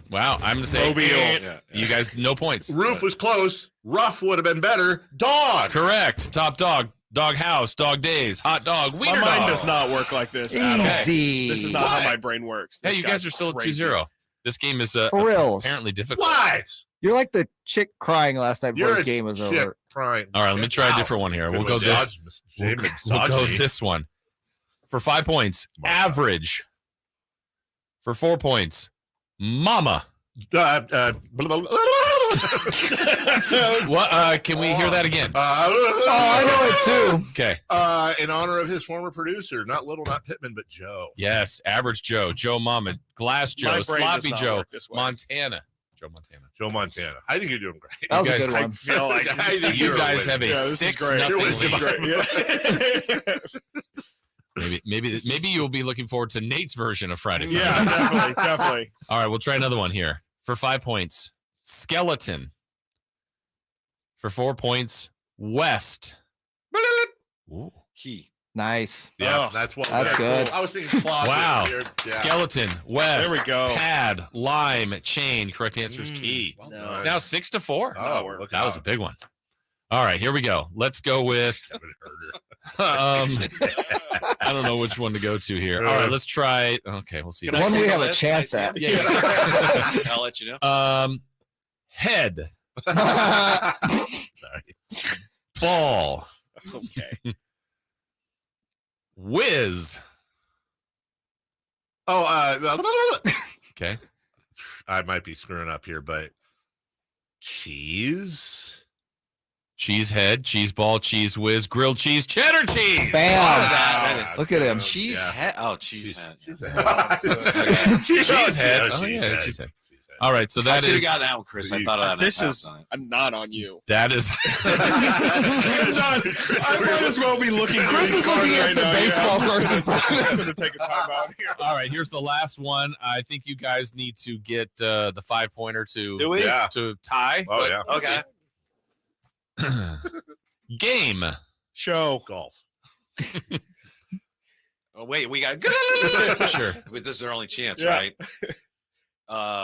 Wow, I'm going to say you guys, no points. Roof was close. Rough would have been better. Dog. Correct. Top dog, dog house, dog days, hot dog, My wiener mind dog. does not work like this at all. Easy. This is not how my brain works. Hey, This you guys guy's are still at crazy. 2-0. This game is For reals. apparently difficult. What? You're like the chick crying last night before You're the a game was chick over. crying. All right, let me try a different one here. We'll go this. We'll go this one. For 5 points, average. For 4 points, mama. What? Can we hear that again? Oh, I know it too. Okay. In honor of his former producer, not Little, not Pittman, but Joe. Yes, average Joe, Joe Mama, Glass Joe, My brain does Sloppy not Joe, work this way. Montana. Joe Montana. Joe Montana. I think you're doing great. That was You a guys- good I one. feel like I think You you're guys winning. have a this is 6-0 This is lead. great. Yeah. Maybe you'll be looking forward to Nate's version of Friday. Fun. Yeah, definitely. All right, we'll try another one here. For 5 points, skeleton. For 4 points, west. Ooh. Key. Nice. Yeah, Oh, that's what. that's good. I was thinking closet. Wow. Here. Yeah. Skeleton, west. There we go. Pad, lime, chain. Correct answer is key. No. It's now 6-4. Oh, look That was a out. big one. All right, here we go. Let's go with. Kevin Herter. I don't know which one to go to here. All right, let's try. Okay, we'll see. Can I One see we the have a list? chance Can I at. see it? I'll let you know. Head, Sorry. ball, Okay. whiz. Oh, Okay. I might be screwing up here, but cheese. Cheese head, cheese ball, cheese whiz, grilled cheese, cheddar cheese. Bam. Wow. Look at him. Cheese Yeah. head. Oh, cheese head. Cheese Cheese head. Oh, yeah, cheese head. All right, so I that should have is got that one, Chris. I thought of that. This last is time. not on you. that is I might as well be looking. Chris is looking at the baseball cards in front of him. I'm just gonna take a time out here. all right. Here's the last one. I think you guys need to get the 5-pointer to Do we? Yeah. to tie. Oh, but yeah. we'll Okay. see. Game. Show. Golf. Oh wait, we got. Sure. This is our only chance, Yeah. right?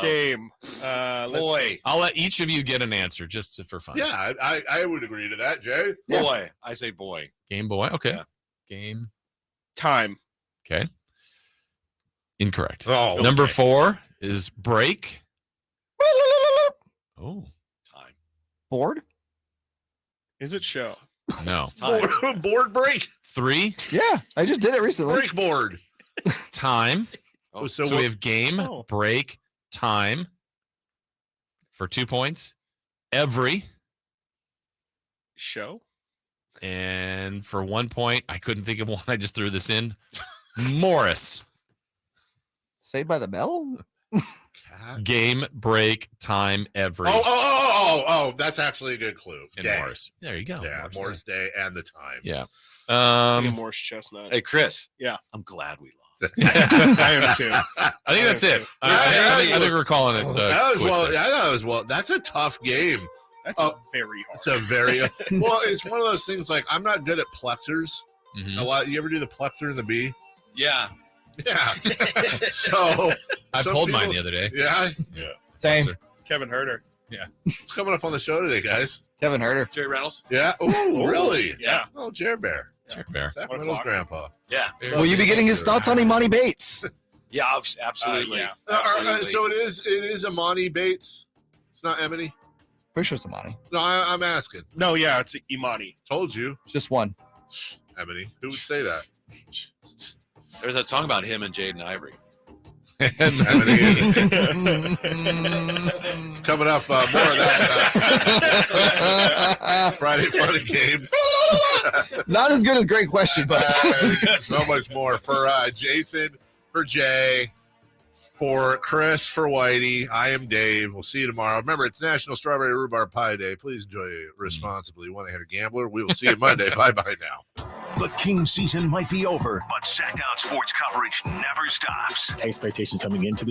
Game. Boy. I'll let each of you get an answer just for fun. Yeah, I would agree to that, Jay. Boy. I say boy. Game boy. Okay. Yeah. Game. Time. Okay. Incorrect. Oh, Number okay. 4 is break. Oh. Time. Board? Is it show? No. Board break. 3. Yeah, I just did it recently. Break board. Time. Oh, So we have game, break, time for 2 points. Every. Show. And for 1 point, I couldn't think of one. I just threw this in. Morris. Saved by the Bell? Game, break, time, every. Oh, that's actually a good clue. And Day. Morris. There you go. Yeah, Morris Day and the time. Yeah. Morris Chestnut. Hey, Chris. Yeah. I'm glad we lost. I am too. I think that's it. I think we're calling it. That was that's a tough game. That's very hard. It's a very well. It's one of those things. Like I'm not good at plexers. A lot. You ever do the plexer and the bee? Yeah. Yeah. So I pulled mine the other day. Yeah. Same. Kevin Herter. Yeah. It's coming up on the show today, guys. Kevin Herter. Jerry Reynolds. Yeah. Oh, really? Yeah. Oh, Jared Bear. Jared Bear. Sacramento's grandpa. Yeah. Will you be getting his thoughts on Imani Bates? Yeah, absolutely. Yeah. Absolutely. So it is Imani Bates. It's not Emily. Pretty sure it's Imani. No, I'm asking. No, yeah, it's Imani. Told you. Just one. Emily. Who would say that? There's that song about him and Jaden Ivory. Coming up, more of that. Friday Fun and Games. Not as good as Great Question, but so much more for Jason, for Jay, for Chris, for Whitey. I am Dave. We'll see you tomorrow. Remember, it's National Strawberry Rhubarb Pie Day. Please enjoy it responsibly. One-handed gambler. We will see you Monday. Bye-bye now. The King season might be over, but Sactown sports coverage never stops. Expectations coming into the